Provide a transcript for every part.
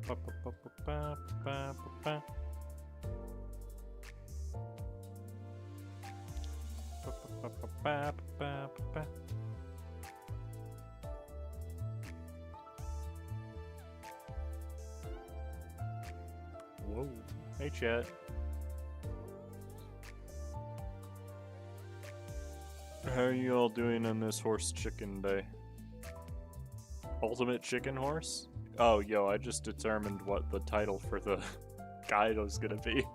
Whoa. Hey, chat. How are you all doing on this horse chicken day? Ultimate chicken horse? Oh, yo, I just determined what the title for the guide was gonna be.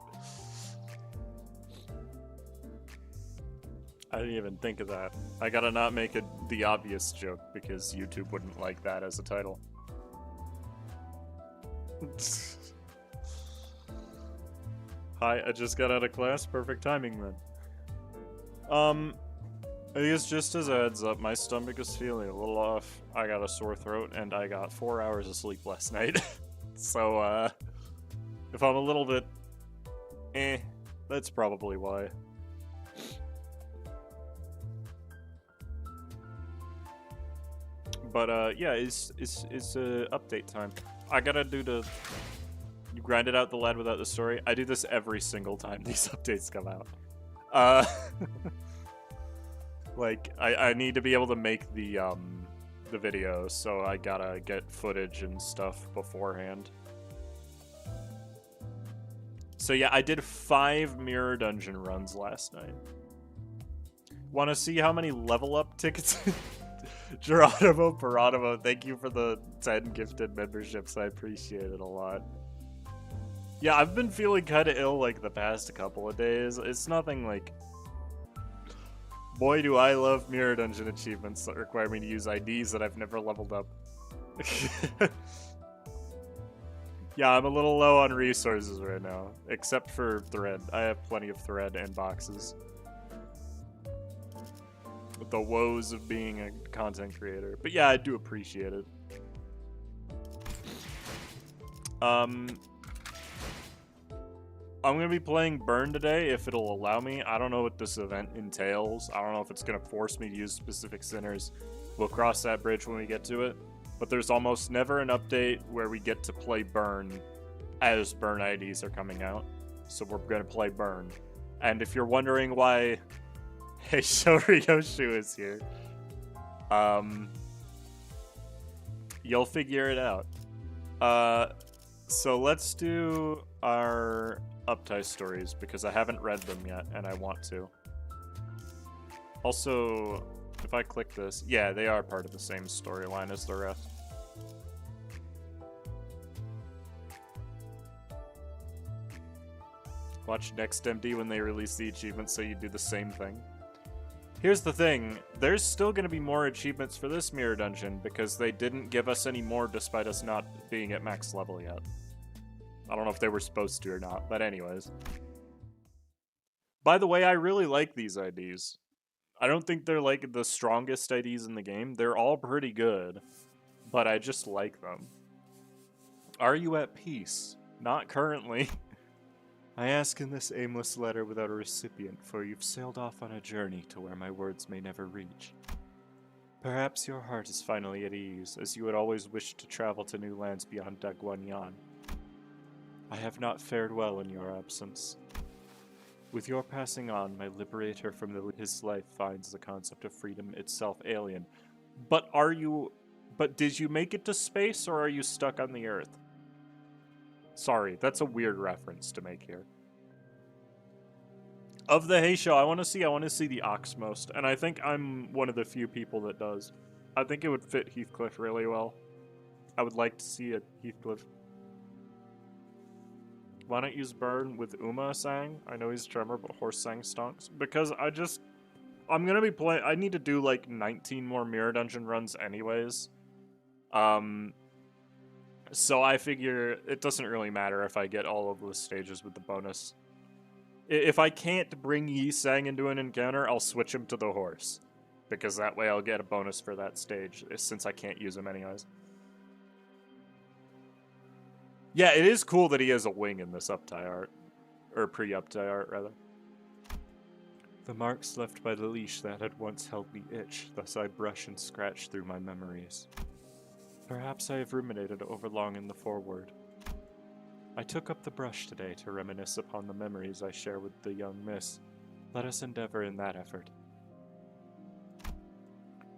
I didn't even think of that. I gotta not make it the obvious joke because YouTube wouldn't like that as a title. Hi, I just got out of class. Perfect timing then. I guess just as a heads up, my stomach is feeling a little off. I got a sore throat and I got 4 hours of sleep last night. So, if I'm a little bit that's probably why. But, yeah, it's update time. I gotta do the... You grinded out the lad without the story. I do this every single time these updates come out. Like, I need to be able to make the video, so I gotta get footage and stuff beforehand. So yeah, I did 5 mirror dungeon runs last night. Wanna see how many level up tickets? Geronimo Geronimo, thank you for the 10 gifted memberships, I appreciate it a lot. Yeah, I've been feeling kinda ill like the past couple of days. It's nothing like... Boy, do I love mirror dungeon achievements that require me to use IDs that I've never leveled up. Yeah, I'm a little low on resources right now, except for thread. I have plenty of thread and boxes. With the woes of being a content creator. But yeah, I do appreciate it. I'm going to be playing Burn today, if it'll allow me. I don't know what this event entails. I don't know if it's going to force me to use specific centers. We'll cross that bridge when we get to it. But there's almost never an update where we get to play Burn as Burn IDs are coming out. So we're going to play Burn. And if you're wondering why Hey Shoriyoshu is here, you'll figure it out. So let's do our Uptie stories, because I haven't read them yet, and I want to. Also, if I click this, yeah, they are part of the same storyline as the rest. Watch Next MD when they release the achievements so you do the same thing. Here's the thing, there's still going to be more achievements for this mirror dungeon, because they didn't give us any more despite us not being at max level yet. I don't know if they were supposed to or not, but anyways. By the way, I really like these IDs. I don't think they're like the strongest IDs in the game. They're all pretty good, but I just like them. Are you at peace? Not currently. I ask in this aimless letter without a recipient, for you've sailed off on a journey to where my words may never reach. Perhaps your heart is finally at ease, as you had always wished to travel to new lands beyond Dagwanyan. I have not fared well in your absence. With your passing on, my liberator from his life finds the concept of freedom itself alien. But did you make it to space, or are you stuck on the Earth? Sorry, that's a weird reference to make here. Of the Hey Show, I want to see the Ox most, and I think I'm one of the few people that does. I think it would fit Heathcliff really well. I would like to see a Heathcliff. Why not use Burn with Uma Sang? I know he's Tremor, but Horse Sang stonks. Because I'm gonna be playing, I need to do like 19 more Mirror Dungeon runs anyways. So I figure it doesn't really matter if I get all of the stages with the bonus. If I can't bring Yi Sang into an encounter, I'll switch him to the horse. Because that way I'll get a bonus for that stage, since I can't use him anyways. Yeah, it is cool that he has a wing in this Uptie art. Or pre-Uptie art, rather. The marks left by the leash that had once held me itch, thus I brush and scratch through my memories. Perhaps I have ruminated overlong in the foreword. I took up the brush today to reminisce upon the memories I share with the young miss. Let us endeavor in that effort.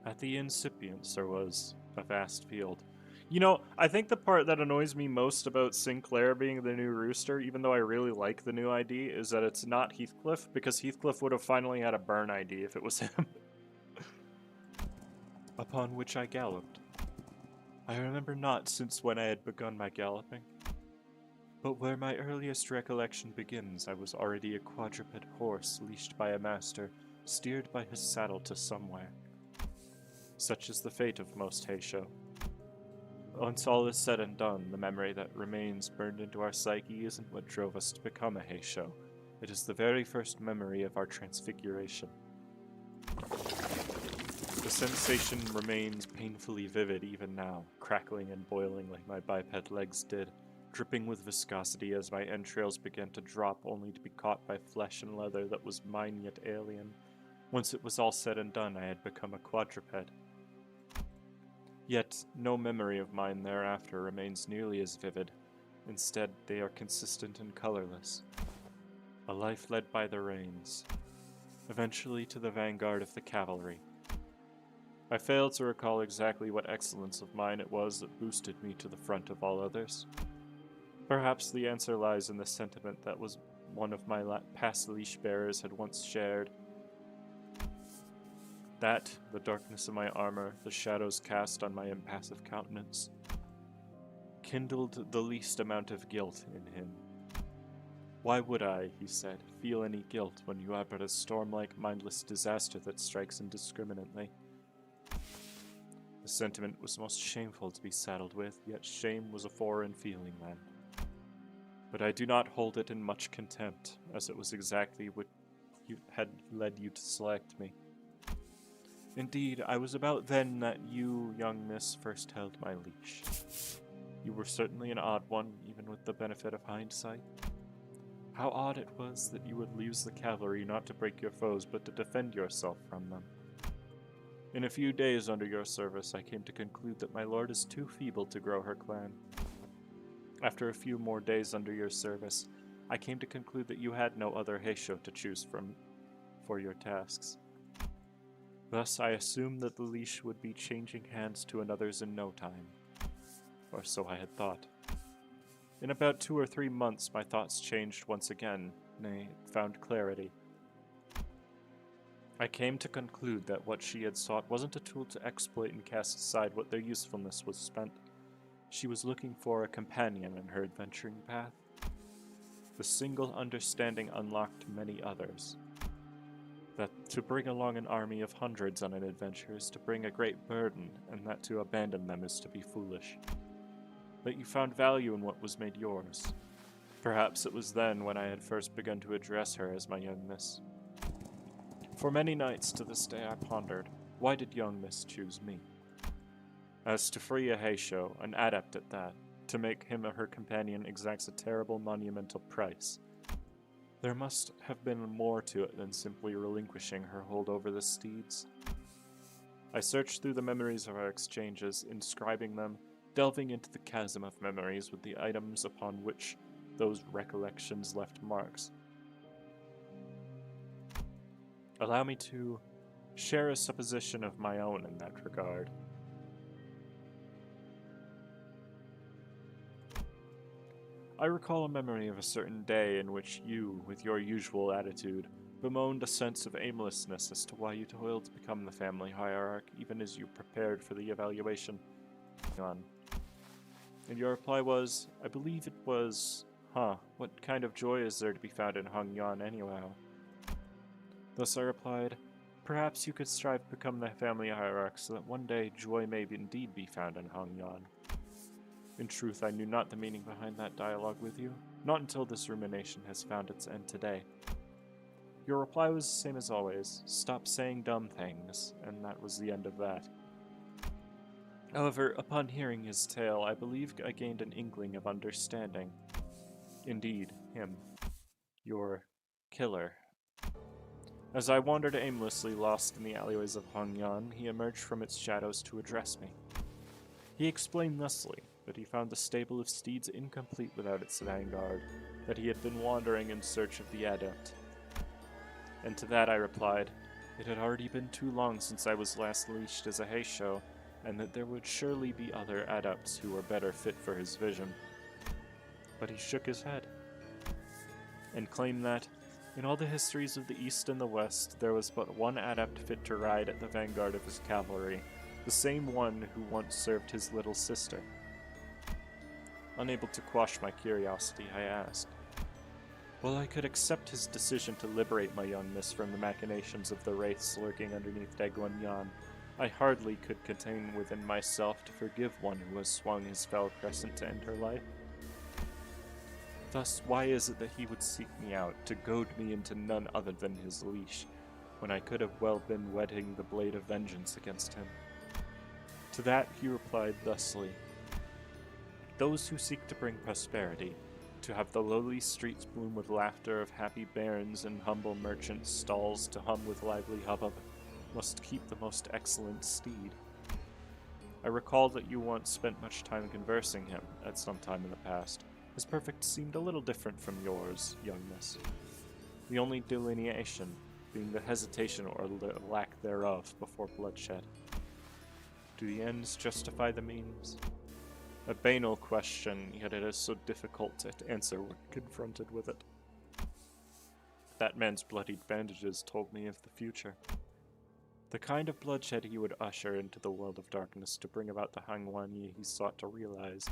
At the incipient there was a vast field. You know, I think the part that annoys me most about Sinclair being the new rooster, even though I really like the new ID, is that it's not Heathcliff, because Heathcliff would have finally had a burn ID if it was him. Upon which I galloped. I remember not since when I had begun my galloping, but where my earliest recollection begins, I was already a quadruped horse leashed by a master, steered by his saddle to somewhere. Such is the fate of most Heisho. Once all is said and done, the memory that remains burned into our psyche isn't what drove us to become a Heisho. It is the very first memory of our transfiguration. The sensation remains painfully vivid even now, crackling and boiling like my biped legs did, dripping with viscosity as my entrails began to drop only to be caught by flesh and leather that was mine yet alien. Once it was all said and done, I had become a quadruped. Yet, no memory of mine thereafter remains nearly as vivid. Instead, they are consistent and colorless. A life led by the reins, eventually to the vanguard of the cavalry. I fail to recall exactly what excellence of mine it was that boosted me to the front of all others. Perhaps the answer lies in the sentiment that was one of my past leash bearers had once shared. That, the darkness of my armor, the shadows cast on my impassive countenance, kindled the least amount of guilt in him. Why would I, he said, feel any guilt when you are but a storm-like mindless disaster that strikes indiscriminately? The sentiment was most shameful to be saddled with, yet shame was a foreign feeling then. But I do not hold it in much contempt, as it was exactly what had led you to select me. Indeed, I was about then that you, young miss, first held my leash. You were certainly an odd one, even with the benefit of hindsight. How odd it was that you would use the cavalry not to break your foes, but to defend yourself from them. In a few days under your service, I came to conclude that my lord is too feeble to grow her clan. After a few more days under your service, I came to conclude that you had no other Heisho to choose from for your tasks. Thus, I assumed that the leash would be changing hands to another's in no time. Or so I had thought. In about 2 or 3 months, my thoughts changed once again, nay, found clarity. I came to conclude that what she had sought wasn't a tool to exploit and cast aside what their usefulness was spent. She was looking for a companion in her adventuring path. The single understanding unlocked many others. That to bring along an army of hundreds on an adventure is to bring a great burden, and that to abandon them is to be foolish. That you found value in what was made yours. Perhaps it was then when I had first begun to address her as my young miss. For many nights to this day I pondered, why did young miss choose me? As to free a Heisho, an adept at that, to make him her companion exacts a terrible monumental price. There must have been more to it than simply relinquishing her hold over the steeds. I searched through the memories of our exchanges, inscribing them, delving into the chasm of memories with the items upon which those recollections left marks. Allow me to share a supposition of my own in that regard. I recall a memory of a certain day in which you, with your usual attitude, bemoaned a sense of aimlessness as to why you toiled to become the family hierarch, even as you prepared for the evaluation. And your reply was, I believe it was, what kind of joy is there to be found in Hung Yan anyhow? Thus I replied, perhaps you could strive to become the family hierarch so that one day joy may indeed be found in Hung Yan. In truth, I knew not the meaning behind that dialogue with you, not until this rumination has found its end today. Your reply was the same as always, stop saying dumb things, and that was the end of that. However, upon hearing his tale, I believe I gained an inkling of understanding. Indeed, him. Your killer. As I wandered aimlessly, lost in the alleyways of Hongyan, he emerged from its shadows to address me. He explained thusly, but he found the stable of steeds incomplete without its vanguard, that he had been wandering in search of the adept. And to that I replied, it had already been too long since I was last leashed as a heisho, and that there would surely be other adepts who were better fit for his vision. But he shook his head, and claimed that, in all the histories of the East and the West, there was but one adept fit to ride at the vanguard of his cavalry, the same one who once served his little sister. Unable to quash my curiosity, I asked, while I could accept his decision to liberate my young miss from the machinations of the wraiths lurking underneath Daguanyan, I hardly could contain within myself to forgive one who has swung his fell crescent to end her life. Thus, why is it that he would seek me out, to goad me into none other than his leash, when I could have well been whetting the blade of vengeance against him? To that he replied thusly, those who seek to bring prosperity, to have the lowly streets bloom with laughter of happy barons and humble merchants' stalls to hum with lively hubbub, must keep the most excellent steed. I recall that you once spent much time conversing him, at some time in the past. His perfect seemed a little different from yours, young miss. The only delineation being the hesitation or lack thereof before bloodshed. Do the ends justify the means? A banal question, yet it is so difficult to answer when confronted with it. That man's bloodied bandages told me of the future. The kind of bloodshed he would usher into the world of darkness to bring about the Hangwanyi he sought to realize.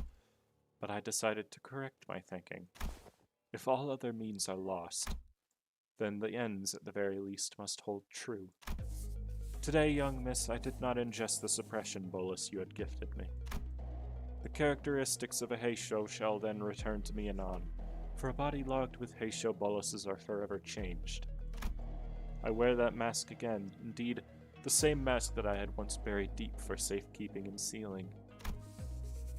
But I decided to correct my thinking. If all other means are lost, then the ends at the very least must hold true. Today, young miss, I did not ingest the suppression bolus you had gifted me. The characteristics of a heisho shall then return to me anon, for a body logged with heisho boluses are forever changed. I wear that mask again, indeed, the same mask that I had once buried deep for safekeeping and sealing.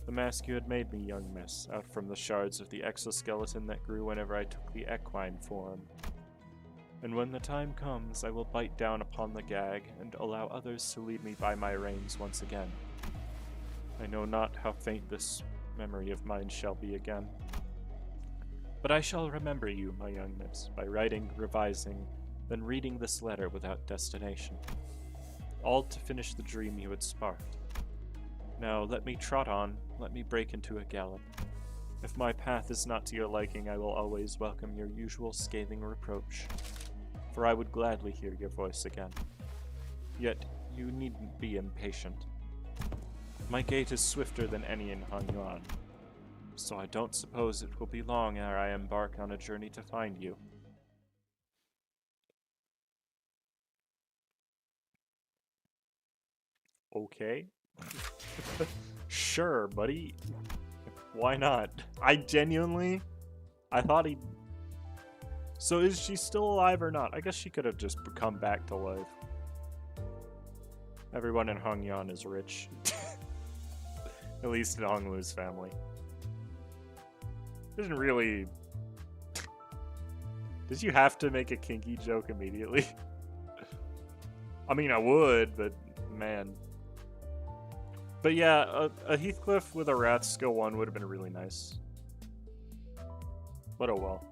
The mask you had made me, young miss, out from the shards of the exoskeleton that grew whenever I took the equine form. And when the time comes, I will bite down upon the gag and allow others to lead me by my reins once again. I know not how faint this memory of mine shall be again. But I shall remember you, my young miss, by writing, revising, then reading this letter without destination. All to finish the dream you had sparked. Now let me trot on, let me break into a gallop. If my path is not to your liking, I will always welcome your usual scathing reproach, for I would gladly hear your voice again. Yet you needn't be impatient. My gait is swifter than any in Hangyuan, so I don't suppose it will be long ere I embark on a journey to find you. Okay. Sure, buddy. Why not? I thought he... So is she still alive or not? I guess she could have just come back to life. Everyone in Hongyan is rich. At least in Honglu's family. Didn't really... Did you have to make a kinky joke immediately? I mean, I would, but man. But yeah, a Heathcliff with a Wrath skill 1 would have been really nice. But oh well.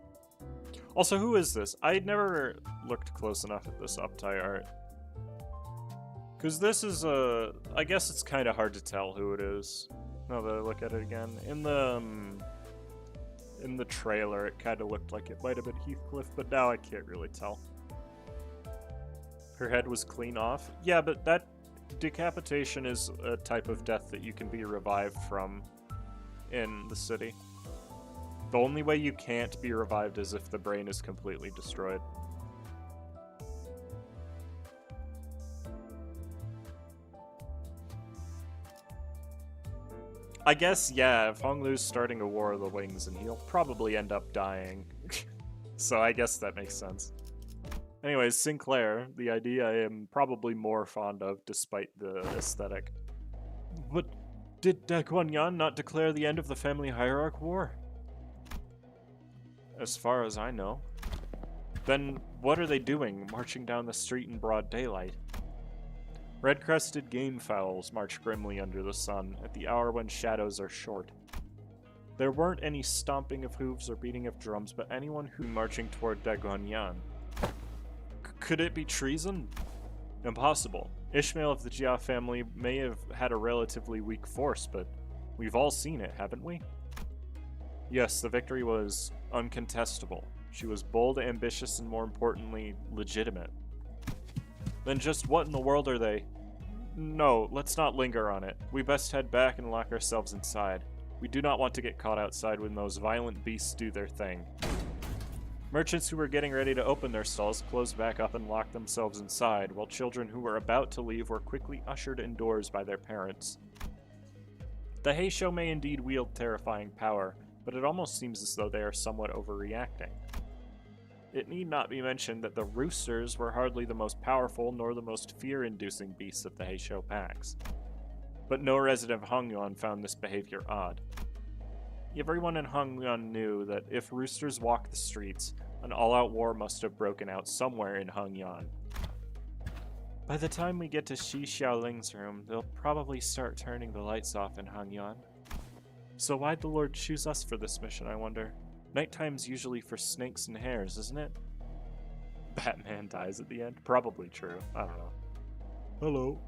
Also, who is this? I never looked close enough at this uptie art. Because this is a... I guess it's kind of hard to tell who it is. Now that I look at it again. In the trailer, it kind of looked like it might have been Heathcliff, but now I can't really tell. Her head was clean off? Yeah, but that decapitation is a type of death that you can be revived from in the city. The only way you can't be revived is if the brain is completely destroyed. I guess, yeah, if Honglu's starting a War of the Wings, and he'll probably end up dying. So I guess that makes sense. Anyways, Sinclair, the idea I am probably more fond of, despite the aesthetic. But did Daguanyan not declare the end of the family hierarch war? As far as I know. Then what are they doing, marching down the street in broad daylight? Red-crested game fowls march grimly under the sun at the hour when shadows are short. There weren't any stomping of hooves or beating of drums, but anyone who marching toward Dagonyan. Could it be treason? Impossible. Ishmael of the Jia family may have had a relatively weak force, but we've all seen it, haven't we? Yes, the victory was uncontestable. She was bold, ambitious, and more importantly, legitimate. Then just what in the world are they? No, let's not linger on it. We best head back and lock ourselves inside. We do not want to get caught outside when those violent beasts do their thing. Merchants who were getting ready to open their stalls closed back up and locked themselves inside, while children who were about to leave were quickly ushered indoors by their parents. The hay show may indeed wield terrifying power, but it almost seems as though they are somewhat overreacting. It need not be mentioned that the roosters were hardly the most powerful nor the most fear-inducing beasts of the hay show packs. But no resident of Hongyon found this behavior odd. Everyone in Hongyon knew that if roosters walked the streets, an all-out war must have broken out somewhere in Hongyon. By the time we get to Shi Xiaoling's room, they'll probably start turning the lights off in Hongyon. So why'd the Lord choose us for this mission, I wonder? Nighttime's usually for snakes and hares, isn't it? Batman dies at the end? Probably true. I don't know. Hello.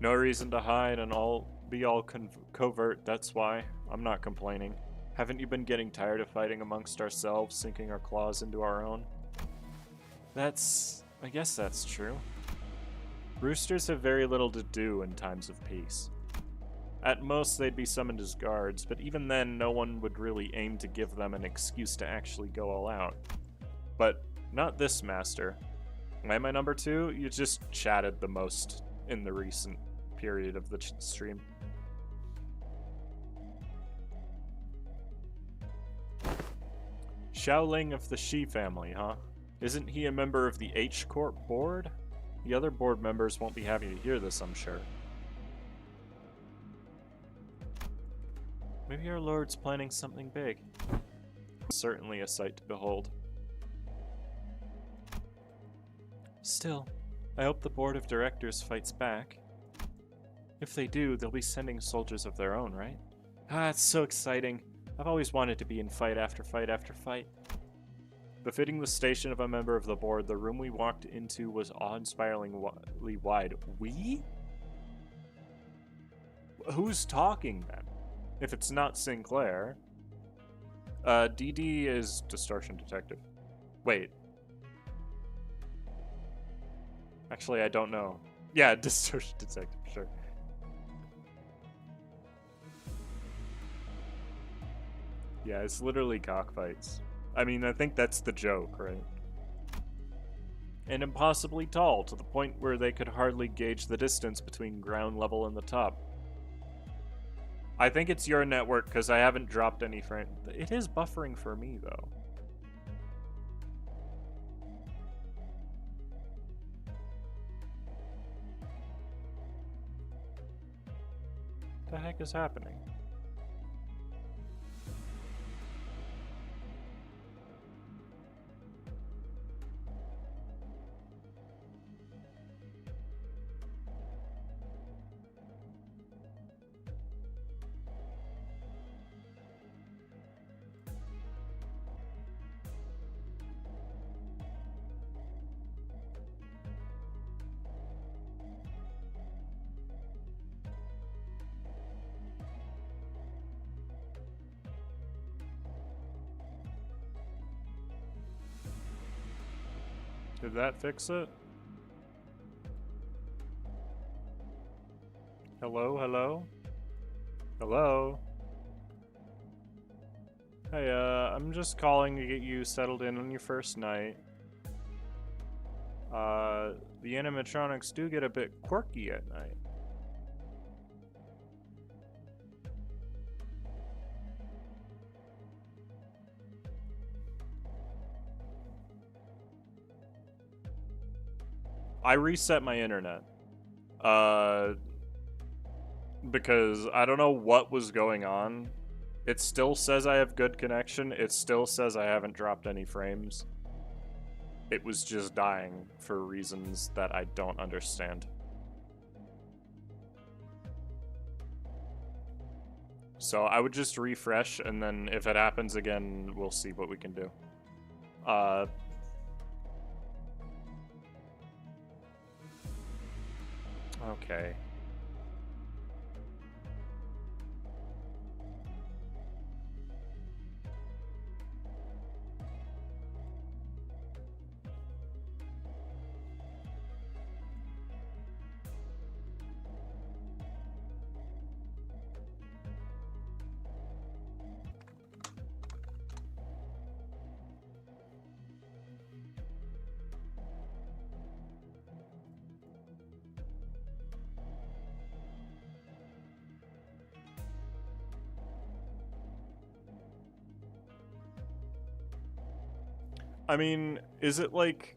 No reason to hide and be all covert, that's why. I'm not complaining. Haven't you been getting tired of fighting amongst ourselves, sinking our claws into our own? I guess that's true. Roosters have very little to do in times of peace. At most, they'd be summoned as guards, but even then, no one would really aim to give them an excuse to actually go all out. But not this master. Am I number 2? You just chatted the most in the recent period of the stream. Xiaoling of the Shi family, huh? Isn't he a member of the H Corp board? The other board members won't be happy to hear this, I'm sure. Maybe our lord's planning something big. Certainly a sight to behold. Still, I hope the board of directors fights back. If they do, they'll be sending soldiers of their own, right? Ah, it's so exciting. I've always wanted to be in fight after fight after fight. Befitting the station of a member of the board, the room we walked into was awe-inspiringly wide. We? Who's talking then? If it's not Sinclair. DD is Distortion Detective. Wait. Actually, I don't know. Yeah, Distortion Detective, sure. Yeah, it's literally cockfights. I mean, I think that's the joke, right? And impossibly tall, to the point where they could hardly gauge the distance between ground level and the top. I think it's your network, because I haven't dropped any frame. It is buffering for me, though. What the heck is happening? Did that fix it? Hello, hello? Hello? Hey, I'm just calling to get you settled in on your first night. The animatronics do get a bit quirky at night. I reset my internet. Because I don't know what was going on. It still says I have good connection. It still says I haven't dropped any frames. it was just dying for reasons that I don't understand. So I would just refresh, and then if it happens again, we'll see what we can do. Okay. I mean, is it like...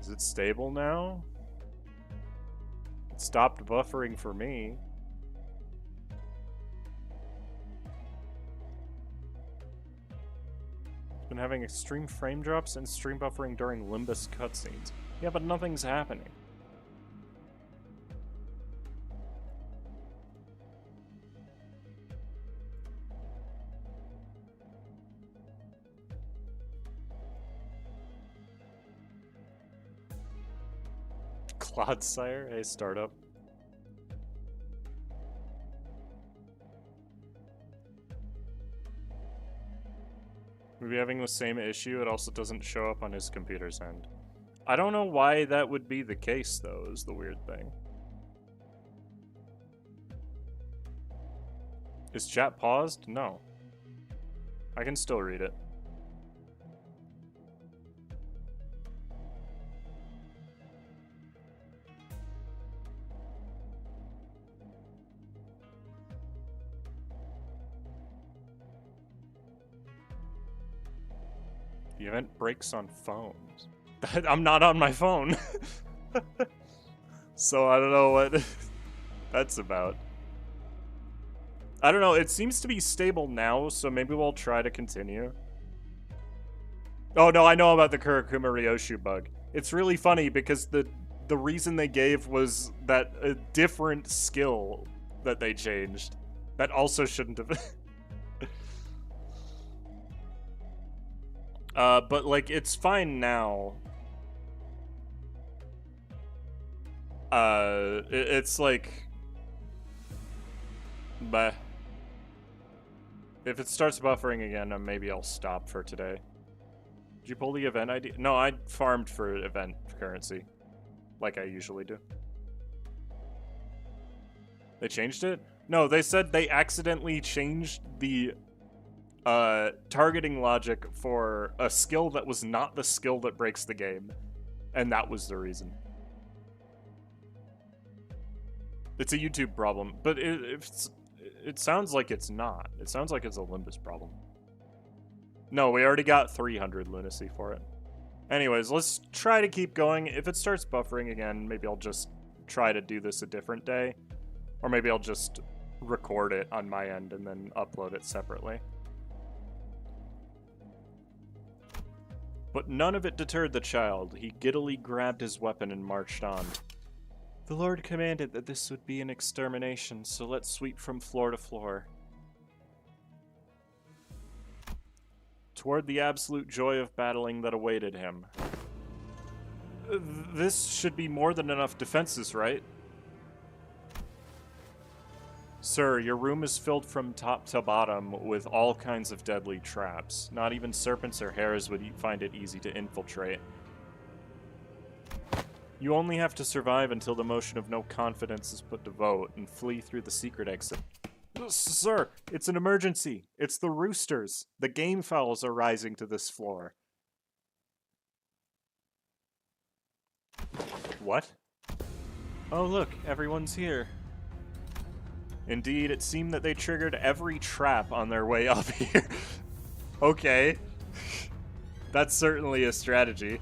Is it stable now? It stopped buffering for me. It's been having extreme frame drops and stream buffering during Limbus cutscenes. Yeah, but nothing's happening. Clodsire, hey startup. Maybe having the same issue, it also doesn't show up on his computer's end. I don't know why that would be the case, though, is the weird thing. Is chat paused? No. I can still read it. The event breaks on phones. I'm not on my phone. So I don't know what that's about. I don't know, it seems to be stable now, so maybe we'll try to continue. Oh no, I know about the Kurakuma Ryoshu bug. It's really funny because the reason they gave was that a different skill that they changed. That also shouldn't have... but like, it's fine now. It's like... But if it starts buffering again, maybe I'll stop for today. Did you pull the event ID? No, I farmed for event currency, like I usually do. They changed it? No, they said they accidentally changed the targeting logic for a skill that was not the skill that breaks the game, and that was the reason. It's a YouTube problem, but it sounds like it's not. It sounds like it's a Limbus problem. No, we already got 300 lunacy for it. Anyways, let's try to keep going. If it starts buffering again, maybe I'll just try to do this a different day. Or maybe I'll just record it on my end and then upload it separately. But none of it deterred the child. He giddily grabbed his weapon and marched on. The Lord commanded that this would be an extermination, so let's sweep from floor to floor. Toward the absolute joy of battling that awaited him. This should be more than enough defenses, right? Sir, your room is filled from top to bottom with all kinds of deadly traps. Not even serpents or hares would find it easy to infiltrate. You only have to survive until the motion of no confidence is put to vote and flee through the secret exit. Sir, it's an emergency. It's the roosters. The game fowls are rising to this floor. What? Oh look, everyone's here. Indeed, it seemed that they triggered every trap on their way up here. Okay. That's certainly a strategy.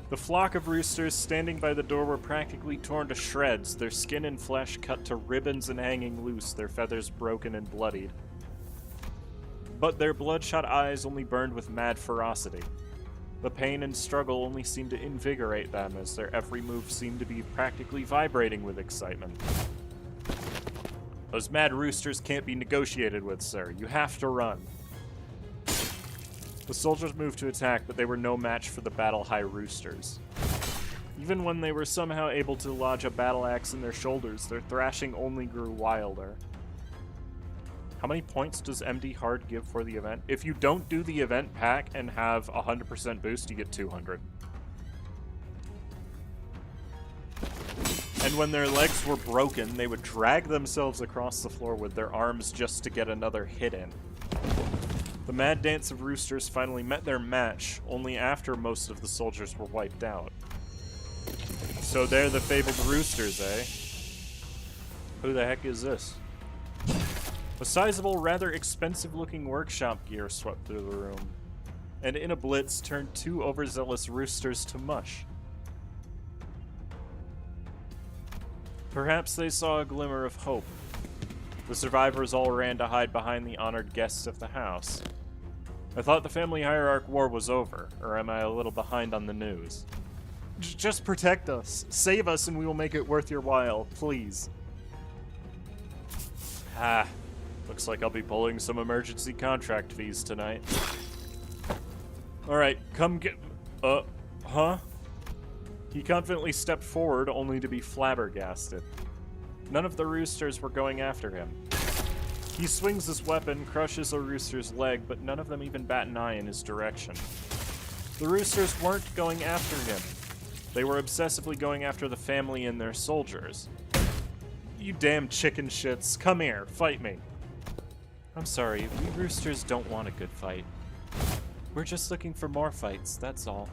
The flock of roosters standing by the door were practically torn to shreds, their skin and flesh cut to ribbons and hanging loose, their feathers broken and bloodied. But their bloodshot eyes only burned with mad ferocity. The pain and struggle only seemed to invigorate them, as their every move seemed to be practically vibrating with excitement. Those mad roosters can't be negotiated with, sir. You have to run. The soldiers moved to attack, but they were no match for the battle-high roosters. Even when they were somehow able to lodge a battle axe in their shoulders, their thrashing only grew wilder. How many points does MD Hard give for the event? If you don't do the event pack and have 100% boost, you get 200. And when their legs were broken, they would drag themselves across the floor with their arms just to get another hit in. The mad dance of roosters finally met their match, only after most of the soldiers were wiped out. So they're the fabled roosters, eh? Who the heck is this? A sizable, rather expensive-looking workshop gear swept through the room, and in a blitz turned two overzealous roosters to mush. Perhaps they saw a glimmer of hope. The survivors all ran to hide behind the honored guests of the house. I thought the family hierarch war was over, or am I a little behind on the news? Just protect us. Save us and we will make it worth your while, please. Ah. Looks like I'll be pulling some emergency contract fees tonight. Alright, come get... huh? He confidently stepped forward, only to be flabbergasted. None of the roosters were going after him. He swings his weapon, crushes a rooster's leg, but none of them even bat an eye in his direction. The roosters weren't going after him. They were obsessively going after the family and their soldiers. You damn chicken shits, come here, fight me. I'm sorry, we roosters don't want a good fight. We're just looking for more fights, that's all.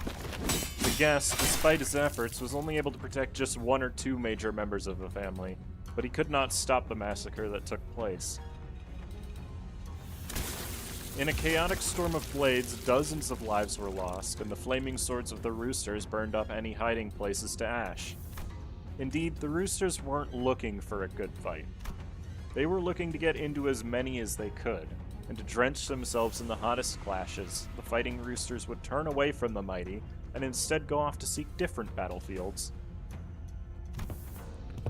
The guest, despite his efforts, was only able to protect just one or two major members of the family, but he could not stop the massacre that took place. In a chaotic storm of blades, dozens of lives were lost, and the flaming swords of the roosters burned up any hiding places to ash. Indeed, the roosters weren't looking for a good fight. They were looking to get into as many as they could, and to drench themselves in the hottest clashes, the fighting roosters would turn away from the mighty, and instead go off to seek different battlefields.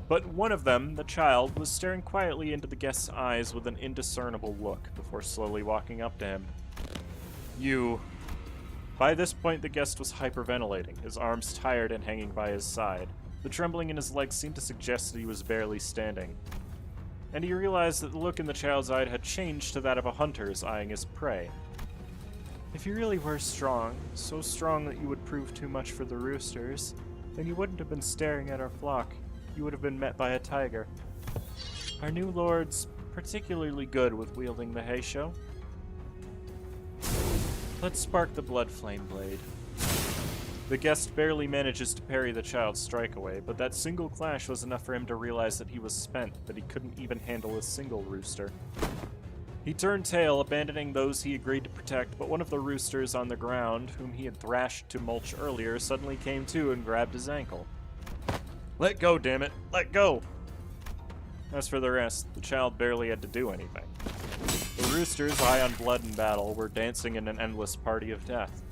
But one of them, the child, was staring quietly into the guest's eyes with an indiscernible look, before slowly walking up to him. You... By this point, the guest was hyperventilating, his arms tired and hanging by his side. The trembling in his legs seemed to suggest that he was barely standing. And he realized that the look in the child's eye had changed to that of a hunter's eyeing his prey. If you really were strong, so strong that you would prove too much for the roosters, then you wouldn't have been staring at our flock. You would have been met by a tiger. Our new lord's particularly good with wielding the hay show. Let's spark the blood flame blade. The guest barely manages to parry the child's strike away, but that single clash was enough for him to realize that he was spent, that he couldn't even handle a single rooster. He turned tail, abandoning those he agreed to protect, but one of the roosters on the ground, whom he had thrashed to mulch earlier, suddenly came to and grabbed his ankle. Let go, damn it! Let go! As for the rest, the child barely had to do anything. The roosters, high on blood and battle, were dancing in an endless party of death.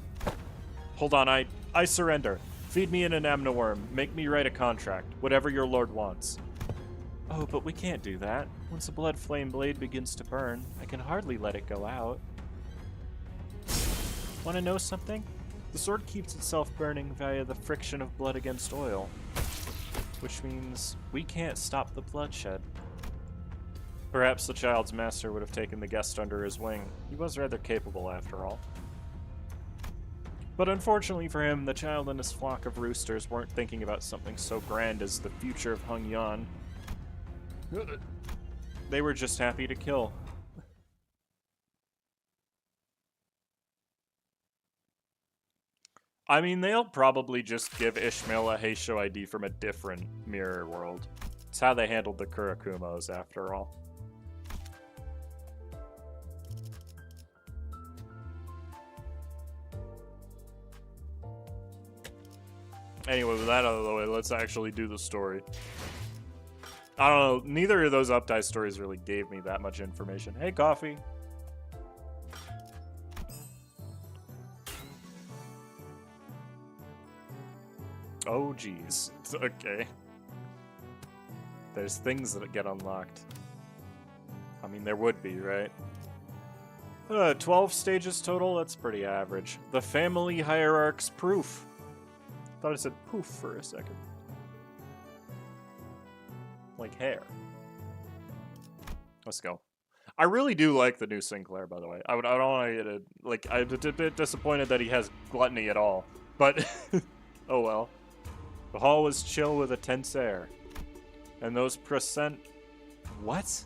Hold on, I surrender. Feed me an amna worm. Make me write a contract. Whatever your lord wants. Oh, but we can't do that. Once a blood flame blade begins to burn, I can hardly let it go out. Want to know something? The sword keeps itself burning via the friction of blood against oil. Which means we can't stop the bloodshed. Perhaps the child's master would have taken the guest under his wing. He was rather capable, after all. But unfortunately for him, the child and his flock of roosters weren't thinking about something so grand as the future of Hung Yan. They were just happy to kill. I mean, they'll probably just give Ishmael a Heisho ID from a different mirror world. It's how they handled the Kurakumos, after all. Anyway, with that out of the way, let's actually do the story. I don't know, neither of those Updike stories really gave me that much information. Hey, coffee. Oh, geez. Okay. There's things that get unlocked. I mean, there would be, right? 12 stages total? That's pretty average. The family hierarch's proof. Thought I said poof for a second. Like hair. Let's go. I really do like the new Sinclair, by the way. I don't want to get it. Like, I'm a bit disappointed that he has gluttony at all. But, oh well. The hall was chill with a tense air. And those percent... What?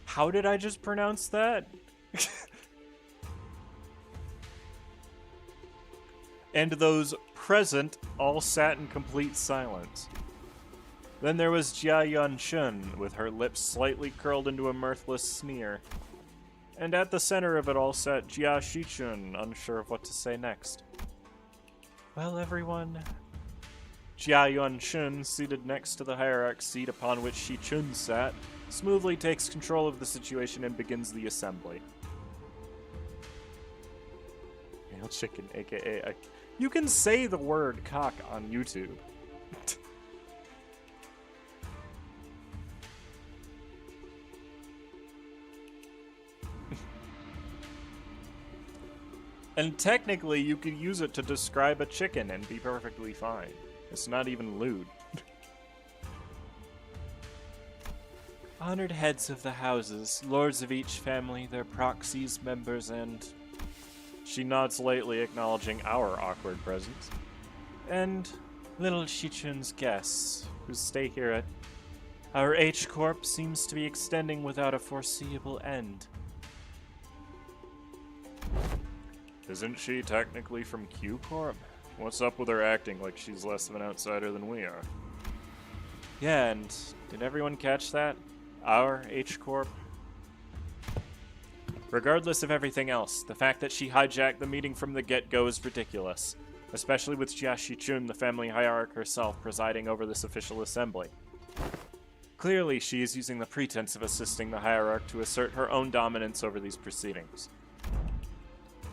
How did I just pronounce that? And those present all sat in complete silence. Then there was Jia Yunshun, with her lips slightly curled into a mirthless sneer. And at the center of it all sat Jia Shichun, unsure of what to say next. Well, everyone... Jia Yunshun, seated next to the hierarch seat upon which Shichun sat, smoothly takes control of the situation and begins the assembly. Male chicken, aka... You can say the word cock on YouTube. And technically, you could use it to describe a chicken and be perfectly fine. It's not even lewd. Honored heads of the houses, lords of each family, their proxies, members, and... She nods lightly, acknowledging our awkward presence. And little Shichun's guests, who stay here at... Our H-Corp seems to be extending without a foreseeable end. Isn't she technically from Q-Corp? What's up with her acting like she's less of an outsider than we are? Yeah, and did everyone catch that? Our H-Corp? Regardless of everything else, the fact that she hijacked the meeting from the get-go is ridiculous, especially with Jia Shichun, the family hierarch herself, presiding over this official assembly. Clearly, she is using the pretense of assisting the hierarch to assert her own dominance over these proceedings.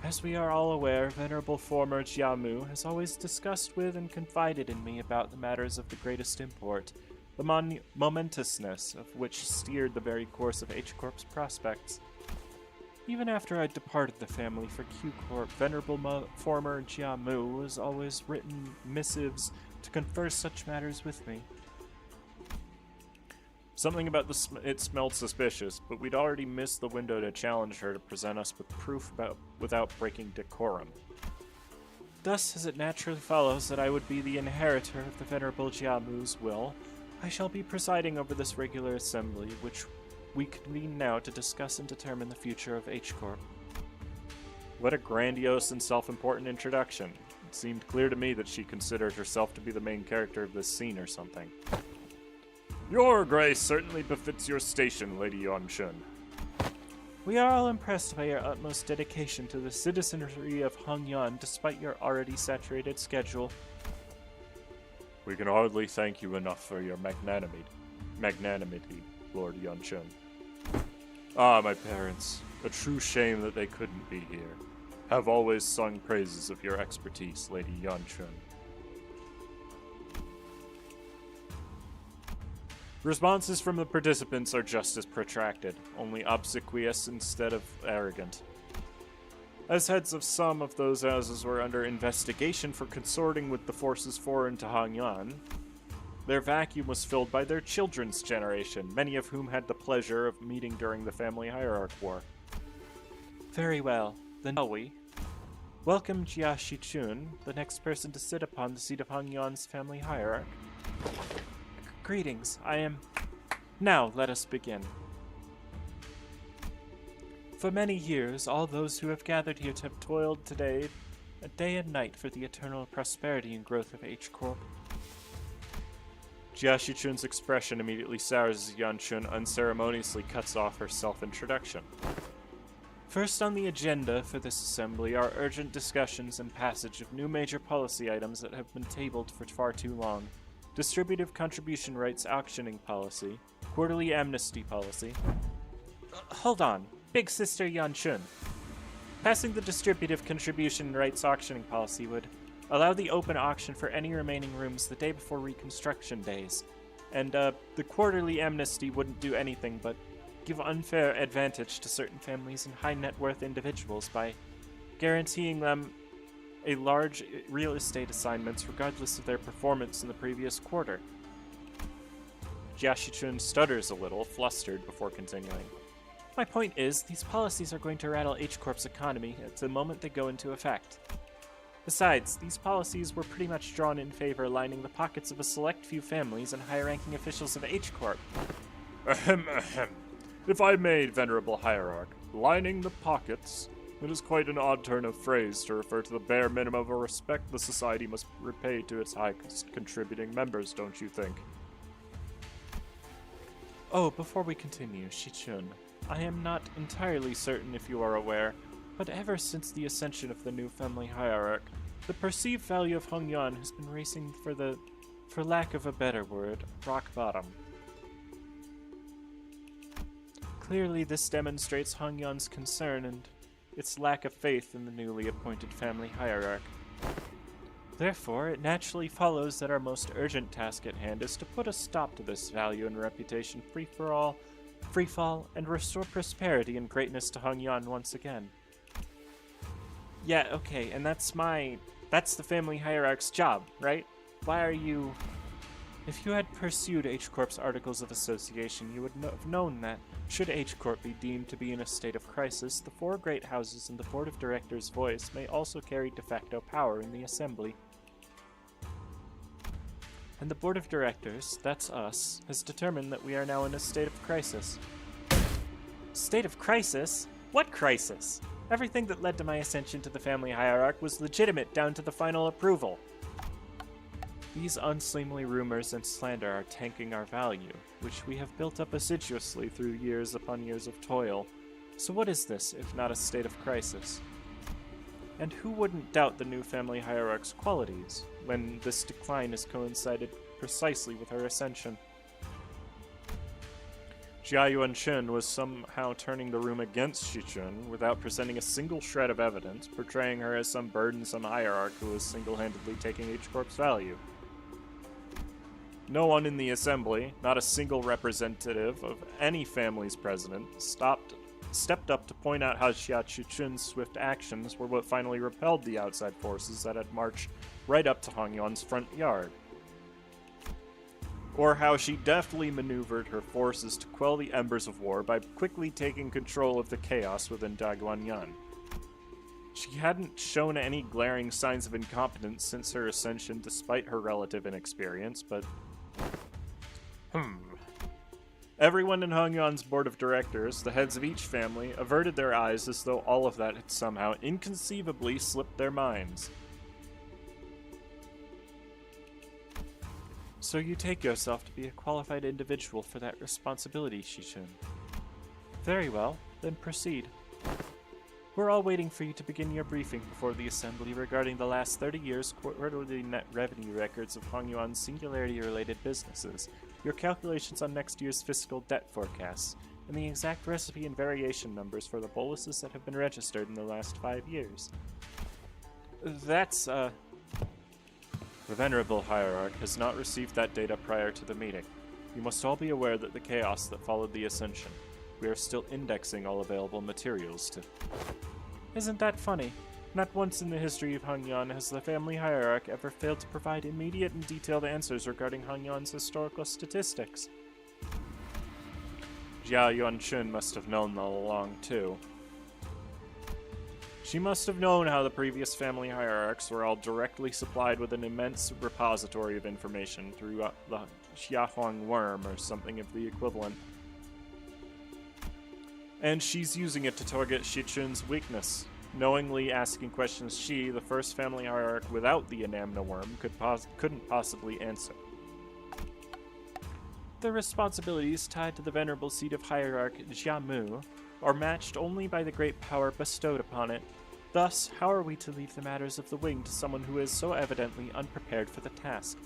As we are all aware, Venerable former Jiamu has always discussed with and confided in me about the matters of the greatest import, the momentousness of which steered the very course of H-Corp's prospects. Even after I departed the family for Q-Corp, Venerable former Jiamu has always written missives to confer such matters with me. Something about it smelled suspicious, but we'd already missed the window to challenge her to present us with proof without breaking decorum. Thus, as it naturally follows that I would be the inheritor of the Venerable Jiamu's will, I shall be presiding over this regular assembly, which we convene now to discuss and determine the future of H-Corp. What a grandiose and self-important introduction. It seemed clear to me that she considered herself to be the main character of this scene or something. Your grace certainly befits your station, Lady Yonshun. We are all impressed by your utmost dedication to the citizenry of Hongyan despite your already saturated schedule. We can hardly thank you enough for your magnanimity, Lord Yonshun. Ah, my parents, a true shame that they couldn't be here. Have always sung praises of your expertise, Lady Yonshun. Responses from the participants are just as protracted, only obsequious instead of arrogant. As heads of some of those houses were under investigation for consorting with the forces foreign to Hongyan, their vacuum was filled by their children's generation, many of whom had the pleasure of meeting during the family hierarch war. Very well, then shall we? Welcome Jia Shichun, the next person to sit upon the seat of Hongyan's family hierarch. Greetings, I am... Now, let us begin. For many years, all those who have gathered here have toiled today a day and night for the eternal prosperity and growth of H Corp. Jia Shichun's expression immediately sours as Yan Chun unceremoniously cuts off her self-introduction. First on the agenda for this assembly are urgent discussions and passage of new major policy items that have been tabled for far too long. Distributive contribution rights auctioning policy, quarterly amnesty policy. Hold on, Big Sister Yan Chun. Passing the distributive contribution rights auctioning policy would allow the open auction for any remaining rooms the day before reconstruction days. And the quarterly amnesty wouldn't do anything but give unfair advantage to certain families and high net worth individuals by guaranteeing them a large real estate assignments regardless of their performance in the previous quarter. Jia Shichun stutters a little, flustered, before continuing. My point is, these policies are going to rattle H Corp's economy at the moment they go into effect. Besides, these policies were pretty much drawn in favor lining the pockets of a select few families and high-ranking officials of H Corp. Ahem, ahem. If I may, Venerable Hierarch, lining the pockets, it is quite an odd turn of phrase to refer to the bare minimum of respect the society must repay to its highest contributing members, don't you think? Oh, before we continue, Shichun, I am not entirely certain if you are aware, but ever since the ascension of the new family hierarch, the perceived value of Hongyan has been racing for lack of a better word, rock bottom. Clearly, this demonstrates Hongyan's concern and its lack of faith in the newly appointed family hierarch. Therefore, it naturally follows that our most urgent task at hand is to put a stop to this value and reputation freefall, and restore prosperity and greatness to Hongyan once again. Yeah, okay, and that's the family hierarch's job, right? Why are you... If you had pursued H Corp's Articles of Association, you would have known that, should H Corp be deemed to be in a state of crisis, the four great houses and the Board of Directors' voice may also carry de facto power in the Assembly. And the Board of Directors, that's us, has determined that we are now in a state of crisis. State of crisis? What crisis? Everything that led to my ascension to the family hierarch was legitimate down to the final approval. These unseemly rumors and slander are tanking our value, which we have built up assiduously through years upon years of toil. So what is this, if not a state of crisis? And who wouldn't doubt the new family hierarch's qualities, when this decline has coincided precisely with her ascension? Jia Yuanchun was somehow turning the room against Shichun without presenting a single shred of evidence, portraying her as some burdensome hierarch who was single-handedly taking H Corp's value. No one in the assembly, not a single representative of any family's president, stepped up to point out how Jia Shichun's swift actions were what finally repelled the outside forces that had marched right up to Hongyan's front yard. Or how she deftly maneuvered her forces to quell the embers of war by quickly taking control of the chaos within Daguanyan. She hadn't shown any glaring signs of incompetence since her ascension despite her relative inexperience, but... Everyone in Hongyan's board of directors, the heads of each family, averted their eyes as though all of that had somehow inconceivably slipped their minds. So you take yourself to be a qualified individual for that responsibility, Shichun. Very well, then proceed. We're all waiting for you to begin your briefing before the Assembly regarding the last 30 years' quarterly net revenue records of Hongyan's singularity-related businesses, your calculations on next year's fiscal debt forecasts, and the exact recipe and variation numbers for the boluses that have been registered in the last 5 years. That's, The Venerable Hierarch has not received that data prior to the meeting. You must all be aware that the chaos that followed the Ascension. We are still indexing all available materials to... Isn't that funny? Not once in the history of Hongyan has the family hierarch ever failed to provide immediate and detailed answers regarding Hongyan's historical statistics. Jia Yuanchun must have known all along, too. She must have known how the previous family hierarchs were all directly supplied with an immense repository of information through the Xiahuang worm or something of the equivalent. And she's using it to target Shichun's weakness. knowingly asking questions she, the first family hierarch without the Anamna worm, couldn't possibly answer. The responsibilities tied to the venerable seat of hierarch Jiamu are matched only by the great power bestowed upon it. Thus, how are we to leave the matters of the wing to someone who is so evidently unprepared for the task?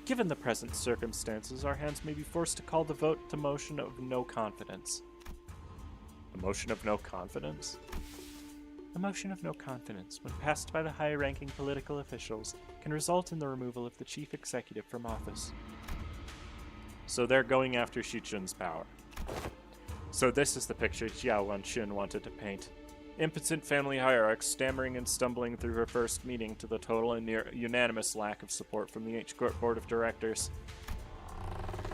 Given the present circumstances, our hands may be forced to call the vote to motion of no confidence. A motion of no confidence? A motion of no confidence, when passed by the high-ranking political officials, can result in the removal of the chief executive from office. So they're going after Shichun's power. So this is the picture Jiao Wanchun wanted to paint. Impotent family hierarch stammering and stumbling through her first meeting to the total and near unanimous lack of support from the H-Corp Board of Directors.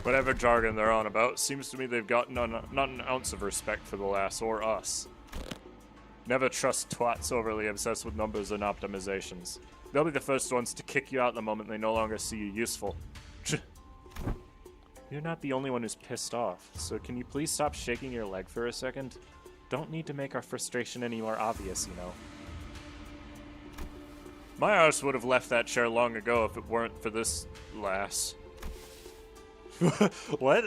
Whatever jargon they're on about, seems to me they've got not an ounce of respect for the lass or us. Never trust twats overly obsessed with numbers and optimizations. They'll be the first ones to kick you out the moment they no longer see you useful. You're not the only one who's pissed off, so can you please stop shaking your leg for a second? Don't need to make our frustration any more obvious, you know. My arse would have left that chair long ago if it weren't for this lass. What?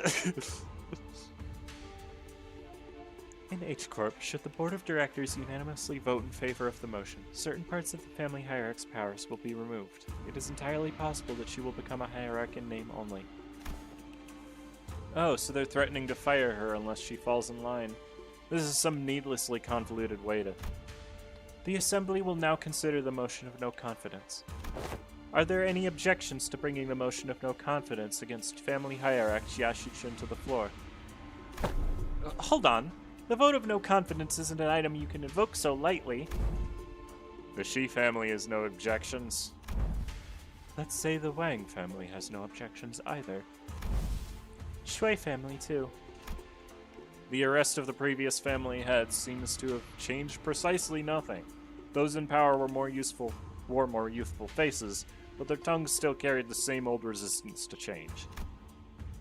In H-Corp, should the Board of Directors unanimously vote in favor of the motion, certain parts of the family hierarch's powers will be removed. It is entirely possible that she will become a hierarch in name only. Oh, so they're threatening to fire her unless she falls in line. This is some needlessly convoluted way to... The Assembly will now consider the motion of no confidence. Are there any objections to bringing the motion of no confidence against family hierarch Jia Shichun to the floor? Hold on. The vote of no confidence isn't an item you can invoke so lightly. The Shi family has no objections. Let's say the Wang family has no objections either. Shui family, too. The arrest of the previous family heads seems to have changed precisely nothing. Those in power wore more youthful faces, but their tongues still carried the same old resistance to change.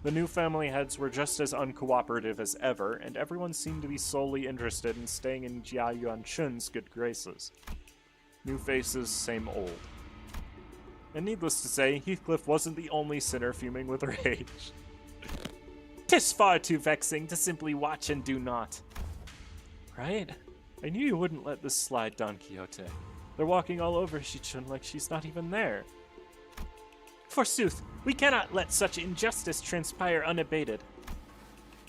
The new family heads were just as uncooperative as ever, and everyone seemed to be solely interested in staying in Jia Yuanchun's good graces. New faces, same old. And needless to say, Heathcliff wasn't the only sinner fuming with rage. 'Tis far too vexing to simply watch and do naught. Right? I knew you wouldn't let this slide, Don Quixote. They're walking all over Shichun like she's not even there. Forsooth, we cannot let such injustice transpire unabated.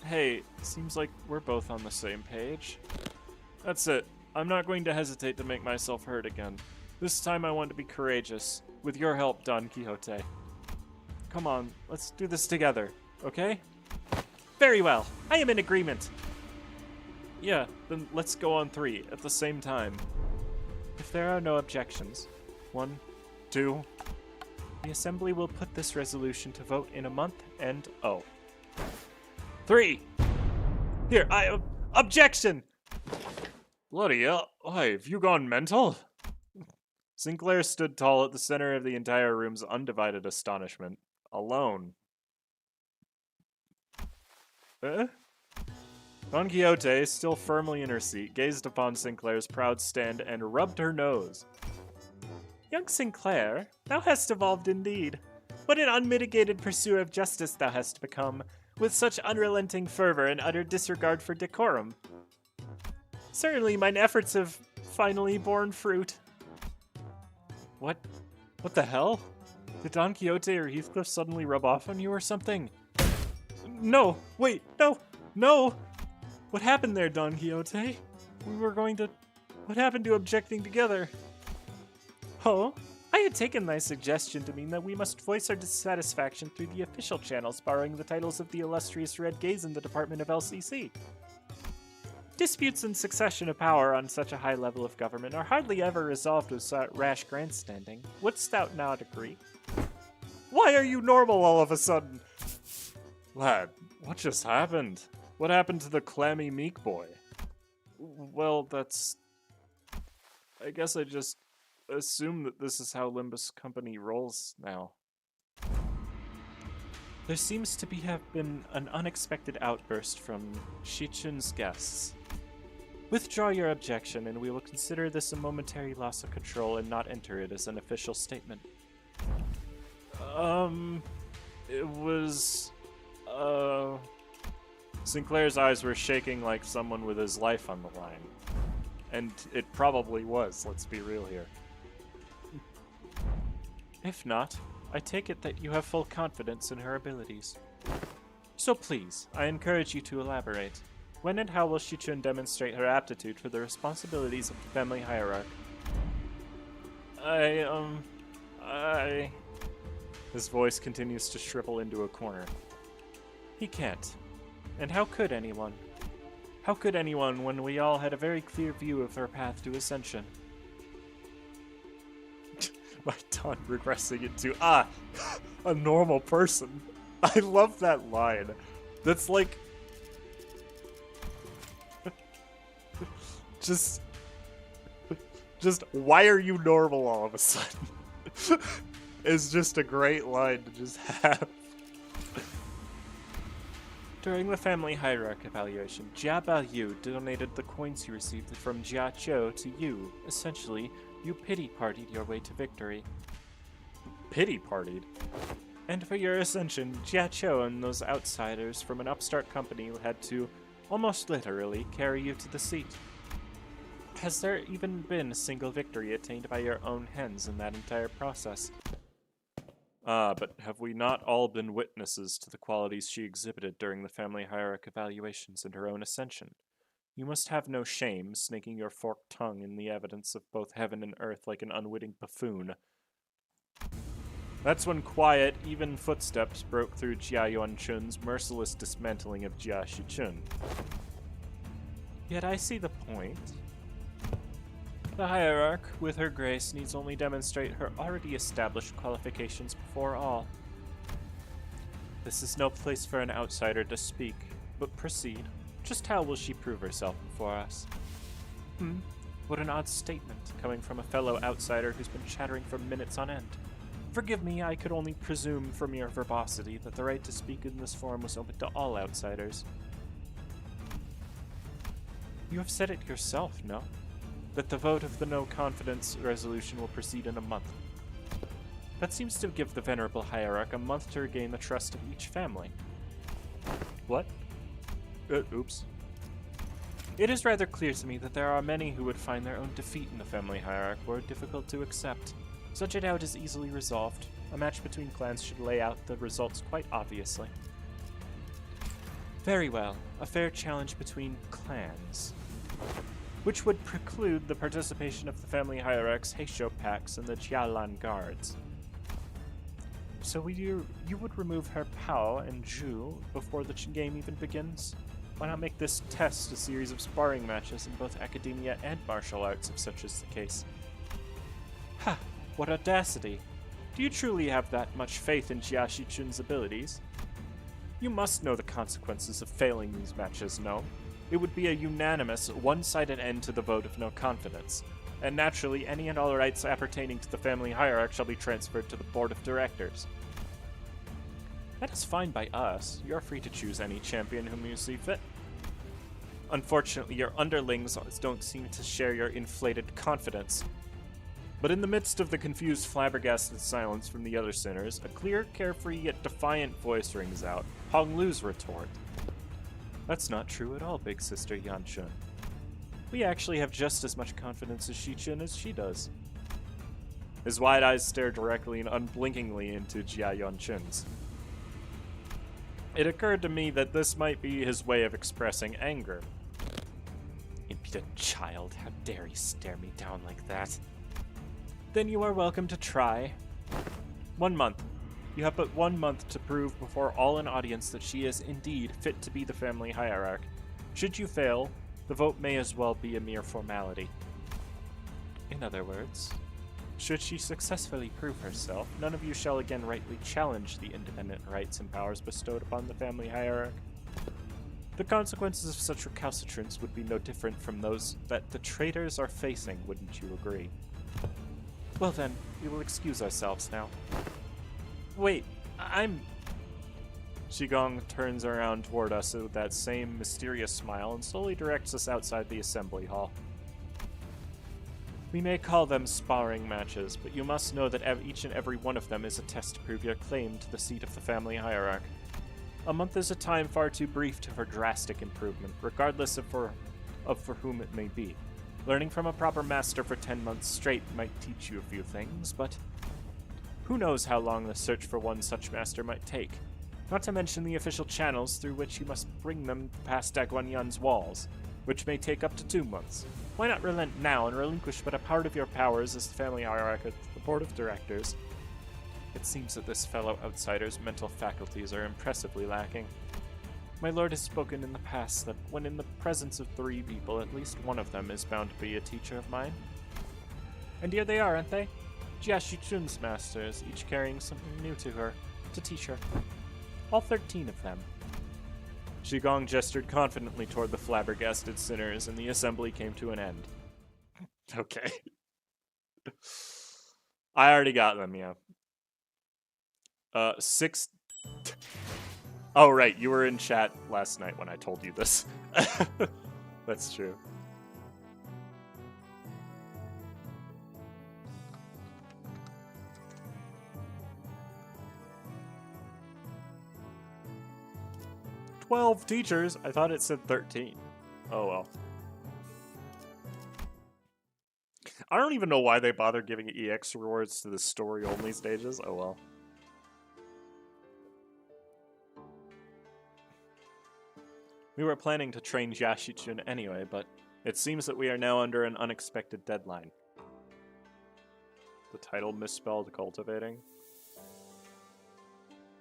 Hey, seems like we're both on the same page. That's it. I'm not going to hesitate to make myself heard again. This time I want to be courageous. With your help, Don Quixote. Come on, let's do this together, okay? Very well. I am in agreement. Yeah, then let's go on 3 at the same time. If there are no objections, 1, 2... The Assembly will put this resolution to vote in a month and 3! Here, objection! Bloody hell, why, have you gone mental? Sinclair stood tall at the center of the entire room's undivided astonishment, alone. Don Quixote, still firmly in her seat, gazed upon Sinclair's proud stand and rubbed her nose. Young Sinclair, thou hast evolved indeed. What an unmitigated pursuer of justice thou hast become, with such unrelenting fervor and utter disregard for decorum. Certainly mine efforts have finally borne fruit. What the hell? Did Don Quixote or Heathcliff suddenly rub off on you or something? No, wait, no! What happened there, Don Quixote? We were going to... What happened to objecting together? Oh, I had taken thy suggestion to mean that we must voice our dissatisfaction through the official channels borrowing the titles of the illustrious Red Gaze in the Department of LCC. Disputes and succession of power on such a high level of government are hardly ever resolved with rash grandstanding. Wouldst thou not agree? Why are you normal all of a sudden? Lad, what just happened? What happened to the clammy meek boy? Well, that's... I guess I just assume that this is how Limbus Company rolls now. There seems to have been an unexpected outburst from Shichun's guests. Withdraw your objection, and we will consider this a momentary loss of control and not enter it as an official statement. It was, Sinclair's eyes were shaking like someone with his life on the line. And it probably was, let's be real here. If not, I take it that you have full confidence in her abilities. So please, I encourage you to elaborate. When and how will Shichun demonstrate her aptitude for the responsibilities of the family hierarch? His voice continues to shrivel into a corner. He can't. And how could anyone? How could anyone when we all had a very clear view of her path to ascension? My tongue regressing into, a normal person. I love that line. That's like... just, why are you normal all of a sudden? It's just a great line to just have. During the family hierarch evaluation, Jia Baoyu donated the coins he received from Jia Qiu to you. Essentially, you pity-partied your way to victory. Pity-partied? And for your ascension, Jia Qiu and those outsiders from an upstart company had to, almost literally, carry you to the seat. Has there even been a single victory attained by your own hands in that entire process? But have we not all been witnesses to the qualities she exhibited during the family hierarch evaluations and her own ascension? You must have no shame, snaking your forked tongue in the evidence of both heaven and earth like an unwitting buffoon. That's when quiet, even footsteps broke through Jia Yuanchun's merciless dismantling of Jia Shichun. Yet I see the point. The hierarch, with her grace, needs only demonstrate her already established qualifications before all. This is no place for an outsider to speak, but proceed. Just how will she prove herself before us? What an odd statement, coming from a fellow outsider who's been chattering for minutes on end. Forgive me, I could only presume from your verbosity that the right to speak in this forum was open to all outsiders. You have said it yourself, no? That the vote of the no-confidence resolution will proceed in a month. That seems to give the Venerable Hierarch a month to regain the trust of each family. What? Oops. It is rather clear to me that there are many who would find their own defeat in the family hierarch more difficult to accept. Such a doubt is easily resolved. A match between clans should lay out the results quite obviously. Very well. A fair challenge between clans. Which would preclude the participation of the family hierarchs, Heisho packs, and the Jialan guards. So you would remove her Pao and Zhu before the game even begins? Why not make this test a series of sparring matches in both academia and martial arts if such is the case? Ha! What audacity! Do you truly have that much faith in Jia Shichun's abilities? You must know the consequences of failing these matches, no? It would be a unanimous, one-sided end to the vote of no confidence, and naturally any and all rights appertaining to the family hierarch shall be transferred to the board of directors. That is fine by us. You are free to choose any champion whom you see fit. Unfortunately, your underlings don't seem to share your inflated confidence. But in the midst of the confused, flabbergasted silence from the other sinners, a clear, carefree, yet defiant voice rings out, Hong Lu's retort. That's not true at all, big sister Yanchun. We actually have just as much confidence as Shichun as she does. His wide eyes stare directly and unblinkingly into Jia Yuanchun's. It occurred to me that this might be his way of expressing anger. Impudent child, how dare he stare me down like that? Then you are welcome to try. 1 month. You have but 1 month to prove before all an audience that she is indeed fit to be the family hierarch. Should you fail, the vote may as well be a mere formality. In other words, should she successfully prove herself, none of you shall again rightly challenge the independent rights and powers bestowed upon the family hierarch. The consequences of such recalcitrance would be no different from those that the traitors are facing, wouldn't you agree? Well then, we will excuse ourselves now. Wait, Qigong turns around toward us with that same mysterious smile and slowly directs us outside the assembly hall. We may call them sparring matches, but you must know that each and every one of them is a test to prove your claim to the seat of the family hierarch. A month is a time far too brief for drastic improvement, regardless of for whom it may be. Learning from a proper master for 10 months straight might teach you a few things, but who knows how long the search for one such master might take. Not to mention the official channels through which you must bring them past Daguanyan's walls, which may take up to 2 months. Why not relent now and relinquish but a part of your powers as the family hierarch of the board of directors? It seems that this fellow outsider's mental faculties are impressively lacking. My lord has spoken in the past that when in the presence of 3 people, at least one of them is bound to be a teacher of mine. And here they are, aren't they? Jiashi Chun's masters, each carrying something new to teach her. All 13 of them. Qigong gestured confidently toward the flabbergasted sinners, and the assembly came to an end. Okay. I already got them, yeah. 6... Oh, right, you were in chat last night when I told you this. That's true. "12 teachers? I thought it said 13. Oh well. I don't even know why they bother giving EX rewards to the story-only stages. Oh well. We were planning to train Jiashi-chun anyway, but it seems that we are now under an unexpected deadline. The title misspelled Cultivating?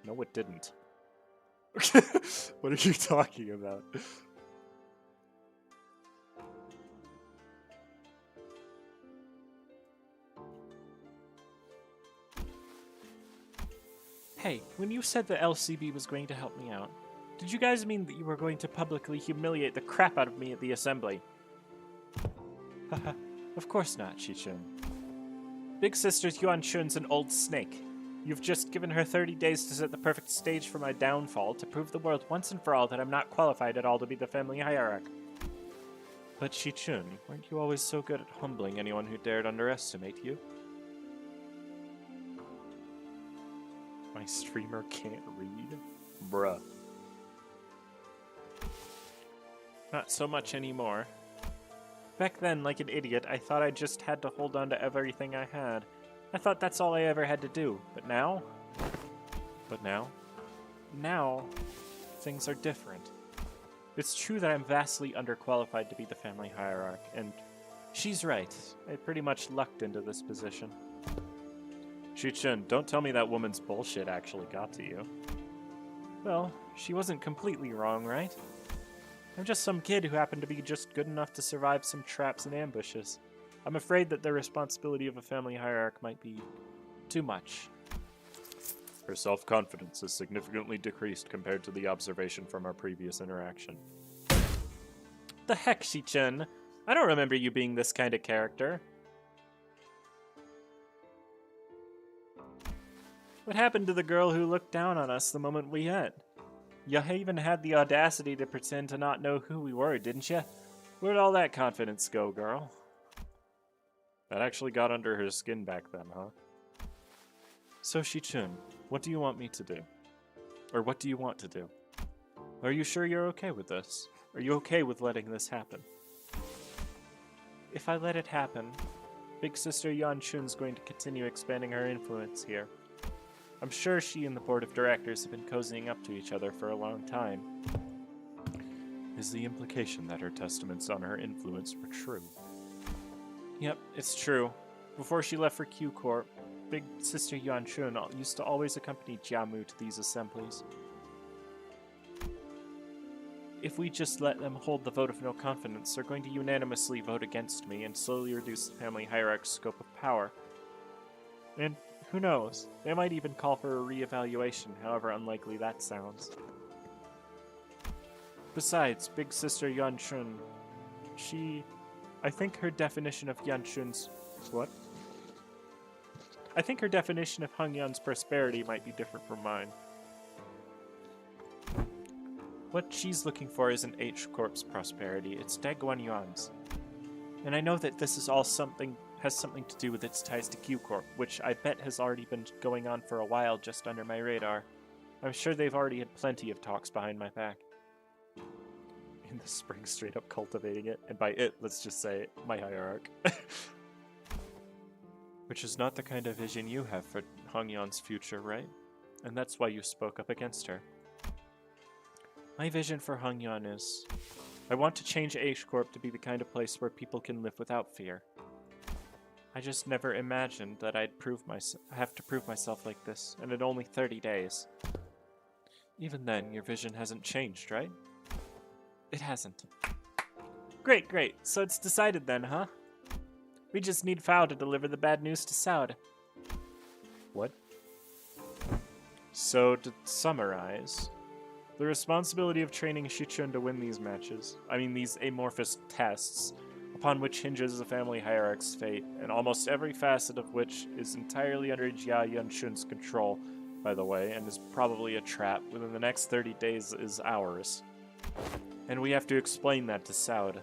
No, it didn't. What are you talking about? Hey, when you said the LCB was going to help me out, did you guys mean that you were going to publicly humiliate the crap out of me at the assembly? Haha, of course not, Shi-chun. Big Sister Yuan-chun's an old snake. You've just given her 30 days to set the perfect stage for my downfall, to prove the world once and for all that I'm not qualified at all to be the family hierarch. But Shi-chun, weren't you always so good at humbling anyone who dared underestimate you? My streamer can't read? Bruh. Not so much anymore. Back then, like an idiot, I thought I just had to hold on to everything I had. I thought that's all I ever had to do. But now? Now, things are different. It's true that I'm vastly underqualified to be the family hierarch, and she's right. I pretty much lucked into this position. Shi-chun, don't tell me that woman's bullshit actually got to you. Well, she wasn't completely wrong, right? I'm just some kid who happened to be just good enough to survive some traps and ambushes. I'm afraid that the responsibility of a family hierarch might be too much. Her self-confidence is significantly decreased compared to the observation from our previous interaction. The heck, Shi-chun? I don't remember you being this kind of character. What happened to the girl who looked down on us the moment we met? You even had the audacity to pretend to not know who we were, didn't you? Where'd all that confidence go, girl? That actually got under her skin back then, huh? So, Shi-chun, what do you want me to do? Or what do you want to do? Are you sure you're okay with this? Are you okay with letting this happen? If I let it happen, Big Sister Yuan-chun's going to continue expanding her influence here. I'm sure she and the board of directors have been cozying up to each other for a long time. Is the implication that her testaments on her influence were true? Yep, it's true. Before she left for Q Corp, Big Sister Yuan-chun used to always accompany Jiamu to these assemblies. If we just let them hold the vote of no confidence, they're going to unanimously vote against me and slowly reduce the family hierarch's scope of power. And who knows, they might even call for a re-evaluation, however unlikely that sounds. Besides, Big Sister Yuan-chun, I think her definition of Yuan-chun's... What? I think her definition of Hung Yun's prosperity might be different from mine. What she's looking for isn't H-Corp's prosperity, it's Daguan Yuan's. And I know that this is all has something to do with its ties to Q-Corp, which I bet has already been going on for a while just under my radar. I'm sure they've already had plenty of talks behind my back. In the spring, straight up cultivating it, and by it, let's just say my hierarch. Which is not the kind of vision you have for Hongyon's future, right? And that's why you spoke up against her. My vision for Hongyon is, I want to change H-Corp to be the kind of place where people can live without fear. I just never imagined that I'd have to prove myself like this, and in only 30 days. Even then, your vision hasn't changed, right? It hasn't. Great, great. So it's decided then, huh? We just need Fao to deliver the bad news to Saud. What? So, to summarize, the responsibility of training Shichun to win these these amorphous tests, upon which hinges the family hierarch's fate, and almost every facet of which is entirely under Jia Yunshun's control, by the way, and is probably a trap, within the next 30 days is ours. And we have to explain that to Saud.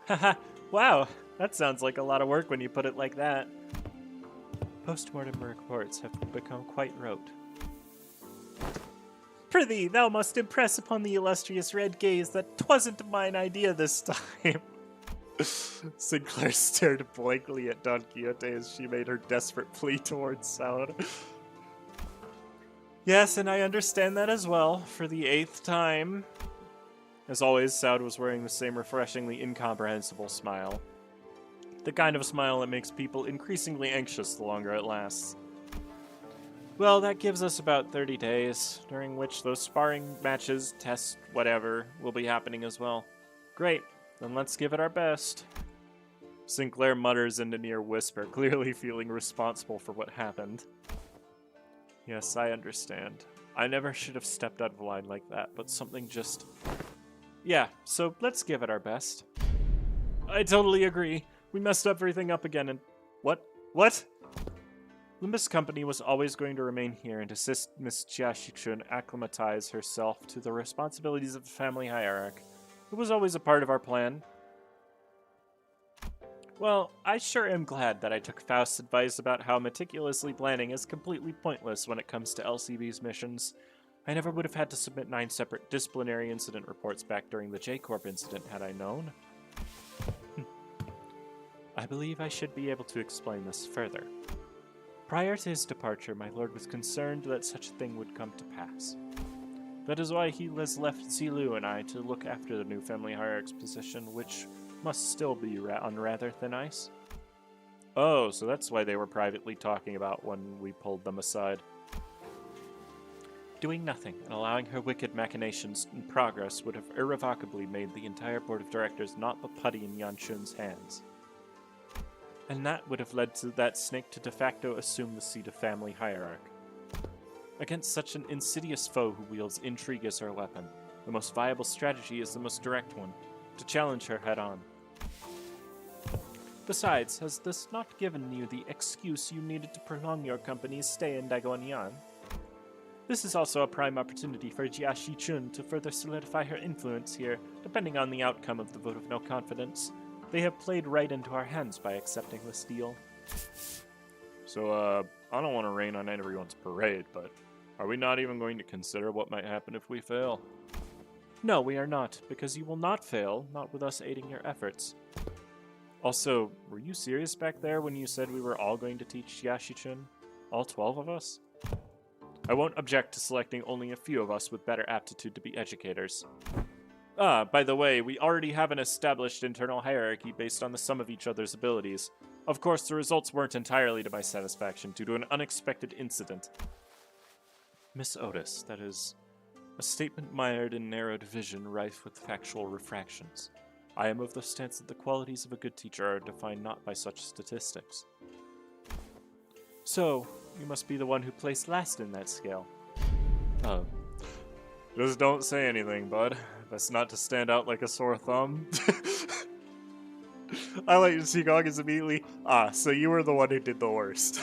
Haha, wow, that sounds like a lot of work when you put it like that. Postmortem reports have become quite rote. Prithee, thou must impress upon the illustrious red gaze that 'twasn't mine idea this time. Sinclair stared blankly at Don Quixote as she made her desperate plea towards Saud. Yes, and I understand that as well, for the 8th time. As always, Saud was wearing the same refreshingly incomprehensible smile. The kind of smile that makes people increasingly anxious the longer it lasts. Well, that gives us about 30 days, during which those sparring matches, tests, whatever, will be happening as well. Great, then let's give it our best. Sinclair mutters in a near whisper, clearly feeling responsible for what happened. Yes, I understand. I never should have stepped out of line like that, but something just... Yeah, so let's give it our best. I totally agree. We messed everything up again and... What? Limbus Company was always going to remain here and assist Miss Jia Shichun acclimatize herself to the responsibilities of the family hierarch. It was always a part of our plan. Well, I sure am glad that I took Faust's advice about how meticulously planning is completely pointless when it comes to LCB's missions. I never would have had to submit 9 separate disciplinary incident reports back during the J-Corp incident had I known. I believe I should be able to explain this further. Prior to his departure, my lord was concerned that such a thing would come to pass. That is why he has left Zilu and I to look after the new family hierarch's position, which must still be on rather thin ice. Oh, so that's why they were privately talking about when we pulled them aside. Doing nothing and allowing her wicked machinations in progress would have irrevocably made the entire board of directors not but putty in Yanshun's hands. And that would have led to that snake to de facto assume the seat of family hierarch. Against such an insidious foe who wields intrigue as her weapon, the most viable strategy is the most direct one, to challenge her head-on. Besides, has this not given you the excuse you needed to prolong your company's stay in Daguanyan? This is also a prime opportunity for Jia Shichun to further solidify her influence here, depending on the outcome of the vote of no confidence. They have played right into our hands by accepting this deal. So, I don't want to rain on everyone's parade, but are we not even going to consider what might happen if we fail? No, we are not, because you will not fail, not with us aiding your efforts. Also, were you serious back there when you said we were all going to teach Jia Shichun? All 12 of us? I won't object to selecting only a few of us with better aptitude to be educators. Ah, by the way, we already have an established internal hierarchy based on the sum of each other's abilities. Of course, the results weren't entirely to my satisfaction due to an unexpected incident. Miss Otis, that is a statement mired in narrow division rife with factual refractions. I am of the stance that the qualities of a good teacher are defined not by such statistics. So, you must be the one who placed last in that scale. Oh. Just don't say anything, bud. That's not to stand out like a sore thumb. I like to see Goggins immediately. Ah, so you were the one who did the worst.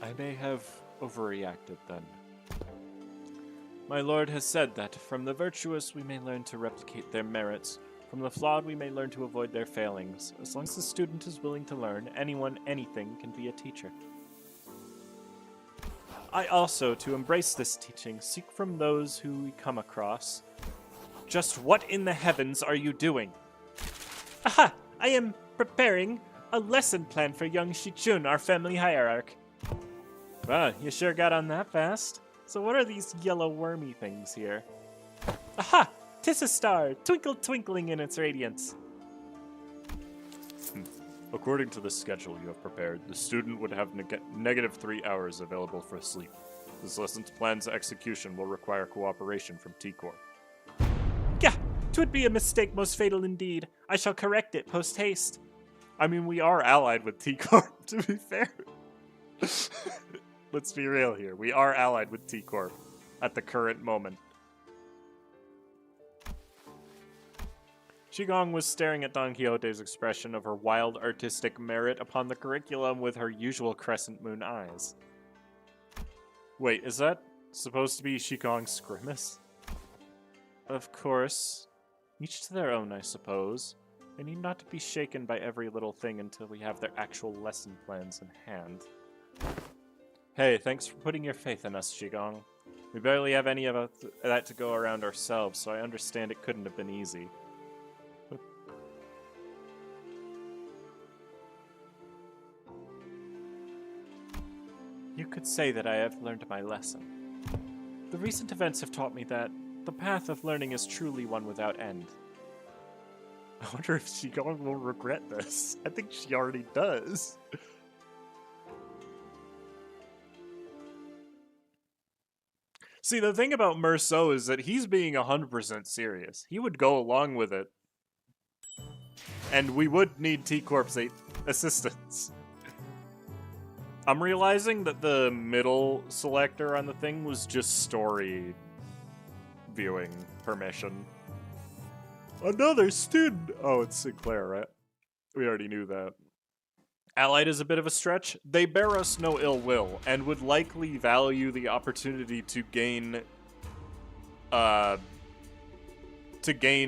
I may have overreacted then. My lord has said that from the virtuous we may learn to replicate their merits, from the flawed we may learn to avoid their failings. As long as the student is willing to learn, anyone, anything can be a teacher. I also, to embrace this teaching, seek from those who we come across. Just what in the heavens are you doing? Aha! I am preparing a lesson plan for young Shichun, our family hierarch. Wow, you sure got on that fast. So what are these yellow wormy things here? Aha! 'Tis a star, twinkle twinkling in its radiance. According to the schedule you have prepared, the student would have negative 3 hours available for sleep. This lesson's plan's execution will require cooperation from T-Corp. Yeah, 'twould be a mistake most fatal indeed. I shall correct it post-haste. I mean, we are allied with T-Corp, to be fair. Let's be real here. We are allied with T-Corp at the current moment. Qigong was staring at Don Quixote's expression of her wild artistic merit upon the curriculum with her usual crescent moon eyes. Wait, is that supposed to be Qigong's grimace? Of course. Each to their own, I suppose. They need not to be shaken by every little thing until we have their actual lesson plans in hand. Hey, thanks for putting your faith in us, Qigong. We barely have any of that to go around ourselves, so I understand it couldn't have been easy. You could say that I have learned my lesson. The recent events have taught me that the path of learning is truly one without end. I wonder if Qigong will regret this. I think she already does. See, the thing about Merceau is that he's being 100% serious. He would go along with it. And we would need T-Corp's assistance. I'm realizing that the middle selector on the thing was just story viewing permission. Another student! Oh, it's Sinclair, right? We already knew that. Allied is a bit of a stretch. They bear us no ill will, and would likely value the opportunity to gain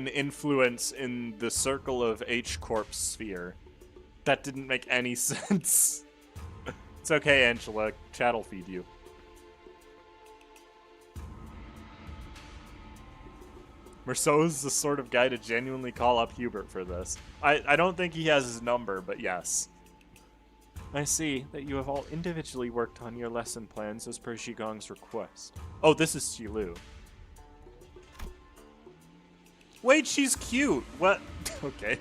influence in the circle of H-Corp's sphere. That didn't make any sense. It's okay, Angela. Chat'll feed you. Merceau's the sort of guy to genuinely call up Hubert for this. I don't think he has his number, but yes. I see that you have all individually worked on your lesson plans as per Qigong's request. Oh, this is Qilu. Wait, she's cute! What? Okay.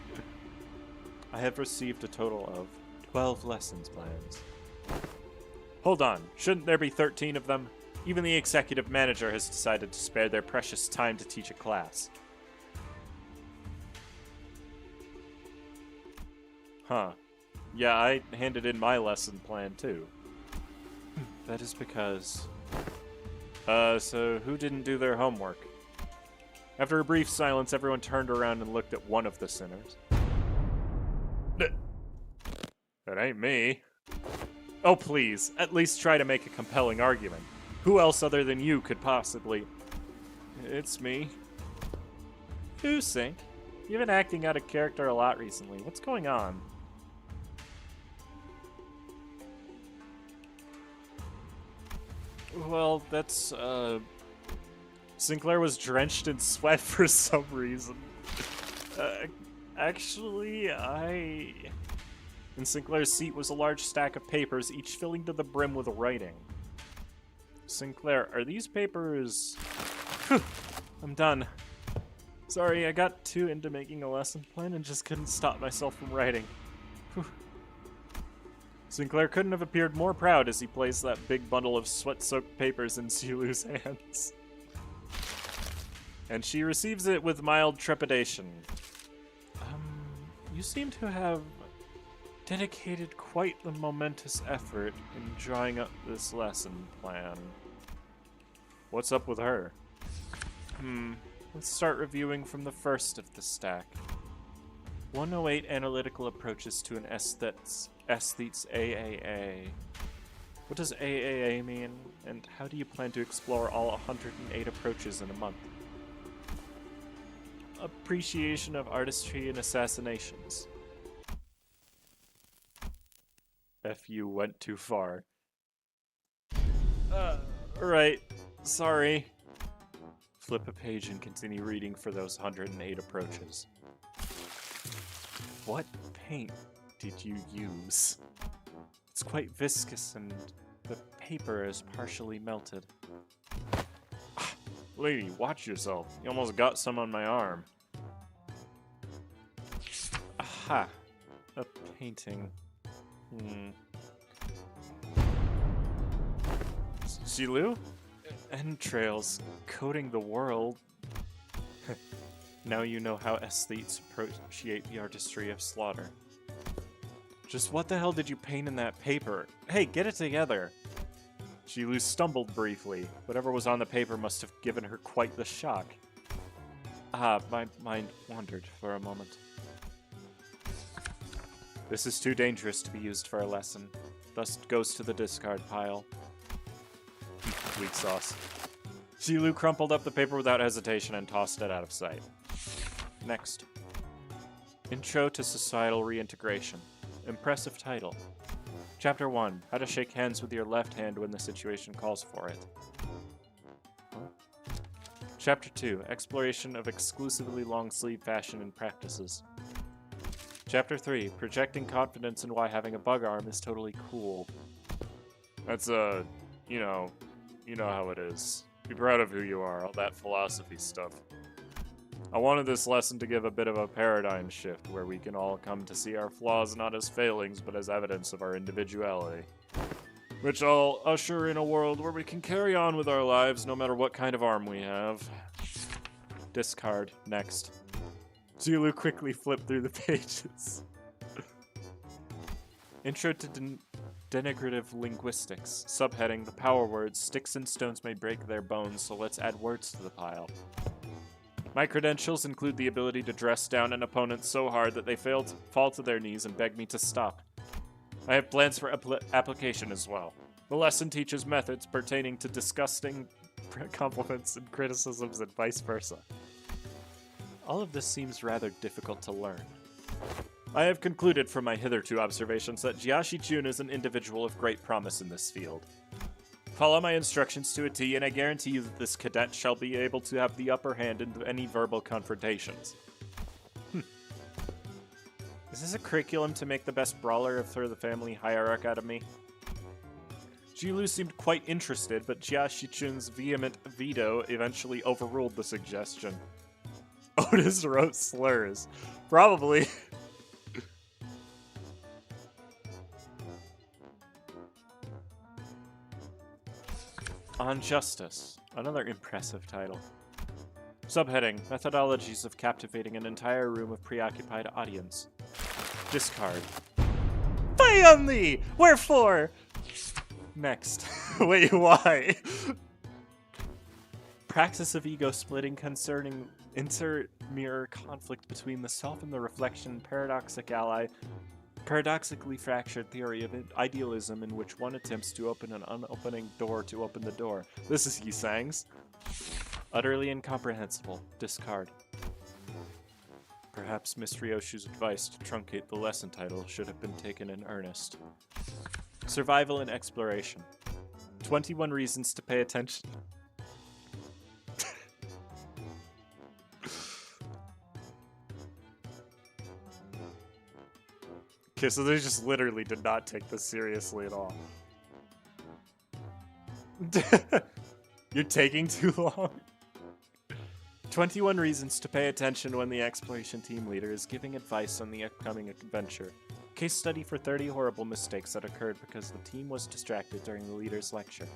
I have received a total of 12 lessons plans. Hold on, shouldn't there be 13 of them? Even the executive manager has decided to spare their precious time to teach a class. Huh. Yeah, I handed in my lesson plan too. That is because... so who didn't do their homework? After a brief silence, everyone turned around and looked at one of the sinners. That ain't me. Oh, please, at least try to make a compelling argument. Who else other than you could possibly... It's me. Who, Sink? You've been acting out of character a lot recently. What's going on? Well, that's, Sinclair was drenched in sweat for some reason. Actually, In Sinclair's seat was a large stack of papers, each filling to the brim with writing. Sinclair, are these papers... Whew, I'm done. Sorry, I got too into making a lesson plan and just couldn't stop myself from writing. Whew. Sinclair couldn't have appeared more proud as he placed that big bundle of sweat-soaked papers in Qilu's hands. And she receives it with mild trepidation. You seem to have dedicated quite the momentous effort in drawing up this lesson plan. What's up with her? Let's start reviewing from the first of the stack. 108 Analytical Approaches to an Aesthete's AAA. What does AAA mean, and how do you plan to explore all 108 approaches in a month? Appreciation of artistry and assassinations. F you went too far. Right. Sorry. Flip a page and continue reading for those 108 approaches. What paint did you use? It's quite viscous and the paper is partially melted. Lady, watch yourself. You almost got some on my arm. Aha. A painting. Shilu? Entrails coating the world. Now you know how aesthetes appreciate the artistry of slaughter. Just what the hell did you paint in that paper? Hey, get it together! Shilu stumbled briefly. Whatever was on the paper must have given her quite the shock. My mind wandered for a moment. This is too dangerous to be used for a lesson. Thus goes to the discard pile. Weak sauce. Shilu crumpled up the paper without hesitation and tossed it out of sight. Next. Intro to Societal Reintegration. Impressive title. Chapter 1. How to shake hands with your left hand when the situation calls for it. Chapter 2. Exploration of exclusively long-sleeve fashion and practices. Chapter 3. Projecting confidence in why having a bug arm is totally cool. That's you know how it is. Be proud of who you are, all that philosophy stuff. I wanted this lesson to give a bit of a paradigm shift where we can all come to see our flaws not as failings but as evidence of our individuality. Which I'll usher in a world where we can carry on with our lives no matter what kind of arm we have. Discard. Next. Zulu quickly flipped through the pages. Intro to Denigrative Linguistics. Subheading, the power words, sticks and stones may break their bones, so let's add words to the pile. My credentials include the ability to dress down an opponent so hard that they fall to their knees and beg me to stop. I have plans for application as well. The lesson teaches methods pertaining to disgusting compliments and criticisms and vice versa. All of this seems rather difficult to learn. I have concluded from my hitherto observations that Jiashi-chun is an individual of great promise in this field. Follow my instructions to a T, and I guarantee you that this cadet shall be able to have the upper hand in any verbal confrontations. Is this a curriculum to make the best brawler for the family hierarch out of me? Jilu seemed quite interested, but Jiashi-chun's vehement veto eventually overruled the suggestion. Otis wrote slurs. Probably. On Justice. Another impressive title. Subheading, Methodologies of Captivating an Entire Room of Preoccupied Audience. Discard. Fie on thee! Wherefore? Next. Wait, why? Praxis of ego splitting concerning inter-mirror conflict between the self and the reflection, paradoxically fractured theory of idealism in which one attempts to open an unopening door to open the door. This is Yisang's. Utterly incomprehensible. Discard. Perhaps Miss Ryoshu's advice to truncate the lesson title should have been taken in earnest. Survival and Exploration. 21 Reasons to Pay Attention. Okay, so they just literally did not take this seriously at all. You're taking too long. 21 Reasons to Pay Attention when the exploration team leader is giving advice on the upcoming adventure. Case study for 30 horrible mistakes that occurred because the team was distracted during the leader's lecture.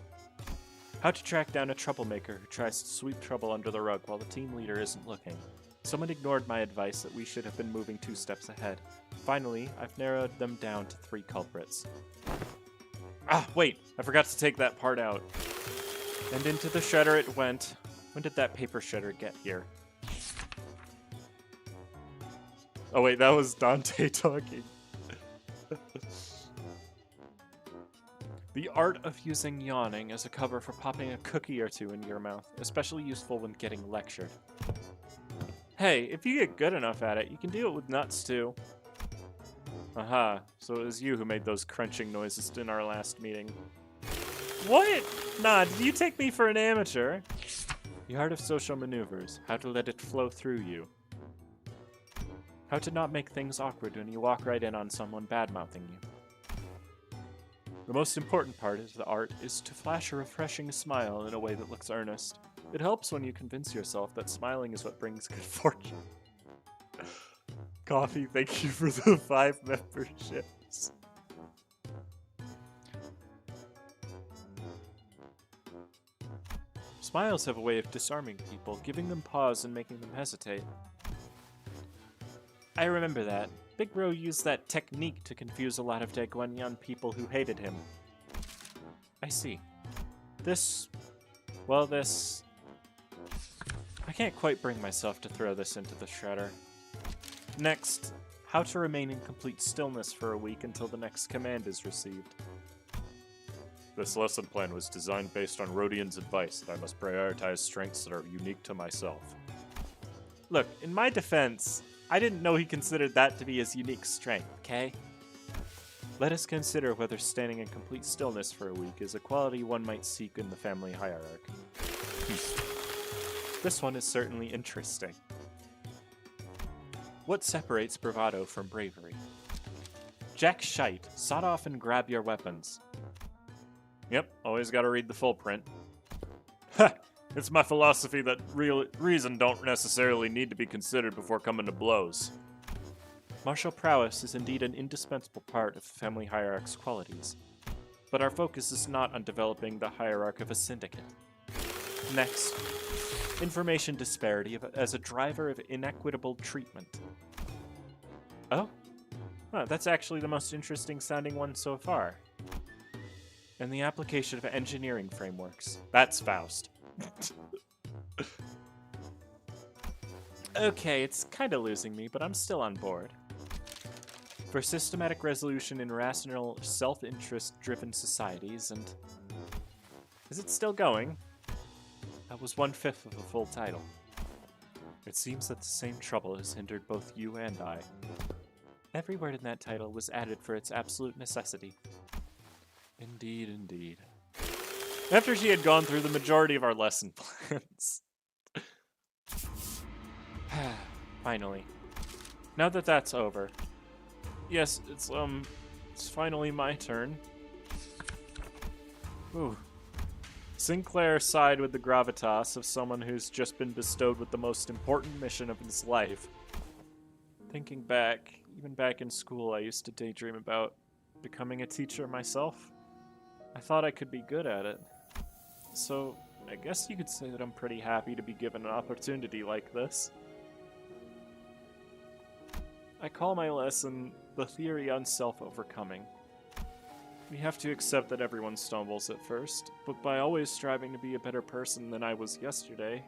How to track down a troublemaker who tries to sweep trouble under the rug while the team leader isn't looking. Someone ignored my advice that we should have been moving 2 steps ahead. Finally, I've narrowed them down to 3 culprits. Ah, wait! I forgot to take that part out. And into the shredder it went. When did that paper shredder get here? Oh wait, that was Dante talking. The art of using yawning as a cover for popping a cookie or two into your mouth, especially useful when getting lectured. Hey, if you get good enough at it, you can do it with nuts too. Aha, so it was you who made those crunching noises in our last meeting. What? Nah, did you take me for an amateur? The art of social maneuvers, how to let it flow through you. How to not make things awkward when you walk right in on someone bad-mouthing you. The most important part of the art is to flash a refreshing smile in a way that looks earnest. It helps when you convince yourself that smiling is what brings good fortune. Coffee, thank you for the 5 memberships. Smiles have a way of disarming people, giving them pause and making them hesitate. I remember that. Big Bro used that technique to confuse a lot of Daguanyan people who hated him. I see. I can't quite bring myself to throw this into the shredder. Next, how to remain in complete stillness for a week until the next command is received. This lesson plan was designed based on Rodian's advice that I must prioritize strengths that are unique to myself. Look, in my defense, I didn't know he considered that to be his unique strength, okay? Let us consider whether standing in complete stillness for a week is a quality one might seek in the family hierarchy. This one is certainly interesting. What separates bravado from bravery? Jack shite, sod off and grab your weapons. Yep, always gotta read the full print. Ha! It's my philosophy that reason don't necessarily need to be considered before coming to blows. Martial prowess is indeed an indispensable part of the family hierarch's qualities, but our focus is not on developing the hierarch of a syndicate. Next, information disparity as a driver of inequitable treatment. Oh? Huh, that's actually the most interesting sounding one so far. And the application of engineering frameworks. That's Faust. Okay, it's kinda losing me, but I'm still on board. For systematic resolution in rational, self-interest driven societies, and... Is it still going? That was 1/5 of the full title. It seems that the same trouble has hindered both you and I. Every word in that title was added for its absolute necessity. Indeed, indeed. After she had gone through the majority of our lesson plans. Finally. Now that that's over. Yes, it's finally my turn. Ooh. Sinclair sighed with the gravitas of someone who's just been bestowed with the most important mission of his life. Thinking back, even back in school, I used to daydream about becoming a teacher myself. I thought I could be good at it. So, I guess you could say that I'm pretty happy to be given an opportunity like this. I call my lesson the theory on self-overcoming. We have to accept that everyone stumbles at first, but by always striving to be a better person than I was yesterday...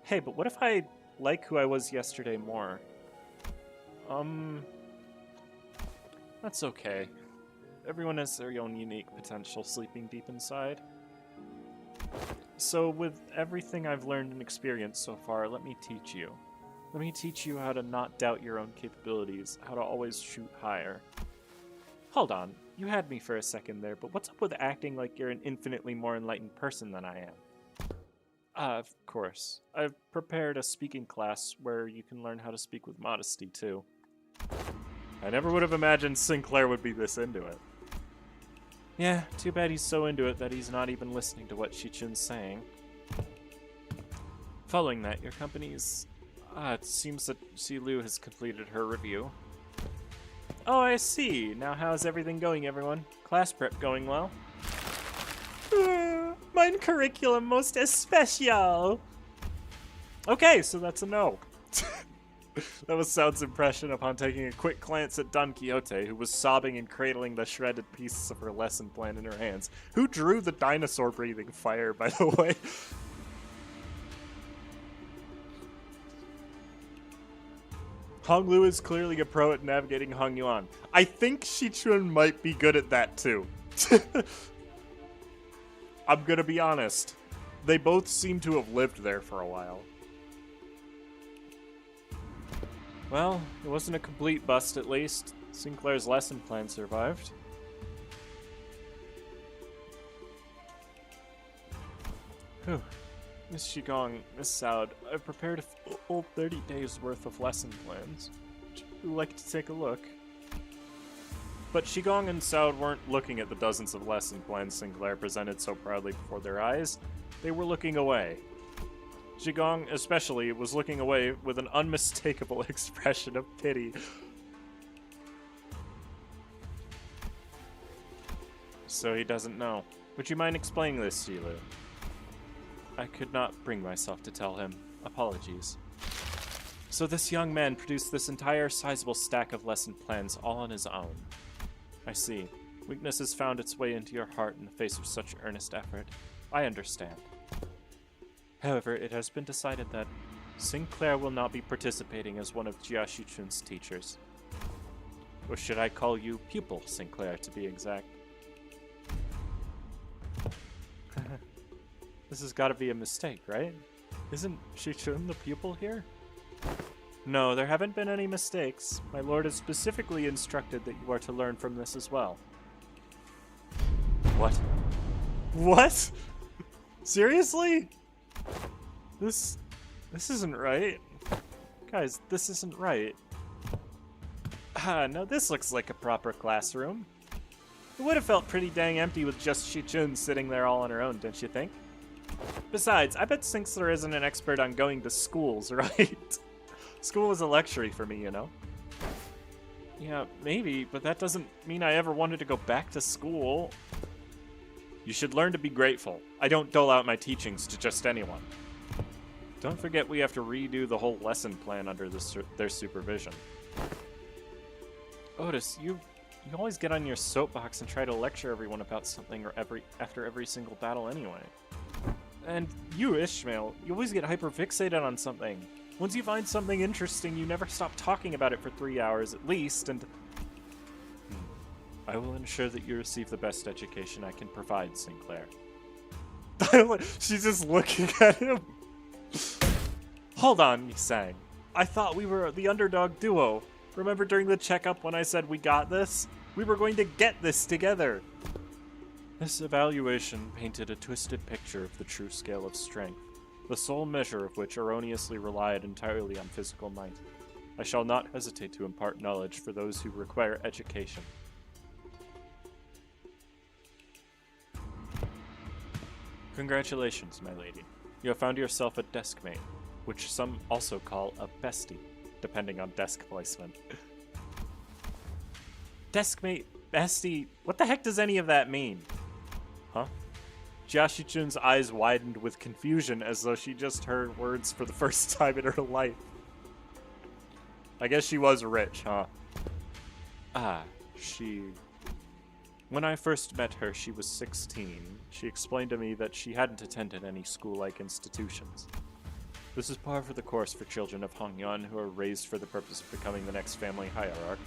Hey, but what if I like who I was yesterday more? That's okay. Everyone has their own unique potential sleeping deep inside. So with everything I've learned and experienced so far, let me teach you. Let me teach you how to not doubt your own capabilities, how to always shoot higher. Hold on, you had me for a second there, but what's up with acting like you're an infinitely more enlightened person than I am? Of course. I've prepared a speaking class where you can learn how to speak with modesty, too. I never would have imagined Sinclair would be this into it. Yeah, too bad he's so into it that he's not even listening to what Shichun's saying. Following that, your company's... it seems that Silu has completed her review. Oh, I see. Now how's everything going, everyone? Class prep going well? Mein curriculum most especial! Okay, so that's a no. That was Sound's impression upon taking a quick glance at Don Quixote, who was sobbing and cradling the shredded pieces of her lesson plan in her hands. Who drew the dinosaur-breathing fire, by the way? Hong Lu is clearly a pro at navigating Hong Yuan. I think Shichun might be good at that, too. I'm gonna be honest. They both seem to have lived there for a while. Well, it wasn't a complete bust at least. Sinclair's lesson plan survived. Whew. Miss Qigong, Miss Soud, I've prepared a full 30 days worth of lesson plans. Would you like to take a look? But Qigong and Soud weren't looking at the dozens of lesson plans Sinclair presented so proudly before their eyes. They were looking away. Qigong, especially, was looking away with an unmistakable expression of pity. So he doesn't know. Would you mind explaining this, Shilu? I could not bring myself to tell him. Apologies. So this young man produced this entire sizable stack of lesson plans all on his own. I see. Weakness has found its way into your heart in the face of such earnest effort. I understand. However, it has been decided that Sinclair will not be participating as one of Jia Shichun's teachers. Or should I call you pupil Sinclair, to be exact? This has got to be a mistake, right? Isn't Shichun the pupil here? No, there haven't been any mistakes. My lord has specifically instructed that you are to learn from this as well. What? What? Seriously? This isn't right. Guys, this isn't right. No, this looks like a proper classroom. It would have felt pretty dang empty with just Shichun sitting there all on her own, don't you think? Besides, I bet Sinclair isn't an expert on going to schools, right? School was a luxury for me, you know? Yeah, maybe, but that doesn't mean I ever wanted to go back to school. You should learn to be grateful. I don't dole out my teachings to just anyone. Don't forget we have to redo the whole lesson plan under their supervision. Otis, you always get on your soapbox and try to lecture everyone about something or after every single battle anyway. And you, Ishmael, you always get hyperfixated on something. Once you find something interesting, you never stop talking about it for 3 hours at least, and... I will ensure that you receive the best education I can provide, Sinclair. She's just looking at him. Hold on, Misang. I thought we were the underdog duo. Remember during the checkup when I said we got this? We were going to get this together. This evaluation painted a twisted picture of the true scale of strength, the sole measure of which erroneously relied entirely on physical might. I shall not hesitate to impart knowledge for those who require education. Congratulations, my lady. You have found yourself a deskmate, which some also call a bestie, depending on desk placement. Deskmate, bestie, what the heck does any of that mean? Huh? Jiashichun's eyes widened with confusion as though she just heard words for the first time in her life. I guess she was rich, huh? When I first met her, she was 16. She explained to me that she hadn't attended any school-like institutions. This is par for the course for children of Hongyuan who are raised for the purpose of becoming the next family hierarch.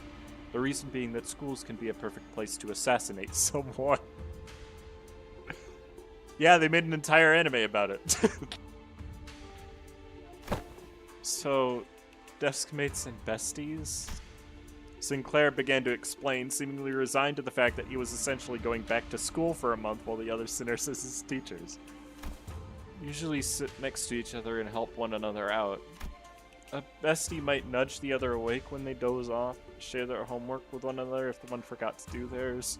The reason being that schools can be a perfect place to assassinate someone. Yeah, they made an entire anime about it. So, deskmates and besties? Sinclair began to explain, seemingly resigned to the fact that he was essentially going back to school for a month while the other sinners as his teachers. Usually sit next to each other and help one another out. A bestie might nudge the other awake when they doze off, share their homework with one another if the one forgot to do theirs.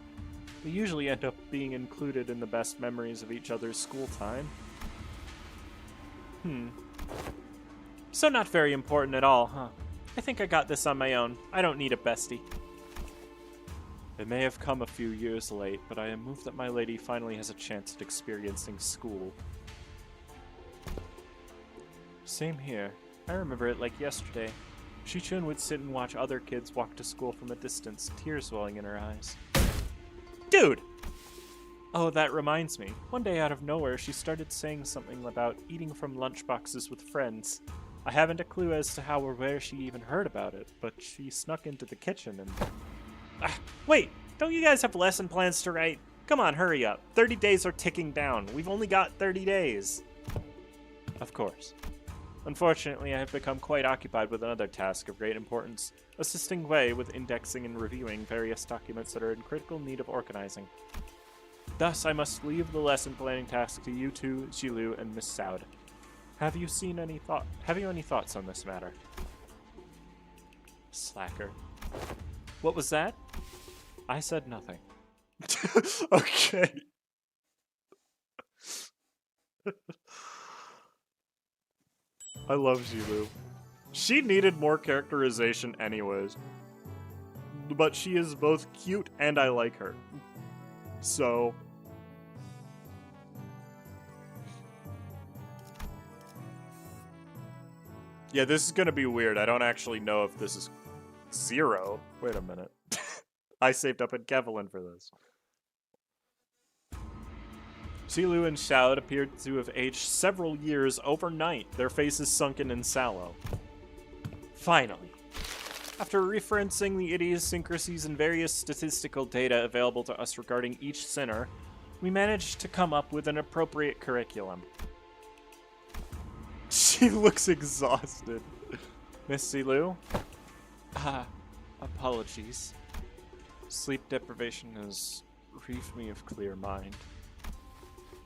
They usually end up being included in the best memories of each other's school time. So not very important at all, huh? I think I got this on my own. I don't need a bestie. It may have come a few years late, but I am moved that my lady finally has a chance at experiencing school. Same here. I remember it like yesterday. Shichun would sit and watch other kids walk to school from a distance, tears welling in her eyes. Dude! Oh, that reminds me. One day out of nowhere, she started saying something about eating from lunchboxes with friends. I haven't a clue as to how or where she even heard about it, but she snuck into the kitchen and... wait! Don't you guys have lesson plans to write? Come on, hurry up. 30 days are ticking down. We've only got 30 days. Of course. Unfortunately, I have become quite occupied with another task of great importance, assisting Wei with indexing and reviewing various documents that are in critical need of organizing. Thus, I must leave the lesson planning task to you two, Jilu, and Miss Saud. Have you any thoughts on this matter? Slacker. What was that? I said nothing. Okay. I love Jilu. She needed more characterization anyways. But she is both cute and I like her. So... yeah, this is gonna be weird. I don't actually know if this is 0. Wait a minute. I saved up in Kevlin for this. Xilu and Xiao appeared to have aged several years overnight, their faces sunken and sallow. Finally, after referencing the idiosyncrasies and various statistical data available to us regarding each sinner, we managed to come up with an appropriate curriculum. She looks exhausted. Miss Xilu? Apologies. Sleep deprivation has relieved me of clear mind.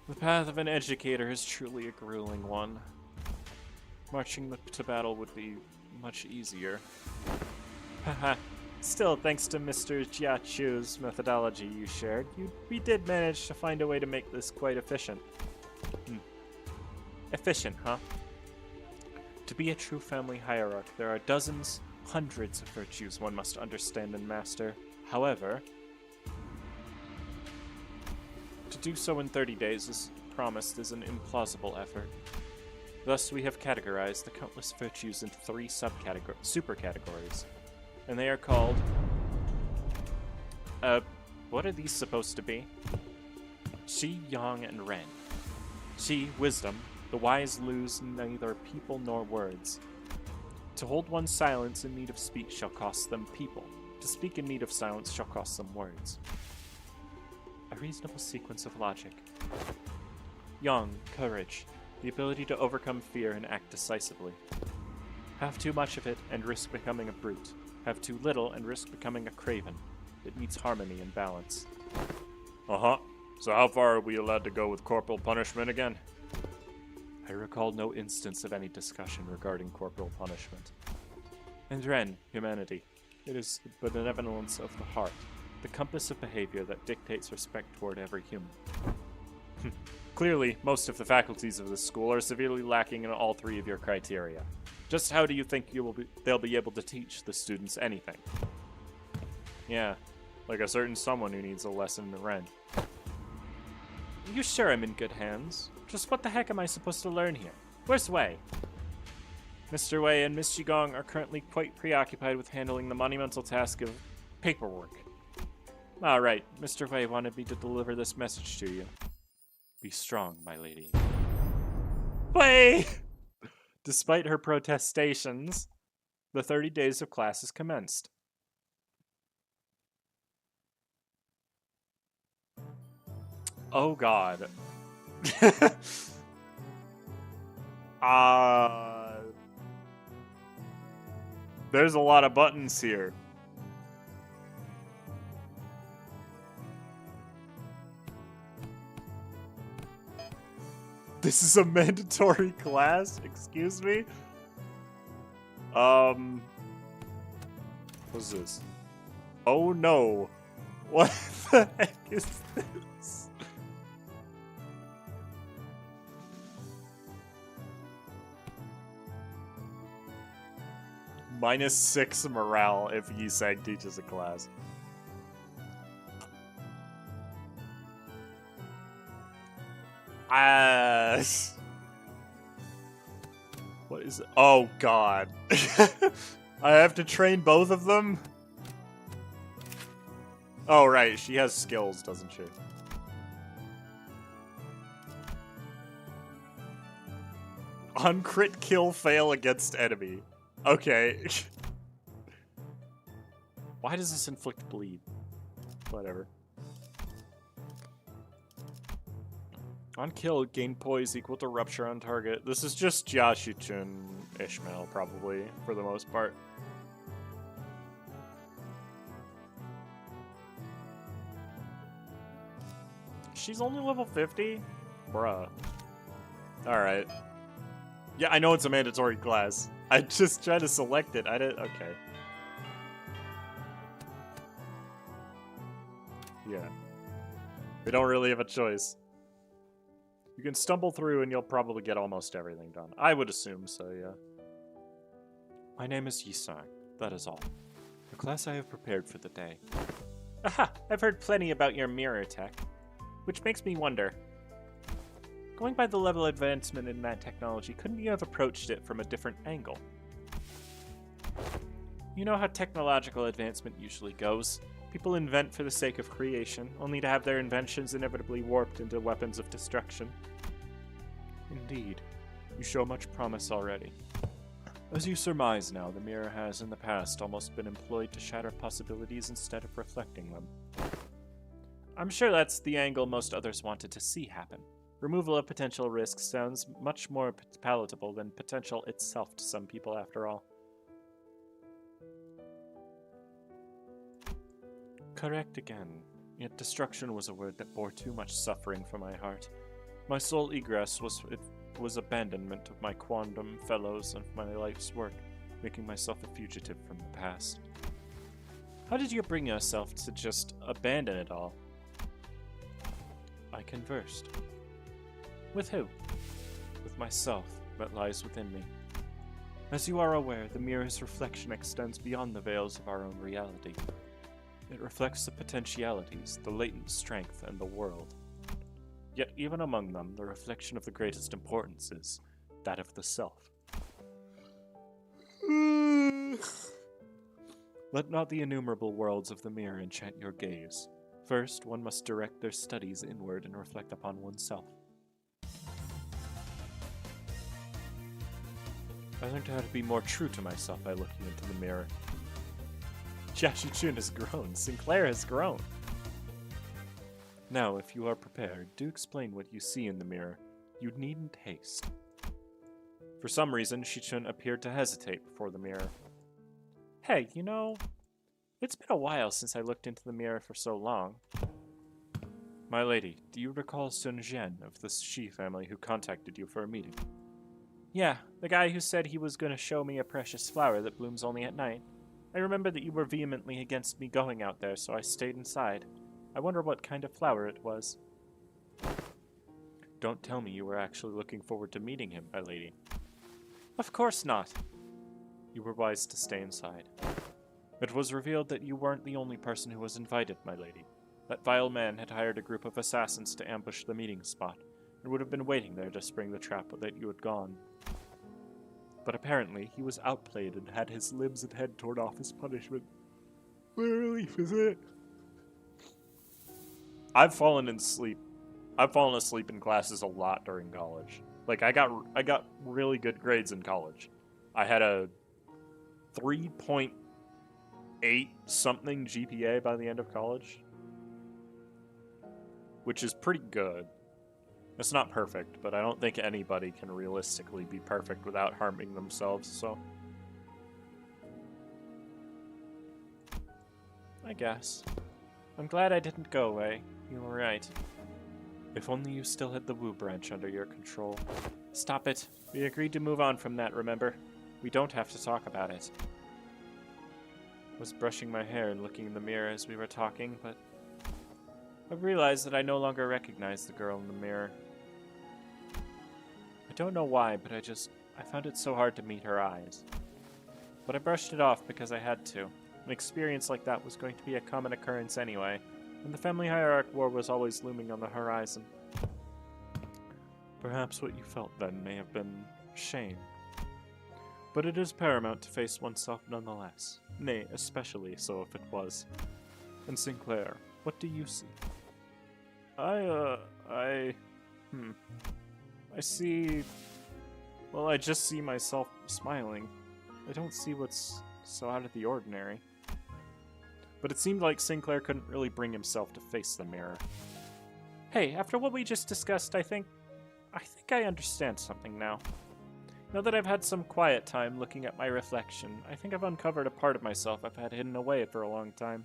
The path of an educator is truly a grueling one. Marching to battle would be much easier. Haha. Still, thanks to Mr. Jiachu's methodology you shared, we did manage to find a way to make this quite efficient. Efficient, huh? To be a true family hierarch, there are dozens, hundreds of virtues one must understand and master. However, to do so in 30 days as promised is an implausible effort. Thus, we have categorized the countless virtues into 3 supercategories, and they are called... what are these supposed to be? Qi, Yang, and Ren. Qi, wisdom. The wise lose neither people nor words. To hold one's silence in need of speech shall cost them people. To speak in need of silence shall cost them words. A reasonable sequence of logic. Yang, courage. The ability to overcome fear and act decisively. Have too much of it and risk becoming a brute. Have too little and risk becoming a craven. It needs harmony and balance. Uh-huh. So how far are we allowed to go with corporal punishment again? I recall no instance of any discussion regarding corporal punishment. And Ren, humanity. It is the benevolence of the heart, the compass of behavior that dictates respect toward every human. Clearly, most of the faculties of this school are severely lacking in all 3 of your criteria. Just how do you think they'll be able to teach the students anything? Yeah, like a certain someone who needs a lesson in Ren. You sure I'm in good hands? Just what the heck am I supposed to learn here? Where's Wei? Mr. Wei and Miss Qigong are currently quite preoccupied with handling the monumental task of paperwork. Alright, Mr. Wei wanted me to deliver this message to you. Be strong, my lady. Wei! Despite her protestations, the 30 days of class has commenced. Oh god. There's a lot of buttons here. This is a mandatory class? Excuse me? What's this? Oh no. What the heck is this? -6 morale if Yisang teaches a class. What is it? Oh god. I have to train both of them? Oh right, she has skills, doesn't she? On crit kill fail against enemy. Okay. Why does this inflict bleed? Whatever. On kill, gain poise equal to rupture on target. This is just Jiaxuchun Ishmael, probably, for the most part. She's only level 50? Bruh. Alright. Yeah, I know it's a mandatory class. I just tried to select it. I didn't. Okay. Yeah. We don't really have a choice. You can stumble through and you'll probably get almost everything done. I would assume so, yeah. My name is Yisang. That is all. The class I have prepared for the day. Aha! I've heard plenty about your mirror tech. Which makes me wonder. Going by the level of advancement in that technology, couldn't you have approached it from a different angle? You know how technological advancement usually goes. People invent for the sake of creation, only to have their inventions inevitably warped into weapons of destruction. Indeed. You show much promise already. As you surmise now, the mirror has in the past almost been employed to shatter possibilities instead of reflecting them. I'm sure that's the angle most others wanted to see happen. Removal of potential risks sounds much more palatable than potential itself to some people, after all. Correct again. Yet destruction was a word that bore too much suffering for my heart. My sole egress was abandonment of my quondam fellows and my life's work, making myself a fugitive from the past. How did you bring yourself to just abandon it all? I conversed. With who? With myself that lies within me. As you are aware, the mirror's reflection extends beyond the veils of our own reality. It reflects the potentialities, the latent strength, and the world. Yet even among them, the reflection of the greatest importance is that of the self. Let not the innumerable worlds of the mirror enchant your gaze. First, one must direct their studies inward and reflect upon oneself. I learned how to be more true to myself by looking into the mirror. Jiaxuchun has grown. Sinclair has grown. Now, if you are prepared, do explain what you see in the mirror. You needn't haste. For some reason, Shichun appeared to hesitate before the mirror. Hey, you know, it's been a while since I looked into the mirror for so long. My lady, do you recall Sun Zhen of the Shi family who contacted you for a meeting? Yeah, the guy who said he was going to show me a precious flower that blooms only at night. I remember that you were vehemently against me going out there, so I stayed inside. I wonder what kind of flower it was. Don't tell me you were actually looking forward to meeting him, my lady. Of course not. You were wise to stay inside. It was revealed that you weren't the only person who was invited, my lady. That vile man had hired a group of assassins to ambush the meeting spot, and would have been waiting there to spring the trap that you had gone. But apparently, he was outplayed and had his limbs and head torn off as punishment. What a relief, is it? I've fallen asleep in classes a lot during college. Like, I got really good grades in college. I had a 3.8 something GPA by the end of college, which is pretty good. It's not perfect, but I don't think anybody can realistically be perfect without harming themselves, so. I guess. I'm glad I didn't go away. You were right. If only you still had the Wu branch under your control. Stop it. We agreed to move on from that, remember? We don't have to talk about it. I was brushing my hair and looking in the mirror as we were talking, but I realized that I no longer recognized the girl in the mirror. I don't know why, but I found it so hard to meet her eyes. But I brushed it off because I had to. An experience like that was going to be a common occurrence anyway, and the family hierarch war was always looming on the horizon. Perhaps what you felt then may have been shame. But it is paramount to face oneself nonetheless. Nay, especially so if it was. And Sinclair, what do you see? I see... Well, I just see myself smiling. I don't see what's so out of the ordinary. But it seemed like Sinclair couldn't really bring himself to face the mirror. Hey, after what we just discussed, I think I understand something now. Now that I've had some quiet time looking at my reflection, I think I've uncovered a part of myself I've had hidden away for a long time.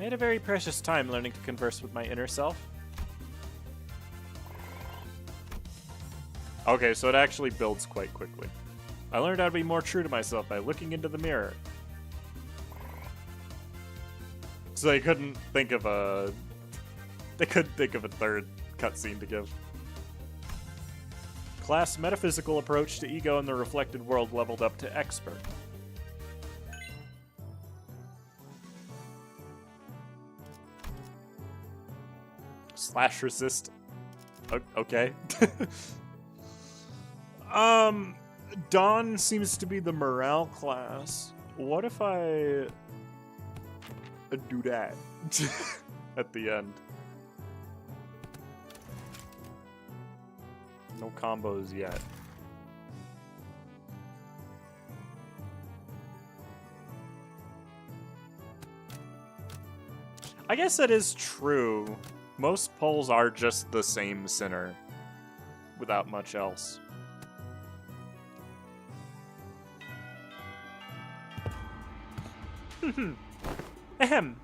I had a very precious time learning to converse with my inner self. Okay, so it actually builds quite quickly. I learned how to be more true to myself by looking into the mirror. So they couldn't think of a third cutscene to give. Class Metaphysical approach to ego in the reflected world leveled up to expert. Slash resist. Okay. Dawn seems to be the morale class. What if I do that At the end. No combos yet. I guess that is true. Most polls are just the same sinner, without much else. Ahem.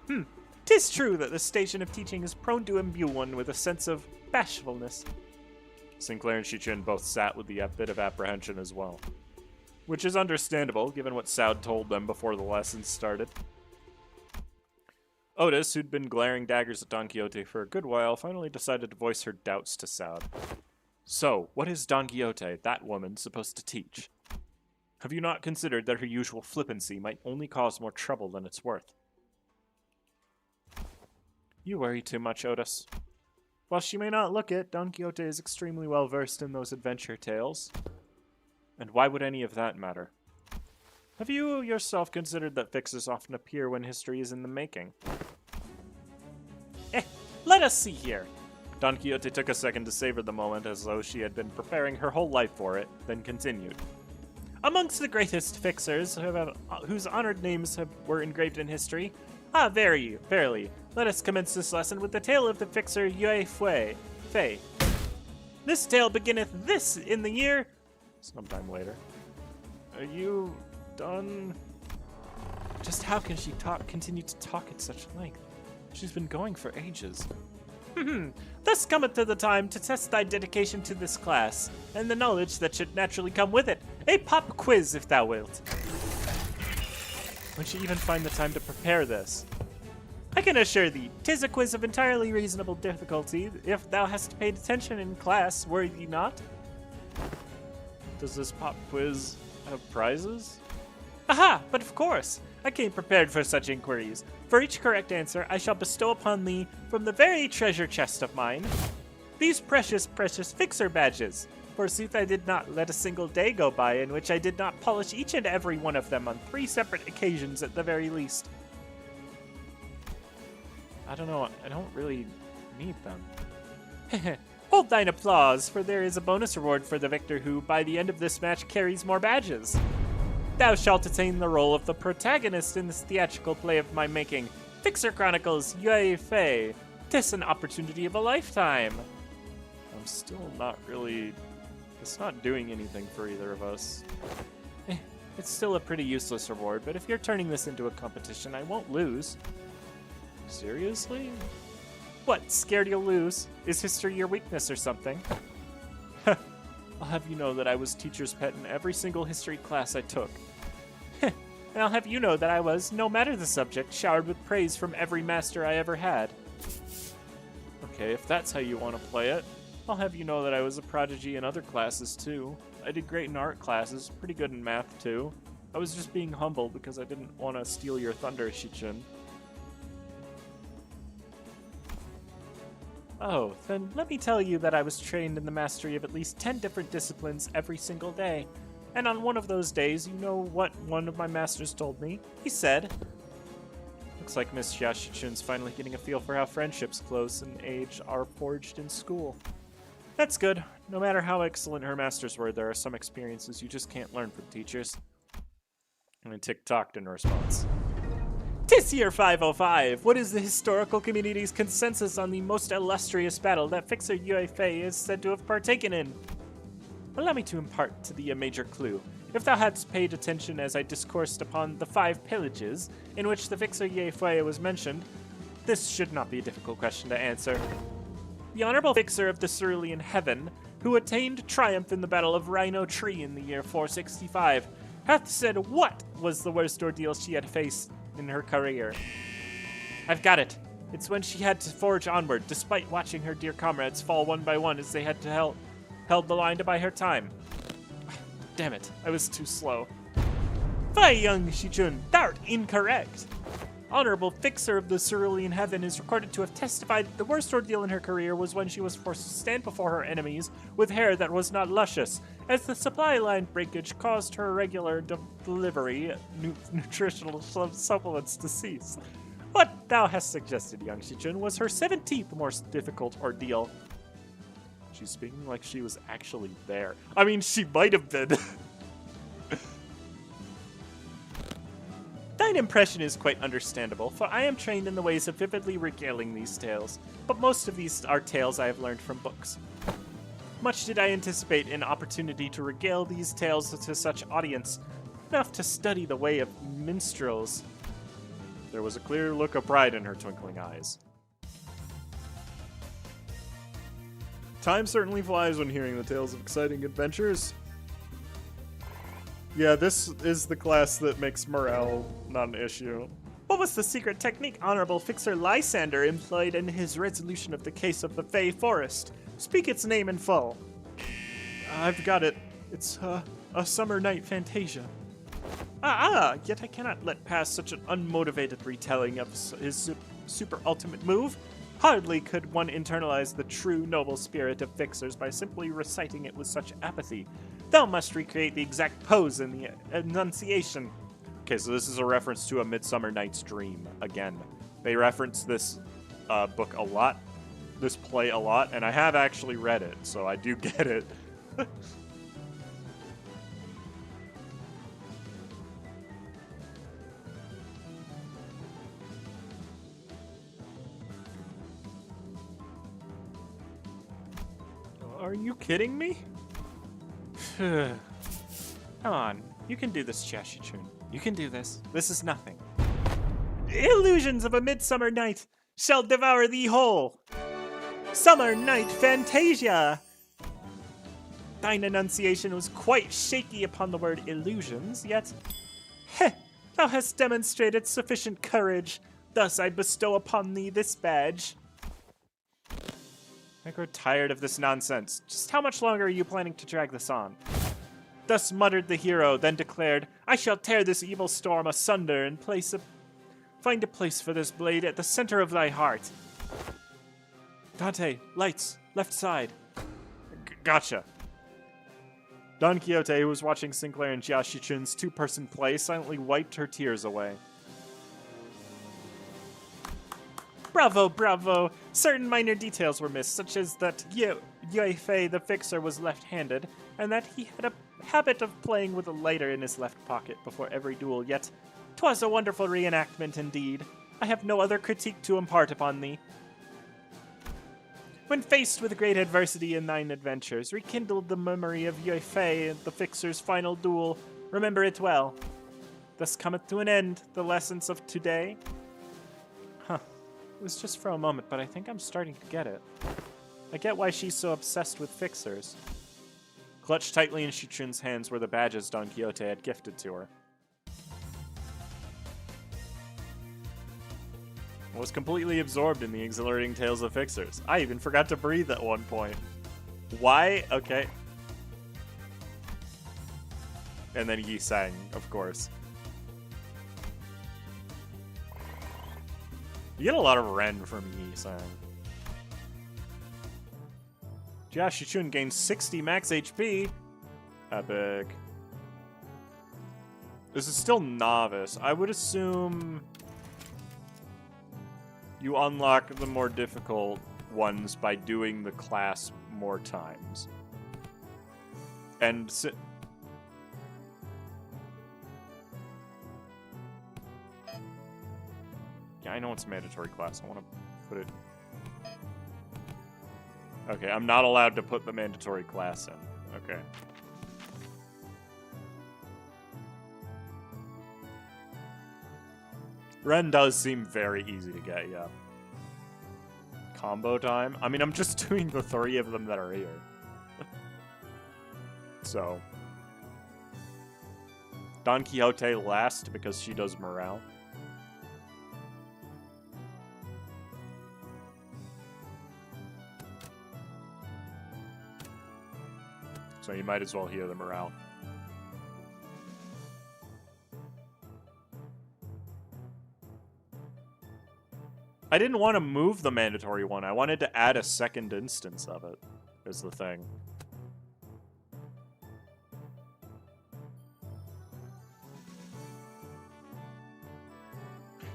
'Tis true that the station of teaching is prone to imbue one with a sense of bashfulness. Sinclair and Shichin both sat with the bit of apprehension as well. Which is understandable, given what Soud told them before the lessons started. Otis, who'd been glaring daggers at Don Quixote for a good while, finally decided to voice her doubts to Soud. So, what is Don Quixote, that woman, supposed to teach? Have you not considered that her usual flippancy might only cause more trouble than it's worth? You worry too much, Otis. While she may not look it, Don Quixote is extremely well versed in those adventure tales. And why would any of that matter? Have you yourself considered that fixes often appear when history is in the making? Let us see here. Don Quixote took a second to savor the moment as though she had been preparing her whole life for it, then continued. Amongst the greatest fixers whose honored names were engraved in history, verily, let us commence this lesson with the tale of the fixer Yue Fei. This tale beginneth in the year... Sometime later. Are you done? Just how can she continue to talk at such length? She's been going for ages. Thus cometh to the time to test thy dedication to this class, and the knowledge that should naturally come with it. A pop quiz, if thou wilt. When she even find the time to prepare this? I can assure thee, 'tis a quiz of entirely reasonable difficulty, if thou hast paid attention in class, were ye not? Does this pop quiz have prizes? Aha! But of course! I came prepared for such inquiries. For each correct answer, I shall bestow upon thee, from the very treasure chest of mine, these precious, precious fixer badges. Forsooth, I did not let a single day go by in which I did not polish each and every one of them on 3 separate occasions at the very least. I don't know, I don't really need them. Hold thine applause, for there is a bonus reward for the victor who, by the end of this match, carries more badges. Thou shalt attain the role of the protagonist in this theatrical play of my making, Fixer Chronicles Yue Fei. 'Tis an opportunity of a lifetime. I'm still not really... It's not doing anything for either of us. It's still a pretty useless reward, but if you're turning this into a competition, I won't lose. Seriously? What, scared you'll lose? Is history your weakness or something? I'll have you know that I was teacher's pet in every single history class I took. And I'll have you know that I was, no matter the subject, showered with praise from every master I ever had. Okay, if that's how you want to play it, I'll have you know that I was a prodigy in other classes too. I did great in art classes, pretty good in math too. I was just being humble because I didn't want to steal your thunder, Shichin. Oh, then let me tell you that I was trained in the mastery of at least 10 different disciplines every single day. And on one of those days, you know what one of my masters told me? He said, "Looks like Miss Yashichin's finally getting a feel for how friendships close in age are forged in school." That's good. No matter how excellent her masters were, there are some experiences you just can't learn from teachers. And I tick-tocked in response. 'Tis year 505. What is the historical community's consensus on the most illustrious battle that Fixer Yue Fei is said to have partaken in? Allow me to impart to thee a major clue. If thou hadst paid attention as I discoursed upon the 5 pillages in which the Fixer Yue Fei was mentioned, this should not be a difficult question to answer. The honorable Fixer of the Cerulean Heaven, who attained triumph in the Battle of Rhino Tree in the year 465, hath said what was the worst ordeal she had faced in her career. I've got it. It's when she had to forge onward, despite watching her dear comrades fall one by one as they had to held the line to buy her time. Damn it, I was too slow. Fie, young Shichun, thou'rt incorrect. Honorable Fixer of the Cerulean Heaven is recorded to have testified that the worst ordeal in her career was when she was forced to stand before her enemies with hair that was not luscious, as the supply line breakage caused her regular delivery nutritional supplements to cease. What thou hast suggested, young Shichun, was her 17th most difficult ordeal. She's speaking like she was actually there. I mean, she might have been. Thine impression is quite understandable, for I am trained in the ways of vividly regaling these tales, but most of these are tales I have learned from books. Much did I anticipate an opportunity to regale these tales to such audience, enough to study the way of minstrels. There was a clear look of pride in her twinkling eyes. Time certainly flies when hearing the tales of exciting adventures. Yeah, this is the class that makes morale not an issue. What was the secret technique Honorable Fixer Lysander employed in his resolution of the case of the Fey Forest? Speak its name in full. I've got it. It's a summer night fantasia. Yet I cannot let pass such an unmotivated retelling of his super ultimate move. Hardly could one internalize the true noble spirit of Fixers by simply reciting it with such apathy. Thou must recreate the exact pose in the enunciation. Okay, so this is a reference to A Midsummer Night's Dream, again. They reference this book a lot, this play a lot, and I have actually read it, so I do get it. Are you kidding me? Come on, you can do this, Chashichun. You can do this. This is nothing. Illusions of a midsummer night shall devour thee whole. Summer night fantasia. Thine enunciation was quite shaky upon the word illusions, yet, thou hast demonstrated sufficient courage. Thus I bestow upon thee this badge. I grow tired of this nonsense. Just how much longer are you planning to drag this on? Thus muttered the hero, then declared, I shall tear this evil storm asunder and find a place for this blade at the center of thy heart. Dante, lights, left side. Gotcha. Don Quixote, who was watching Sinclair and Jia Shichun's two-person play, silently wiped her tears away. Bravo, bravo! Certain minor details were missed, such as that Yue Fei the Fixer was left-handed, and that he had a habit of playing with a lighter in his left pocket before every duel, yet 'twas a wonderful reenactment indeed. I have no other critique to impart upon thee. When faced with great adversity in thine adventures, rekindle the memory of Yue Fei and the Fixer's final duel. Remember it well. Thus cometh to an end the lessons of today. It was just for a moment, but I think I'm starting to get it. I get why she's so obsessed with Fixers. Clutched tightly in Shichun's hands were the badges Don Quixote had gifted to her. I was completely absorbed in the exhilarating tales of Fixers. I even forgot to breathe at one point. Why? Okay. And then he sang, of course. You get a lot of Ren from Yi sang. Jia Shichun gains 60 max HP. Epic. This is still novice. I would assume you unlock the more difficult ones by doing the class more times. And I know it's a mandatory class. I want to put it... Okay, I'm not allowed to put the mandatory class in. Okay. Ren does seem very easy to get, yeah. Combo time? I mean, I'm just doing the 3 of them that are here. So. Don Quixote last because she does morale. So you might as well hear the morale. I didn't want to move the mandatory one. I wanted to add a second instance of it, is the thing.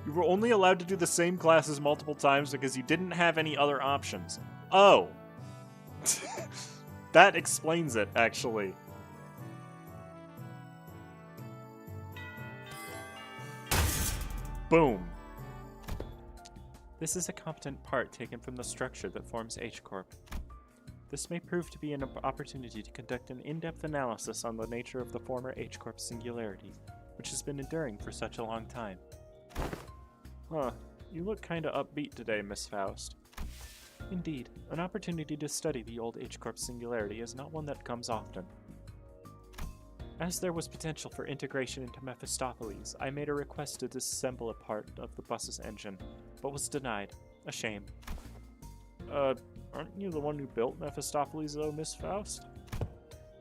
You were only allowed to do the same classes multiple times because you didn't have any other options. Oh. That explains it, actually. Boom. This is a competent part taken from the structure that forms H-Corp. This may prove to be an opportunity to conduct an in-depth analysis on the nature of the former H-Corp singularity, which has been enduring for such a long time. Huh. You look kinda upbeat today, Miss Faust. Indeed, an opportunity to study the old H-Corp singularity is not one that comes often. As there was potential for integration into Mephistopheles, I made a request to disassemble a part of the bus's engine, but was denied. A shame. Aren't you the one who built Mephistopheles, though, Miss Faust?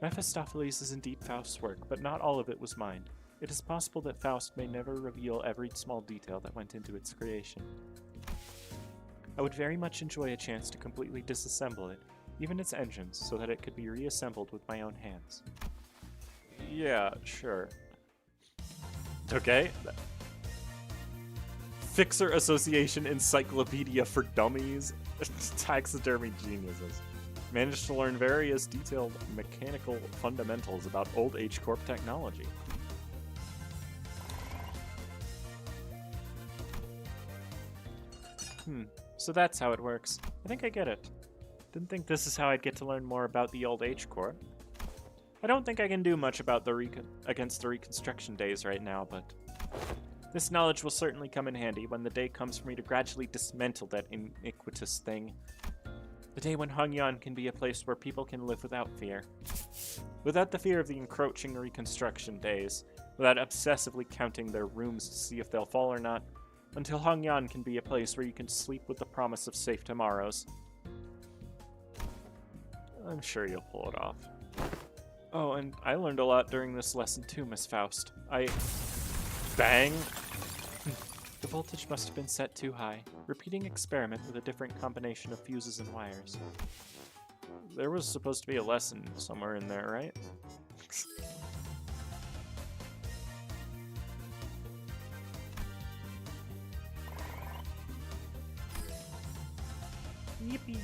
Mephistopheles is indeed Faust's work, but not all of it was mine. It is possible that Faust may never reveal every small detail that went into its creation. I would very much enjoy a chance to completely disassemble it, even its engines, so that it could be reassembled with my own hands. Yeah, sure. Okay. Fixer Association Encyclopedia for Dummies. Taxidermy geniuses. Managed to learn various detailed mechanical fundamentals about old H-Corp technology. So that's how it works. I think I get it. Didn't think this is how I'd get to learn more about the old H-Corp. I don't think I can do much about against the Reconstruction days right now, but this knowledge will certainly come in handy when the day comes for me to gradually dismantle that iniquitous thing. The day when Hongyan can be a place where people can live without fear. Without the fear of the encroaching Reconstruction days, without obsessively counting their rooms to see if they'll fall or not, until Hongyan can be a place where you can sleep with the promise of safe tomorrows. I'm sure you'll pull it off. Oh, and I learned a lot during this lesson too, Miss Faust. Bang! The voltage must have been set too high. Repeating experiment with a different combination of fuses and wires. There was supposed to be a lesson somewhere in there, right? Yippee!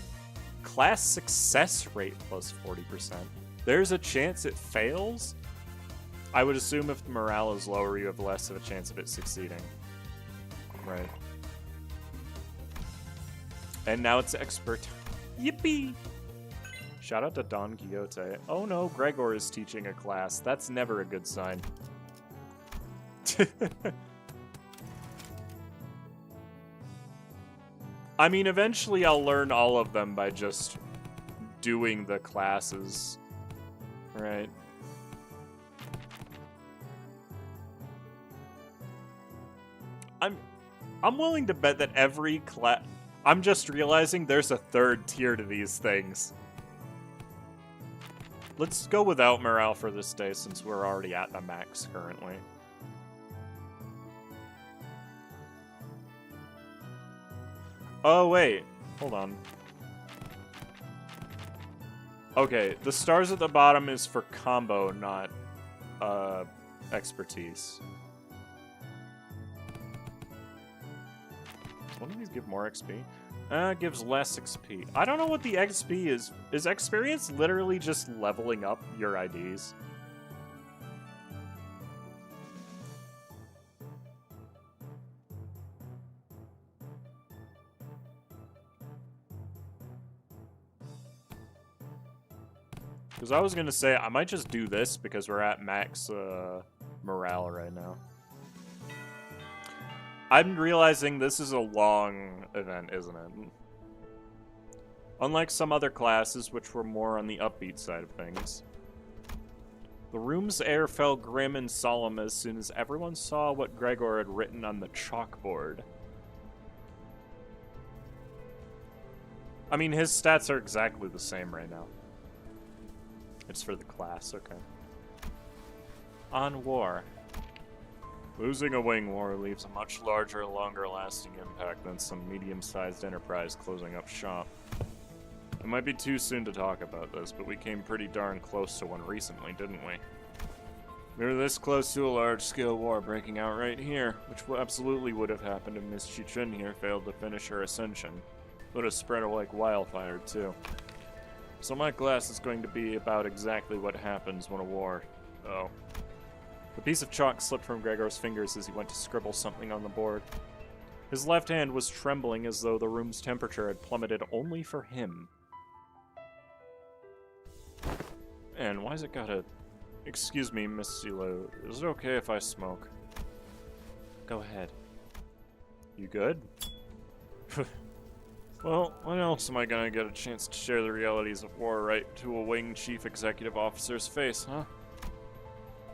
Class success rate plus 40%. There's a chance it fails? I would assume if the morale is lower, you have less of a chance of it succeeding. Right. And now it's expert. Yippee! Shout out to Don Quixote. Oh no, Gregor is teaching a class. That's never a good sign. I mean, eventually I'll learn all of them by just doing the classes. Right. I'm willing to bet that every class... I'm just realizing there's a third tier to these things. Let's go without morale for this day since we're already at the max currently. Oh, wait. Hold on. Okay, the stars at the bottom is for combo, not expertise. Does one of these give more XP? Gives less XP. I don't know what the XP is. Is experience literally just leveling up your IDs? Because I was going to say, I might just do this because we're at max morale right now. I'm realizing this is a long event, isn't it? Unlike some other classes, which were more on the upbeat side of things. The room's air fell grim and solemn as soon as everyone saw what Gregor had written on the chalkboard. I mean, his stats are exactly the same right now. It's for the class, okay. On war. Losing a wing war leaves a much larger, longer-lasting impact than some medium-sized enterprise closing up shop. It might be too soon to talk about this, but we came pretty darn close to one recently, didn't we? We were this close to a large-scale war breaking out right here, which absolutely would have happened if Miss Chichun here failed to finish her ascension. Would have spread like wildfire, too. So my class is going to be about exactly what happens when a war... Oh. The piece of chalk slipped from Gregor's fingers as he went to scribble something on the board. His left hand was trembling as though the room's temperature had plummeted only for him. And why's it gotta... Excuse me, Miss Silo. Is it okay if I smoke? Go ahead. You good? Well, when else am I gonna get a chance to share the realities of war right to a wing chief executive officer's face, huh?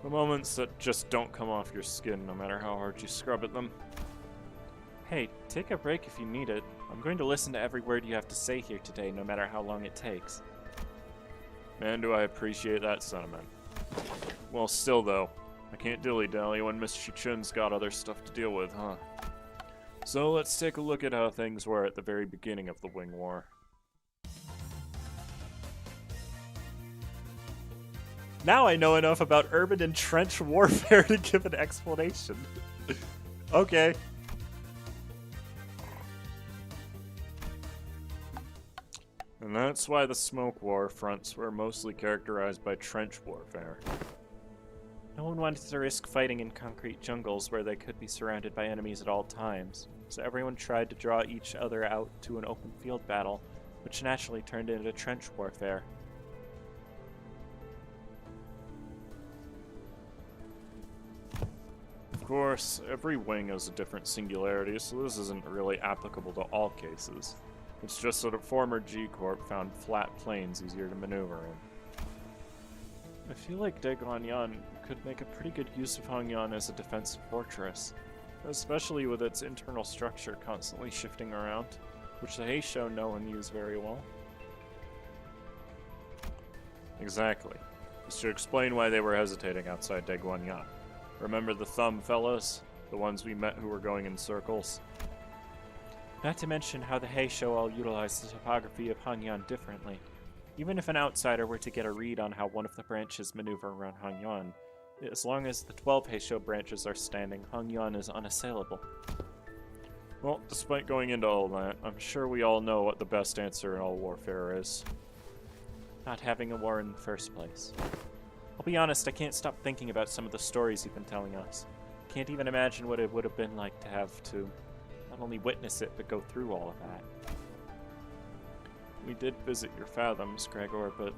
The moments that just don't come off your skin, no matter how hard you scrub at them. Hey, take a break if you need it. I'm going to listen to every word you have to say here today, no matter how long it takes. Man, do I appreciate that sentiment. Well, still though, I can't dilly-dally when Miss Chichun's got other stuff to deal with, huh? So let's take a look at how things were at the very beginning of the Wing War. Now I know enough about urban and trench warfare to give an explanation. Okay. And that's why the Smoke War fronts were mostly characterized by trench warfare. No one wanted to risk fighting in concrete jungles where they could be surrounded by enemies at all times, so everyone tried to draw each other out to an open field battle, which naturally turned into trench warfare. Of course, every wing has a different singularity, so this isn't really applicable to all cases. It's just that a former G-Corp found flat plains easier to maneuver in. I feel like Daguanyan could make a pretty good use of Hongyan as a defensive fortress, especially with its internal structure constantly shifting around, which the Heisho know and use very well. Exactly. This should explain why they were hesitating outside Daguanyan. Remember the thumb fellas? The ones we met who were going in circles? Not to mention how the Heisho all utilize the topography of Hongyan differently. Even if an outsider were to get a read on how one of the branches maneuver around Hongyan, as long as the 12 Heisho branches are standing, Hongyan is unassailable. Well, despite going into all that, I'm sure we all know what the best answer in all warfare is. Not having a war in the first place. I'll be honest, I can't stop thinking about some of the stories you've been telling us. Can't even imagine what it would have been like to have to not only witness it, but go through all of that. We did visit your fathoms, Gregor, but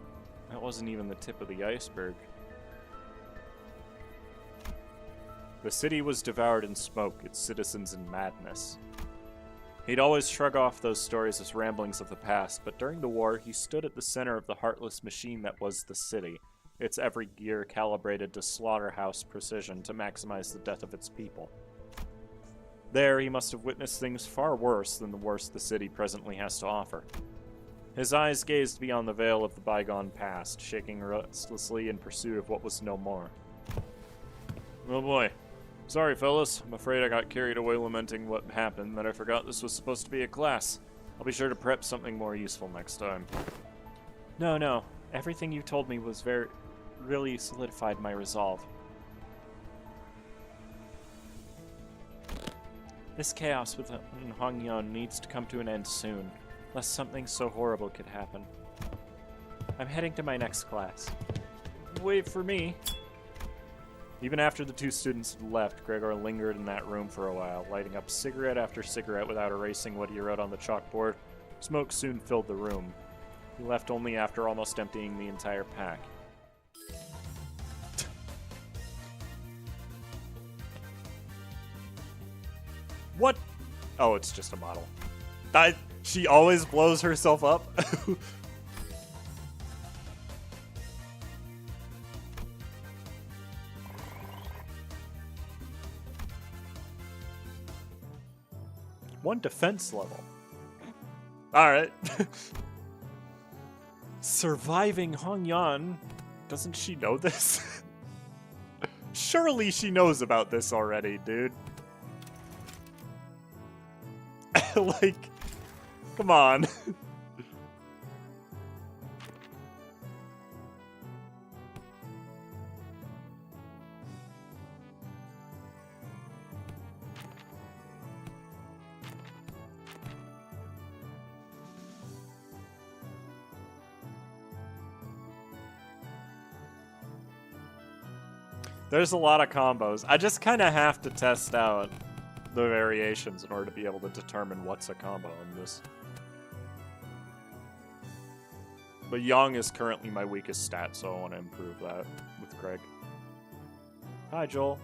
that wasn't even the tip of the iceberg. The city was devoured in smoke, its citizens in madness. He'd always shrug off those stories as ramblings of the past, but during the war, he stood at the center of the heartless machine that was the city, its every gear calibrated to slaughterhouse precision to maximize the death of its people. There, he must have witnessed things far worse than the worst the city presently has to offer. His eyes gazed beyond the veil of the bygone past, shaking restlessly in pursuit of what was no more. Oh boy. Sorry, fellas. I'm afraid I got carried away lamenting what happened, that I forgot this was supposed to be a class. I'll be sure to prep something more useful next time. No. Everything you told me was really solidified my resolve. This chaos within Hongyan needs to come to an end soon, lest something so horrible could happen. I'm heading to my next class. Wait for me. Even after the two students had left, Gregor lingered in that room for a while, lighting up cigarette after cigarette without erasing what he wrote on the chalkboard. Smoke soon filled the room. He left only after almost emptying the entire pack. What? Oh, it's just a model. She always blows herself up. One defense level. Alright. Surviving Hongyan. Doesn't she know this? Surely she knows about this already, dude. Like, come on. There's a lot of combos. I just kind of have to test out the variations in order to be able to determine what's a combo in this. But Yang is currently my weakest stat, so I want to improve that with Craig. Hi, Joel.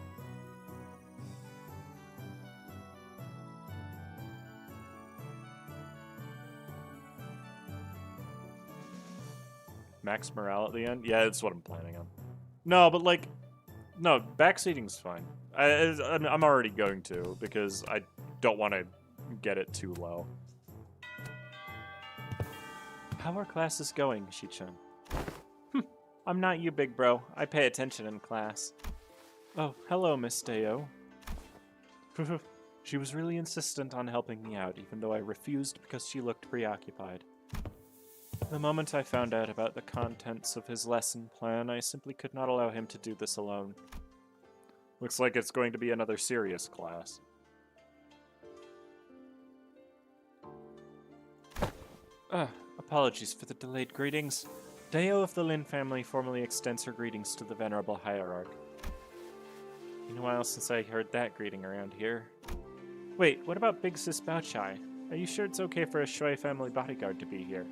Max morale at the end? Yeah, that's what I'm planning on. No, but like... No, backseating's fine. I'm already going to, because I don't want to get it too low. How are classes going, Shichun? I'm not you, big bro. I pay attention in class. Oh, hello, Miss Deo. She was really insistent on helping me out, even though I refused because she looked preoccupied. The moment I found out about the contents of his lesson plan, I simply could not allow him to do this alone. Looks like it's going to be another serious class. Apologies for the delayed greetings. Deo of the Lin family formally extends her greetings to the Venerable Hierarch. Been a while since I heard that greeting around here. Wait, what about Big Sis Baochai? Are you sure it's okay for a Shui family bodyguard to be here?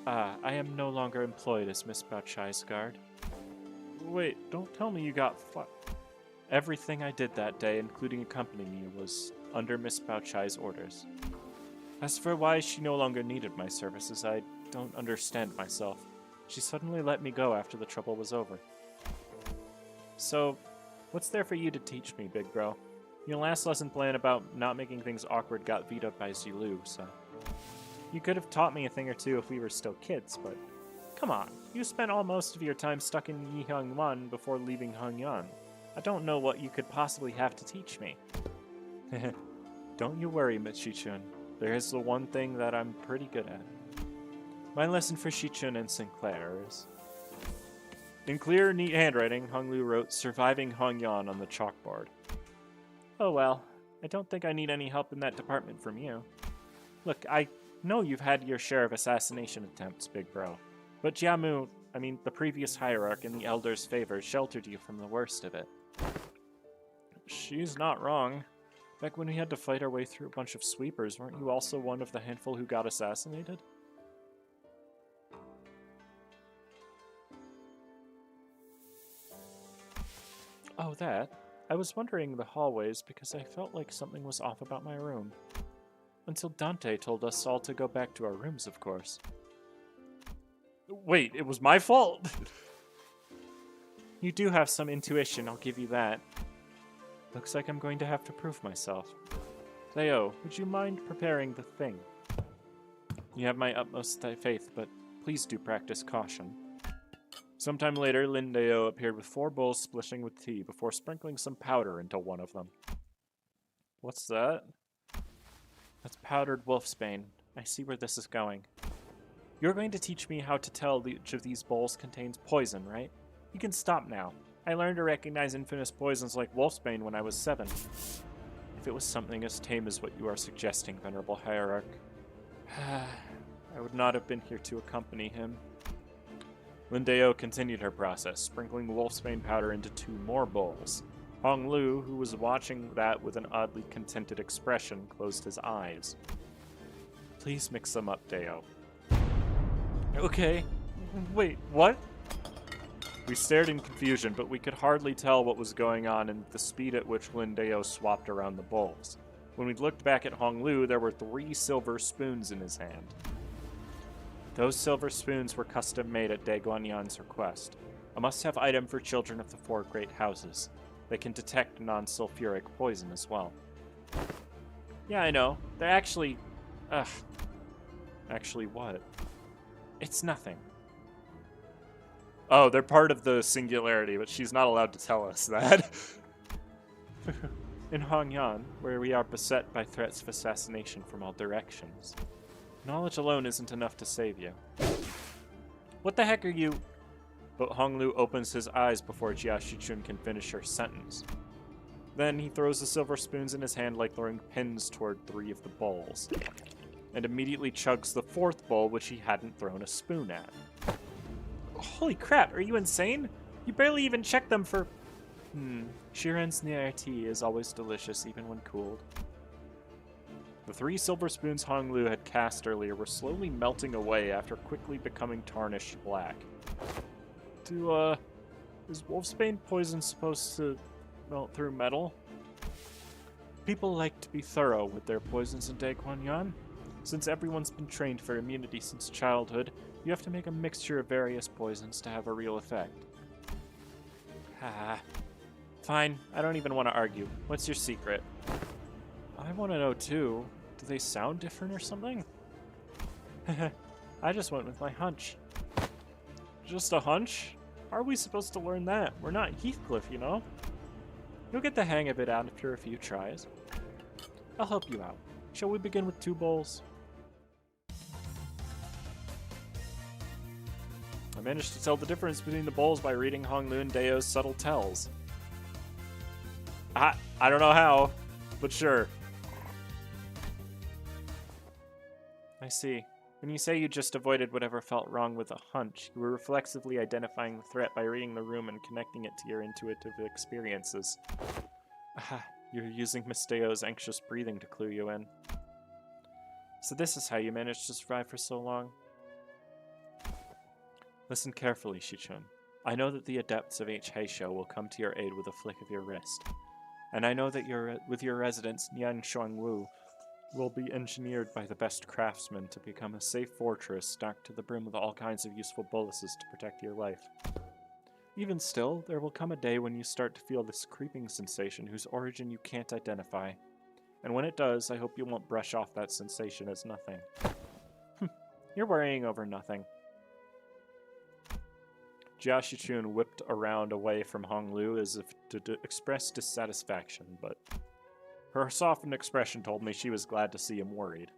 I am no longer employed as Miss Baochai's guard. Wait, don't tell me you got Everything I did that day, including accompanying you, was under Miss Baochai's orders. As for why she no longer needed my services, I don't understand myself. She suddenly let me go after the trouble was over. So, what's there for you to teach me, big bro? Your last lesson plan about not making things awkward got vetoed by Zilu, so... You could have taught me a thing or two if we were still kids, but... Come on, you spent most of your time stuck in Yihangwan before leaving Hongyan. I don't know what you could possibly have to teach me. Don't you worry, Miss Shichun. There is the one thing that I'm pretty good at. My lesson for Shichun and Sinclair is... In clear, neat handwriting, Honglu wrote, "Surviving Hongyan" on the chalkboard. Oh well, I don't think I need any help in that department from you. Look, I know you've had your share of assassination attempts, big bro. But Jiamu, the previous hierarch in the Elder's favor, sheltered you from the worst of it. She's not wrong. Back when we had to fight our way through a bunch of sweepers, weren't you also one of the handful who got assassinated? Oh, that. I was wandering the hallways because I felt like something was off about my room. Until Dante told us all to go back to our rooms, of course. Wait, it was my fault? You do have some intuition, I'll give you that. Looks like I'm going to have to prove myself. Theo, would you mind preparing the thing? You have my utmost faith, but please do practice caution. Sometime later, Lindeo appeared with 4 bowls splishing with tea before sprinkling some powder into one of them. What's that? That's powdered wolfsbane. I see where this is going. You're going to teach me how to tell which of these bowls contains poison, right? You can stop now. I learned to recognize infamous poisons like wolfsbane when I was 7. If it was something as tame as what you are suggesting, Venerable Hierarch, I would not have been here to accompany him. Lindeo continued her process, sprinkling wolfsbane powder into 2 more bowls. Hong Lu, who was watching that with an oddly contented expression, closed his eyes. Please mix them up, Deo. Okay. Wait, what? We stared in confusion, but we could hardly tell what was going on in the speed at which Lindeo swapped around the bowls. When we looked back at Honglu, there were 3 silver spoons in his hand. Those silver spoons were custom made at Daguanyan's request. A must-have item for children of the 4 great houses. They can detect non-sulfuric poison as well. Yeah, I know. They're actually... Ugh. Actually what? It's nothing. Oh, they're part of the singularity, but she's not allowed to tell us that. In Hongyan, where we are beset by threats of assassination from all directions, knowledge alone isn't enough to save you. What the heck are you... But Honglu opens his eyes before Jia Shichun can finish her sentence. Then he throws the silver spoons in his hand like throwing pins toward 3 of the bowls, and immediately chugs the 4th bowl which he hadn't thrown a spoon at. Holy crap, are you insane? You barely even checked them for... Shiren's Nier tea is always delicious even when cooled. The 3 silver spoons Honglu had cast earlier were slowly melting away after quickly becoming tarnished black. Is wolfsbane poison supposed to melt through metal? People like to be thorough with their poisons in Daguanyan. Since everyone's been trained for immunity since childhood, you have to make a mixture of various poisons to have a real effect. Fine, I don't even want to argue. What's your secret? I want to know too. Do they sound different or something? I just went with my hunch. Just a hunch? How are we supposed to learn that? We're not Heathcliff, you know? You'll get the hang of it after a few tries. I'll help you out. Shall we begin with 2 bowls? I managed to tell the difference between the bowls by reading Honglu and Deo's subtle tells. I don't know how, but sure. I see. When you say you just avoided whatever felt wrong with a hunch, you were reflexively identifying the threat by reading the room and connecting it to your intuitive experiences. You're using Miss Deo's anxious breathing to clue you in. So this is how you managed to survive for so long? Listen carefully, Shichun. I know that the adepts of H. Heisho will come to your aid with a flick of your wrist. And I know that with your residents, Nian Shuangwu will be engineered by the best craftsmen to become a safe fortress stocked to the brim with all kinds of useful boluses to protect your life. Even still, there will come a day when you start to feel this creeping sensation whose origin you can't identify. And when it does, I hope you won't brush off that sensation as nothing. You're worrying over nothing. Jia Shichun whipped around away from Honglu as if to express dissatisfaction, but her softened expression told me she was glad to see him worried.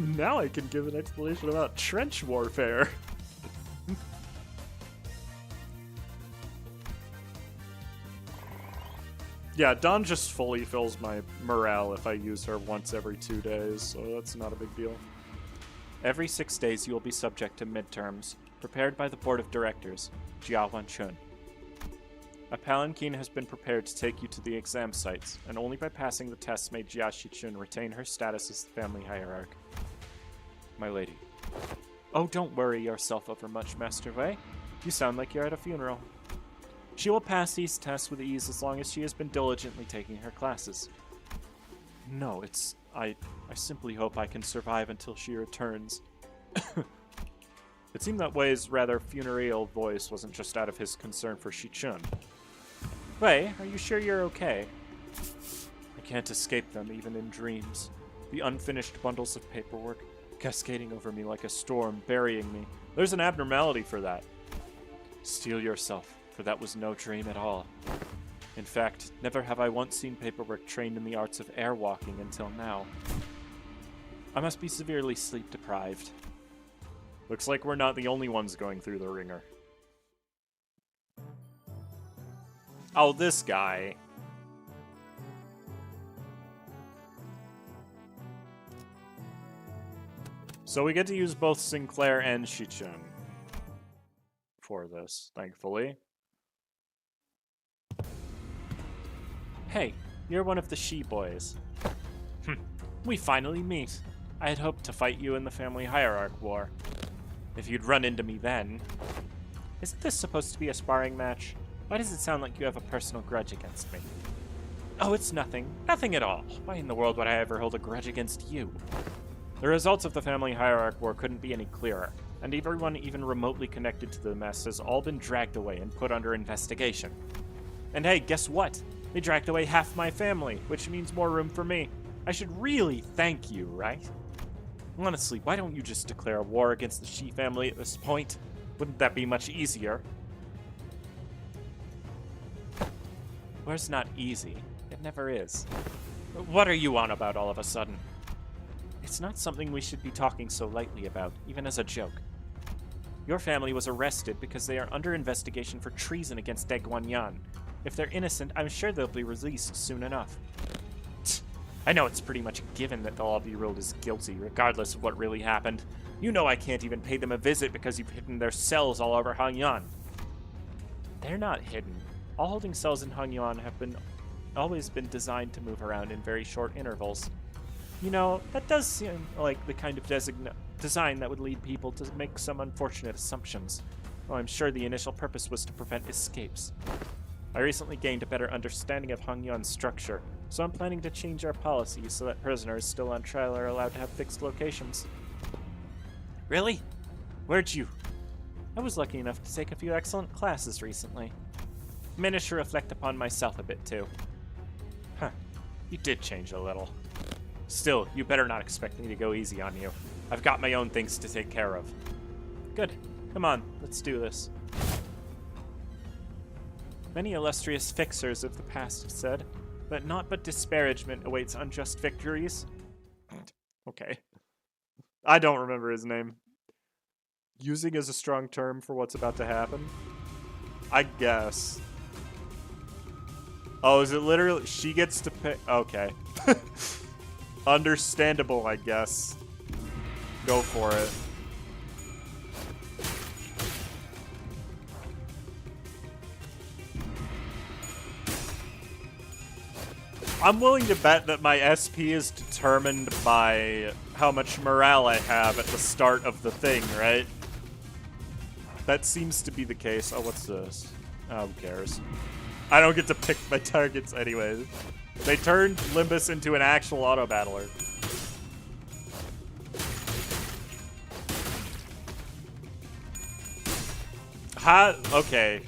Now I can give an explanation about trench warfare. Yeah, Dawn just fully fills my morale if I use her once every 2 days, so that's not a big deal. Every 6 days you will be subject to midterms, prepared by the board of directors, Jia Wanchun. A palanquin has been prepared to take you to the exam sites, and only by passing the tests may Jia Shichun retain her status as the family hierarch. My lady. Oh, don't worry yourself over much, Master Wei. You sound like you're at a funeral. She will pass these tests with ease as long as she has been diligently taking her classes. No, I simply hope I can survive until she returns. It seemed that Wei's rather funereal voice wasn't just out of his concern for Shichun. Wei, are you sure you're okay? I can't escape them, even in dreams. The unfinished bundles of paperwork, cascading over me like a storm, burying me. There's an abnormality for that. Steel yourself, for that was no dream at all. In fact, never have I once seen paperwork trained in the arts of airwalking until now. I must be severely sleep-deprived. Looks like we're not the only ones going through the ringer. Oh, this guy. So we get to use both Sinclair and Shichun for this, thankfully. Hey, You're one of the she-boys. We finally meet. I had hoped to fight you in the family hierarch war. If you'd run into me then... Isn't this supposed to be a sparring match? Why does it sound like you have a personal grudge against me? Oh, it's nothing. Nothing at all. Why in the world would I ever hold a grudge against you? The results of the family hierarch war couldn't be any clearer, and everyone even remotely connected to the mess has all been dragged away and put under investigation. And hey, guess what? They dragged away half my family, which means more room for me. I should really thank you, right? Honestly, why don't you just declare a war against the Shi family at this point? Wouldn't that be much easier? War's not easy. It never is. What are you on about all of a sudden? It's not something we should be talking so lightly about, even as a joke. Your family was arrested because they are under investigation for treason against Daguanyan. If they're innocent, I'm sure they'll be released soon enough. I know it's pretty much a given that they'll all be ruled as guilty, regardless of what really happened. You know I can't even pay them a visit because you've hidden their cells all over Hangyan. They're not hidden. All holding cells in Hangyan have always been designed to move around in very short intervals. You know, that does seem like the kind of design that would lead people to make some unfortunate assumptions. Though I'm sure the initial purpose was to prevent escapes. I recently gained a better understanding of Hangyan's structure, so I'm planning to change our policies so that prisoners still on trial are allowed to have fixed locations. Really? Where'd you? I was lucky enough to take a few excellent classes recently. Managed to reflect upon myself a bit too. Huh, you did change a little. Still, you better not expect me to go easy on you. I've got my own things to take care of. Good. Come on, let's do this. Many illustrious fixers of the past have said that naught but disparagement awaits unjust victories. Okay. I don't remember his name. Using is a strong term for what's about to happen. I guess. Oh, is it literally? She gets to pick. Okay. Understandable, I guess. Go for it. I'm willing to bet that my SP is determined by how much morale I have at the start of the thing, right? That seems to be the case. Oh, what's this? Oh, who cares? I don't get to pick my targets anyways. They turned Limbus into an actual auto-battler. Ha! Okay.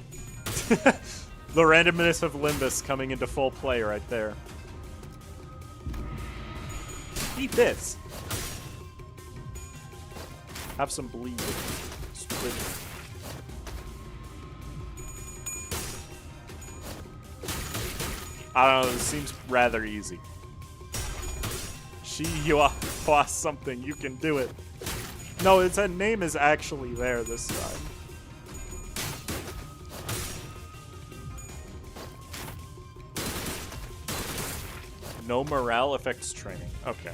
The randomness of Limbus coming into full play right there. Eat this. Have some bleed. Split. I don't know, this seems rather easy. You are something, you can do it. No, its name is actually there this time. No morale affects training. Okay.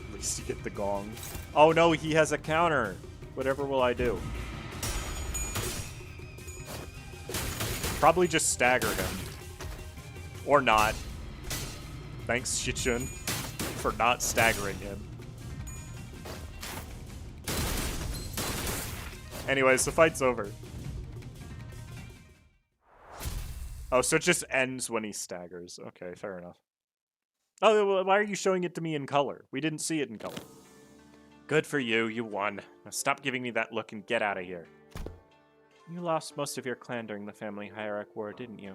At least you get the gong. Oh no, he has a counter. Whatever will I do? Probably just stagger him. Or not. Thanks, Shichun, for not staggering him. Anyways, the fight's over. Oh, so it just ends when he staggers. Okay, fair enough. Oh, well, why are you showing it to me in color? We didn't see it in color. Good for you, you won. Now stop giving me that look and get out of here. You lost most of your clan during the family hierarch war, didn't you?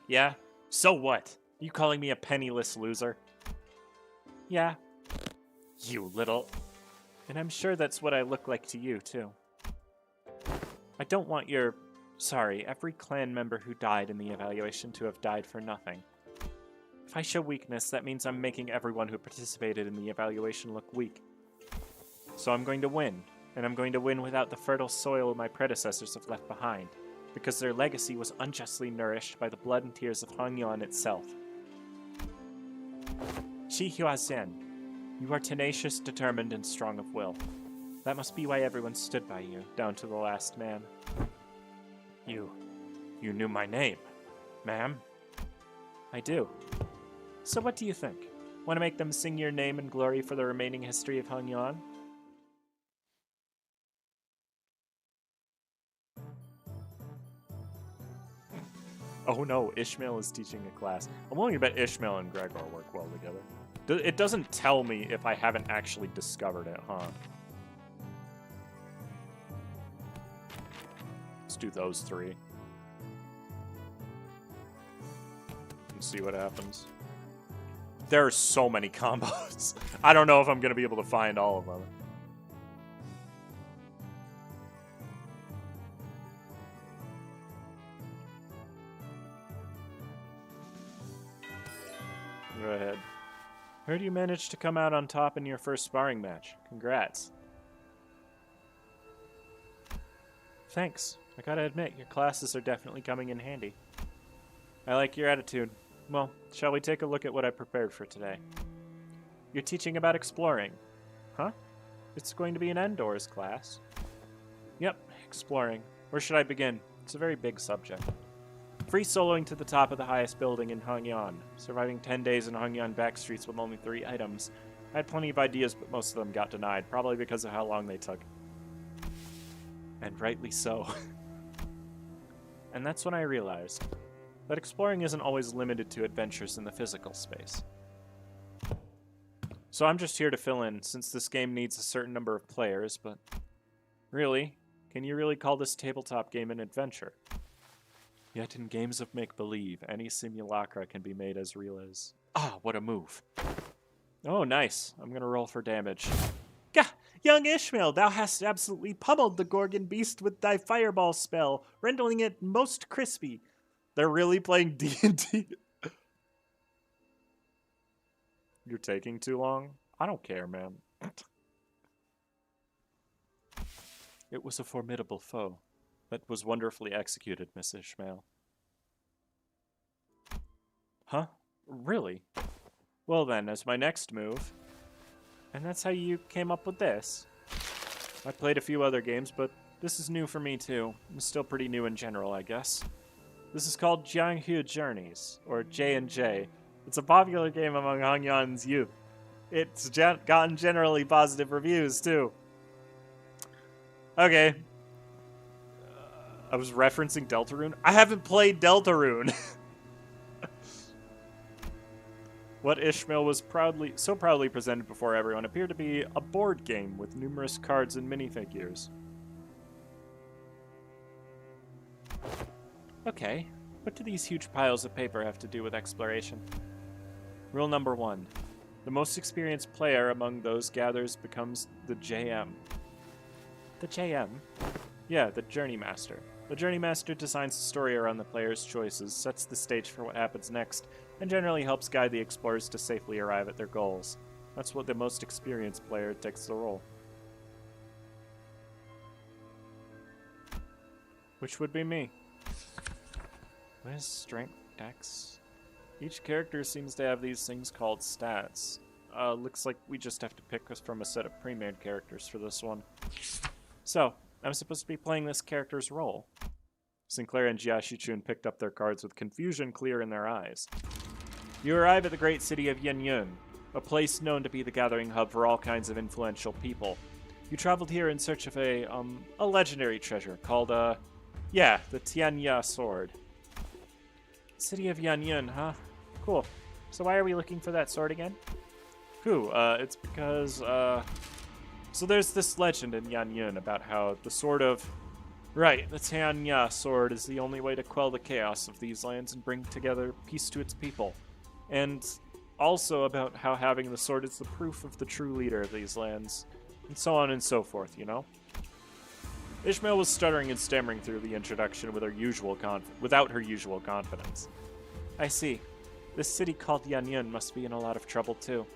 Yeah? So what? You calling me a penniless loser? Yeah. You little... And I'm sure that's what I look like to you, too. I don't want your... Sorry, every clan member who died in the evaluation to have died for nothing. If I show weakness, that means I'm making everyone who participated in the evaluation look weak. So I'm going to win, and I'm going to win without the fertile soil my predecessors have left behind, because their legacy was unjustly nourished by the blood and tears of Hangyan itself. Shi Huazen, you are tenacious, determined, and strong of will. That must be why everyone stood by you, down to the last man. You knew my name, ma'am? I do. So what do you think? Want to make them sing your name and glory for the remaining history of Hongyan? Oh no, Ishmael is teaching a class. I'm willing to bet Ishmael and Gregor work well together. It doesn't tell me if I haven't actually discovered it, huh? Let's do those three. And see what happens. There are so many combos. I don't know if I'm going to be able to find all of them. Go ahead. Heard you managed to come out on top in your first sparring match. Congrats. Thanks. I gotta admit, your classes are definitely coming in handy. I like your attitude. Well, shall we take a look at what I prepared for today? You're teaching about exploring. Huh? It's going to be an indoors class. Yep, exploring. Where should I begin? It's a very big subject. Free soloing to the top of the highest building in Hongyan. Surviving 10 days in Hongyan backstreets with only 3 items. I had plenty of ideas, but most of them got denied, probably because of how long they took. And rightly so. And that's when I realized that exploring isn't always limited to adventures in the physical space. So I'm just here to fill in, since this game needs a certain number of players, but really, can you really call this tabletop game an adventure? Yet in games of make-believe, any simulacra can be made as real as... Ah, what a move. Oh, nice. I'm gonna roll for damage. Gah! Young Ishmael, thou hast absolutely pummeled the Gorgon beast with thy fireball spell, rendering it most crispy. They're really playing D&D. You're taking too long? I don't care, man. It was a formidable foe. That was wonderfully executed, Miss Ishmael. Huh? Really? Well then, as my next move... And that's how you came up with this? I played a few other games, but this is new for me too. I'm still pretty new in general, I guess. This is called Jianghu Journeys, or J&J. It's a popular game among Hongyan's youth. It's gotten generally positive reviews too. Okay. I was referencing Deltarune. I haven't played Deltarune. What Ishmael was so proudly presented before everyone appeared to be a board game with numerous cards and minifigures. Okay, what do these huge piles of paper have to do with exploration? Rule number 1. The most experienced player among those gathers becomes the JM. The JM? Yeah, the Journey Master. The Journey Master designs the story around the player's choices, sets the stage for what happens next, and generally helps guide the explorers to safely arrive at their goals. That's what the most experienced player takes the role. Which would be me. What is strength, dex? Each character seems to have these things called stats. Looks like we just have to pick from a set of pre-made characters for this one. So, I'm supposed to be playing this character's role. Sinclair and Jiaxichun picked up their cards with confusion clear in their eyes. You arrive at the great city of Yenyun, a place known to be the gathering hub for all kinds of influential people. You traveled here in search of a legendary treasure called, the Tianya sword. City of Yenyun, huh? Cool. So why are we looking for that sword again? It's because, so there's this legend in Yenyun about how the sword of... Right, the Tianya sword is the only way to quell the chaos of these lands and bring together peace to its people. And also about how having the sword is the proof of the true leader of these lands. And so on and so forth, you know? Ishmael was stuttering and stammering through the introduction with without her usual confidence. I see. This city called Yenyun must be in a lot of trouble too.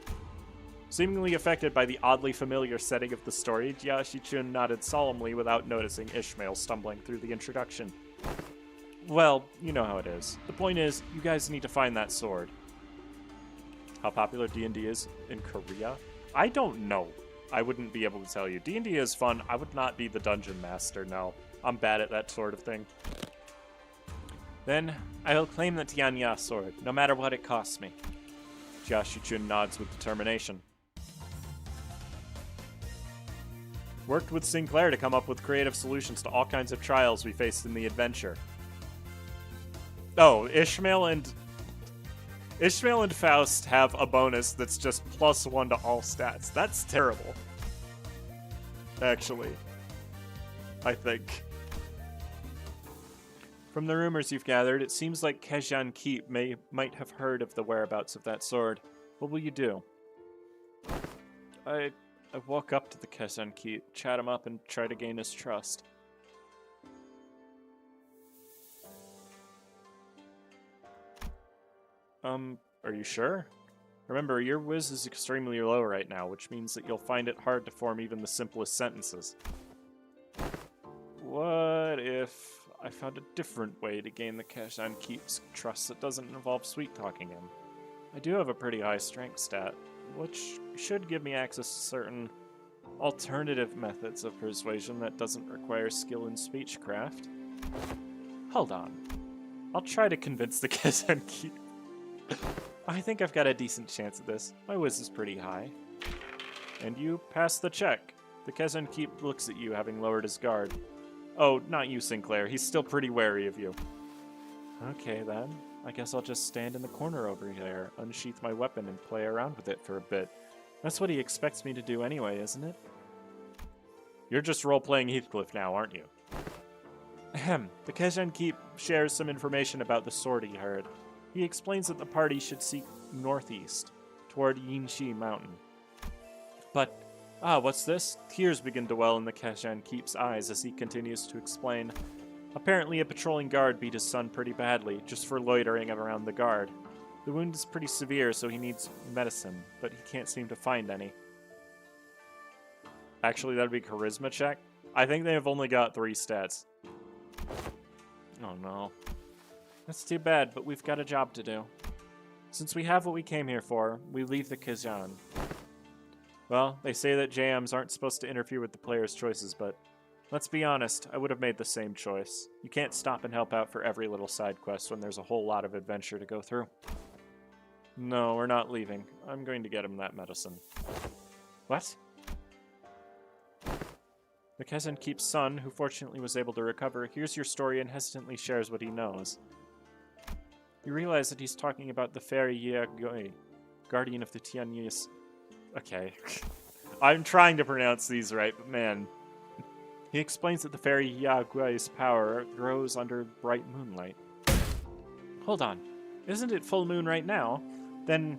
Seemingly affected by the oddly familiar setting of the story, Jiaxichun nodded solemnly without noticing Ishmael stumbling through the introduction. Well, you know how it is. The point is, you guys need to find that sword. How popular D&D is in Korea? I don't know. I wouldn't be able to tell you. D&D is fun. I would not be the dungeon master, no. I'm bad at that sort of thing. Then, I will claim the Tianya sword, no matter what it costs me. Jia Shichun nods with determination. Worked with Sinclair to come up with creative solutions to all kinds of trials we faced in the adventure. Oh, Ishmael and Faust have a bonus that's just +1 to all stats. That's terrible. Actually, I think. From the rumors you've gathered, it seems like Kezhan Keep might have heard of the whereabouts of that sword. What will you do? I walk up to the Kezhan Keep, chat him up, and try to gain his trust. Are you sure? Remember, your whiz is extremely low right now, which means that you'll find it hard to form even the simplest sentences. What if I found a different way to gain the Kezhan Keep's trust that doesn't involve sweet-talking him? I do have a pretty high strength stat, which should give me access to certain alternative methods of persuasion that doesn't require skill in speechcraft. Hold on. I'll try to convince the Kezhan Keep. I think I've got a decent chance at this. My whiz is pretty high. And you pass the check. The Kezhan Keep looks at you, having lowered his guard. Oh, not you, Sinclair. He's still pretty wary of you. Okay, then. I guess I'll just stand in the corner over there, unsheath my weapon, and play around with it for a bit. That's what he expects me to do anyway, isn't it? You're just role-playing Heathcliff now, aren't you? Ahem. The Kezhan Keep shares some information about the sword he heard. He explains that the party should seek northeast, toward Yinshi Mountain. But, what's this? Tears begin to well in the Kezhan Keep's eyes as he continues to explain. Apparently a patrolling guard beat his son pretty badly, just for loitering around the guard. The wound is pretty severe, so he needs medicine, but he can't seem to find any. Actually, that'd be charisma check. I think they have only got 3 stats. Oh no. That's too bad, but we've got a job to do. Since we have what we came here for, we leave the Kezhan. Well, they say that JMs aren't supposed to interfere with the player's choices, but let's be honest, I would have made the same choice. You can't stop and help out for every little side quest when there's a whole lot of adventure to go through. No, we're not leaving. I'm going to get him that medicine. What? The Kezhan Keep's son, who fortunately was able to recover, hears your story and hesitantly shares what he knows. You realize that he's talking about the fairy Yagoi, guardian of the Tianyas. Okay. I'm trying to pronounce these right, but man. He explains that the fairy Yaguai's power grows under bright moonlight. Hold on. Isn't it full moon right now? Then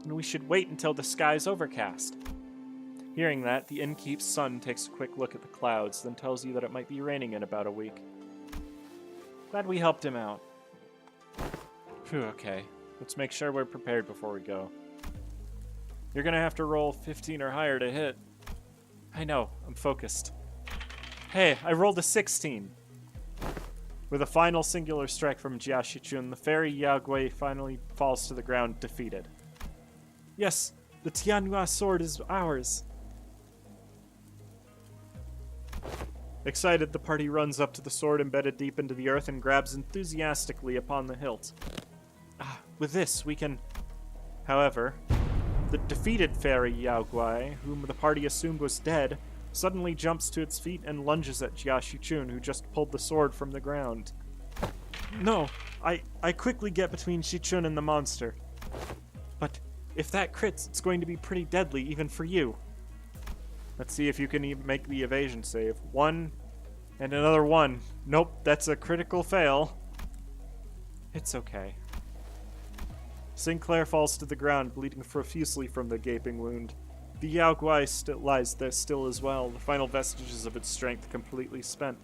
we should wait until the sky's overcast. Hearing that, the innkeep's son takes a quick look at the clouds, then tells you that it might be raining in about a week. Glad we helped him out. Phew, okay. Let's make sure we're prepared before we go. You're gonna have to roll 15 or higher to hit. I know, I'm focused. Hey, I rolled a 16. With a final singular strike from Jia Shichun, the fairy Yagui finally falls to the ground, defeated. Yes, the Tianhua sword is ours. Excited, the party runs up to the sword embedded deep into the earth and grabs enthusiastically upon the hilt. With this, we can... However, the defeated fairy Yaogwai, whom the party assumed was dead, suddenly jumps to its feet and lunges at Jia Shichun, who just pulled the sword from the ground. No, I quickly get between Shichun and the monster. But if that crits, it's going to be pretty deadly, even for you. Let's see if you can even make the evasion save. 1, and another 1. Nope, that's a critical fail. It's okay. Sinclair falls to the ground, bleeding profusely from the gaping wound. The Yaogwai lies there still as well, the final vestiges of its strength completely spent.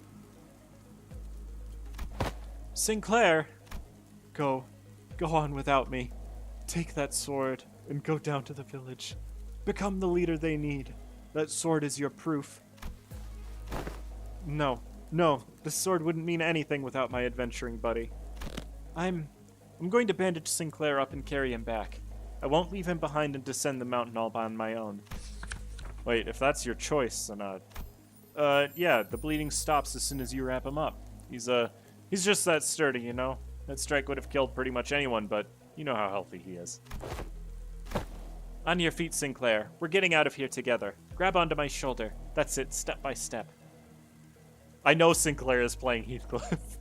Sinclair! Go on without me. Take that sword and go down to the village. Become the leader they need. That sword is your proof. No, this sword wouldn't mean anything without my adventuring buddy. I'm going to bandage Sinclair up and carry him back. I won't leave him behind and descend the mountain all on my own. Wait, if that's your choice, then, yeah, the bleeding stops as soon as you wrap him up. He's just that sturdy, you know? That strike would have killed pretty much anyone, but you know how healthy he is. On your feet, Sinclair. We're getting out of here together. Grab onto my shoulder. That's it, step by step. I know Sinclair is playing Heathcliff.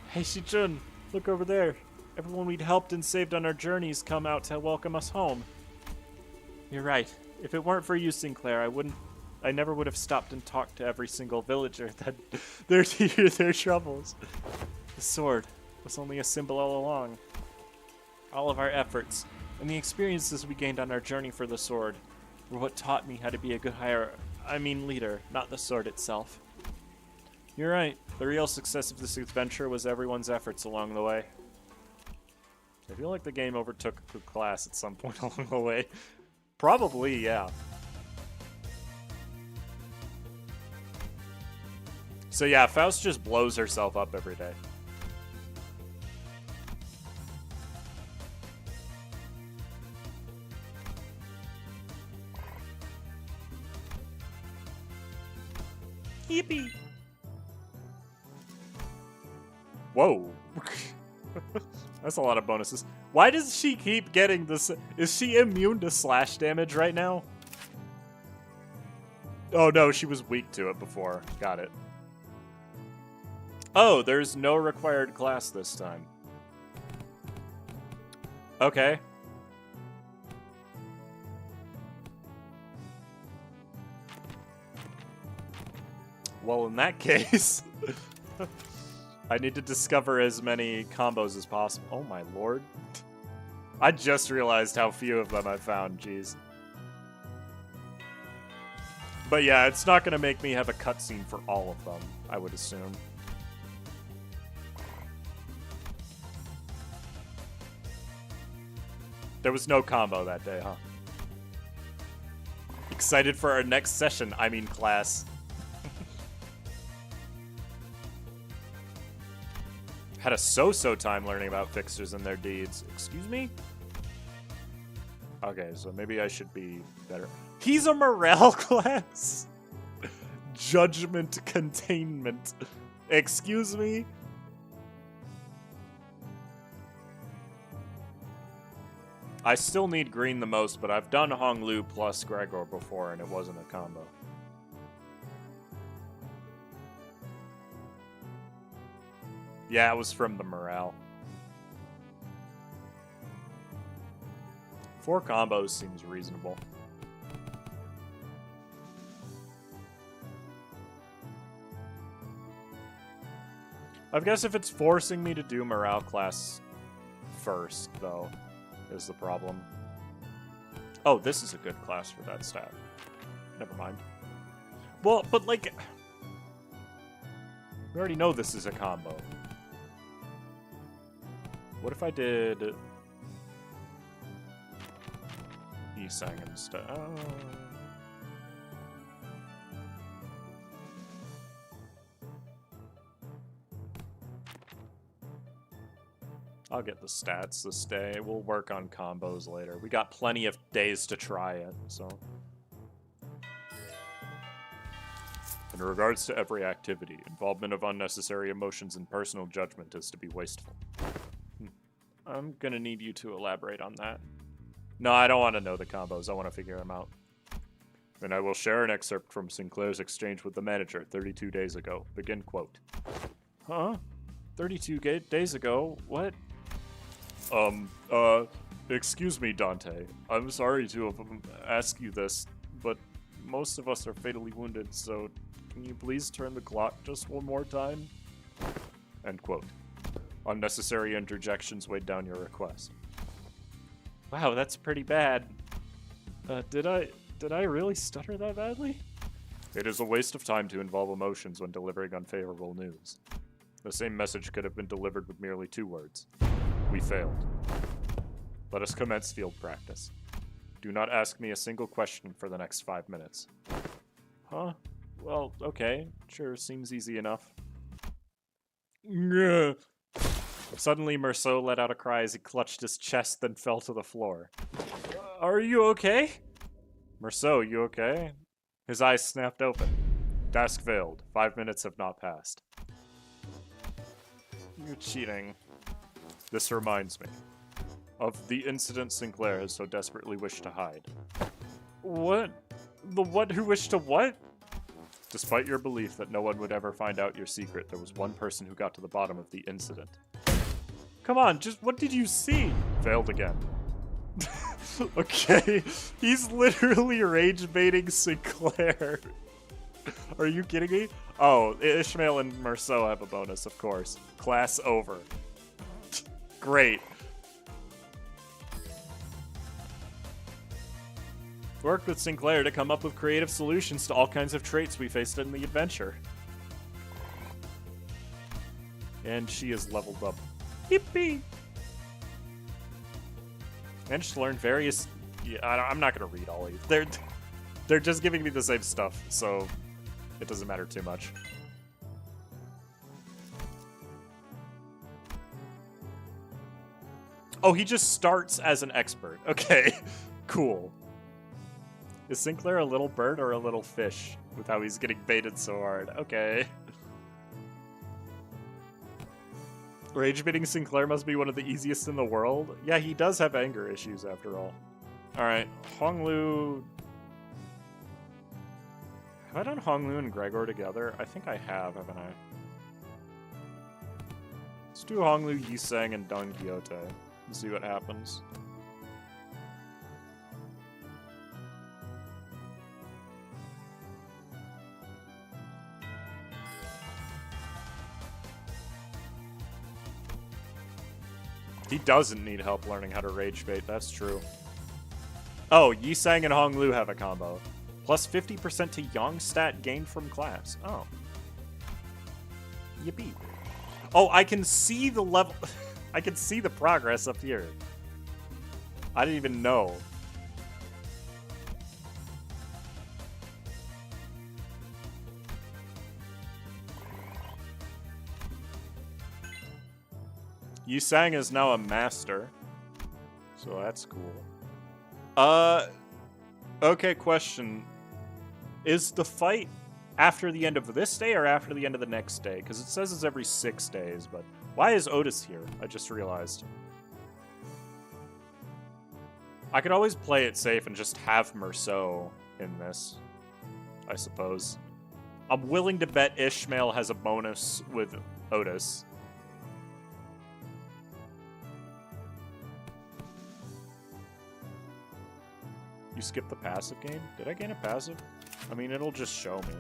Hey, Shichun, look over there. Everyone we'd helped and saved on our journeys come out to welcome us home. You're right. If it weren't for you, Sinclair, I never would have stopped and talked to every single villager that there to hear their troubles. The sword was only a symbol all along. All of our efforts and the experiences we gained on our journey for the sword were what taught me how to be a good leader, not the sword itself. You're right. The real success of this adventure was everyone's efforts along the way. I feel like the game overtook the class at some point along the way. Probably, yeah. So yeah, Faust just blows herself up every day. Yippee! Whoa. That's a lot of bonuses. Why does she keep getting this? Is she immune to slash damage right now? Oh no, she was weak to it before. Got it. Oh, there's no required class this time. Okay. Well, in that case, I need to discover as many combos as possible. Oh my lord. I just realized how few of them I found, jeez. But yeah, it's not going to make me have a cutscene for all of them, I would assume. There was no combo that day, huh? Excited for our next session, I mean class. Had a so-so time learning about fixers and their deeds. Excuse me? Okay, so maybe I should be better. He's a morale class? Judgment containment. Excuse me? I still need green the most, but I've done Honglu plus Gregor before, and it wasn't a combo. Yeah, it was from the morale. 4 combos seems reasonable. I guess if it's forcing me to do morale class first, though, is the problem. Oh, this is a good class for that stat. Never mind. Well, but like, we already know this is a combo. What if I did Isang instead? Oh. I'll get the stats this day. We'll work on combos later. We got plenty of days to try it, so. In regards to every activity, involvement of unnecessary emotions and personal judgment is to be wasteful. I'm gonna need you to elaborate on that. No, I don't want to know the combos. I want to figure them out. Then I will share an excerpt from Sinclair's exchange with the manager 32 days ago. Begin quote. Huh? 32 days ago? What? Excuse me, Dante. I'm sorry to ask you this, but most of us are fatally wounded, so can you please turn the clock just one more time? End quote. Unnecessary interjections weighed down your request. Wow, that's pretty bad. Did I really stutter that badly? It is a waste of time to involve emotions when delivering unfavorable news. The same message could have been delivered with merely 2 words. We failed. Let us commence field practice. Do not ask me a single question for the next 5 minutes. Huh? Well, okay. Sure, seems easy enough. Suddenly, Merceau let out a cry as he clutched his chest, then fell to the floor. Are you okay? Merceau, you okay? His eyes snapped open. Task failed. 5 minutes have not passed. You're cheating. This reminds me of the incident Sinclair has so desperately wished to hide. What? The what who wished to what? Despite your belief that no one would ever find out your secret, there was one person who got to the bottom of the incident. Come on, just what did you see? Failed again. Okay, he's literally rage baiting Sinclair. Are you kidding me? Oh, Ishmael and Marceau have a bonus, of course. Class over. Great. Worked with Sinclair to come up with creative solutions to all kinds of traits we faced in the adventure. And she is leveled up. Yippee! And just learned various... Yeah, I'm not going to read all of these. They're just giving me the same stuff, so it doesn't matter too much. Oh, he just starts as an expert. Okay, cool. Is Sinclair a little bird or a little fish with how he's getting baited so hard? Okay. Rage baiting Sinclair must be one of the easiest in the world. Yeah, he does have anger issues after all. Alright, Honglu... Have I done Honglu and Gregor together? I think I have, haven't I? Let's do Honglu, Yiseng, and Don Quixote and see what happens. He doesn't need help learning how to rage bait, that's true. Oh, Yiseng and Honglu have a combo. Plus 50% to Yang stat gained from class. Oh. Yippee. Oh, I can see the level... I can see the progress up here. I didn't even know. Yiseng is now a master. So that's cool. Okay, question. Is the fight after the end of this day or after the end of the next day? Because it says it's every 6 days, but why is Otis here? I just realized. I could always play it safe and just have Marceau in this, I suppose. I'm willing to bet Ishmael has a bonus with Otis. You skipped the passive game? Did I gain a passive? I mean, it'll just show me.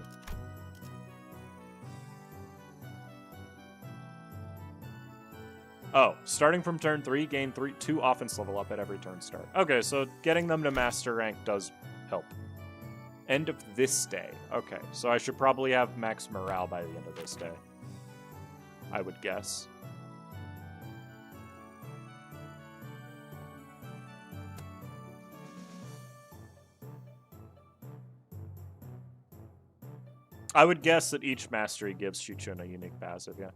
Oh, starting from turn 3, gain 2 offense level up at every turn start. Okay, so getting them to master rank does help. End of this day. Okay, so I should probably have max morale by the end of this day. I would guess. I would guess that each mastery gives Shuchun a unique passive, yeah.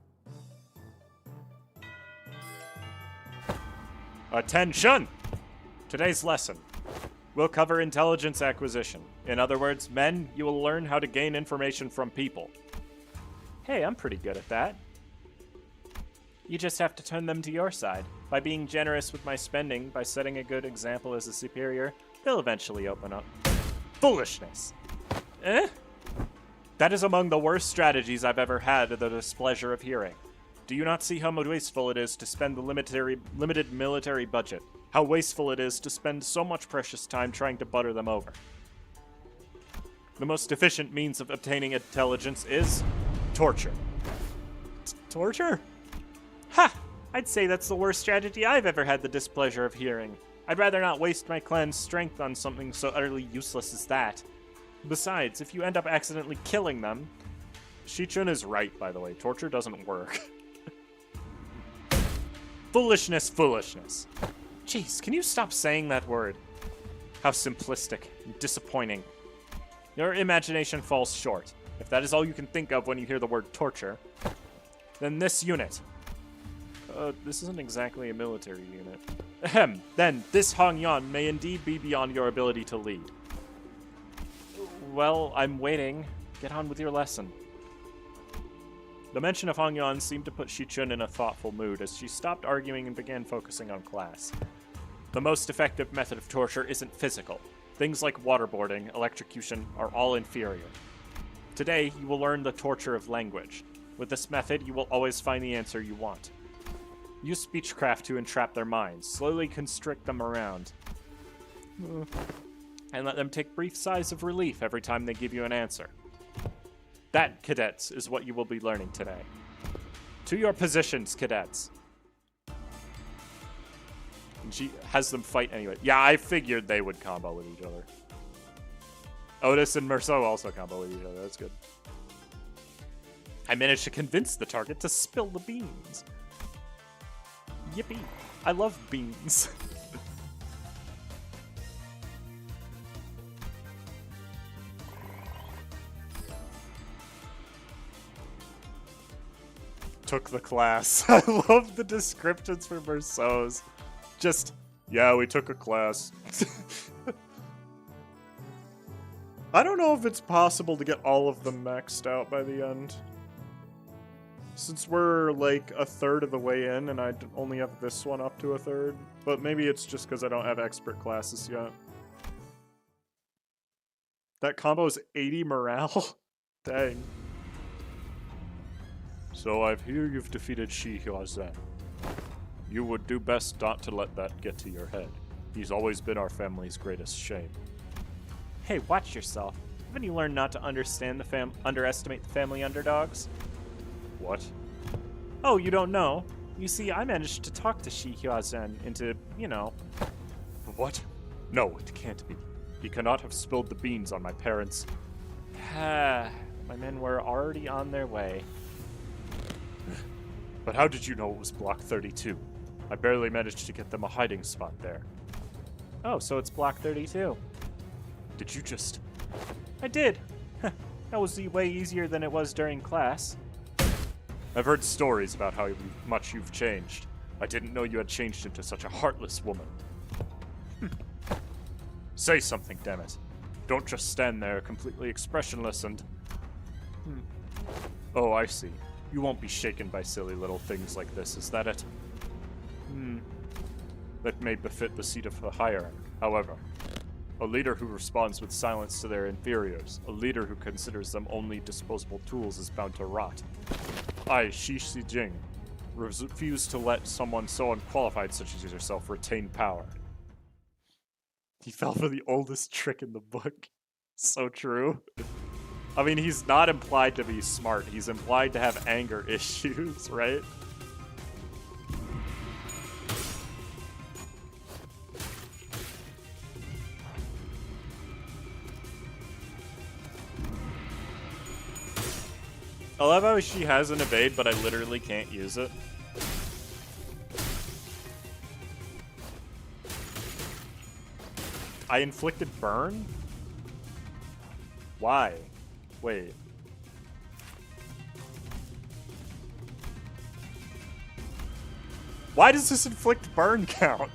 Attention! Today's lesson. We'll cover intelligence acquisition. In other words, men, you will learn how to gain information from people. Hey, I'm pretty good at that. You just have to turn them to your side. By being generous with my spending, by setting a good example as a superior, they'll eventually open up. Foolishness! Eh? That is among the worst strategies I've ever had the displeasure of hearing. Do you not see how wasteful it is to spend the limited military budget? How wasteful it is to spend so much precious time trying to butter them over? The most efficient means of obtaining intelligence is torture. Torture? Ha! I'd say that's the worst strategy I've ever had the displeasure of hearing. I'd rather not waste my clan's strength on something so utterly useless as that. Besides, if you end up accidentally killing them... Shichun is right, by the way. Torture doesn't work. Foolishness, foolishness. Jeez, can you stop saying that word? How simplistic and disappointing. Your imagination falls short. If that is all you can think of when you hear the word torture, then this unit... this isn't exactly a military unit. Ahem. Then, this Hongyan may indeed be beyond your ability to lead. Well, I'm waiting. Get on with your lesson. The mention of Hong Yuan seemed to put Shichun in a thoughtful mood as she stopped arguing and began focusing on class. The most effective method of torture isn't physical. Things like waterboarding, electrocution are all inferior. Today, you will learn the torture of language. With this method, you will always find the answer you want. Use speechcraft to entrap their minds, slowly constrict them around, and let them take brief sighs of relief every time they give you an answer. That, cadets, is what you will be learning today. To your positions, cadets. And she has them fight anyway. Yeah, I figured they would combo with each other. Otis and Merceau also combo with each other. That's good. I managed to convince the target to spill the beans. Yippee. I love beans. Took the class. I love the descriptions for Merceau's. Just, yeah, we took a class. I don't know if it's possible to get all of them maxed out by the end. Since we're like a third of the way in and I only have this one up to a third. But maybe it's just because I don't have expert classes yet. That combo is 80 morale? Dang. So I hear you've defeated Shi Huazhen. You would do best not to let that get to your head. He's always been our family's greatest shame. Hey, watch yourself. Haven't you learned not to underestimate the family underdogs? What? Oh, you don't know? You see, I managed to talk to Shi Huazhen into, you know... What? No, it can't be. He cannot have spilled the beans on my parents. My men were already on their way. But how did you know it was Block 32? I barely managed to get them a hiding spot there. Oh, so it's Block 32. Did you just... I did! That was way easier than it was during class. I've heard stories about how much you've changed. I didn't know you had changed into such a heartless woman. Say something, dammit. Don't just stand there completely expressionless and... Oh, I see. You won't be shaken by silly little things like this, is that it? That may befit the seat of the hierarch. However, a leader who responds with silence to their inferiors, a leader who considers them only disposable tools is bound to rot. I, Shi Xijing, refuse to let someone so unqualified such as yourself retain power. He fell for the oldest trick in the book. So true. I mean, he's not implied to be smart. He's implied to have anger issues, right? I love how she has an evade, but I literally can't use it. I inflicted burn? Why? Wait. Why does this inflict burn count?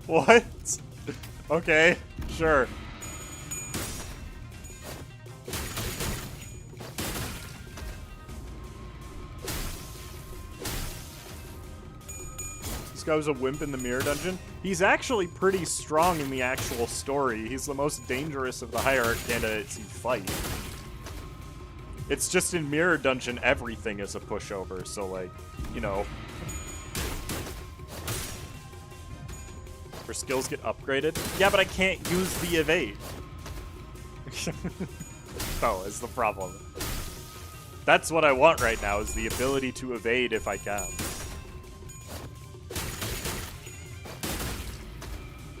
What? Okay, sure. This guy was a wimp in the mirror dungeon. He's actually pretty strong in the actual story. He's the most dangerous of the hierarch candidates you fight. It's just in mirror dungeon, everything is a pushover, so like, you know. Her skills get upgraded. Yeah, but I can't use the evade. Oh, is the problem. That's what I want right now, is the ability to evade if I can.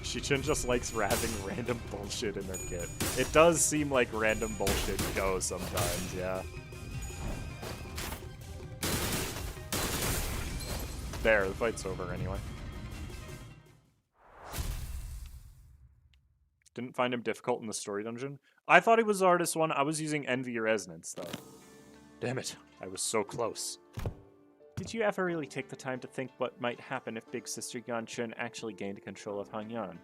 Shichun just likes having random bullshit in her kit. It does seem like random bullshit goes sometimes, yeah. There, the fight's over anyway. Didn't find him difficult in the story dungeon. I thought he was the hardest one. I was using Envy Resonance, though. Damn it, I was so close. Did you ever really take the time to think what might happen if Big Sister Yuanchun actually gained control of Hongyan?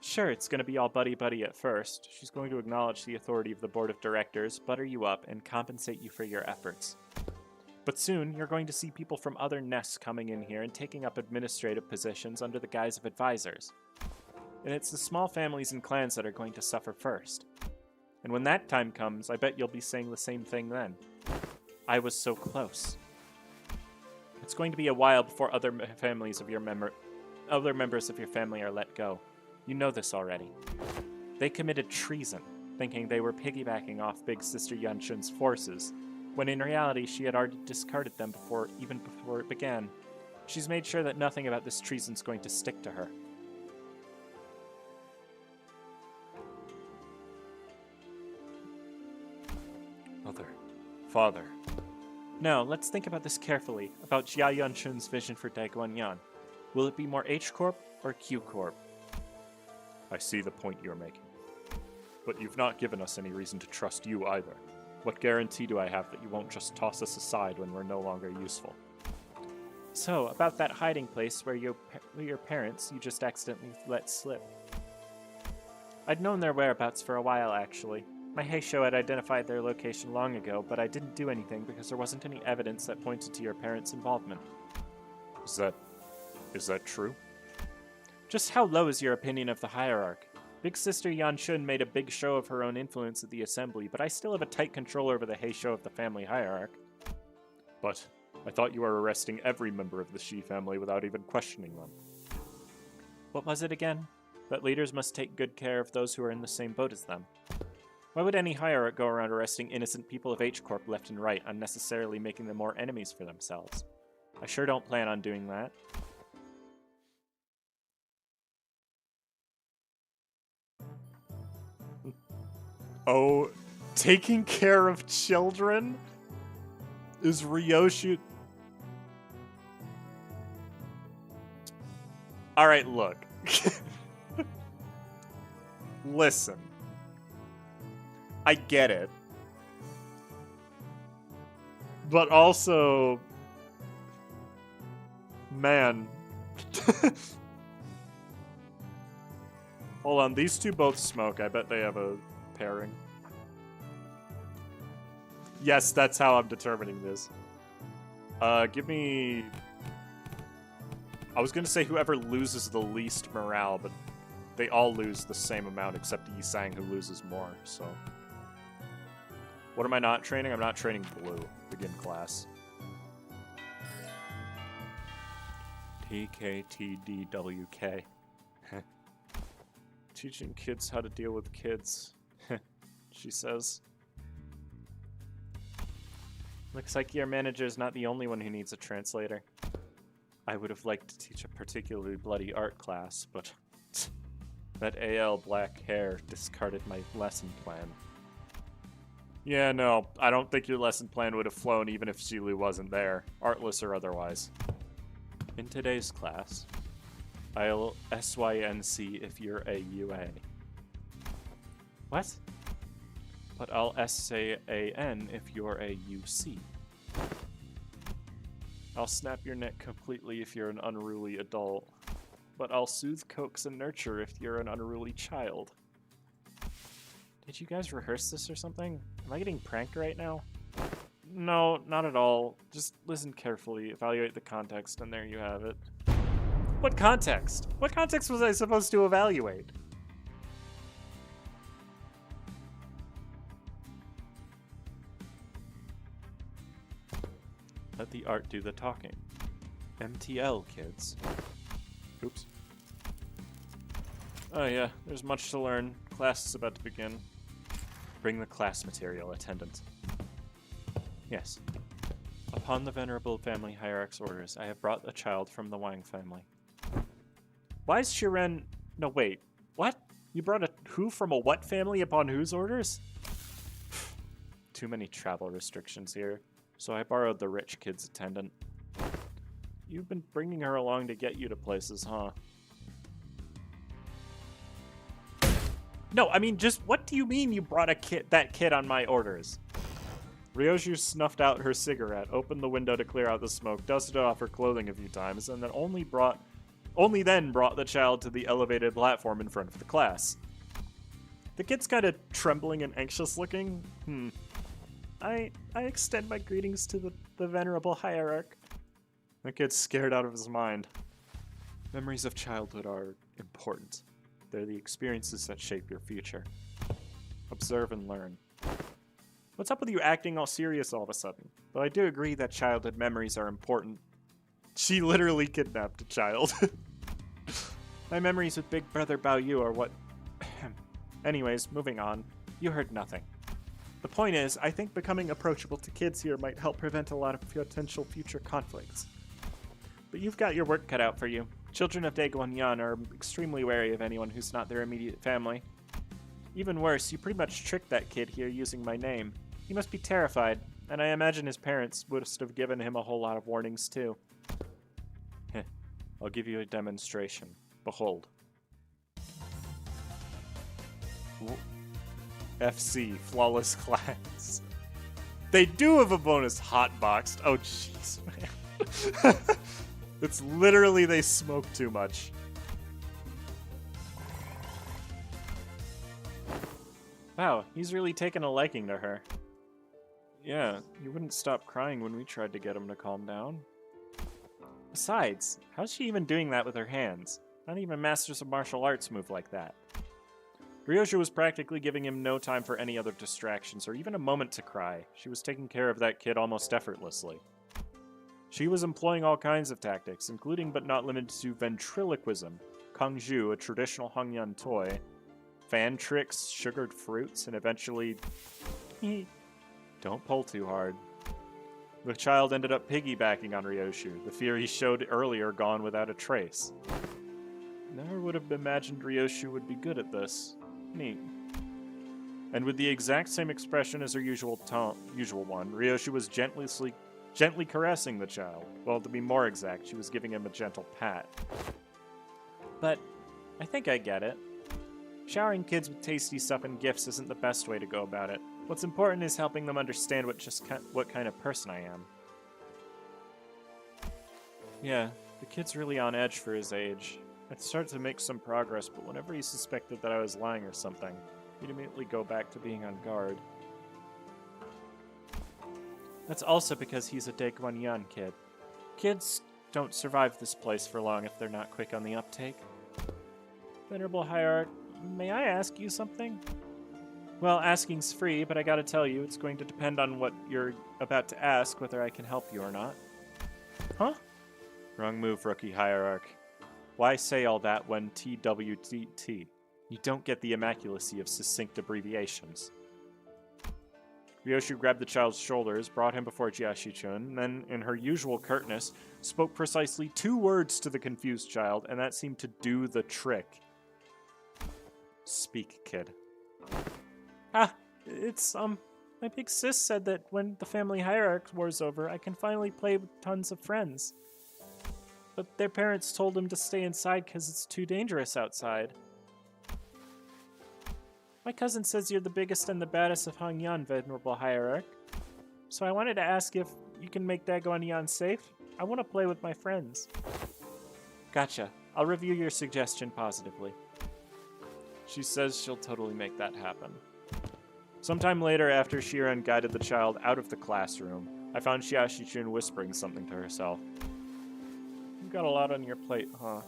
Sure, it's going to be all buddy-buddy at first. She's going to acknowledge the authority of the board of directors, butter you up, and compensate you for your efforts. But soon, you're going to see people from other nests coming in here and taking up administrative positions under the guise of advisors. And it's the small families and clans that are going to suffer first. And when that time comes, I bet you'll be saying the same thing then. I was so close. It's going to be a while before other members of your family are let go. You know this already. They committed treason, thinking they were piggybacking off Big Sister Yanshun's forces, when in reality she had already discarded them before it began. She's made sure that nothing about this treason's going to stick to her. Mother. Father. No, let's think about this carefully, about Jia Yanshun's vision for Daiguanyan. Will it be more H-Corp or Q-Corp? I see the point you're making. But you've not given us any reason to trust you either. What guarantee do I have that you won't just toss us aside when we're no longer useful? So, about that hiding place where your parents you just accidentally let slip. I'd known their whereabouts for a while, actually. My Heisho had identified their location long ago, but I didn't do anything because there wasn't any evidence that pointed to your parents' involvement. Is that true? Just how low is your opinion of the hierarch? Big Sister Yanshun made a big show of her own influence at the assembly, but I still have a tight control over the Heisho of the family hierarch. But I thought you were arresting every member of the Shi family without even questioning them. What was it again? That leaders must take good care of those who are in the same boat as them. Why would any hierarch go around arresting innocent people of H-Corp left and right, unnecessarily making them more enemies for themselves? I sure don't plan on doing that. Oh, taking care of children? Is Ryoshi... Alright, look. Listen. I get it. But also... Man. Hold on, these two both smoke. I bet they have a pairing. Yes, that's how I'm determining this. Give me... I was gonna say whoever loses the least morale, but they all lose the same amount except Yisang, who loses more, so... What am I not training? I'm not training blue. Begin class. TKTDWK. Teaching kids how to deal with kids. She says. Looks like your manager's not the only one who needs a translator. I would have liked to teach a particularly bloody art class, but that AL black hair discarded my lesson plan. Yeah, no, I don't think your lesson plan would have flown even if Shilu wasn't there, artless or otherwise. In today's class, I'll SYNC if you're a UA. What? But I'll SAAN if you're a UC. I'll snap your neck completely if you're an unruly adult. But I'll soothe, coax, and nurture if you're an unruly child. Did you guys rehearse this or something? Am I getting pranked right now? No, not at all. Just listen carefully, evaluate the context, and there you have it. What context? What context was I supposed to evaluate? Let the art do the talking. MTL, kids. Oops. Oh yeah, there's much to learn. Class is about to begin. Bring the class material, attendant. Yes. Upon the venerable family hierarch's orders, I have brought a child from the Wang family. Why is Shiren... No, wait. What? You brought a who from a what family upon whose orders? Too many travel restrictions here, so I borrowed the rich kid's attendant. You've been bringing her along to get you to places, huh? No, I mean, just what do you mean you brought that kid on my orders? Ryoshi snuffed out her cigarette, opened the window to clear out the smoke, dusted off her clothing a few times, and then only then brought the child to the elevated platform in front of the class. The kid's kind of trembling and anxious looking. I extend my greetings to the venerable hierarch. The kid's scared out of his mind. Memories of childhood are important. They're the experiences that shape your future. Observe and learn. What's up with you acting all serious all of a sudden? Though I do agree that childhood memories are important. She literally kidnapped a child. My memories with Big Brother Bao Yu are what... Anyways, moving on. You heard nothing. The point is, I think becoming approachable to kids here might help prevent a lot of potential future conflicts. But you've got your work cut out for you. Children of Daeguan are extremely wary of anyone who's not their immediate family. Even worse, you pretty much tricked that kid here using my name. He must be terrified, and I imagine his parents would have given him a whole lot of warnings too. Heh. I'll give you a demonstration. Behold. FC, Flawless Class. They do have a bonus hotboxed. Oh, jeez, man. It's literally they smoke too much. Wow, he's really taken a liking to her. Yeah, he wouldn't stop crying when we tried to get him to calm down. Besides, how's she even doing that with her hands? Not even masters of martial arts move like that. Ryoshu was practically giving him no time for any other distractions or even a moment to cry. She was taking care of that kid almost effortlessly. She was employing all kinds of tactics, including but not limited to ventriloquism, kangju, a traditional Hongyan toy, fan tricks, sugared fruits, and eventually... Don't pull too hard. The child ended up piggybacking on Ryoshu, the fear he showed earlier gone without a trace. Never would have imagined Ryoshu would be good at this. Neat. And with the exact same expression as her usual one, Ryoshu was gently caressing the child. Well, to be more exact, she was giving him a gentle pat. But I think I get it. Showering kids with tasty stuff and gifts isn't the best way to go about it. What's important is helping them understand what kind of person I am. Yeah, the kid's really on edge for his age. I'd start to make some progress, but whenever he suspected that I was lying or something, he'd immediately go back to being on guard. That's also because he's a Daeguan kid. Kids don't survive this place for long if they're not quick on the uptake. Venerable Hierarch, may I ask you something? Well, asking's free, but I gotta tell you, it's going to depend on what you're about to ask, whether I can help you or not. Huh? Wrong move, Rookie Hierarch. Why say all that when TWTT? You don't get the immaculacy of succinct abbreviations. Ryoshu grabbed the child's shoulders, brought him before Jiashi-chun, and then, in her usual curtness, spoke precisely 2 words to the confused child, and that seemed to do the trick. Speak, kid. It's, my big sis said that when the family hierarch war's over, I can finally play with tons of friends. But their parents told them to stay inside because it's too dangerous outside. My cousin says you're the biggest and the baddest of Hongyan, Venerable Hierarch. So I wanted to ask if you can make Daeguan safe. I want to play with my friends. Gotcha. I'll review your suggestion positively. She says she'll totally make that happen. Sometime later, after Shiran guided the child out of the classroom, I found Jiashi-chun whispering something to herself. You've got a lot on your plate, huh?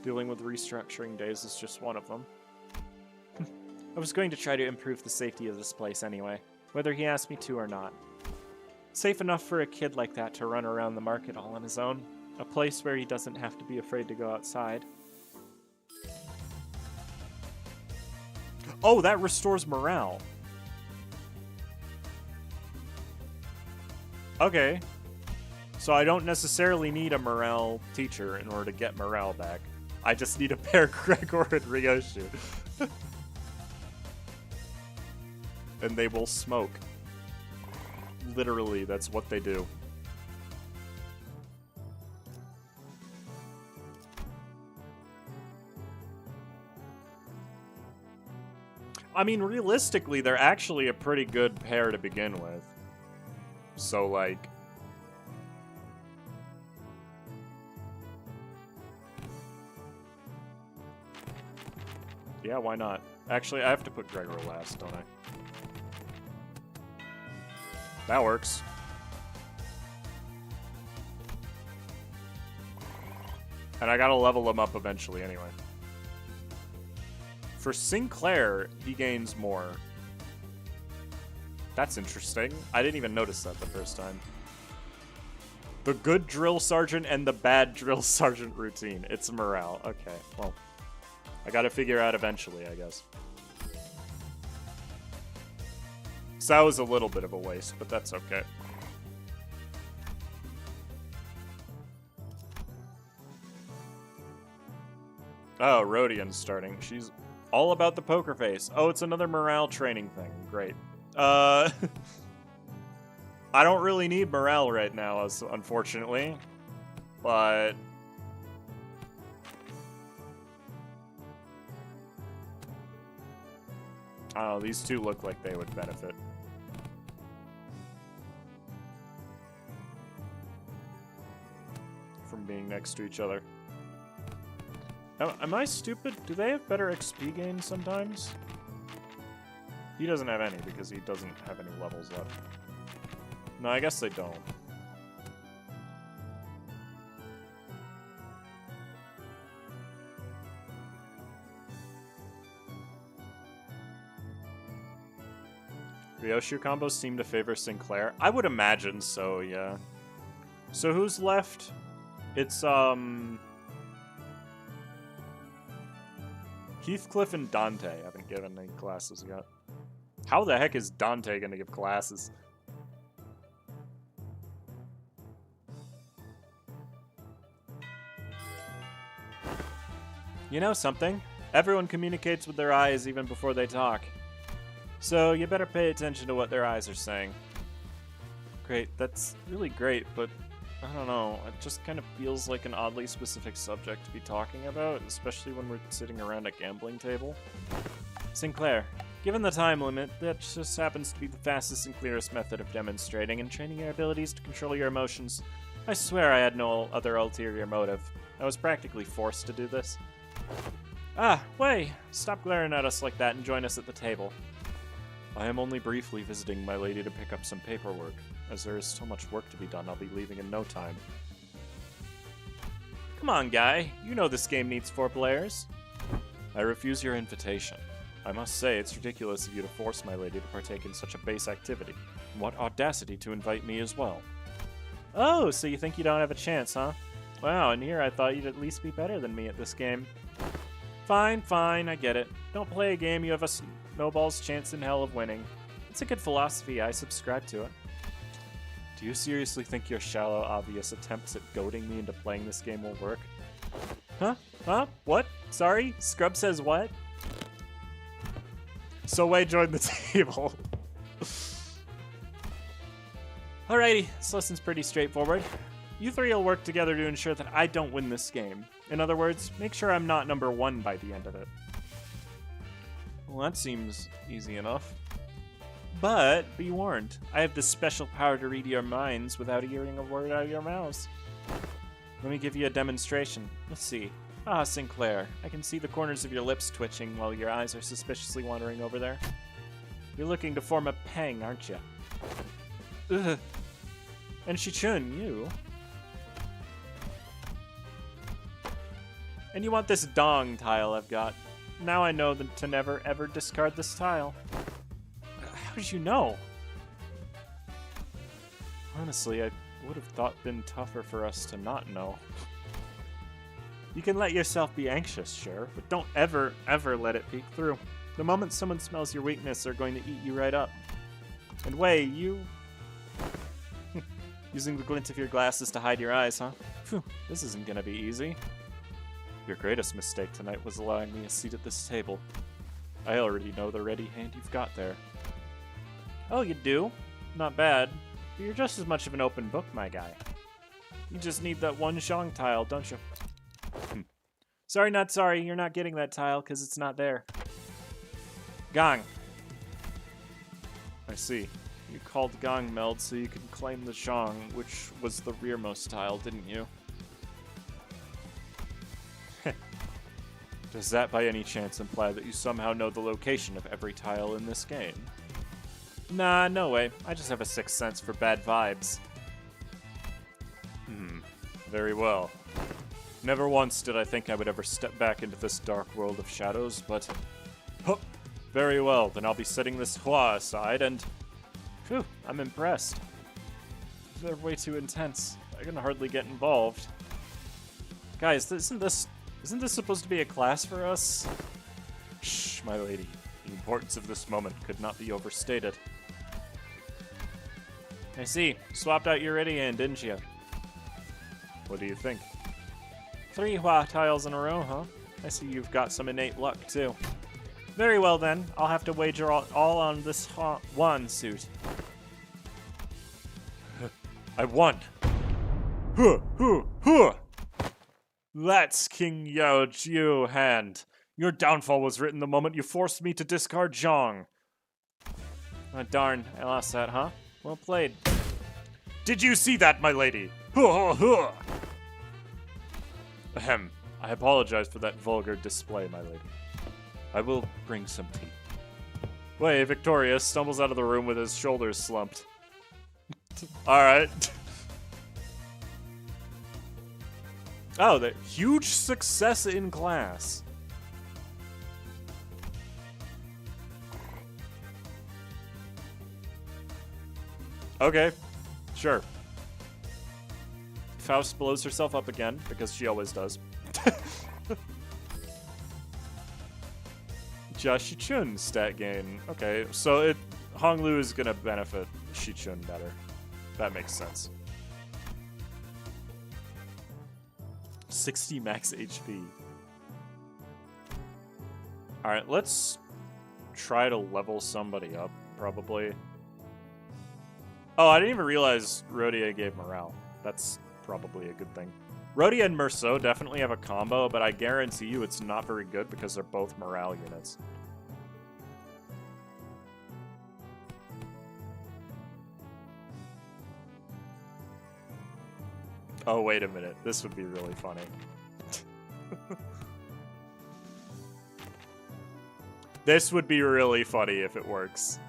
Dealing with restructuring days is just one of them. I was going to try to improve the safety of this place anyway, whether he asked me to or not. Safe enough for a kid like that to run around the market all on his own. A place where he doesn't have to be afraid to go outside. Oh, that restores morale. Okay. So I don't necessarily need a morale teacher in order to get morale back. I just need to pair Gregor and Ryoshu. And they will smoke. Literally, that's what they do. I mean, realistically, they're actually a pretty good pair to begin with. So, like... yeah, why not? Actually, I have to put Gregor last, don't I? That works. And I gotta level him up eventually anyway. For Sinclair, he gains more. That's interesting. I didn't even notice that the first time. The good drill sergeant and the bad drill sergeant routine. It's morale. Okay, well, I gotta figure out eventually, I guess. So that was a little bit of a waste, but that's okay. Oh, Rhodian's starting. She's all about the poker face. Oh, it's another morale training thing. Great. I don't really need morale right now, unfortunately. But... oh, these two look like they would benefit. From being next to each other. Am I stupid? Do they have better XP gains sometimes? He doesn't have any because he doesn't have any levels left. No, I guess they don't. Ryoshu combos seem to favor Sinclair. I would imagine so, yeah. So who's left? It's, Heathcliff and Dante haven't given any classes yet. How the heck is Dante gonna give classes? You know something? Everyone communicates with their eyes even before they talk. So you better pay attention to what their eyes are saying. Great, that's really great, but I don't know, it just kind of feels like an oddly specific subject to be talking about, especially when we're sitting around a gambling table. Sinclair, given the time limit, that just happens to be the fastest and clearest method of demonstrating and training your abilities to control your emotions. I swear I had no other ulterior motive. I was practically forced to do this. Ah, Wei! Stop glaring at us like that and join us at the table. I am only briefly visiting my lady to pick up some paperwork. As there is so much work to be done, I'll be leaving in no time. Come on, guy. You know this game needs 4 players. I refuse your invitation. I must say, it's ridiculous of you to force my lady to partake in such a base activity. And what audacity to invite me as well. Oh, so you think you don't have a chance, huh? Wow, and here I thought you'd at least be better than me at this game. Fine, fine, I get it. Don't play a game you have a snowball's chance in hell of winning. It's a good philosophy, I subscribe to it. Do you seriously think your shallow, obvious attempts at goading me into playing this game will work? Huh? Huh? What? Sorry? Scrub says what? So Wei joined the table. Alrighty, this lesson's pretty straightforward. You three will work together to ensure that I don't win this game. In other words, make sure I'm not number 1 by the end of it. Well, that seems easy enough. But, be warned, I have this special power to read your minds without hearing a word out of your mouths. Let me give you a demonstration. Let's see. Ah, Sinclair, I can see the corners of your lips twitching while your eyes are suspiciously wandering over there. You're looking to form a pang, aren't you? Ugh. And Shichun, you? And you want this dong tile I've got. Now I know to never ever discard this tile. How did you know? Honestly, I would have thought been tougher for us to not know. You can let yourself be anxious, sure, but don't ever, ever let it peek through. The moment someone smells your weakness, they're going to eat you right up. And Wei, you... Using the glint of your glasses to hide your eyes, huh? Phew, this isn't gonna be easy. Your greatest mistake tonight was allowing me a seat at this table. I already know the ready hand you've got there. Oh, you do? Not bad. But you're just as much of an open book, my guy. You just need that one Zhong tile, don't you? Sorry, not sorry. You're not getting that tile because it's not there. Gong. I see. You called Gong Meld so you could claim the Zhong, which was the rearmost tile, didn't you? Does that by any chance imply that you somehow know the location of every tile in this game? Nah, no way. I just have a sixth sense for bad vibes. Very well. Never once did I think I would ever step back into this dark world of shadows, but... Huh, very well, then I'll be setting this Hua aside, and... Phew, I'm impressed. They're way too intense. I can hardly get involved. Guys, isn't this supposed to be a class for us? Shh, my lady. The importance of this moment could not be overstated. I see. Swapped out Uridian, didn't you? What do you think? 3 Hua tiles in a row, huh? I see you've got some innate luck, too. Very well, then. I'll have to wager all on this Juan suit. I won! Huh, huh, huh! That's King Yao Jiu hand. Your downfall was written the moment you forced me to discard Zhang. Oh, darn. I lost that, huh? Well played. Did you see that, my lady? Huh, huh, huh! Ahem. I apologize for that vulgar display, my lady. I will bring some tea. Wei, victorious, stumbles out of the room with his shoulders slumped. Alright. Oh, the huge success in class. Okay, sure. Faust blows herself up again, because she always does. Jia Shichun stat gain. Okay, so Honglu is gonna benefit Shichun better. That makes sense. 60 max HP. Alright, let's try to level somebody up, probably. Oh, I didn't even realize Rodia gave morale. That's probably a good thing. Rodia and Merceau definitely have a combo, but I guarantee you it's not very good because they're both morale units. Oh, wait a minute. This would be really funny. This would be really funny if it works.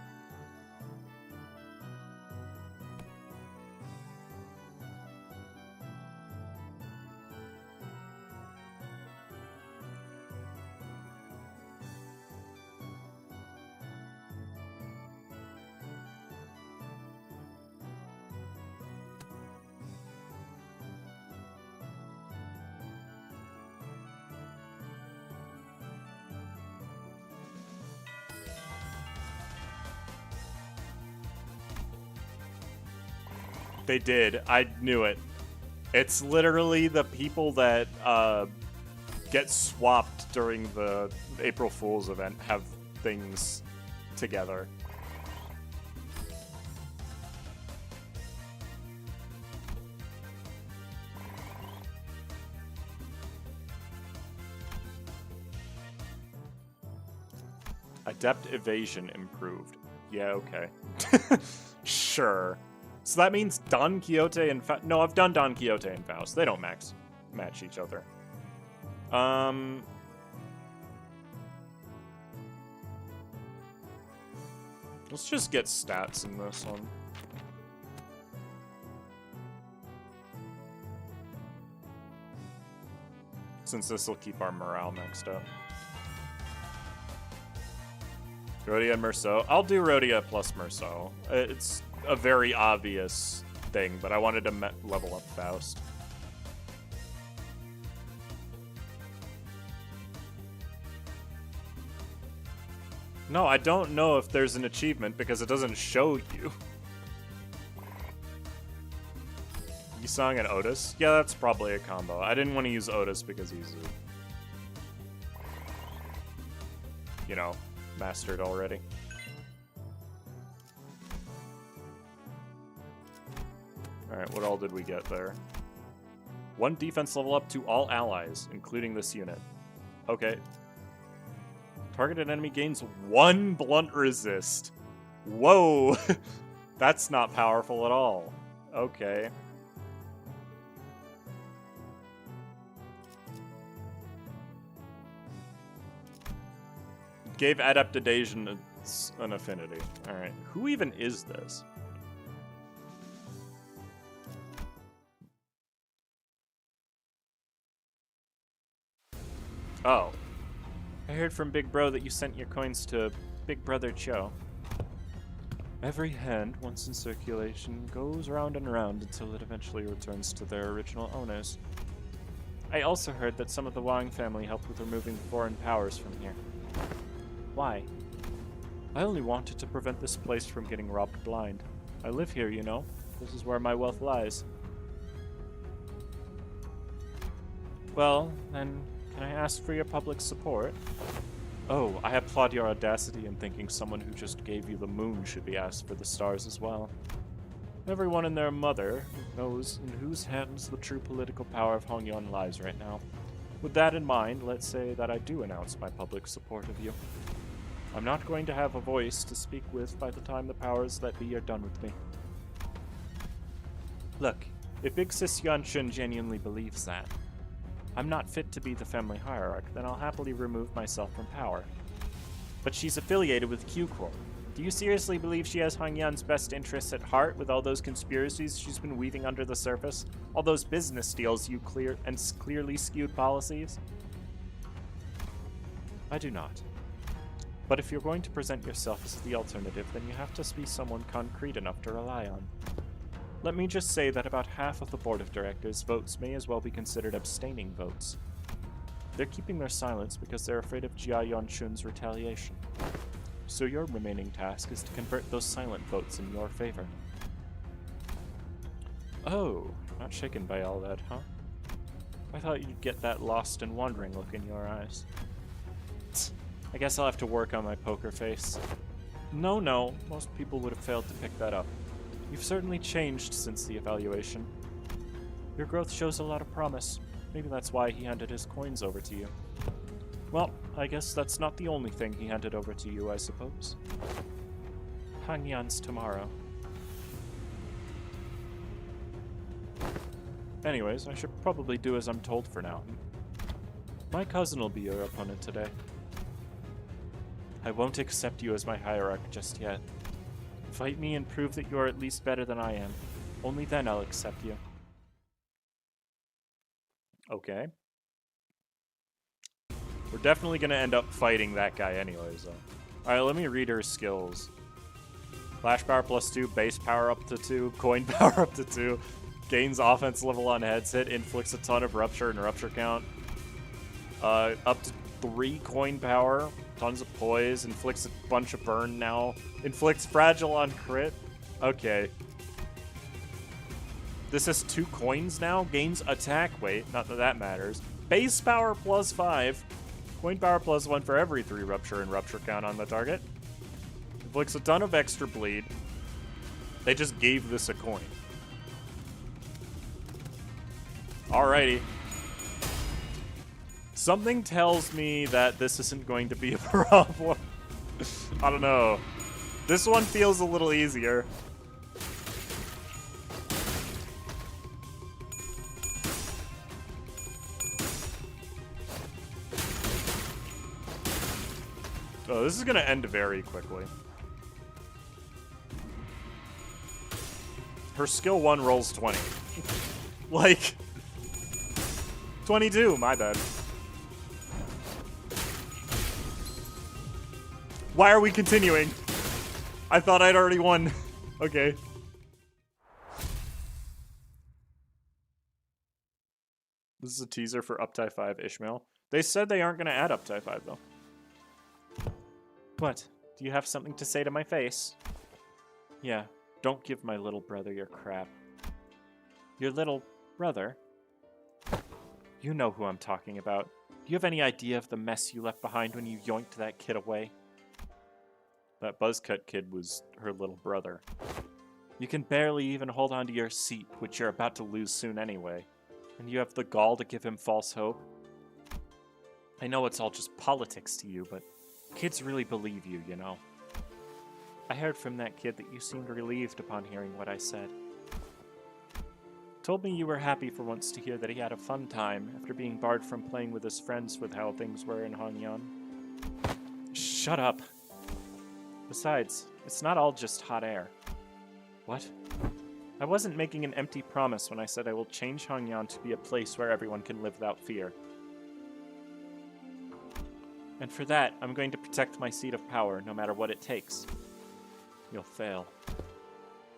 They did. I knew it. It's literally the people that get swapped during the April Fool's event have things together. Adept evasion improved. Yeah, okay. Sure. So that means Don Quixote and no, I've done Don Quixote and Faust. They don't match each other. Let's just get stats in this one. Since this will keep our morale next up. Rodia and Merceau. I'll do Rodia plus Merceau. It's a very obvious thing, but I wanted to level up Faust. No, I don't know if there's an achievement because it doesn't show you. Yisang and Otis? Yeah, that's probably a combo. I didn't want to use Otis because he's, you know, mastered already. Alright, what all did we get there? 1 defense level up to all allies, including this unit. Okay. Targeted enemy gains 1 blunt resist. Whoa! That's not powerful at all. Okay. Gave adept evasion It's an affinity. Alright. Who even is this? Oh. I heard from Big Bro that you sent your coins to Big Brother Joe. Every hand, once in circulation, goes round and round until it eventually returns to their original owners. I also heard that some of the Wang family helped with removing foreign powers from here. Why? I only wanted to prevent this place from getting robbed blind. I live here, you know. This is where my wealth lies. Well, then, can I ask for your public support? Oh, I applaud your audacity in thinking someone who just gave you the moon should be asked for the stars as well. Everyone and their mother knows in whose hands the true political power of Hongyan lies right now. With that in mind, let's say that I do announce my public support of you. I'm not going to have a voice to speak with by the time the powers that be are done with me. Look, if Big Sis Yuanshun genuinely believes that I'm not fit to be the family hierarch, then I'll happily remove myself from power. But she's affiliated with Q-Corp. Do you seriously believe she has Hongyan's best interests at heart with all those conspiracies she's been weaving under the surface? All those business deals you clearly skewed policies? I do not. But if you're going to present yourself as the alternative, then you have to be someone concrete enough to rely on. Let me just say that about half of the board of directors' votes may as well be considered abstaining votes. They're keeping their silence because they're afraid of Jia Yuanshun's retaliation. So your remaining task is to convert those silent votes in your favor. Oh, not shaken by all that, huh? I thought you'd get that lost and wandering look in your eyes. Tsk, I guess I'll have to work on my poker face. No, most people would have failed to pick that up. You've certainly changed since the evaluation. Your growth shows a lot of promise. Maybe that's why he handed his coins over to you. Well, I guess that's not the only thing he handed over to you, I suppose. Hongyan's tomorrow. Anyways, I should probably do as I'm told for now. My cousin will be your opponent today. I won't accept you as my hierarch just yet. Fight me and prove that you're at least better than I am. Only then I'll accept you. Okay. We're definitely going to end up fighting that guy anyways, though. Alright, let me read her skills. Flash power +2, base power up to 2, coin power up to 2, gains offense level on heads hit, inflicts a ton of rupture and rupture count. Up to 3 coin power, tons of poise, inflicts a bunch of burn now. Inflicts fragile on crit. Okay. This has 2 coins now. Gains attack weight. Not that that matters. Base power +5. Coin power +1 for every 3 rupture and rupture count on the target. Inflicts a ton of extra bleed. They just gave this a coin. Alrighty. Something tells me that this isn't going to be a problem. I don't know. This one feels a little easier. Oh, this is gonna end very quickly. Her skill 1 rolls 20. Like... 22, my bad. Why are we continuing? I thought I'd already won. Okay. This is a teaser for Uptie 5 Ishmael. They said they aren't going to add Uptie 5, though. What? Do you have something to say to my face? Yeah, don't give my little brother your crap. Your little brother? You know who I'm talking about. Do you have any idea of the mess you left behind when you yoinked that kid away? That buzzcut kid was her little brother. You can barely even hold on to your seat, which you're about to lose soon anyway. And you have the gall to give him false hope? I know it's all just politics to you, but kids really believe you, you know. I heard from that kid that you seemed relieved upon hearing what I said. Told me you were happy for once to hear that he had a fun time after being barred from playing with his friends with how things were in Hongyan. Shut up. Besides, it's not all just hot air. What? I wasn't making an empty promise when I said I will change Hongyan to be a place where everyone can live without fear. And for that, I'm going to protect my seat of power, no matter what it takes. You'll fail.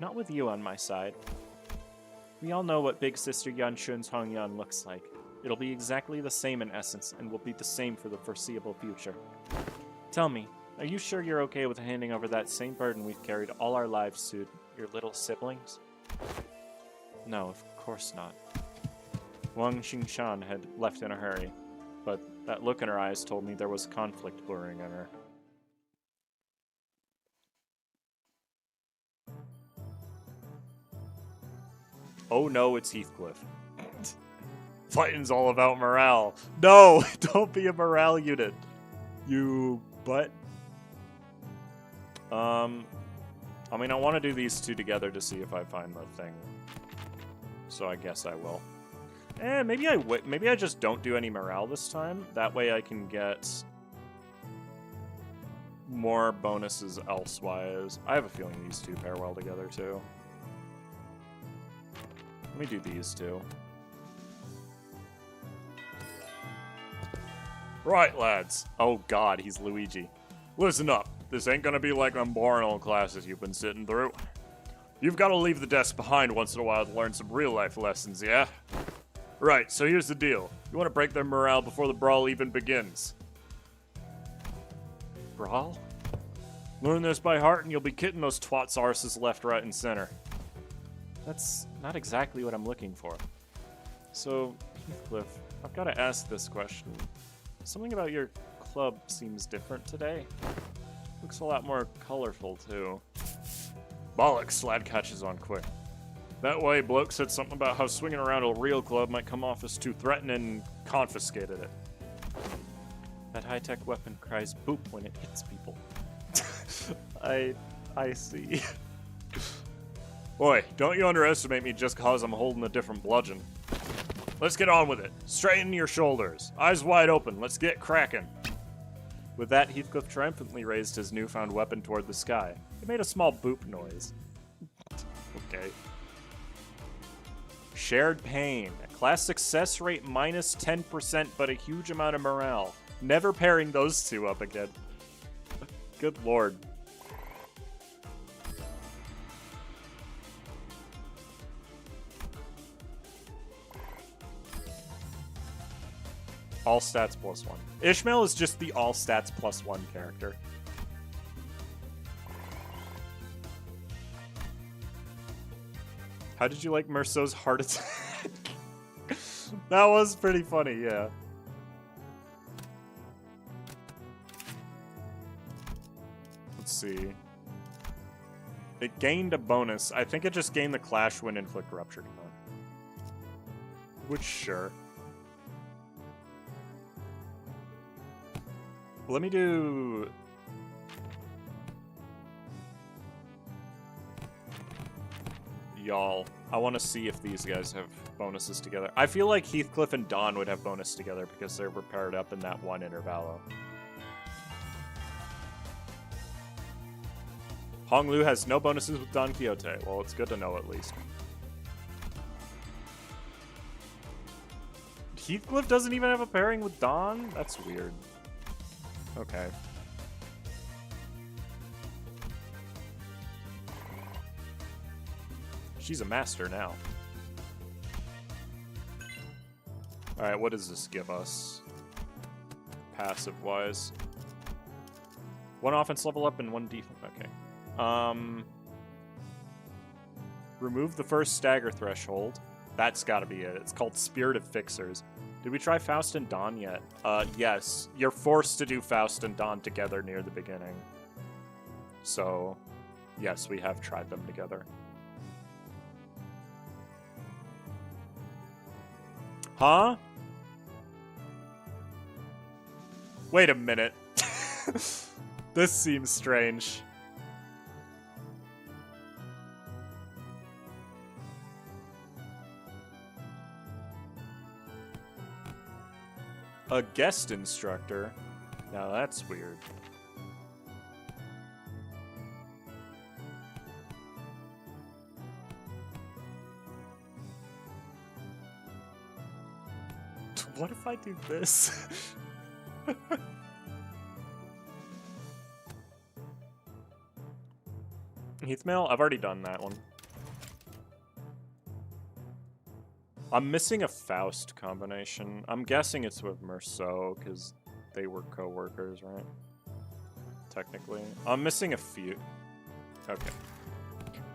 Not with you on my side. We all know what Big Sister Yanshun's Hongyan looks like. It'll be exactly the same in essence, and will be the same for the foreseeable future. Tell me, are you sure you're okay with handing over that same burden we've carried all our lives to your little siblings? No, of course not. Wang Xingshan had left in a hurry, but that look in her eyes told me there was conflict brewing in her. Oh no, it's Heathcliff. Fighting's all about morale. No, don't be a morale unit. You butt. I mean, I want to do these two together to see if I find the thing. So I guess I will. Maybe I just don't do any morale this time. That way I can get more bonuses elsewise. I have a feeling these two pair well together too. Let me do these two. Right, lads. Oh god, he's Luigi. Listen up. This ain't gonna be like them boring old classes you've been sitting through. You've got to leave the desk behind once in a while to learn some real-life lessons, yeah? Right, so here's the deal. You want to break their morale before the brawl even begins. Brawl? Learn this by heart and you'll be kicking those twats' arses left, right, and center. That's not exactly what I'm looking for. So, Heathcliff, I've got to ask this question. Something about your club seems different today. Looks a lot more colorful, too. Bollocks, lad catches on quick. That way, bloke said something about how swinging around a real club might come off as too threatening and confiscated it. That high-tech weapon cries boop when it hits people. I see. Boy, don't you underestimate me just cause I'm holding a different bludgeon. Let's get on with it. Straighten your shoulders. Eyes wide open. Let's get cracking. With that, Heathcliff triumphantly raised his newfound weapon toward the sky. It made a small boop noise. Okay. Shared pain. A class success rate minus 10%, but a huge amount of morale. Never pairing those two up again. Good lord. All stats plus 1. Ishmael is just the all stats plus 1 character. How did you like Merceau's heart attack? That was pretty funny, yeah. Let's see. It gained a bonus. I think it just gained the clash when inflict rupture. Which, sure. Let me do... Y'all. I want to see if these guys have bonuses together. I feel like Heathcliff and Dawn would have bonus together because they were paired up in that one Intervallo. Honglu has no bonuses with Don Quixote. Well, it's good to know at least. Heathcliff doesn't even have a pairing with Dawn? That's weird. Okay. She's a master now. Alright, what does this give us? Passive-wise. 1 offense level up and 1 defense. Okay. Remove the first stagger threshold. That's gotta be it. It's called Spirit of Fixers. Did we try Faust and Dawn yet? Yes. You're forced to do Faust and Dawn together near the beginning. So, yes, we have tried them together. Huh? Wait a minute. This seems strange. A guest instructor? Now that's weird. What if I do this? Heathmail? I've already done that one. I'm missing a Faust combination. I'm guessing it's with Merceau, because they were co-workers, right? Technically. I'm missing a few. Okay.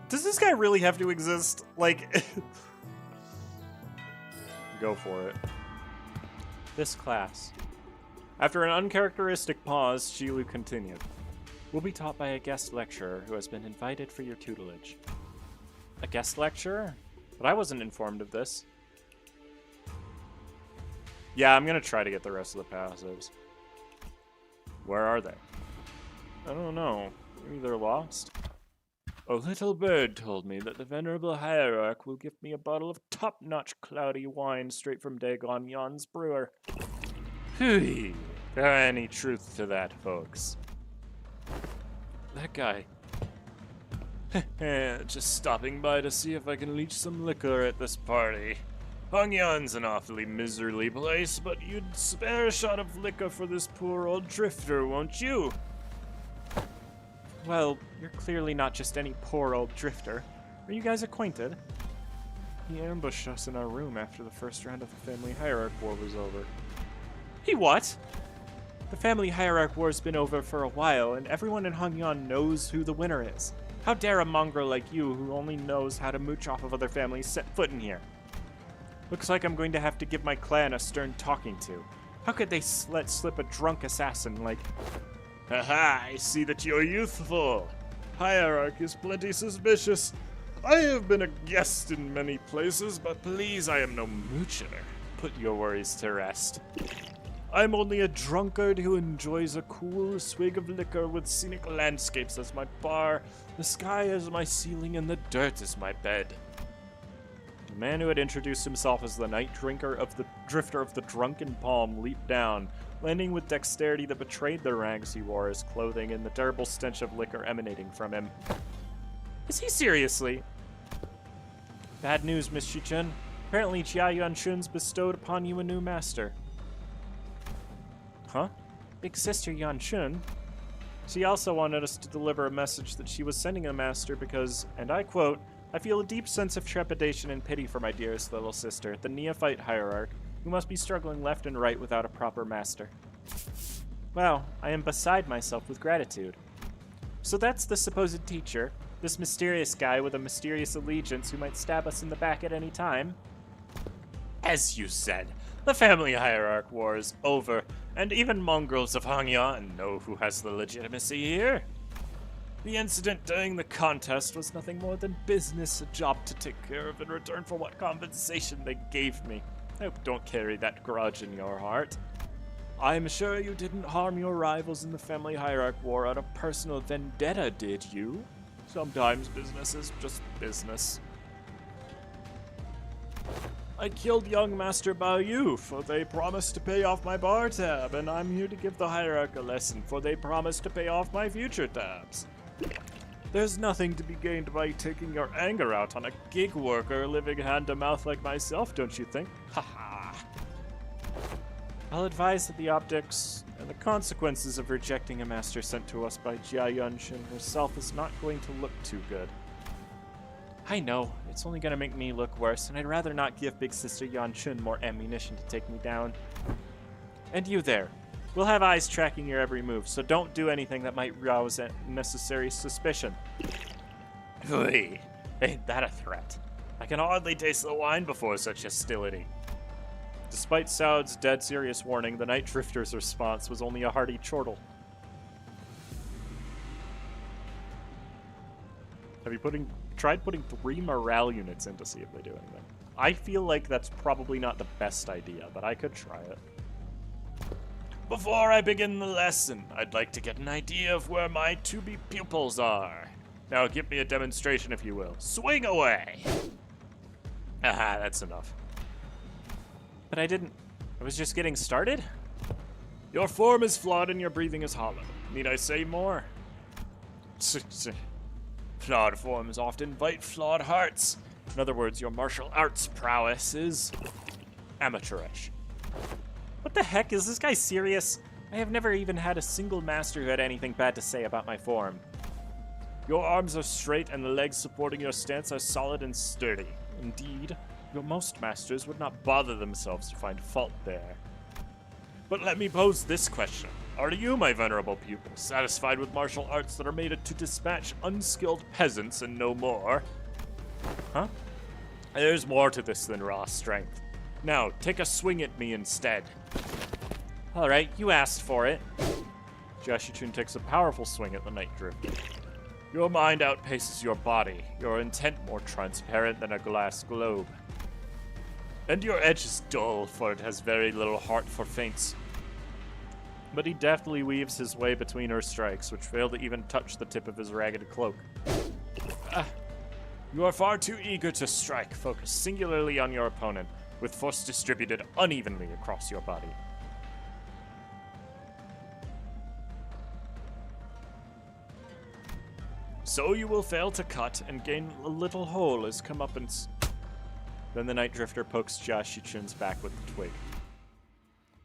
Does this guy really have to exist? Like... Go for it. This class. After an uncharacteristic pause, Shilu continued. Will be taught by a guest lecturer who has been invited for your tutelage. A guest lecturer? But I wasn't informed of this. Yeah, I'm gonna try to get the rest of the passives. Where are they? I don't know. Maybe they're lost? A little bird told me that the Venerable Hierarch will give me a bottle of top-notch cloudy wine straight from Dagon Yon's brewer. Hooey! Any truth to that, folks? That guy. Just stopping by to see if I can leech some liquor at this party. Hongyon's an awfully miserly place, but you'd spare a shot of liquor for this poor old drifter, won't you? Well, you're clearly not just any poor old drifter. Are you guys acquainted? He ambushed us in our room after the first round of the Family Hierarch War was over. He what? The Family Hierarch War's been over for a while, and everyone in Hongyan knows who the winner is. How dare a mongrel like you, who only knows how to mooch off of other families, set foot in here? Looks like I'm going to have to give my clan a stern talking to. How could they let slip a drunk assassin like... Haha, I see that you're youthful. Hierarch is plenty suspicious. I have been a guest in many places, but please, I am no moocher. Put your worries to rest. I'm only a drunkard who enjoys a cool swig of liquor with scenic landscapes as my bar, the sky as my ceiling, and the dirt as my bed. The man who had introduced himself as the night drinker of the drifter of the drunken palm leaped down, landing with dexterity that betrayed the rags he wore as clothing and the terrible stench of liquor emanating from him. Is he seriously? Bad news, Miss Shichun. Apparently Jia Yuanshun's bestowed upon you a new master. Huh? Big Sister Yuanshun? She also wanted us to deliver a message that she was sending a master because, and I quote, I feel a deep sense of trepidation and pity for my dearest little sister, the neophyte hierarch, who must be struggling left and right without a proper master. Wow, I am beside myself with gratitude. So that's the supposed teacher, this mysterious guy with a mysterious allegiance who might stab us in the back at any time? As you said, the Family Hierarch War is over, and even mongrels of Hongyan know who has the legitimacy here. The incident during the contest was nothing more than business, a job to take care of in return for what compensation they gave me. I hope don't carry that grudge in your heart. I'm sure you didn't harm your rivals in the Family Hierarch War out of personal vendetta, did you? Sometimes business is just business. I killed young Master Baoyu, for they promised to pay off my bar tab, and I'm here to give the Hierarch a lesson, for they promised to pay off my future tabs. There's nothing to be gained by taking your anger out on a gig worker living hand-to-mouth like myself, don't you think? Haha. I'll advise that the optics and the consequences of rejecting a master sent to us by Jia Yuanshun herself is not going to look too good. I know, it's only gonna make me look worse, and I'd rather not give Big Sister Yuanshun more ammunition to take me down. And you there. We'll have eyes tracking your every move, so don't do anything that might rouse unnecessary suspicion. Hey, ain't that a threat? I can hardly taste the wine before such hostility. Despite Saud's dead serious warning, the Night Drifter's response was only a hearty chortle. Have you tried putting 3 morale units in to see if they do anything? I feel like that's probably not the best idea, but I could try it. Before I begin the lesson, I'd like to get an idea of where my to-be pupils are. Now give me a demonstration if you will. Swing away! Aha, that's enough. But I was just getting started? Your form is flawed and your breathing is hollow. Need I say more? Flawed forms often invite flawed hearts. In other words, your martial arts prowess is amateurish. What the heck? Is this guy serious? I have never even had a single master who had anything bad to say about my form. Your arms are straight and the legs supporting your stance are solid and sturdy. Indeed, most masters would not bother themselves to find fault there. But let me pose this question. Are you, my venerable pupil, satisfied with martial arts that are made to dispatch unskilled peasants and no more? Huh? There's more to this than raw strength. Now, take a swing at me instead. Alright, you asked for it. Jashichun takes a powerful swing at the Night Drifter. Your mind outpaces your body, your intent more transparent than a glass globe. And your edge is dull, for it has very little heart for feints. But he deftly weaves his way between her strikes, which fail to even touch the tip of his ragged cloak. You are far too eager to strike. Focus singularly on your opponent, with force distributed unevenly across your body. So you will fail to cut and gain a little hole as comeuppance. Then the Night Drifter pokes Jashichun's back with the twig.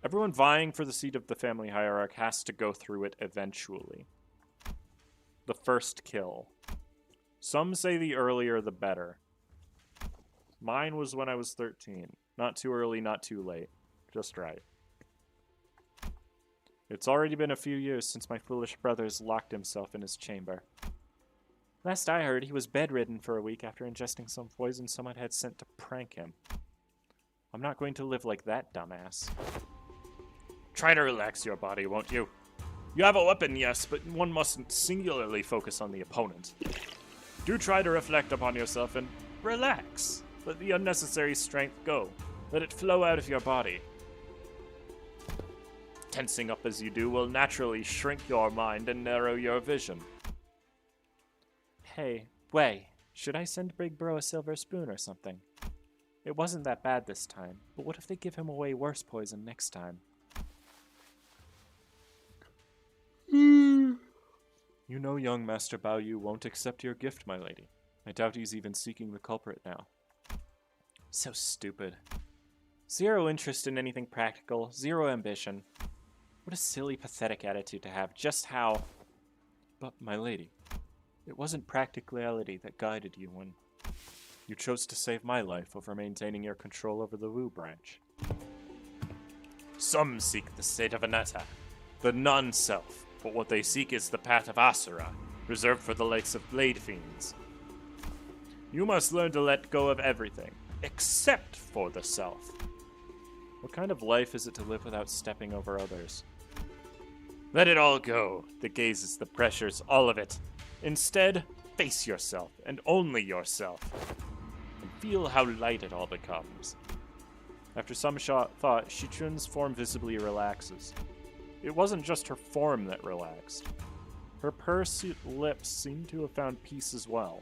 Everyone vying for the seat of the family hierarch has to go through it eventually. The first kill. Some say the earlier the better. Mine was when I was 13. Not too early, not too late. Just right. It's already been a few years since my foolish brother has locked himself in his chamber. Last I heard, he was bedridden for a week after ingesting some poison someone had sent to prank him. I'm not going to live like that, dumbass. Try to relax your body, won't you? You have a weapon, yes, but one mustn't singularly focus on the opponent. Do try to reflect upon yourself and relax. Let the unnecessary strength go. Let it flow out of your body. Tensing up as you do will naturally shrink your mind and narrow your vision. Hey, Wei, should I send Big Bro a silver spoon or something? It wasn't that bad this time, but what if they give him away worse poison next time? You know young Master Baoyu won't accept your gift, my lady. I doubt he's even seeking the culprit now. So stupid. Zero interest in anything practical, zero ambition. What a silly, pathetic attitude to have. Just how... But, my lady, it wasn't practicality that guided you when you chose to save my life over maintaining your control over the Wu branch. Some seek the state of anatta, the non-self, but what they seek is the path of Asura, reserved for the likes of blade fiends. You must learn to let go of everything, except for the self. What kind of life is it to live without stepping over others? Let it all go, the gazes, the pressures, all of it. Instead, face yourself, and only yourself, and feel how light it all becomes. After some thought, Shichun's form visibly relaxes. It wasn't just her form that relaxed. Her pursed lips seemed to have found peace as well.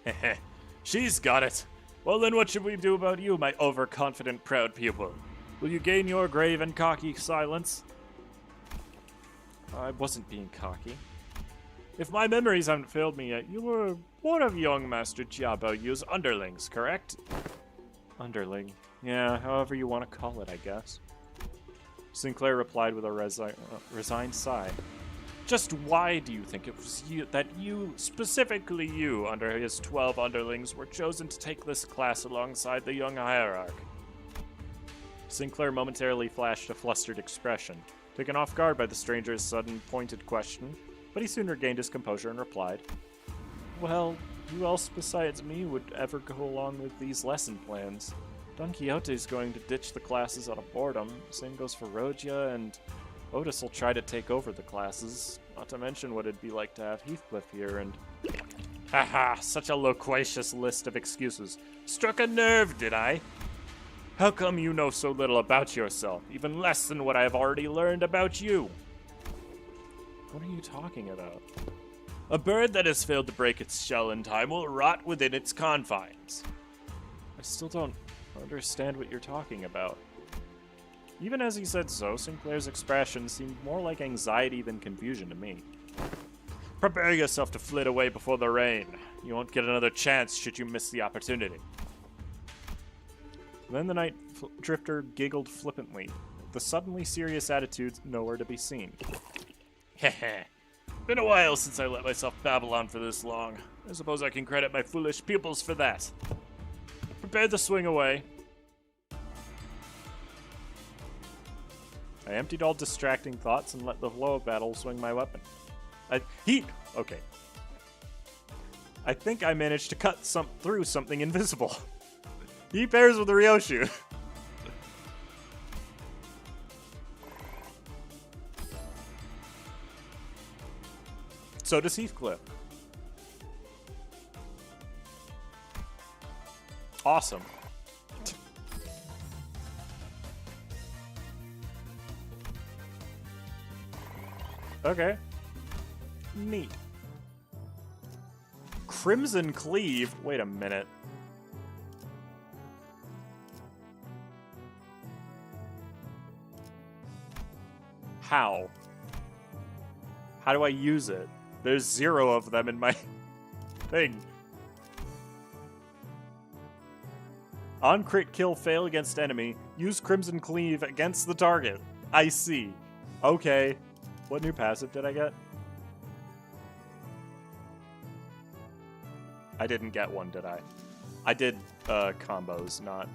Heh, she's got it. Well then what should we do about you, my overconfident proud pupil? Will you gain your grave and cocky silence? I wasn't being cocky. If my memories haven't failed me yet, you were one of young Master Jia Baoyu's underlings, correct? Underling. Yeah, however you want to call it, I guess. Sinclair replied with a resigned sigh. Just why do you think it was you, specifically you, under his 12 underlings, were chosen to take this class alongside the young hierarch? Sinclair momentarily flashed a flustered expression, taken off guard by the stranger's sudden pointed question, but he soon regained his composure and replied, Well, who else besides me would ever go along with these lesson plans? Don Quixote's going to ditch the classes out of boredom. Same goes for Rogia, and Otis will try to take over the classes. Not to mention what it'd be like to have Heathcliff here, and... Haha, such a loquacious list of excuses. Struck a nerve, did I? How come you know so little about yourself, even less than what I have already learned about you? What are you talking about? A bird that has failed to break its shell in time will rot within its confines. I still don't understand what you're talking about. Even as he said so, Sinclair's expression seemed more like anxiety than confusion to me. Prepare yourself to flit away before the rain. You won't get another chance should you miss the opportunity. Then the Night Drifter giggled flippantly, the suddenly serious attitude nowhere to be seen. Heh. Been a while since I let myself babble on for this long. I suppose I can credit my foolish pupils for that. Prepare to swing away. I emptied all distracting thoughts and let the flow of battle swing my weapon. Okay. I think I managed to cut through something invisible. He pairs with Ryoshu. So does Heathcliff. Awesome. Okay. Neat. Crimson Cleave? Wait a minute. How? How do I use it? There's 0 of them in my thing. On crit kill fail against enemy, use Crimson Cleave against the target. I see. Okay. What new passive did I get? I didn't get one, did I? I did combos, not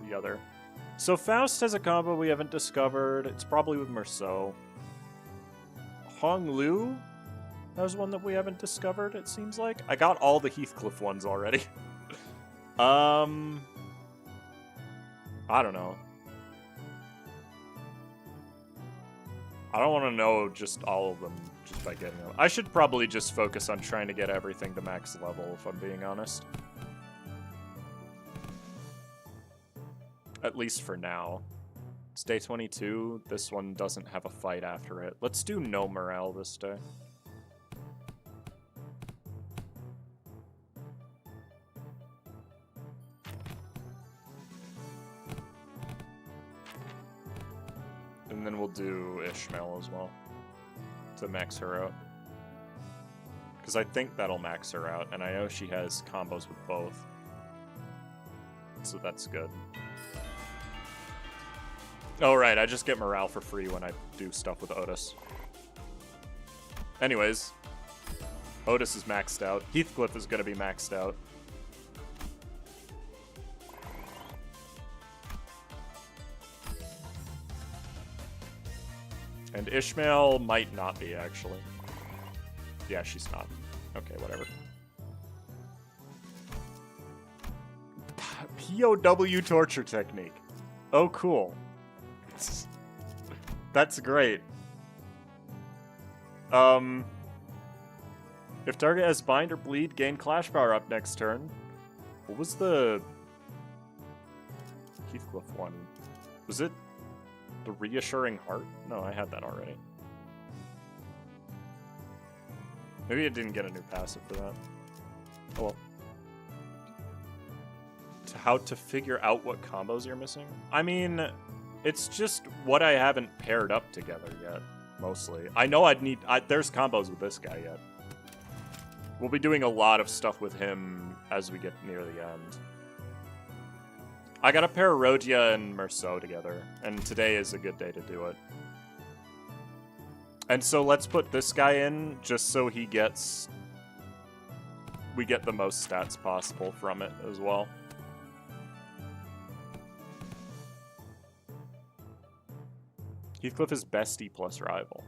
the other. So Faust has a combo we haven't discovered. It's probably with Merceau. Hong Lu has one that we haven't discovered, it seems like. I got all the Heathcliff ones already. I don't know. I don't want to know just all of them just by getting them. I should probably just focus on trying to get everything to max level, if I'm being honest. At least for now. It's day 22. This one doesn't have a fight after it. Let's do no morale this day. And then we'll do Ishmael as well to max her out. Because I think that'll max her out, and I know she has combos with both. So that's good. Oh, right, I just get morale for free when I do stuff with Otis. Anyways, Otis is maxed out. Heathcliff is going to be maxed out. And Ishmael might not be, actually. Yeah, she's not. Okay, whatever. POW torture technique. Oh, cool. That's great. If target has bind or bleed, gain clash power up next turn. What was the Heathcliff one? Was it the reassuring heart? No, I had that already. Maybe I didn't get a new passive for that. Oh well. How to figure out what combos you're missing? I mean, it's just what I haven't paired up together yet, mostly. I know there's combos with this guy yet. We'll be doing a lot of stuff with him as we get near the end. I gotta pair Rodia and Merceau together, and today is a good day to do it. And so let's put this guy in, just so we get the most stats possible from it as well. Heathcliff is bestie plus rival.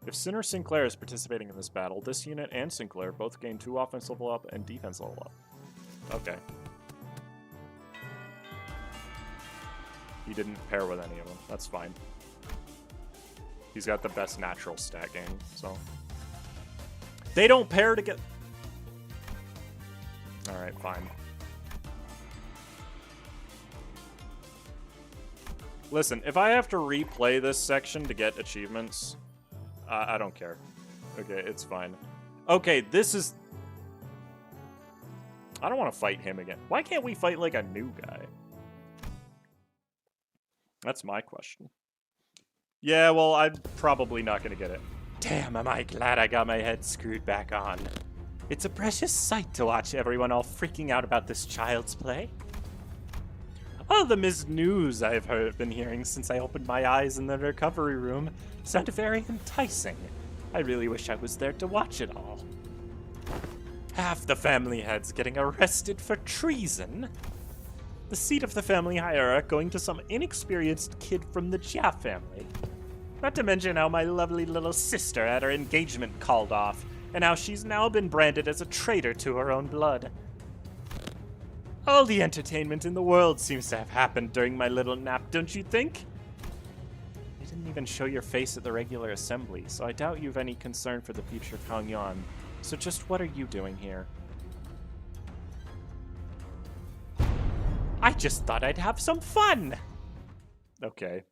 If Sinner Sinclair is participating in this battle, this unit and Sinclair both gain 2 offense level up and defense level up. Okay. He didn't pair with any of them. That's fine. He's got the best natural stat gain, so. They don't pair to get... Alright, fine. Listen, if I have to replay this section to get achievements, I don't care. Okay, it's fine. Okay, this is... I don't want to fight him again. Why can't we fight, like, a new guy? That's my question. Yeah, well, I'm probably not going to get it. Damn, am I glad I got my head screwed back on. It's a precious sight to watch everyone all freaking out about this child's play. All the news I've been hearing since I opened my eyes in the recovery room sound very enticing. I really wish I was there to watch it all. Half the family heads getting arrested for treason. The seat of the family hierarch going to some inexperienced kid from the Jia family. Not to mention how my lovely little sister had her engagement called off, and how she's now been branded as a traitor to her own blood. All the entertainment in the world seems to have happened during my little nap, don't you think? You didn't even show your face at the regular assembly, so I doubt you've any concern for the future of Hongyan. So just what are you doing here? I just thought I'd have some fun! Okay.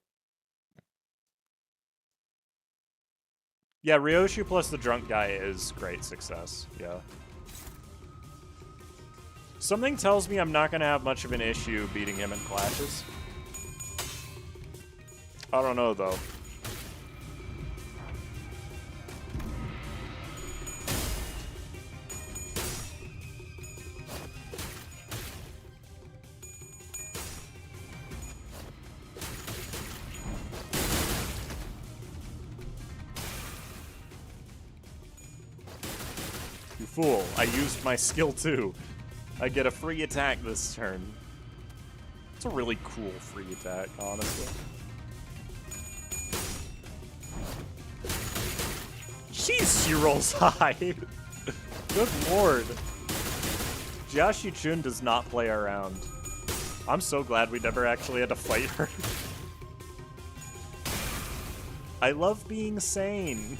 Yeah, Ryoshu plus the drunk guy is great success, yeah. Something tells me I'm not going to have much of an issue beating him in clashes. I don't know, though. You fool, I used my skill too. I get a free attack this turn. It's a really cool free attack, honestly. Jeez, she rolls high. Good lord. Jiashi Chun does not play around. I'm so glad we never actually had to fight her. I love being sane.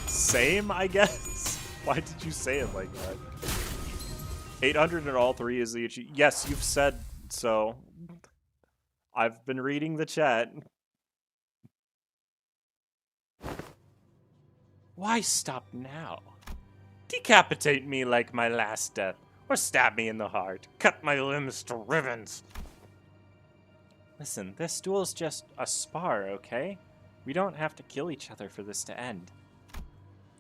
Same, I guess? Why did you say it like that? 800 in all three is the achievement. Yes, you've said so. I've been reading the chat. Why stop now? Decapitate me like my last death, or stab me in the heart. Cut my limbs to ribbons. Listen, this duel's just a spar, okay? We don't have to kill each other for this to end.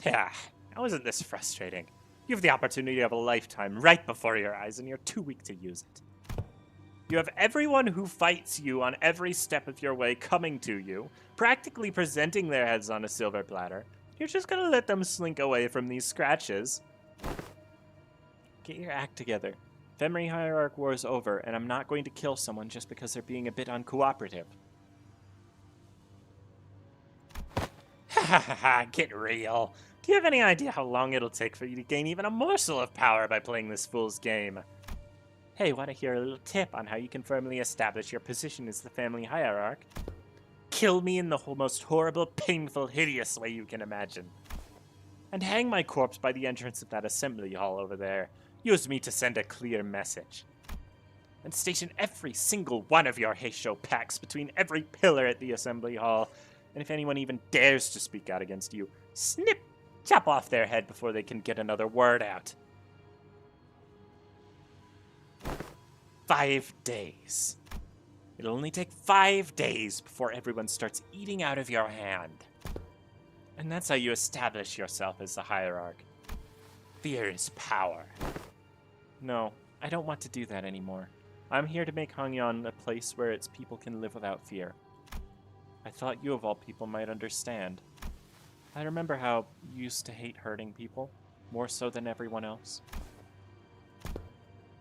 Yeah, how isn't this frustrating? You have the opportunity of a lifetime right before your eyes, and you're too weak to use it. You have everyone who fights you on every step of your way coming to you, practically presenting their heads on a silver platter. You're just gonna let them slink away from these scratches. Get your act together. Family Hierarch War is over, and I'm not going to kill someone just because they're being a bit uncooperative. Ha ha ha ha, get real. Do you have any idea how long it'll take for you to gain even a morsel of power by playing this fool's game? Hey, want to hear a little tip on how you can firmly establish your position as the family hierarch? Kill me in the most horrible, painful, hideous way you can imagine. And hang my corpse by the entrance of that assembly hall over there. Use me to send a clear message. And station every single one of your Heisho packs between every pillar at the assembly hall. And if anyone even dares to speak out against you, snip! Chop off their head before they can get another word out. 5 days. It'll only take 5 days before everyone starts eating out of your hand. And that's how you establish yourself as the hierarch. Fear is power. No, I don't want to do that anymore. I'm here to make Hongyan a place where its people can live without fear. I thought you of all people might understand. I remember how you used to hate hurting people, more so than everyone else.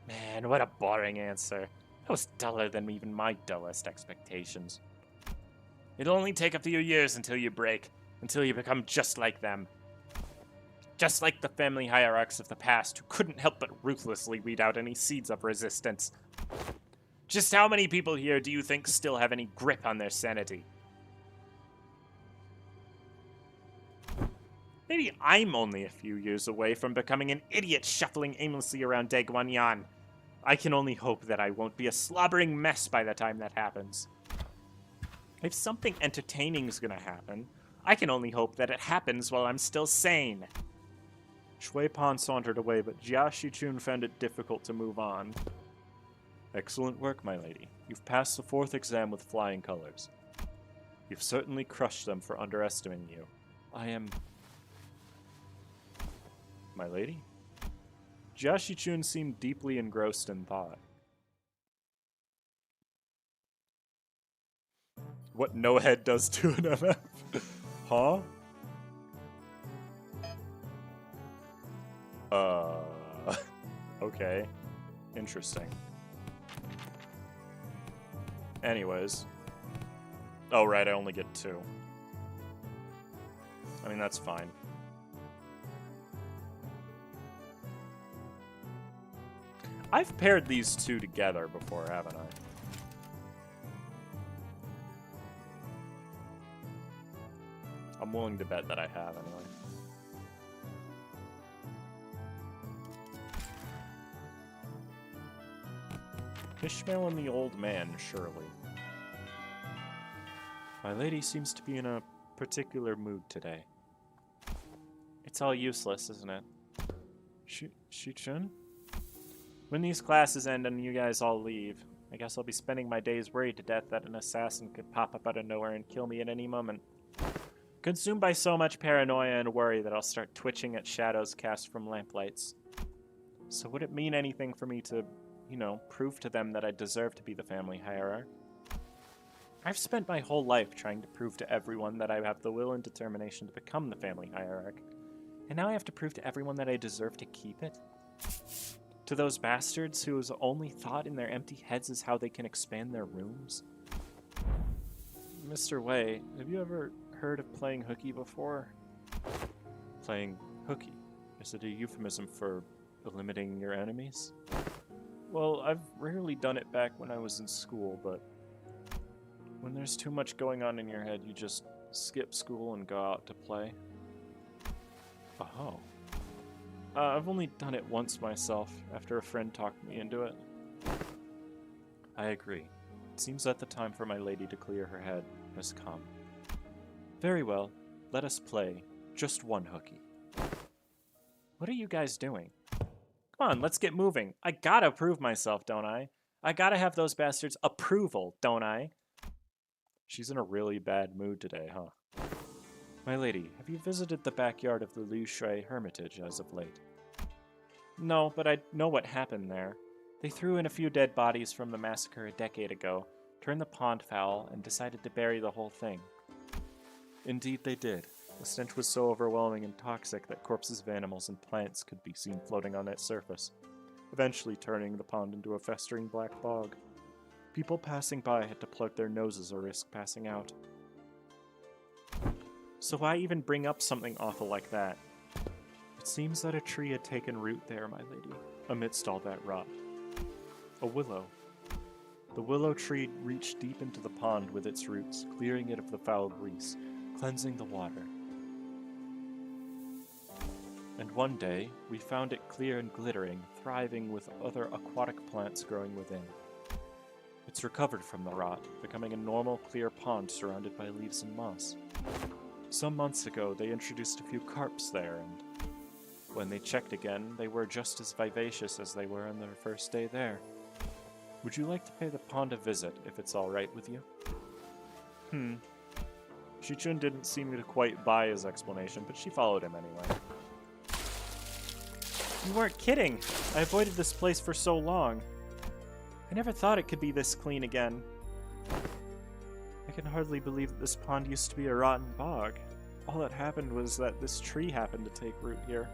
Man, what a boring answer. That was duller than even my dullest expectations. It'll only take a few years until you break, until you become just like them. Just like the family hierarchs of the past who couldn't help but ruthlessly weed out any seeds of resistance. Just how many people here do you think still have any grip on their sanity? Maybe I'm only a few years away from becoming an idiot shuffling aimlessly around Daeguanyan. I can only hope that I won't be a slobbering mess by the time that happens. If something entertaining is gonna happen, I can only hope that it happens while I'm still sane. Shui Pan sauntered away, but Jia Shichun found it difficult to move on. Excellent work, my lady. You've passed the 4th exam with flying colors. You've certainly crushed them for underestimating you. I am... my lady? Jiashi-chun seemed deeply engrossed in thought. What no head does to an MF? Huh? Okay. Interesting. Anyways. Oh, right, I only get 2. I mean, that's fine. I've paired these 2 together before, haven't I? I'm willing to bet that I have, anyway. Ishmael and the old man, surely. My lady seems to be in a particular mood today. It's all useless, isn't it? Shi-chun? When these classes end and you guys all leave, I guess I'll be spending my days worried to death that an assassin could pop up out of nowhere and kill me at any moment. Consumed by so much paranoia and worry that I'll start twitching at shadows cast from lamplights. So would it mean anything for me to, you know, prove to them that I deserve to be the family hierarch? I've spent my whole life trying to prove to everyone that I have the will and determination to become the family hierarch. And now I have to prove to everyone that I deserve to keep it? To those bastards whose only thought in their empty heads is how they can expand their rooms? Mr. Wei, have you ever heard of playing hooky before? Playing hooky? Is it a euphemism for eliminating your enemies? Well, I've rarely done it back when I was in school, but when there's too much going on in your head, you just skip school and go out to play. Oh. I've only done it once myself, after a friend talked me into it. I agree. It seems that the time for my lady to clear her head has come. Very well, let us play just one hooky. What are you guys doing? Come on, let's get moving. I gotta prove myself, don't I? I gotta have those bastards' approval, don't I? She's in a really bad mood today, huh? My lady, have you visited the backyard of the Liu Shui Hermitage as of late? No, but I know what happened there. They threw in a few dead bodies from the massacre a decade ago, turned the pond foul, and decided to bury the whole thing. Indeed they did. The stench was so overwhelming and toxic that corpses of animals and plants could be seen floating on its surface, eventually turning the pond into a festering black bog. People passing by had to plug their noses or risk passing out. So why even bring up something awful like that? It seems that a tree had taken root there, my lady, amidst all that rot. A willow. The willow tree reached deep into the pond with its roots, clearing it of the foul grease, cleansing the water. And one day, we found it clear and glittering, thriving with other aquatic plants growing within. It's recovered from the rot, becoming a normal, clear pond surrounded by leaves and moss. Some months ago, they introduced a few carps there, and when they checked again, they were just as vivacious as they were on their first day there. Would you like to pay the pond a visit, if it's all right with you? Shi-chun didn't seem to quite buy his explanation, but she followed him anyway. You weren't kidding! I avoided this place for so long. I never thought it could be this clean again. I can hardly believe that this pond used to be a rotten bog. All that happened was that this tree happened to take root here.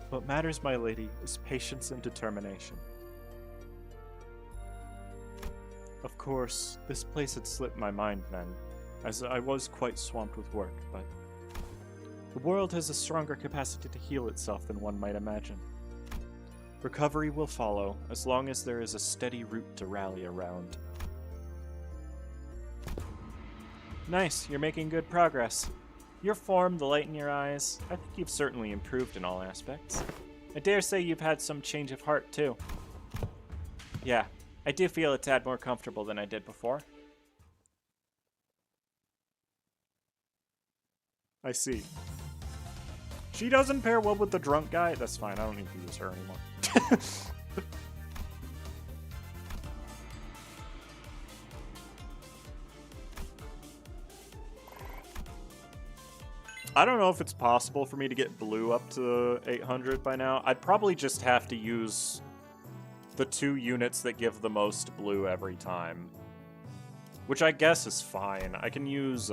What matters, my lady, is patience and determination. Of course, this place had slipped my mind then, as I was quite swamped with work, but the world has a stronger capacity to heal itself than one might imagine. Recovery will follow, as long as there is a steady root to rally around. Nice, you're making good progress. Your form, the light in your eyes, I think you've certainly improved in all aspects. I dare say you've had some change of heart, too. Yeah, I do feel a tad more comfortable than I did before. I see. She doesn't pair well with the drunk guy? That's fine, I don't need to use her anymore. I don't know if it's possible for me to get blue up to 800 by now. I'd probably just have to use the 2 units that give the most blue every time. Which I guess is fine. I can use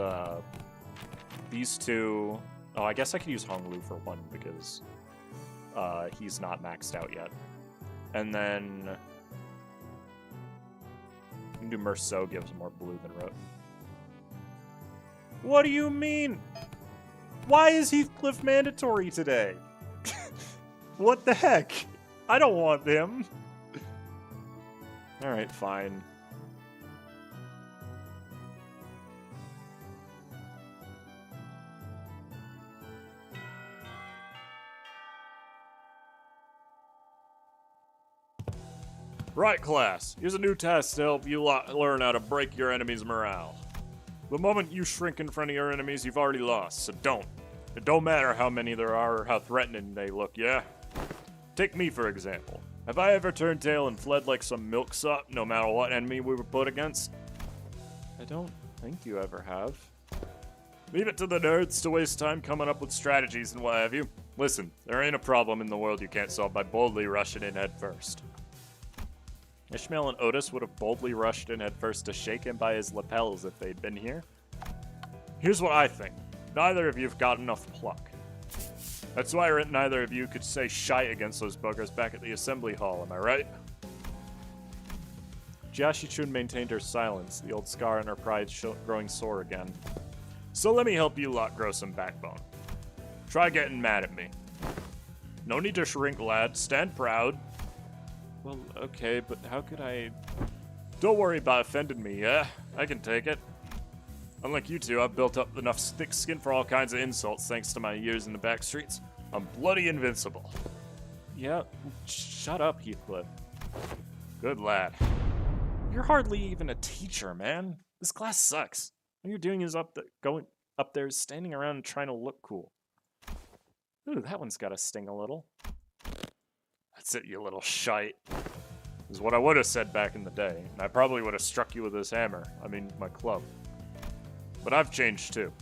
these 2. Oh, I guess I could use Honglu for 1 because he's not maxed out yet. And then I can do Merceau, gives more blue than Roten. What do you mean? Why is Heathcliff mandatory today? What the heck? I don't want him. Alright, fine. Right, class. Here's a new test to help you learn how to break your enemy's morale. The moment you shrink in front of your enemies, you've already lost, so don't. It don't matter how many there are or how threatening they look, yeah? Take me, for example. Have I ever turned tail and fled like some milksop, no matter what enemy we were put against? I don't think you ever have. Leave it to the nerds to waste time coming up with strategies and what have you. Listen, there ain't a problem in the world you can't solve by boldly rushing in head first. Ishmael and Otis would have boldly rushed in headfirst to shake him by his lapels if they'd been here. Here's what I think. Neither of you've got enough pluck. That's why neither of you could say shite against those buggers back at the assembly hall, am I right? Jiashi-chun maintained her silence, the old scar in her pride growing sore again. So let me help you lot grow some backbone. Try getting mad at me. No need to shrink, lad. Stand proud. Well, okay, but how could I... Don't worry about offending me, yeah? I can take it. Unlike you two, I've built up enough thick skin for all kinds of insults thanks to my years in the back streets. I'm bloody invincible. Yeah, shut up, Heathcliff. Good lad. You're hardly even a teacher, man. This class sucks. All you're doing is going up there, standing around and trying to look cool. Ooh, that one's got to sting a little. That's it, you little shite. Is what I would have said back in the day, and I probably would have struck you with this hammer. I mean, my club. But I've changed too.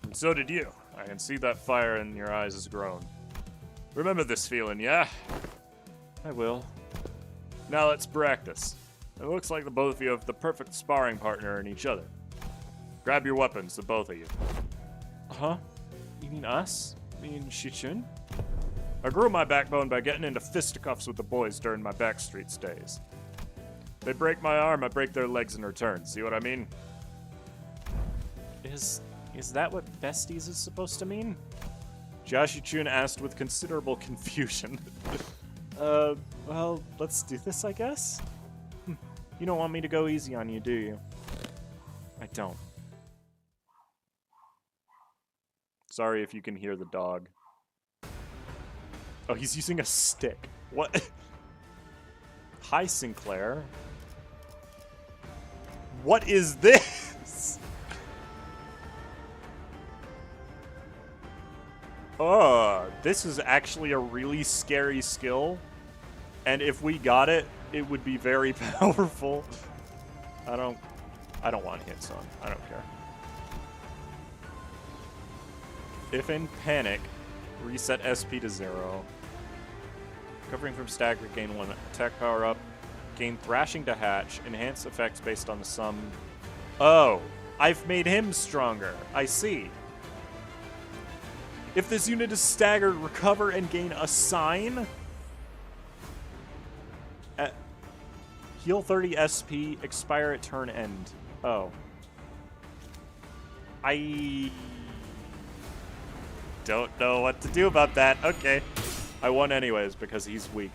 And so did you. I can see that fire in your eyes has grown. Remember this feeling, yeah? I will. Now let's practice. It looks like the both of you have the perfect sparring partner in each other. Grab your weapons, the both of you. Huh? You mean us? You mean Shichun? I grew my backbone by getting into fisticuffs with the boys during my backstreets days. They break my arm, I break their legs in return. See what I mean? Is that what besties is supposed to mean? Jiashi-chun asked with considerable confusion. Well, let's do this, I guess? You don't want me to go easy on you, do you? I don't. Sorry if you can hear the dog. Oh, he's using a stick. What? Hi, Sinclair. What is this? This is actually a really scary skill. And if we got it, it would be very powerful. I don't want hits on. I don't care. If in panic, reset SP to 0. Recovering from stagger, gain 1 attack power up. Gain thrashing to hatch. Enhance effects based on the sum. Oh, I've made him stronger. I see. If this unit is staggered, recover and gain a sign. Heal 30 SP, expire at turn end. Oh. I don't know what to do about that. Okay. I won anyways because he's weak.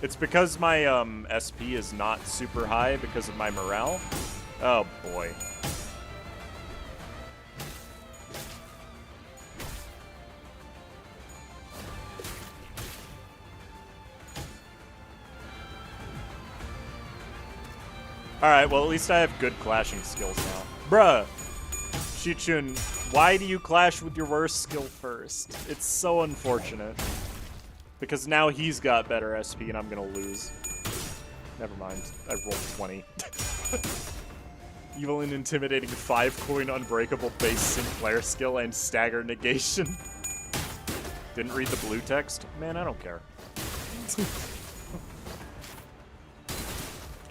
It's because my SP is not super high because of my morale. Oh boy. Alright, well at least I have good clashing skills now. Bruh! Shichun, why do you clash with your worst skill first? It's so unfortunate. Because now he's got better SP and I'm gonna lose. Never mind. I rolled 20. Evil and intimidating 5-coin unbreakable base Sinclair skill and stagger negation. Didn't read the blue text? Man, I don't care.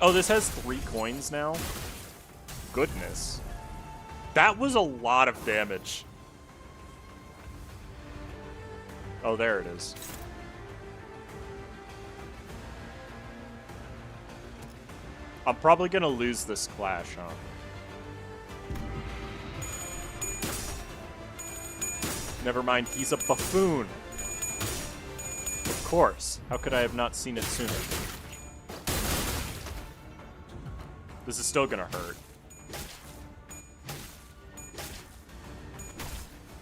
Oh, this has 3 coins now? Goodness. That was a lot of damage. Oh, there it is. I'm probably gonna lose this clash, huh? Never mind, he's a buffoon. Of course. How could I have not seen it sooner? This is still gonna hurt.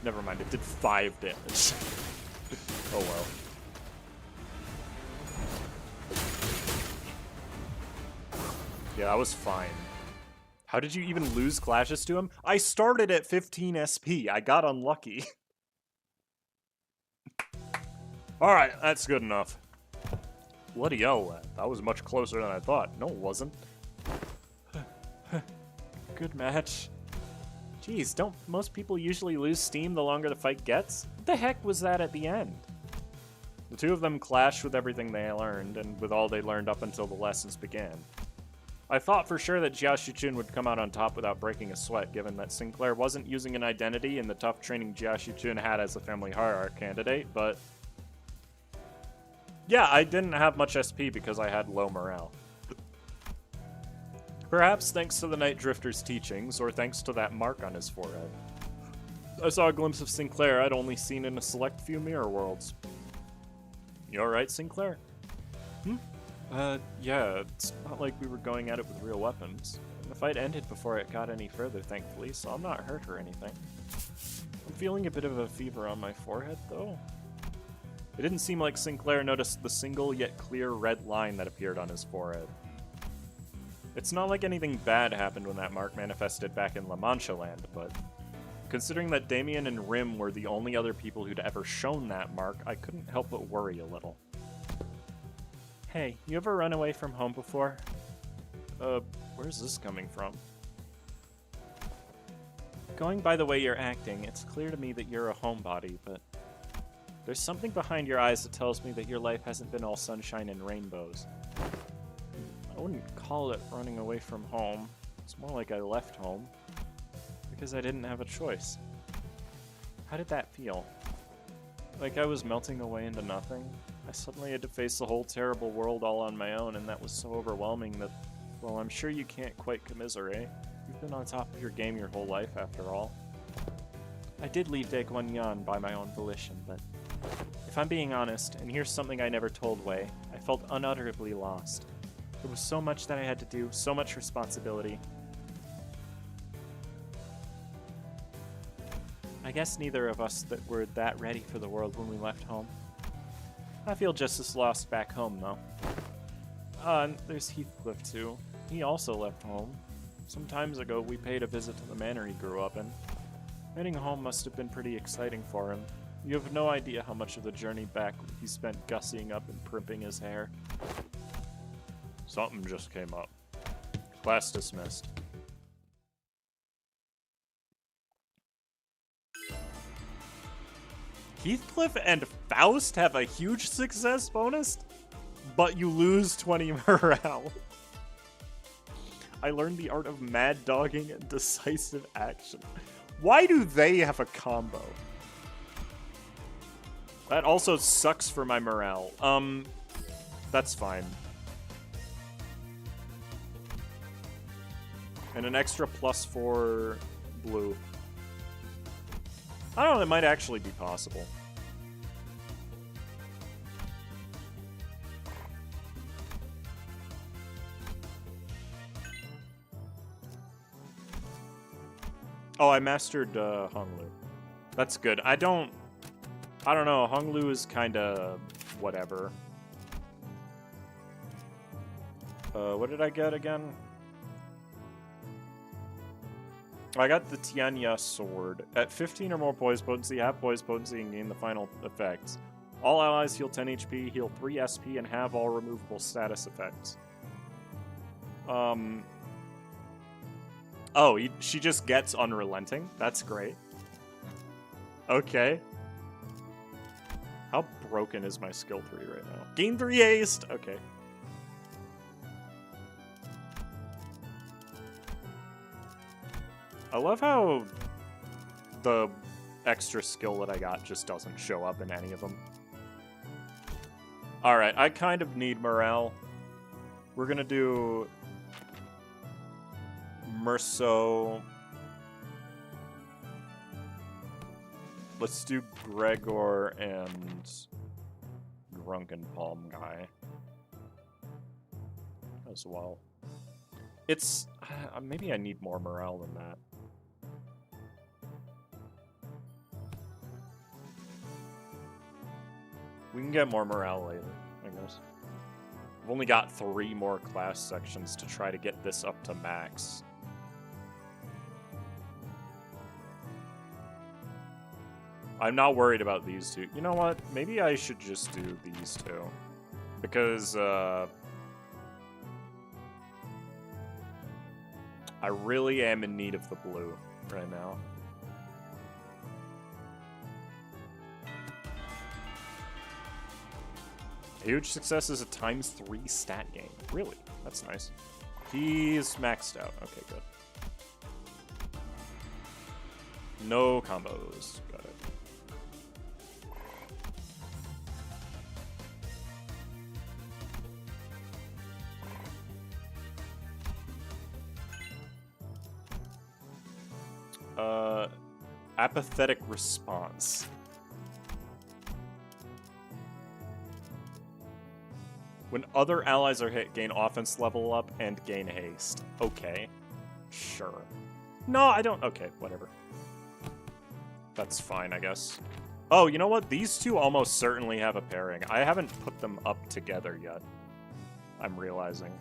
Never mind, it did 5 damage. Oh well. Yeah, that was fine. How did you even lose clashes to him? I started at 15 SP. I got unlucky. Alright, that's good enough. Bloody hell, that was much closer than I thought. No, it wasn't. Good match. Jeez, don't most people usually lose steam the longer the fight gets? What the heck was that at the end? The two of them clashed with everything they learned, and with all they learned up until the lessons began. I thought for sure that Jiaxuchun would come out on top without breaking a sweat, given that Sinclair wasn't using an identity in the tough training Jiaxuchun had as a family hierarch candidate, but... yeah, I didn't have much SP because I had low morale. Perhaps thanks to the Night Drifter's teachings, or thanks to that mark on his forehead. I saw a glimpse of Sinclair I'd only seen in a select few mirror worlds. You alright, Sinclair? Yeah, it's not like we were going at it with real weapons. The fight ended before it got any further, thankfully, so I'm not hurt or anything. I'm feeling a bit of a fever on my forehead, though. It didn't seem like Sinclair noticed the single yet clear red line that appeared on his forehead. It's not like anything bad happened when that mark manifested back in La Mancha land, but considering that Damien and Rim were the only other people who'd ever shown that mark, I couldn't help but worry a little. Hey, you ever run away from home before? Where's this coming from? Going by the way you're acting, it's clear to me that you're a homebody, but there's something behind your eyes that tells me that your life hasn't been all sunshine and rainbows. I wouldn't call it running away from home. It's more like I left home. Because I didn't have a choice. How did that feel? Like I was melting away into nothing? I suddenly had to face the whole terrible world all on my own, and that was so overwhelming that, well, I'm sure you can't quite commiserate. You've been on top of your game your whole life, after all. I did leave Daeguanyan by my own volition, but if I'm being honest, and here's something I never told Wei, I felt unutterably lost. There was so much that I had to do, so much responsibility. I guess neither of us that were that ready for the world when we left home. I feel just as lost back home, though. And there's Heathcliff, too. He also left home. Some times ago, we paid a visit to the manor he grew up in. Heading home must have been pretty exciting for him. You have no idea how much of the journey back he spent gussying up and primping his hair. Something just came up. Class dismissed. Heathcliff and Faust have a huge success bonus, but you lose 20 morale. I learned the art of mad dogging and decisive action. Why do they have a combo? That also sucks for my morale. That's fine. And an extra +4 blue. I don't know, it might actually be possible. Oh, I mastered Honglu. That's good. I don't know, Honglu is kinda whatever. What did I get again? I got the Tianya sword. At 15 or more poise potency, have poise potency, and gain the final effects. All allies heal 10 HP, heal 3 SP, and have all removable status effects. Oh, she just gets unrelenting? That's great. Okay. How broken is my skill 3 right now? Gain 3 haste! Okay. I love how the extra skill that I got just doesn't show up in any of them. Alright, I kind of need morale. We're gonna do Merceau. Let's do Gregor and Drunken Palm guy as well. It's maybe I need more morale than that. We can get more morale later, I guess. I've only got 3 more class sections to try to get this up to max. I'm not worried about these two. You know what? Maybe I should just do these two. Because, I really am in need of the blue right now. Huge success is a ×3 stat gain. Really? That's nice. He's maxed out. Okay, good. No combos. Got it. Apathetic response. When other allies are hit, gain offense level up and gain haste. Okay. Sure. No, I don't. Okay, whatever. That's fine, I guess. Oh, you know what? These two almost certainly have a pairing. I haven't put them up together yet. I'm realizing.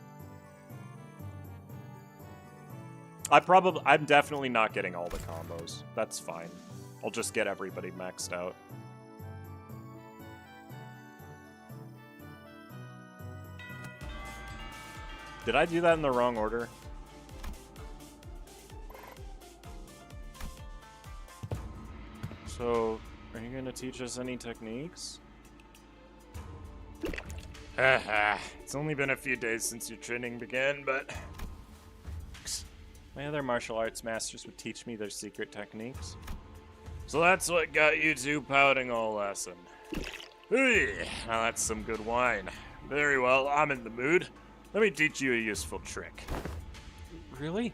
I'm definitely not getting all the combos. That's fine. I'll just get everybody maxed out. Did I do that in the wrong order? So, are you gonna teach us any techniques? Haha, it's only been a few days since your training began, but my other martial arts masters would teach me their secret techniques. So that's what got you two pouting all lesson. Hey, now that's some good wine. Very well, I'm in the mood. Let me teach you a useful trick. Really?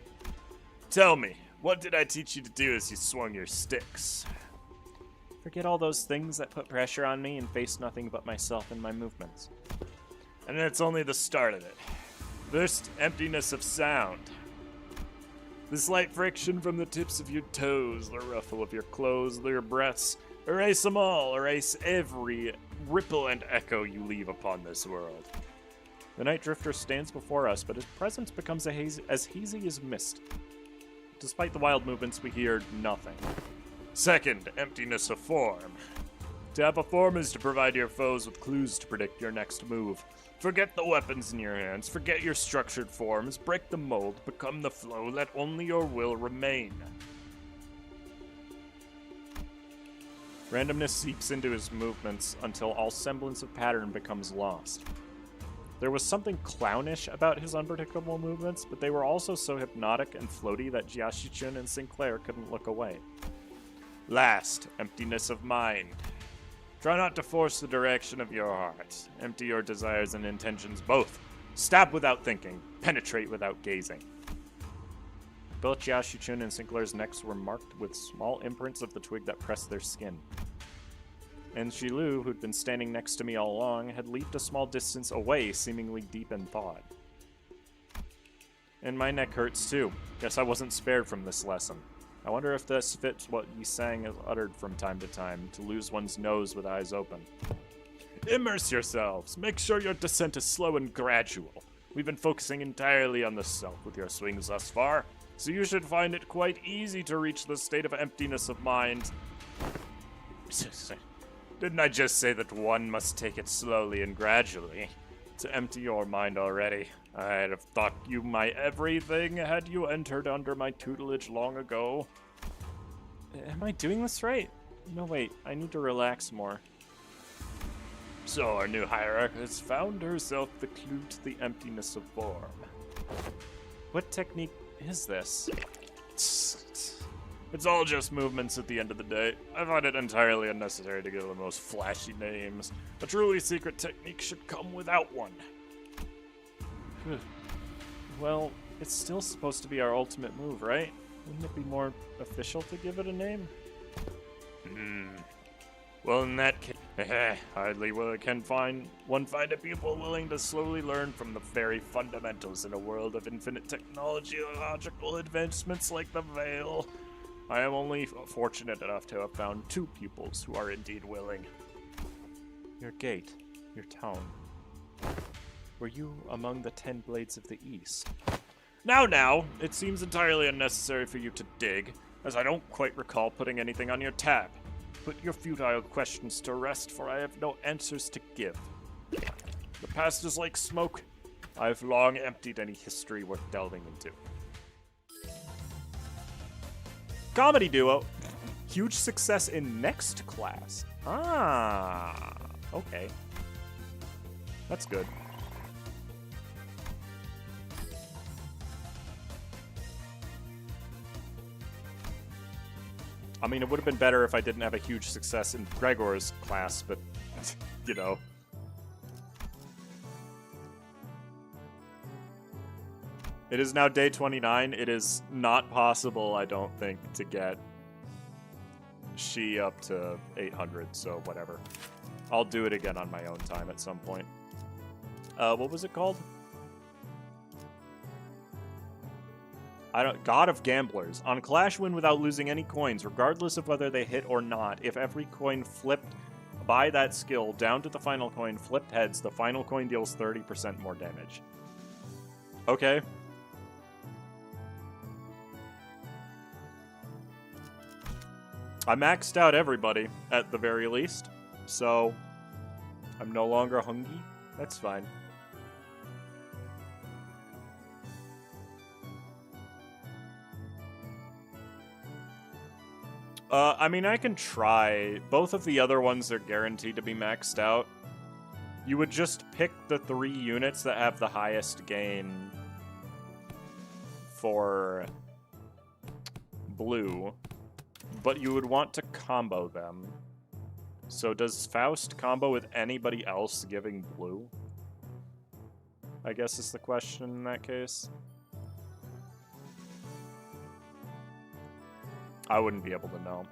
Tell me, what did I teach you to do as you swung your sticks? Forget all those things that put pressure on me and face nothing but myself and my movements. And it's only the start of it. First, emptiness of sound. The slight friction from the tips of your toes, the ruffle of your clothes, your breaths. Erase them all, erase every ripple and echo you leave upon this world. The Night Drifter stands before us, but his presence becomes as hazy as mist. Despite the wild movements, we hear nothing. Second, emptiness of form. To have a form is to provide your foes with clues to predict your next move. Forget the weapons in your hands, forget your structured forms, break the mold, become the flow, let only your will remain. Randomness seeps into his movements until all semblance of pattern becomes lost. There was something clownish about his unpredictable movements, but they were also so hypnotic and floaty that Jiashi-chun and Sinclair couldn't look away. Last, emptiness of mind. Try not to force the direction of your heart. Empty your desires and intentions both. Stab without thinking. Penetrate without gazing. Both Jiashi-chun and Sinclair's necks were marked with small imprints of the twig that pressed their skin. And Shilu, who'd been standing next to me all along, had leaped a small distance away, seemingly deep in thought. And my neck hurts too. Guess I wasn't spared from this lesson. I wonder if this fits what Yi Sang has uttered from time to time, to lose one's nose with eyes open. Immerse yourselves. Make sure your descent is slow and gradual. We've been focusing entirely on the self with your swings thus far, so you should find it quite easy to reach the state of emptiness of mind. Didn't I just say that one must take it slowly and gradually? to empty your mind already. I'd have thought you my everything had you entered under my tutelage long ago. Am I doing this right? No, wait, I need to relax more. So our new hierarch has found herself the clue to the emptiness of form. What technique is this? It's all just movements at the end of the day. I find it entirely unnecessary to give the most flashy names. A truly secret technique should come without one. Well, it's still supposed to be our ultimate move, right? Wouldn't it be more official to give it a name? Well, in that case, hardly can one find a pupil willing to slowly learn from the very fundamentals in a world of infinite technological advancements like the Veil. I am only fortunate enough to have found 2 pupils who are indeed willing. Your gate, your tone. Were you among the 10 blades of the East? Now, it seems entirely unnecessary for you to dig, as I don't quite recall putting anything on your tab. Put your futile questions to rest, for I have no answers to give. The past is like smoke. I've long emptied any history worth delving into. Comedy duo. Huge success in next class. Ah, okay. That's good. I mean, it would have been better if I didn't have a huge success in Gregor's class, but, you know. It is now day 29. It is not possible, I don't think, to get she up to 800, so whatever. I'll do it again on my own time at some point. What was it called? God of Gamblers. On Clash, win without losing any coins, regardless of whether they hit or not. If every coin flipped by that skill down to the final coin flipped heads, the final coin deals 30% more damage. Okay. I maxed out everybody, at the very least, so I'm no longer hungry. That's fine. I mean, I can try. Both of the other ones are guaranteed to be maxed out. You would just pick the 3 units that have the highest gain for blue, but you would want to combo them. So does Faust combo with anybody else giving blue? I guess is the question in that case. I wouldn't be able to know.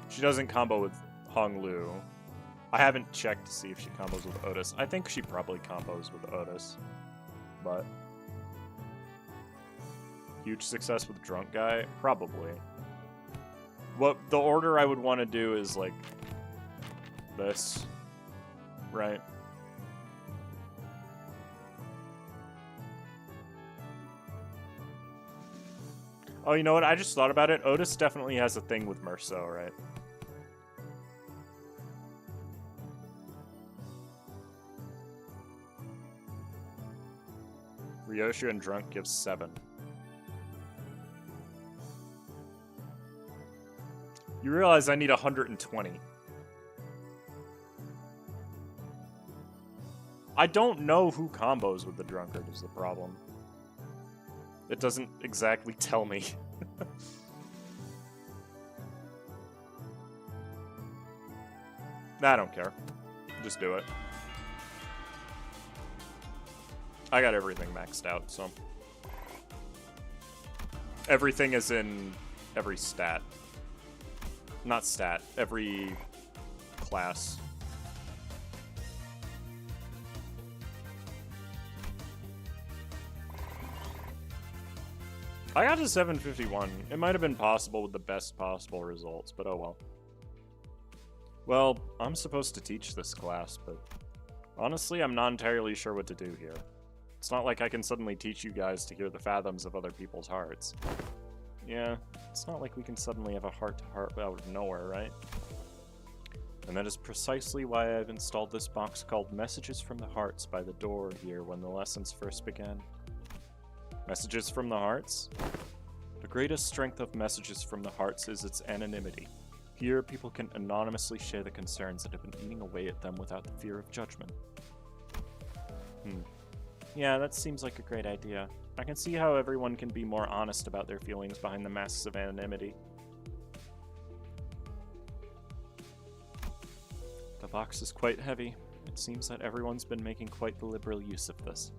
She doesn't combo with Hong Lu. I haven't checked to see if she combos with Otis. I think she probably combos with Otis. But huge success with Drunk Guy? Probably. What the order I would want to do is like this, right? Oh, you know what? I just thought about it. Otis definitely has a thing with Merceau, right? Ryoshu and Drunk gives 7. You realize I need 120. I don't know who combos with the Drunkard is the problem. It doesn't exactly tell me. Nah, I don't care. Just do it. I got everything maxed out, so. Everything is in every stat. Not stat, every class. I got to 751. It might have been possible with the best possible results, but oh well. Well, I'm supposed to teach this class, but honestly, I'm not entirely sure what to do here. It's not like I can suddenly teach you guys to hear the fathoms of other people's hearts. Yeah, it's not like we can suddenly have a heart-to-heart out of nowhere, right? And that is precisely why I've installed this box called Messages from the Hearts by the door here when the lessons first began. Messages from the Hearts? The greatest strength of Messages from the Hearts is its anonymity. Here, people can anonymously share the concerns that have been eating away at them without the fear of judgment. Yeah, that seems like a great idea. I can see how everyone can be more honest about their feelings behind the masks of anonymity. The box is quite heavy. It seems that everyone's been making quite the liberal use of this.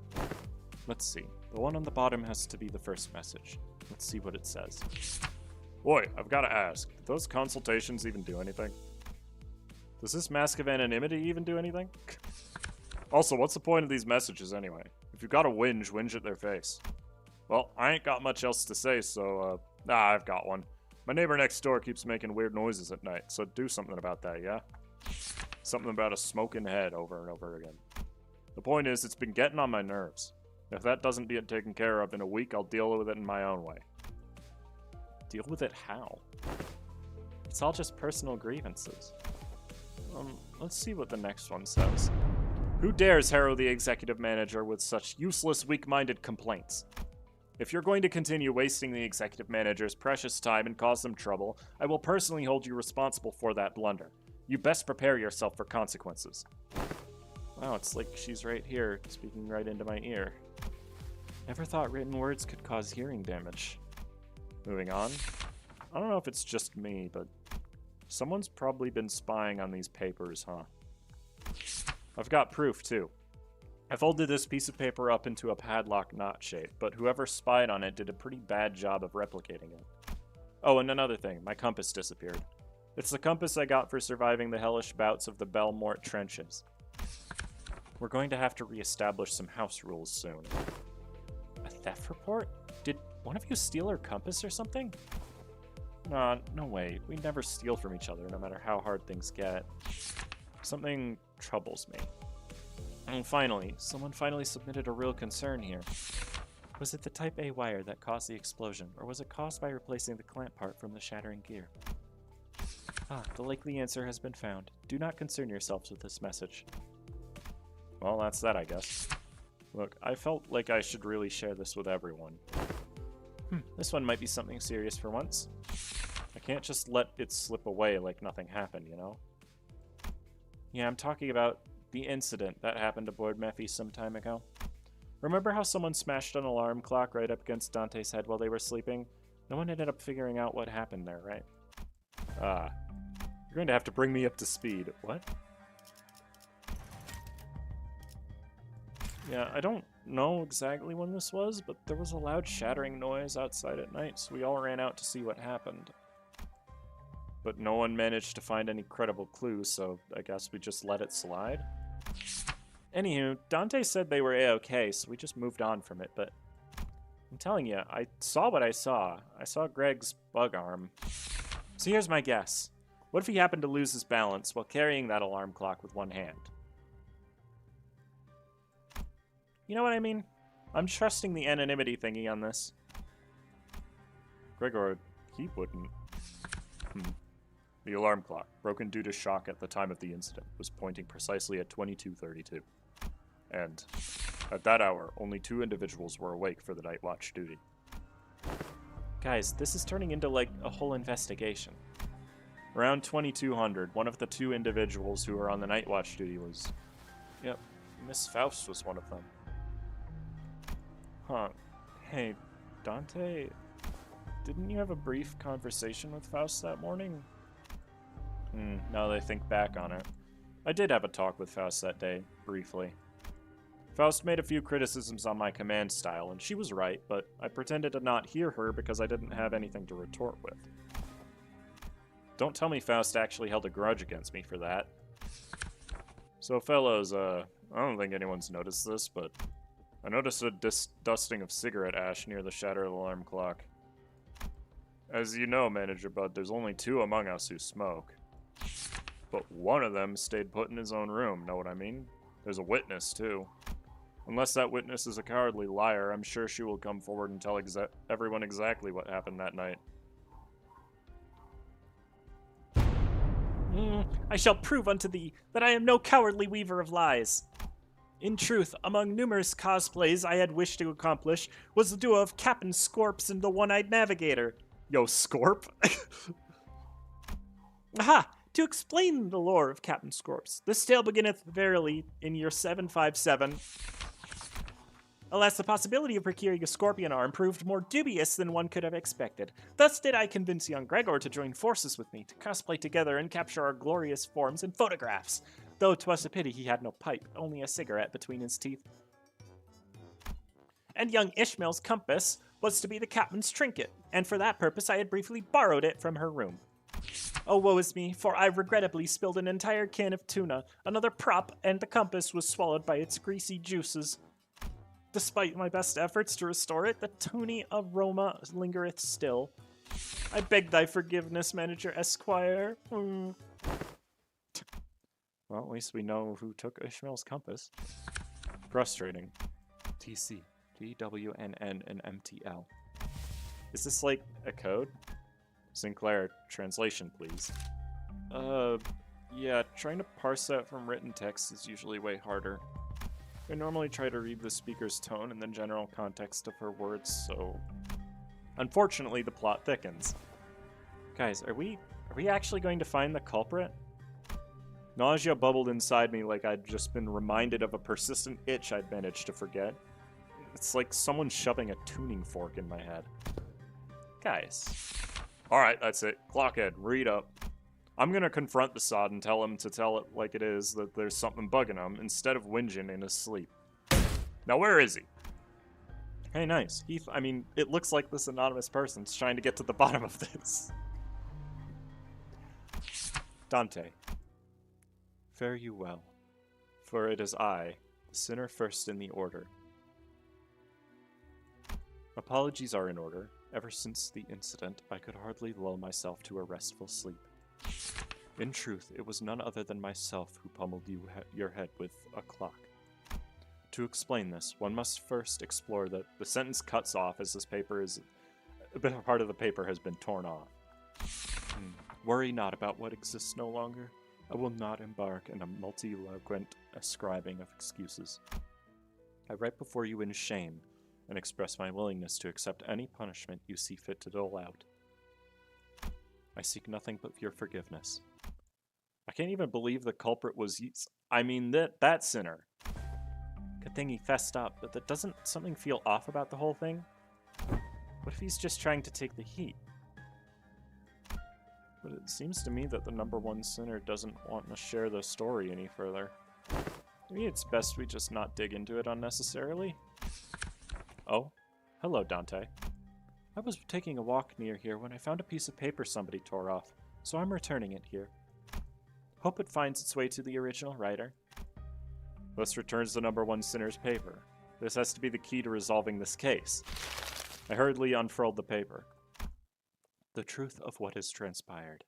Let's see. The one on the bottom has to be the first message. Let's see what it says. Boy, I've got to ask, do those consultations even do anything? Does this mask of anonymity even do anything? Also, what's the point of these messages anyway? If you've got to whinge, whinge at their face. Well, I ain't got much else to say, so, I've got one. My neighbor next door keeps making weird noises at night, so do something about that, yeah? Something about a smoking head over and over again. The point is, it's been getting on my nerves. If that doesn't get taken care of in a week, I'll deal with it in my own way. Deal with it how? It's all just personal grievances. Let's see what the next one says. Who dares harrow the executive manager with such useless, weak-minded complaints? If you're going to continue wasting the executive manager's precious time and cause them trouble, I will personally hold you responsible for that blunder. You best prepare yourself for consequences. Wow, it's like she's right here, speaking right into my ear. Never thought written words could cause hearing damage. Moving on. I don't know if it's just me, but someone's probably been spying on these papers, huh? I've got proof, too. I folded this piece of paper up into a padlock knot shape, but whoever spied on it did a pretty bad job of replicating it. Oh, and another thing, my compass disappeared. It's the compass I got for surviving the hellish bouts of the Belmort trenches. We're going to have to reestablish some house rules soon. A theft report? Did one of you steal her compass or something? No way. We never steal from each other, no matter how hard things get. Something troubles me. And finally, someone finally submitted a real concern here. Was it the Type A wire that caused the explosion, or was it caused by replacing the clamp part from the shattering gear? The likely answer has been found. Do not concern yourselves with this message. Well, that's that, I guess. Look, I felt like I should really share this with everyone. This one might be something serious for once. I can't just let it slip away like nothing happened, you know? Yeah, I'm talking about the incident that happened aboard Mephi some time ago. Remember how someone smashed an alarm clock right up against Dante's head while they were sleeping? No one ended up figuring out what happened there, right? You're going to have to bring me up to speed. What? Yeah, I don't know exactly when this was, but there was a loud shattering noise outside at night, so we all ran out to see what happened. But no one managed to find any credible clues, so I guess we just let it slide? Anywho, Dante said they were A-okay, so we just moved on from it, but I'm telling you, I saw what I saw. I saw Greg's bug arm. So here's my guess. What if he happened to lose his balance while carrying that alarm clock with one hand? You know what I mean? I'm trusting the anonymity thingy on this. Gregor, he wouldn't. The alarm clock, broken due to shock at the time of the incident, was pointing precisely at 22:32. And at that hour, only 2 individuals were awake for the night watch duty. Guys, this is turning into like a whole investigation. Around 2200, one of the 2 individuals who were on the night watch duty was... Yep, Miss Faust was one of them. Huh. Hey, Dante, didn't you have a brief conversation with Faust that morning? Now that I think back on it. I did have a talk with Faust that day, briefly. Faust made a few criticisms on my command style, and she was right, but I pretended to not hear her because I didn't have anything to retort with. Don't tell me Faust actually held a grudge against me for that. So fellows, I don't think anyone's noticed this, but I noticed a dusting of cigarette ash near the shattered alarm clock. As you know, Manager Bud, there's only 2 among us who smoke. But one of them stayed put in his own room, know what I mean? There's a witness, too. Unless that witness is a cowardly liar, I'm sure she will come forward and tell everyone exactly what happened that night. I shall prove unto thee that I am no cowardly weaver of lies. In truth, among numerous cosplays I had wished to accomplish was the duo of Captain Scorps and the One-Eyed Navigator. Yo, Scorp? Aha! To explain the lore of Captain Scorps, this tale beginneth verily in year 757. Alas, the possibility of procuring a scorpion arm proved more dubious than one could have expected. Thus did I convince young Gregor to join forces with me, to cosplay together and capture our glorious forms in photographs. Though 'twas a pity he had no pipe, only a cigarette between his teeth. And young Ishmael's compass was to be the captain's trinket, and for that purpose I had briefly borrowed it from her room. Oh, woe is me, for I regrettably spilled an entire can of tuna, another prop, and the compass was swallowed by its greasy juices. Despite my best efforts to restore it, the tunny aroma lingereth still. I beg thy forgiveness, Manager Esquire. Well, at least we know who took Ishmael's compass. Frustrating. TC, DWNN, and MTL. Is this like a code? Sinclair, translation, please. Yeah, trying to parse that from written text is usually way harder. I normally try to read the speaker's tone and the general context of her words, so... Unfortunately, the plot thickens. Guys, are we actually going to find the culprit? Nausea bubbled inside me like I'd just been reminded of a persistent itch I'd managed to forget. It's like someone shoving a tuning fork in my head. Guys. Alright, that's it. Clockhead, read up. I'm gonna confront the sod and tell him to tell it like it is, that there's something bugging him, instead of whinging in his sleep. Now where is he? Hey, nice. Heath, I mean, it looks like this anonymous person's trying to get to the bottom of this. Dante. Fare you well, for it is I, the sinner first in the order. Apologies are in order. Ever since the incident, I could hardly lull myself to a restful sleep. In truth, it was none other than myself who pummeled your head with a clock. To explain this, one must first explore that the sentence cuts off as this paper is... a bit of part of the paper has been torn off. Worry not about what exists no longer. I will not embark in a multi-eloquent ascribing of excuses. I write before you in shame, and express my willingness to accept any punishment you see fit to dole out. I seek nothing but your forgiveness. I can't even believe the culprit was... I mean, that sinner. Good thing he fessed up, but doesn't something feel off about the whole thing? What if he's just trying to take the heat? But it seems to me that the number one sinner doesn't want to share the story any further. Maybe it's best we just not dig into it unnecessarily. Oh, hello, Dante. I was taking a walk near here when I found a piece of paper somebody tore off, so I'm returning it here. Hope it finds its way to the original writer. Thus returns the number one sinner's paper. This has to be the key to resolving this case. I hurriedly unfurled the paper. The truth of what has transpired.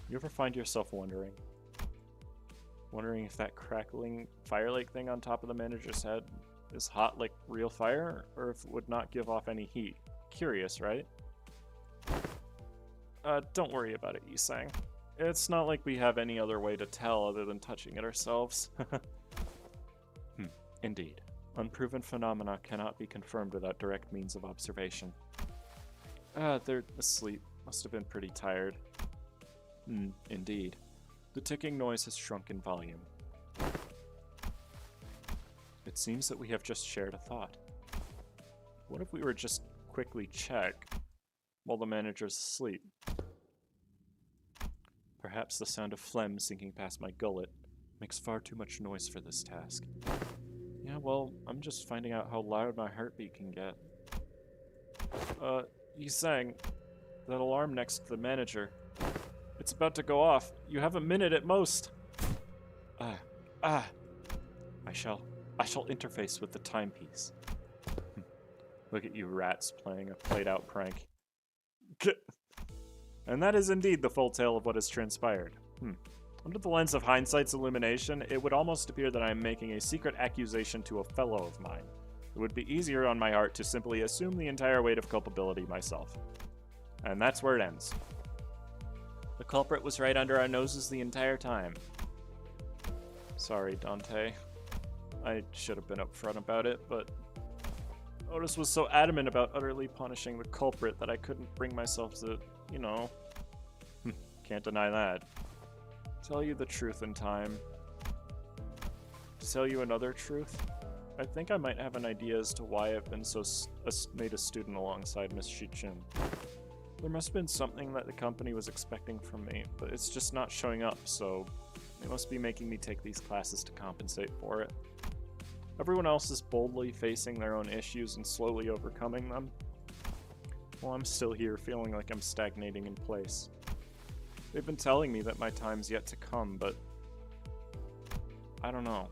You ever find yourself wondering if that crackling fire lake thing on top of the manager's head is hot like real fire, or if it would not give off any heat? Curious, right? Don't worry about it, Yisang. It's not like we have any other way to tell other than touching it ourselves. Indeed. Unproven phenomena cannot be confirmed without direct means of observation. They're asleep. Must have been pretty tired. Indeed. The ticking noise has shrunk in volume. It seems that we have just shared a thought. What if we were just quickly check while the manager's asleep? Perhaps the sound of phlegm sinking past my gullet makes far too much noise for this task. Yeah, well, I'm just finding out how loud my heartbeat can get. Yisang, that alarm next to the manager. It's about to go off. You have a minute at most. I shall interface with the timepiece. Look at you rats playing a played-out prank. And that is indeed the full tale of what has transpired. Under the lens of hindsight's illumination, it would almost appear that I am making a secret accusation to a fellow of mine. It would be easier on my heart to simply assume the entire weight of culpability myself. And that's where it ends. The culprit was right under our noses the entire time. Sorry, Dante. I should have been upfront about it, but Otis was so adamant about utterly punishing the culprit that I couldn't bring myself to, you know... Can't deny that. Tell you the truth in time. To tell you another truth, I think I might have an idea as to why I've been so made a student alongside Miss Shichin. There must have been something that the company was expecting from me, but it's just not showing up, so they must be making me take these classes to compensate for it. Everyone else is boldly facing their own issues and slowly overcoming them, while I'm still here feeling like I'm stagnating in place. They've been telling me that my time's yet to come, but I don't know.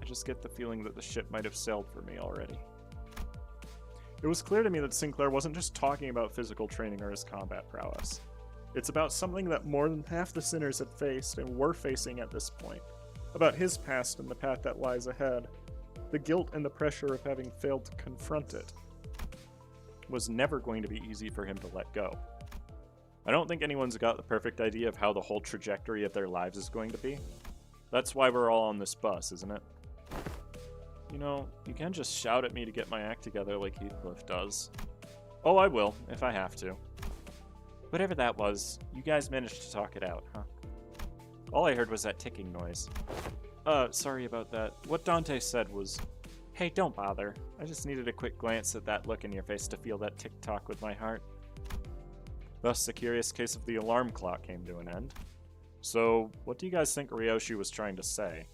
I just get the feeling that the ship might have sailed for me already. It was clear to me that Sinclair wasn't just talking about physical training or his combat prowess. It's about something that more than half the sinners had faced and were facing at this point. About his past and the path that lies ahead. The guilt and the pressure of having failed to confront it was never going to be easy for him to let go. I don't think anyone's got the perfect idea of how the whole trajectory of their lives is going to be. That's why we're all on this bus, isn't it? You know, you can just shout at me to get my act together like Heathcliff does. Oh, I will, if I have to. Whatever that was, you guys managed to talk it out, huh? All I heard was that ticking noise. Sorry about that. What Dante said was, hey, don't bother. I just needed a quick glance at that look in your face to feel that tick-tock with my heart. Thus, the curious case of the alarm clock came to an end. So, what do you guys think Ryoshi was trying to say?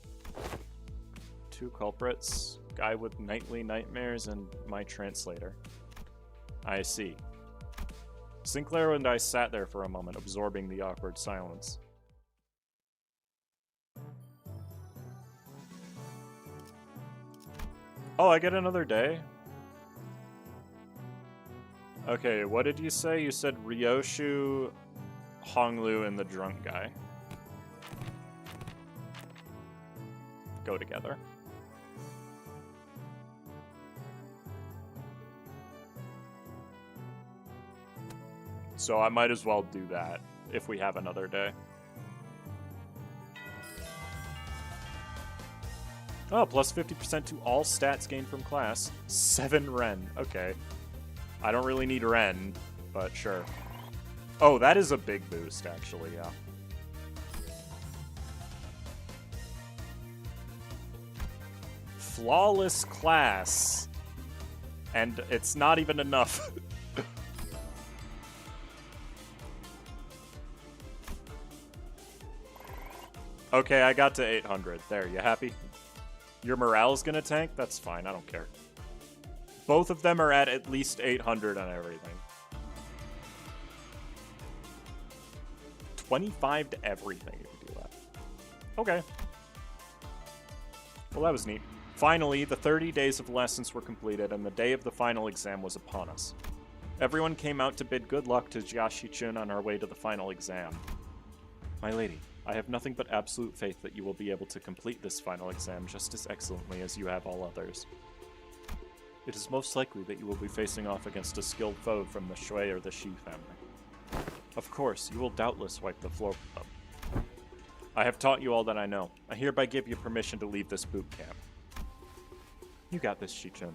Two culprits, guy with nightly nightmares, and my translator. I see. Sinclair and I sat there for a moment, absorbing the awkward silence. Oh, I get another day? Okay, what did you say? You said Ryoshu, Honglu, and the drunk guy go together. So I might as well do that if we have another day. Oh, plus 50% to all stats gained from class. 7 Ren. Okay. I don't really need Ren, but sure. Oh, that is a big boost, actually, yeah. Flawless class. And it's not even enough. Okay, I got to 800. There, you happy? Your morale's gonna tank? That's fine, I don't care. Both of them are at least 800 on everything. 25 to everything if you do that. Okay. Well, that was neat. Finally, the 30 days of lessons were completed, and the day of the final exam was upon us. Everyone came out to bid good luck to Jiashi-chun on our way to the final exam. My lady, I have nothing but absolute faith that you will be able to complete this final exam just as excellently as you have all others. It is most likely that you will be facing off against a skilled foe from the Shui or the Shi family. Of course, you will doubtless wipe the floor with them. I have taught you all that I know. I hereby give you permission to leave this boot camp. You got this, Shichun.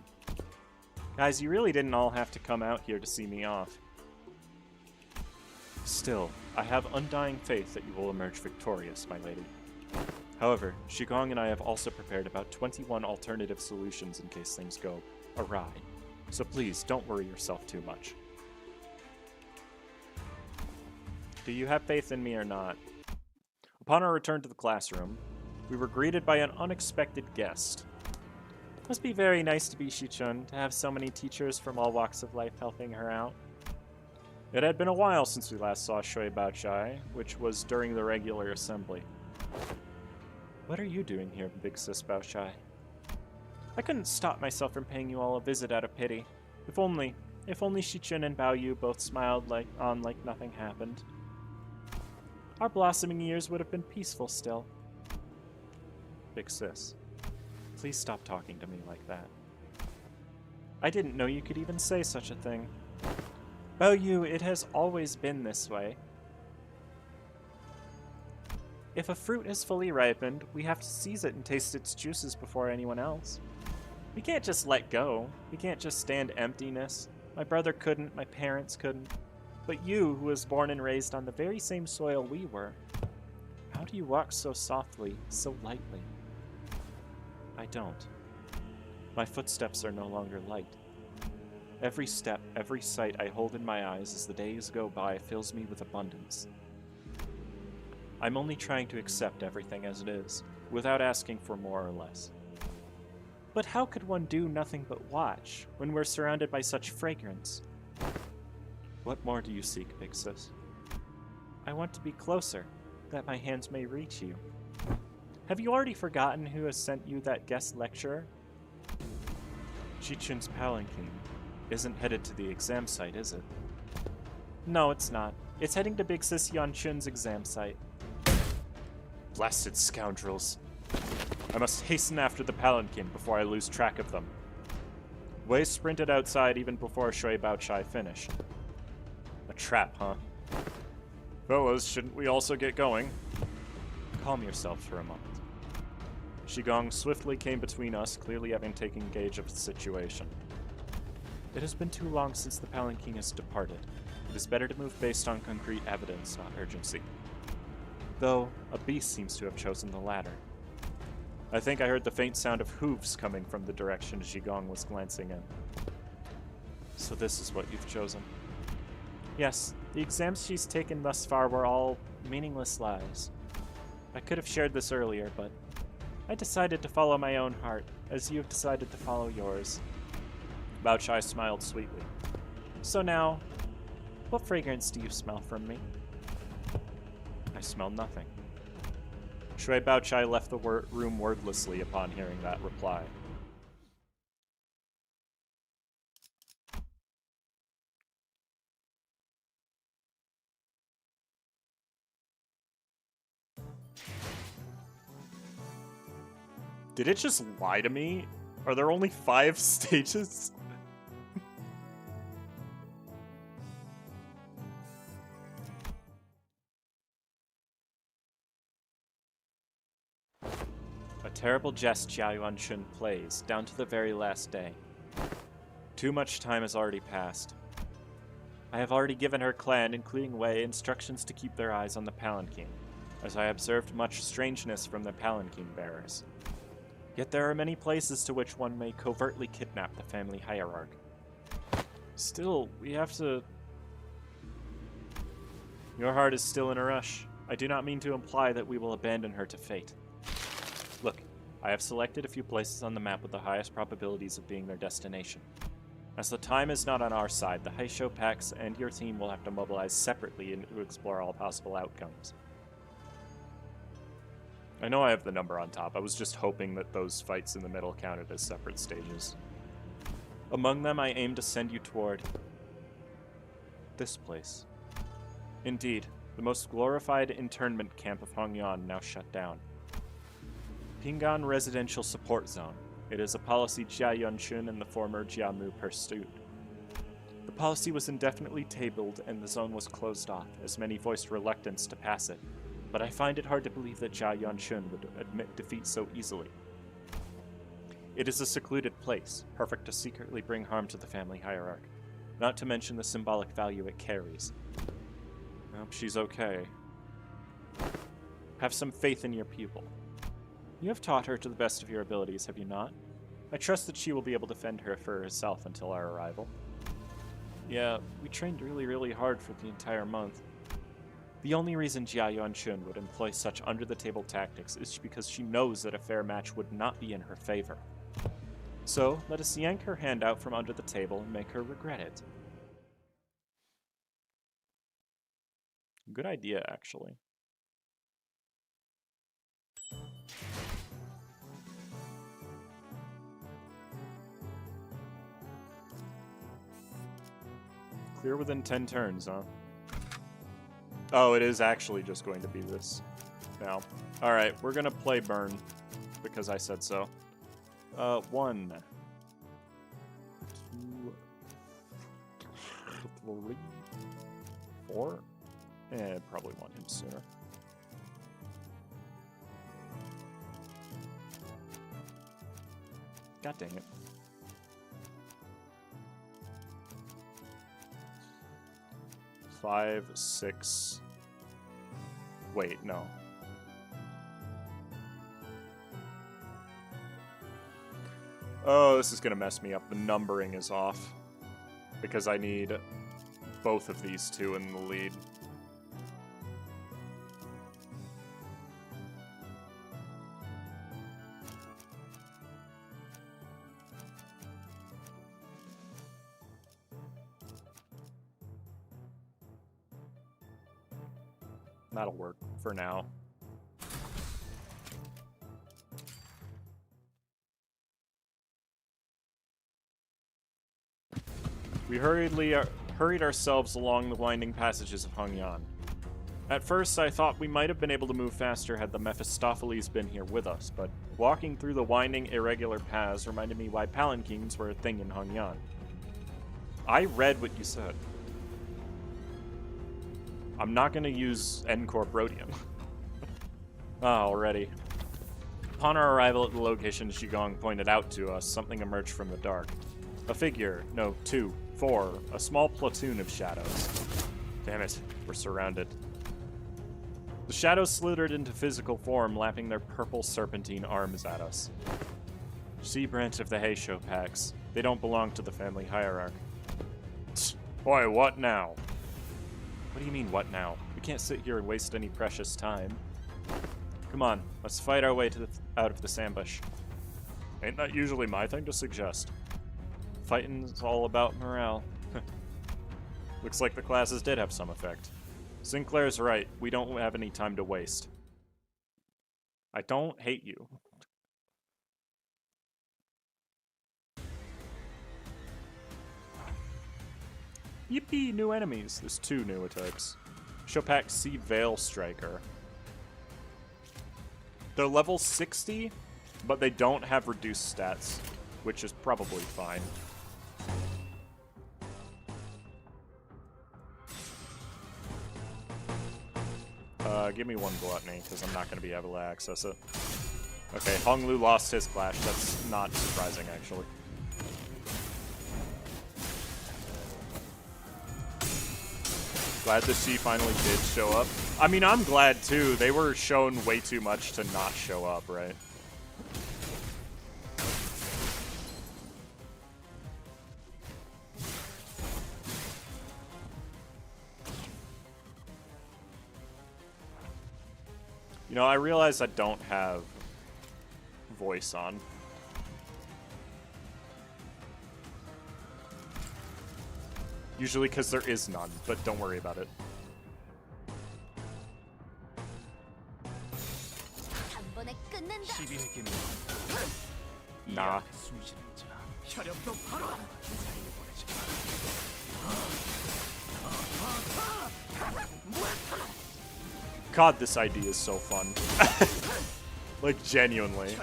Guys, you really didn't all have to come out here to see me off. Still, I have undying faith that you will emerge victorious, my lady. However, Shigong and I have also prepared about 21 alternative solutions in case things go awry. So please, don't worry yourself too much. Do you have faith in me or not? Upon our return to the classroom, we were greeted by an unexpected guest. Must be very nice to be Shichun, to have so many teachers from all walks of life helping her out. It had been a while since we last saw Shui Baochai, which was during the regular assembly. What are you doing here, Big Sis Baochai? I couldn't stop myself from paying you all a visit out of pity. If only Shichun and Baoyu both smiled like nothing happened. Our blossoming years would have been peaceful still. Big Sis, please stop talking to me like that. I didn't know you could even say such a thing. Baoyu, it has always been this way. If a fruit is fully ripened, we have to seize it and taste its juices before anyone else. We can't just let go. We can't just stand emptiness. My brother couldn't, my parents couldn't. But you, who was born and raised on the very same soil we were, how do you walk so softly, so lightly? I don't. My footsteps are no longer light. Every step, every sight I hold in my eyes as the days go by fills me with abundance. I'm only trying to accept everything as it is, without asking for more or less. But how could one do nothing but watch, when we're surrounded by such fragrance? What more do you seek, big sis? I want to be closer, that my hands may reach you. Have you already forgotten who has sent you that guest lecturer? Chichin's palanquin isn't headed to the exam site, is it? No, it's not. It's heading to Big Sis Yanchun's exam site. Blasted scoundrels. I must hasten after the palanquin before I lose track of them. Wei sprinted outside even before Shui Baochai finished. A trap, huh? Fellas, shouldn't we also get going? Calm yourself for a moment. Shigong swiftly came between us, clearly having taken gauge of the situation. It has been too long since the palanquin has departed. It is better to move based on concrete evidence, not urgency. Though, a beast seems to have chosen the latter. I think I heard the faint sound of hooves coming from the direction Shigong was glancing in. So this is what you've chosen. Yes, the exams she's taken thus far were all meaningless lies. I could have shared this earlier, but I decided to follow my own heart, as you have decided to follow yours. Baochai smiled sweetly. So now, what fragrance do you smell from me? I smell nothing. Shui Baochai left the room wordlessly upon hearing that reply. Did it just lie to me? Are there only 5 stages? A terrible jest Jia Yuanchun plays, down to the very last day. Too much time has already passed. I have already given her clan, including Wei, instructions to keep their eyes on the palanquin, as I observed much strangeness from the palanquin bearers. Yet there are many places to which one may covertly kidnap the family hierarch. Still, we have to... Your heart is still in a rush. I do not mean to imply that we will abandon her to fate. Look, I have selected a few places on the map with the highest probabilities of being their destination. As the time is not on our side, the Haisho packs and your team will have to mobilize separately to explore all possible outcomes. I know I have the number on top. I was just hoping that those fights in the middle counted as separate stages. Among them, I aim to send you toward this place. Indeed, the most glorified internment camp of Hongyan now shut down. Pingan Residential Support Zone. It is a policy Jia Yuanchun and the former Jiamu pursued. The policy was indefinitely tabled and the zone was closed off, as many voiced reluctance to pass it. But I find it hard to believe that Jia Yuanchun would admit defeat so easily. It is a secluded place, perfect to secretly bring harm to the family hierarch, not to mention the symbolic value it carries. I hope she's okay. Have some faith in your pupil. You have taught her to the best of your abilities, have you not? I trust that she will be able to fend her for herself until our arrival. Yeah, we trained really hard for the entire month. The only reason Jia Yuanchun would employ such under-the-table tactics is because she knows that a fair match would not be in her favor. So, let us yank her hand out from under the table and make her regret it. Good idea, actually. Clear within 10 turns, huh? Oh, it is actually just going to be this now. Alright, we're gonna play Burn, because I said so. 1, 2, 3, 4. Probably want him sooner. God dang it. Five, 6. Wait, no. Oh, this is gonna mess me up. The numbering is off. Because I need both of these two in the lead. That'll work for now. We hurried ourselves along the winding passages of Hongyan. At first, I thought we might have been able to move faster had the Mephistopheles been here with us, but walking through the winding, irregular paths reminded me why palanquins were a thing in Hongyan. I read what you said. I'm not going to use N-Corp-Rhodium. Already. Upon our arrival at the location Shigong pointed out to us, something emerged from the dark. A figure, no, 2, 4, a small platoon of shadows. Damn it, we're surrounded. The shadows slithered into physical form, lapping their purple serpentine arms at us. Sea branch of the Heisho packs. They don't belong to the family hierarch. Boy, what now? What do you mean, what now? We can't sit here and waste any precious time. Come on, let's fight our way to out of this ambush. Ain't that usually my thing to suggest? Fighting's all about morale. Looks like the classes did have some effect. Sinclair's right, we don't have any time to waste. I don't hate you. Yippee, new enemies. There's 2 new attacks. Chopak Sea Veil Striker. They're level 60, but they don't have reduced stats, which is probably fine. Give me 1 gluttony, because I'm not going to be able to access it. Okay, Honglu lost his clash. That's not surprising, actually. Glad that she finally did show up. I mean, I'm glad too. They were shown way too much to not show up, right? You know, I realize I don't have voice on. Usually because there is none, but don't worry about it. Nah. God, this idea is so fun. Like, genuinely.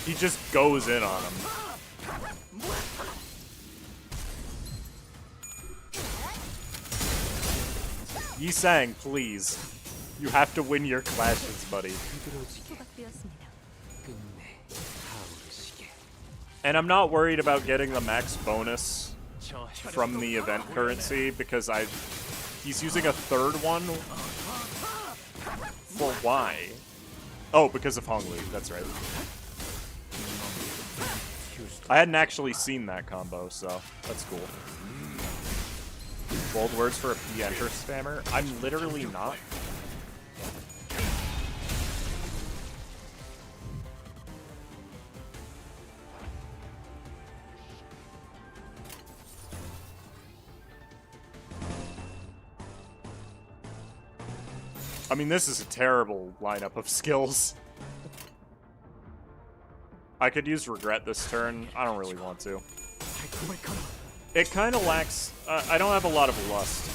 He just goes in on him. Yi-sang, please. You have to win your clashes, buddy. And I'm not worried about getting the max bonus from the event currency because he's using a 3rd one. For why? Oh, because of Honglu, that's right. I hadn't actually seen that combo, so that's cool. Bold words for a P-enter spammer? I'm literally not. I mean, this is a terrible lineup of skills. I could use Regret this turn. I don't really want to. It kind of lacks... I don't have a lot of Lust,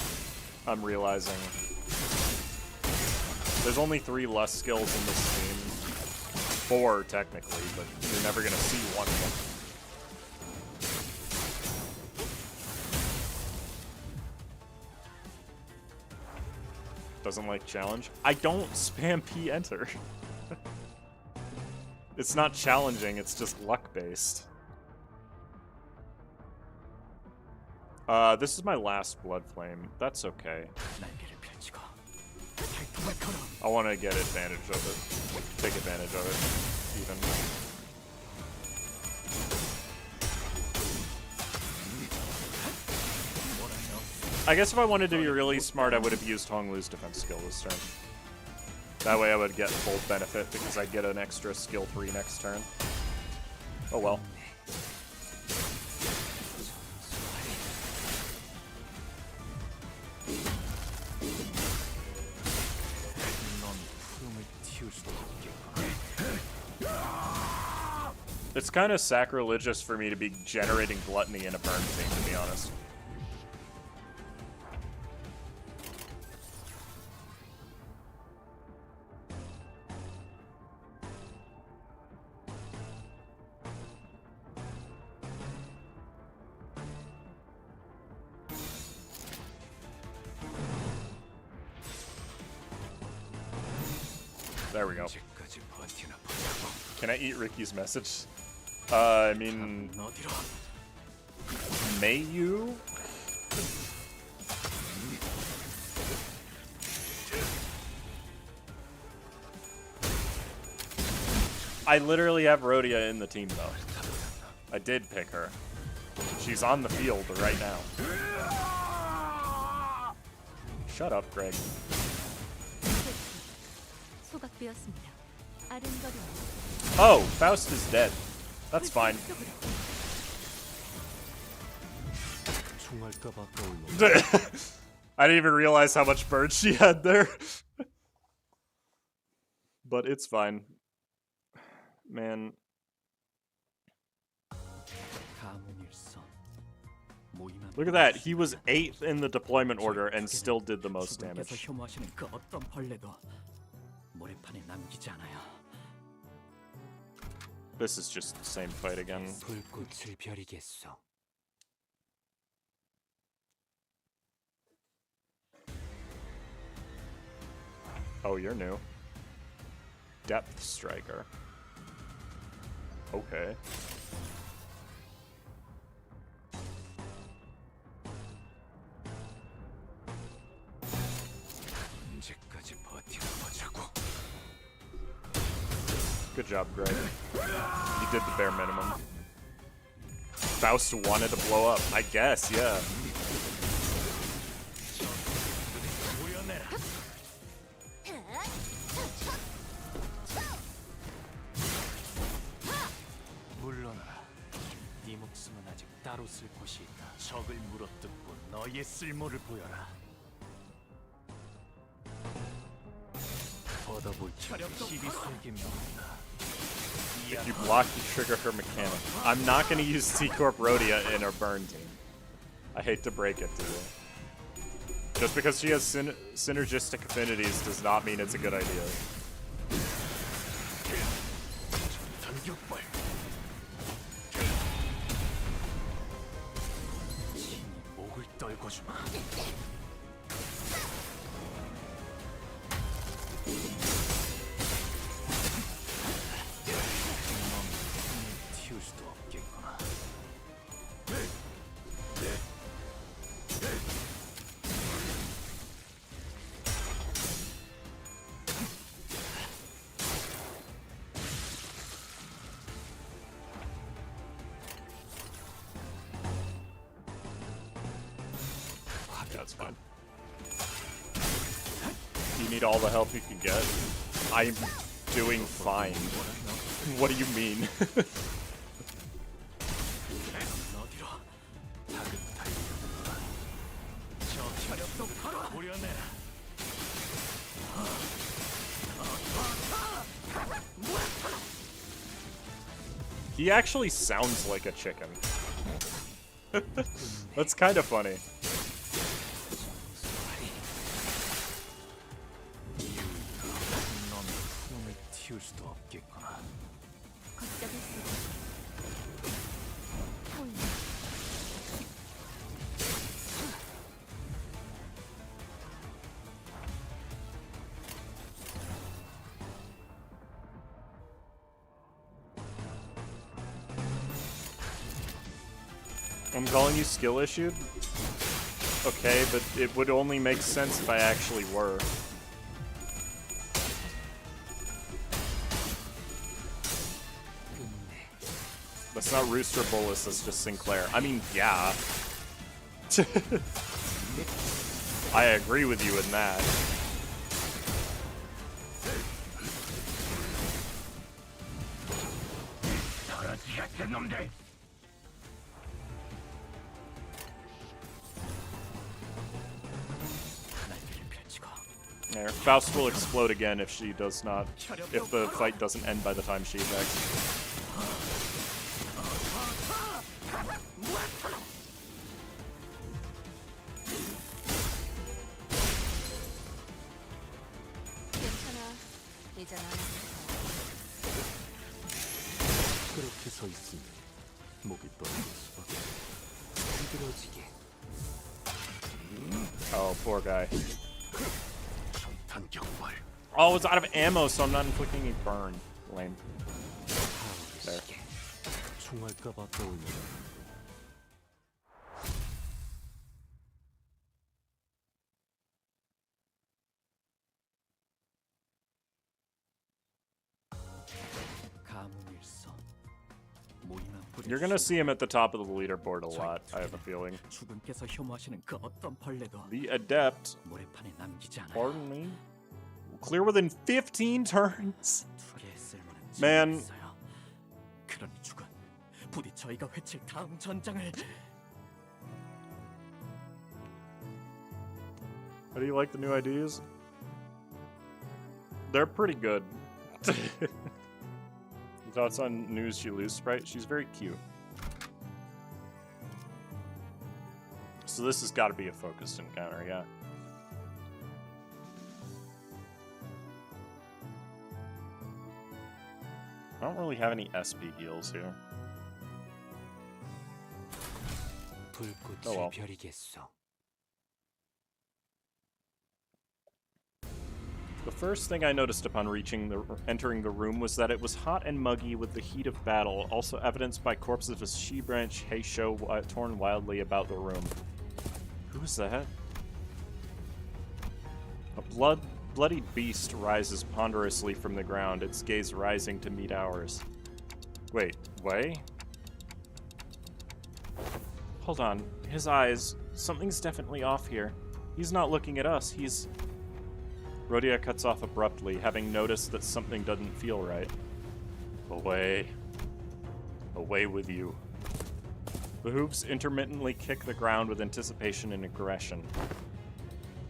I'm realizing. There's only 3 Lust skills in this team. 4, technically, but you're never going to see one of them. Doesn't like challenge. I don't spam P-enter. It's not challenging, it's just luck-based. This is my last Blood Flame. That's okay. I want to get advantage of it. Take advantage of it, even. I guess if I wanted to be really smart, I would have used Honglu's defense skill this turn. That way I would get full benefit because I get an extra skill 3 next turn. Oh well. It's kind of sacrilegious for me to be generating Gluttony in a burn team, to be honest. There we go. Can I eat Ricky's message? I mean... May you? I literally have Rhodia in the team, though. I did pick her. She's on the field right now. Shut up, Greg. Oh, Faust is dead. That's fine. I didn't even realize how much bird she had there. But it's fine. Man. Look at that. He was 8th in the deployment order and still did the most damage. This is just the same fight again. Oh, you're new. Depth Striker. Okay. Good job, Greg. You did the bare minimum. Faust wanted to blow up. I guess, yeah. If you block, you trigger her mechanic. I'm not going to use C-Corp Rhodia in our burn team. I hate to break it to you. Just because she has synergistic affinities does not mean it's a good idea. That's fine. You need all the help you can get. I'm doing fine. What do you mean? He actually sounds like a chicken. That's kind of funny. I'm calling you skill issued? Okay, but it would only make sense if I actually were. That's not Rooster Bolus, that's just Sinclair. I mean, yeah. I agree with you in that. There, Faust will explode again if she does not, if the fight doesn't end by the time she attacks. Oh, poor guy. Oh, it's out of ammo, so I'm not inflicting a burn. Lame. There. You're gonna see him at the top of the leaderboard a lot, I have a feeling. The Adept, pardon me, clear within 15 turns? Man. How do you like the new IDs? They're pretty good. Thoughts on News She Lose Sprite? She's very cute. So this has got to be a focused encounter, yeah. I don't really have any SP heals here. Oh well. The first thing I noticed upon entering the room was that it was hot and muggy with the heat of battle, also evidenced by corpses of a she-branch Heisho torn wildly about the room. Who is that? A bloodied beast rises ponderously from the ground, its gaze rising to meet ours. Wait, Wei? Hold on, his eyes. Something's definitely off here. He's not looking at us, he's... Rhodia cuts off abruptly, having noticed that something doesn't feel right. Away. Away with you. The hooves intermittently kick the ground with anticipation and aggression.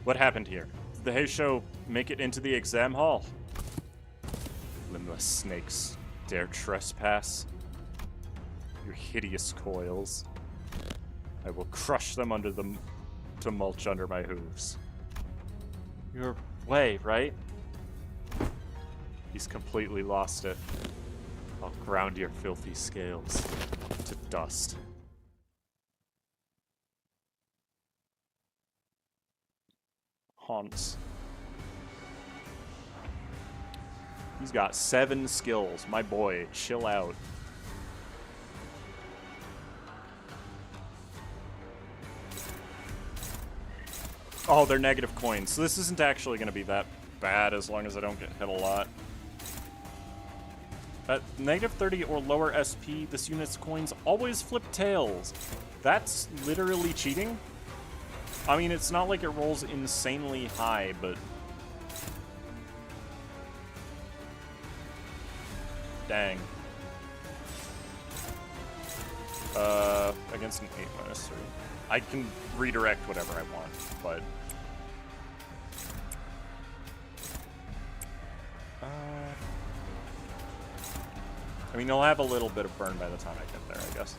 What happened here? Did the Heisho make it into the exam hall? Limbless snakes dare trespass? Your hideous coils. I will crush them under the to mulch under my hooves. You're Wei, right? He's completely lost it. I'll ground your filthy scales to dust. Haunts. He's got 7 skills. My boy, chill out. Oh, they're negative coins. So this isn't actually going to be that bad as long as I don't get hit a lot. At negative 30 or lower SP, this unit's coins always flip tails. That's literally cheating. I mean, it's not like it rolls insanely high, but... Dang. Against an 8-3. I can redirect whatever I want, but... I mean, they'll have a little bit of burn by the time I get there, I guess.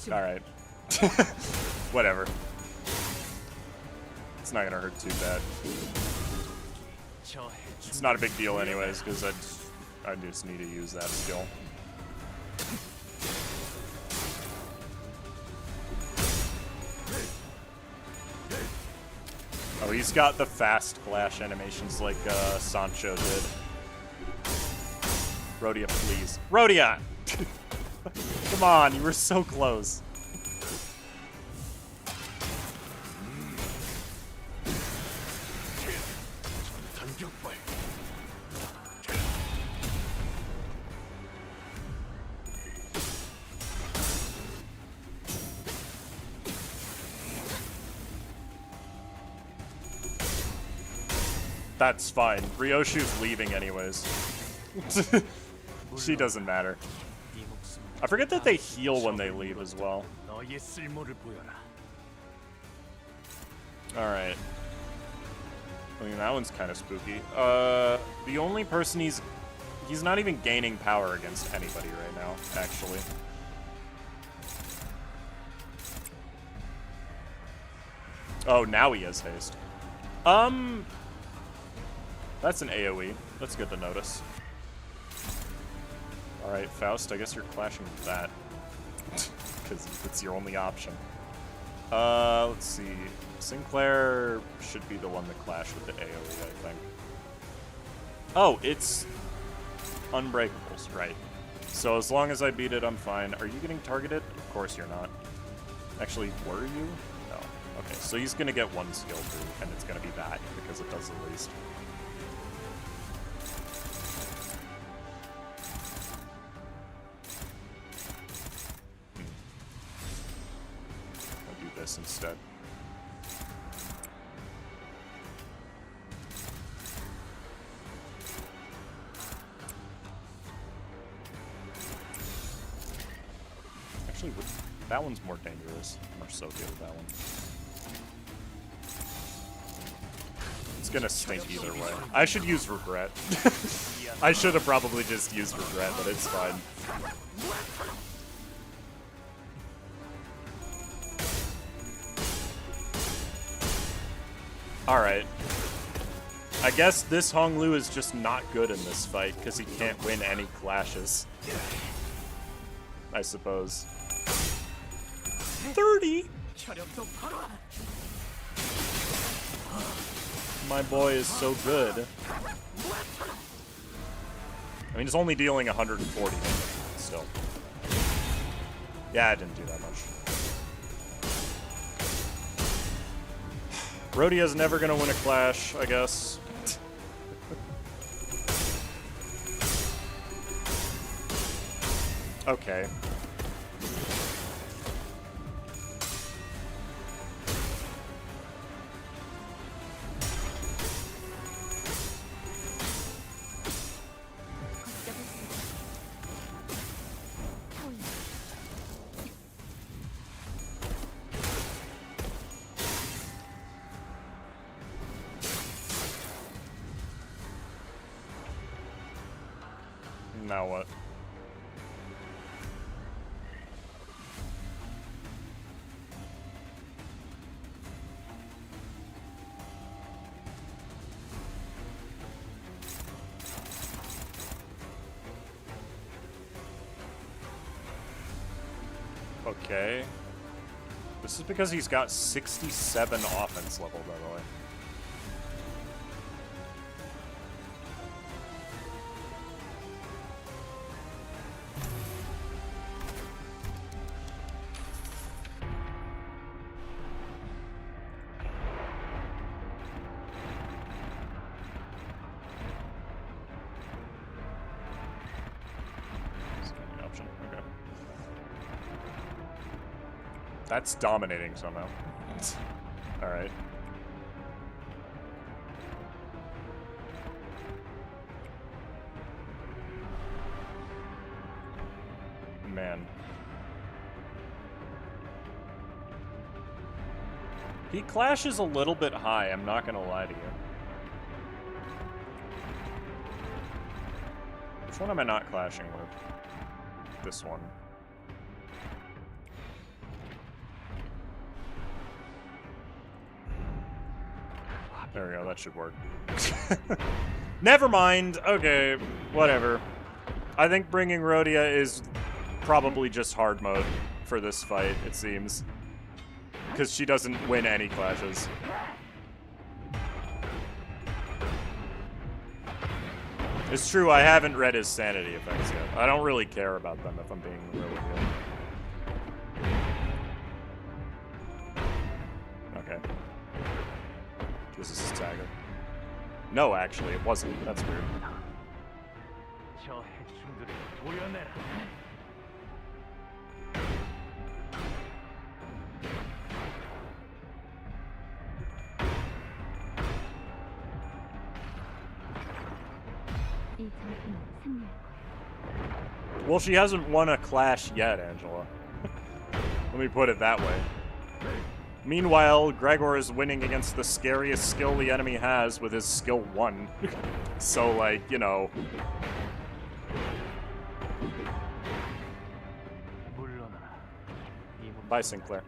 Alright. Whatever. It's not gonna hurt too bad. It's not a big deal anyways, because I just need to use that skill. Oh, he's got the fast flash animations like Sancho did. Rhodia, please. Rhodia! Come on, you were so close. That's fine. Ryoshu's leaving anyways. She doesn't matter. I forget that they heal when they leave as well. Alright. I mean, that one's kind of spooky. The only person he's not even gaining power against anybody right now, actually. Oh, now he has haste. That's an AoE. That's good to notice. Alright, Faust, I guess you're clashing with that. Because it's your only option. Let's see. Sinclair should be the one to clash with the AoE, I think. Oh, it's Unbreakables, right. So as long as I beat it, I'm fine. Are you getting targeted? Of course you're not. Actually, were you? No. Okay, so he's gonna get one skill through, and it's gonna be that, because it does the least. Instead. Actually, that one's more dangerous. More so good with that one. It's gonna stink either way. I should use regret. I should have probably just used regret, but it's fine. Alright. I guess this Honglu is just not good in this fight, because he can't win any clashes. I suppose. 30! My boy is so good. I mean, he's only dealing 140 still. Yeah, I didn't do that much. Rhodia's never gonna win a clash, I guess. Okay. Now what? Okay. This is because he's got 67 offense level, by the way. That's dominating somehow. Alright. Man. He clashes a little bit high, I'm not gonna lie to you. Which one am I not clashing with? This one. There we go, that should work. Never mind! Okay, whatever. I think bringing Rhodia is probably just hard mode for this fight, it seems. Because she doesn't win any clashes. It's true, I haven't read his sanity effects yet. I don't really care about them, if I'm being real with you. Okay. This is stagger. No, actually, it wasn't. That's weird. Well, she hasn't won a clash yet, Angela. Let me put it that way. Meanwhile, Gregor is winning against the scariest skill the enemy has with his skill 1. So, like, you know. Bye, Sinclair.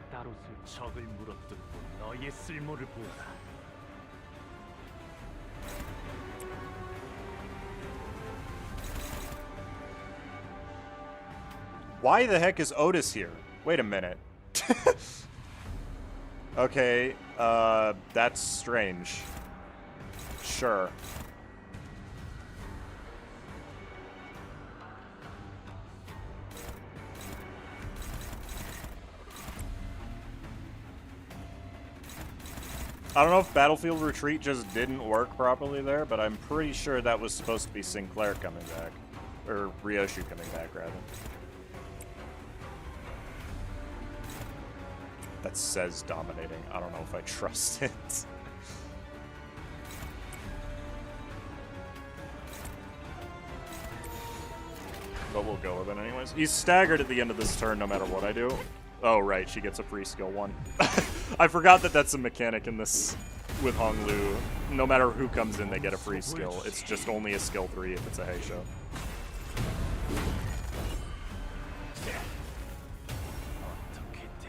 Why the heck is Otis here? Wait a minute. Okay, that's strange. Sure. I don't know if Battlefield Retreat just didn't work properly there, but I'm pretty sure that was supposed to be Sinclair coming back. Or Ryoshu coming back, rather. That says dominating. I don't know if I trust it. But we'll go with it anyways. He's staggered at the end of this turn no matter what I do. Oh, right. She gets a free skill 1. I forgot that that's a mechanic in this with Honglu. No matter who comes in, they get a free skill. It's just only a skill 3 if it's a Heisho.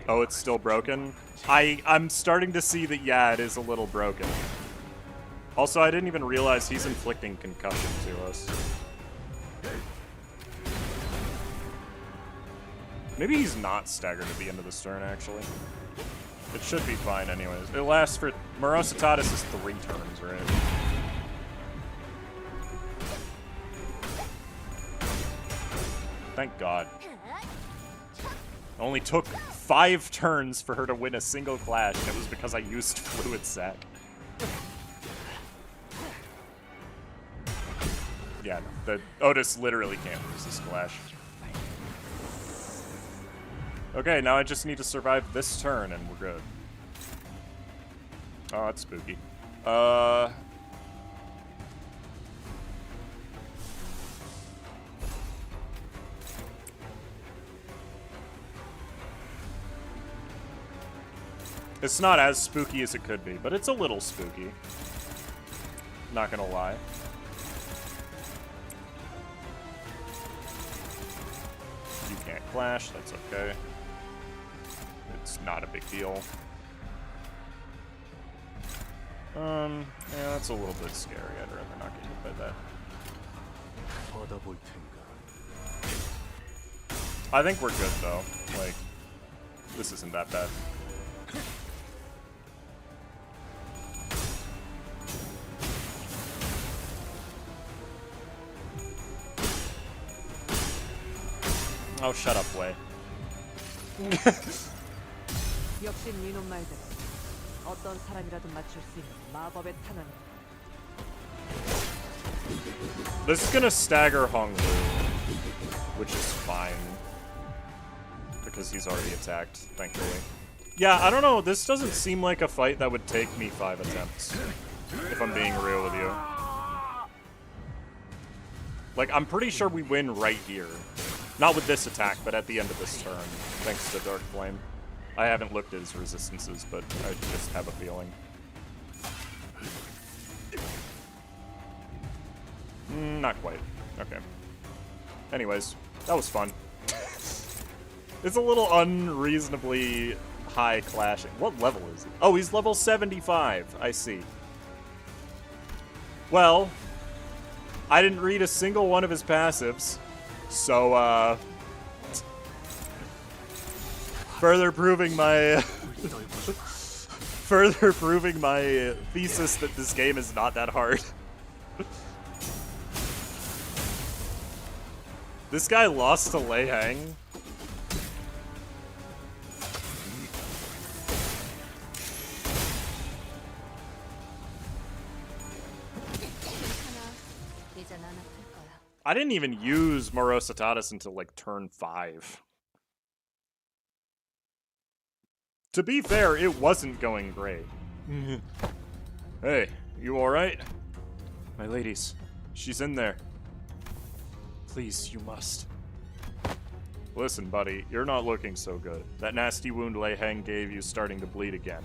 Oh, it's still broken? I'm starting to see that, yeah, it is a little broken. Also, I didn't even realize he's inflicting concussion to us. Maybe he's not staggered at the end of this turn, actually. It should be fine anyways. It lasts for... Morositatis is 3 turns, right? Thank God. Only took 5 turns for her to win a single clash, and it was because I used Fluid Sac. Yeah, no, the Otis literally can't lose this clash. Okay, now I just need to survive this turn, and we're good. Oh, that's spooky. It's not as spooky as it could be, but it's a little spooky. Not gonna lie. You can't clash, that's okay. It's not a big deal. Yeah, that's a little bit scary. I'd rather not get hit by that. I think we're good, though. Like, this isn't that bad. Oh, shut up, Wei. 역시 니놈 말대로 어떤 사람이라도 맞출 수 있는 마법의 탄환. This is gonna stagger Honglu, which is fine. Because he's already attacked, thankfully. Yeah, I don't know, this doesn't seem like a fight that would take me 5 attempts. If I'm being real with you. Like, I'm pretty sure we win right here. Not with this attack, but at the end of this turn, thanks to Dark Flame. I haven't looked at his resistances, but I just have a feeling. Not quite. Okay. Anyways, that was fun. It's a little unreasonably high clashing. What level is he? Oh, he's level 75. I see. Well, I didn't read a single one of his passives, so, further proving my thesis that this game is not that hard. This guy lost to Lei Hang. I didn't even use Morositatis until like turn 5. To be fair, it wasn't going great. Hey, you alright? My ladies, she's in there. Please, you must. Listen, buddy, you're not looking so good. That nasty wound Lei Hang gave you is starting to bleed again.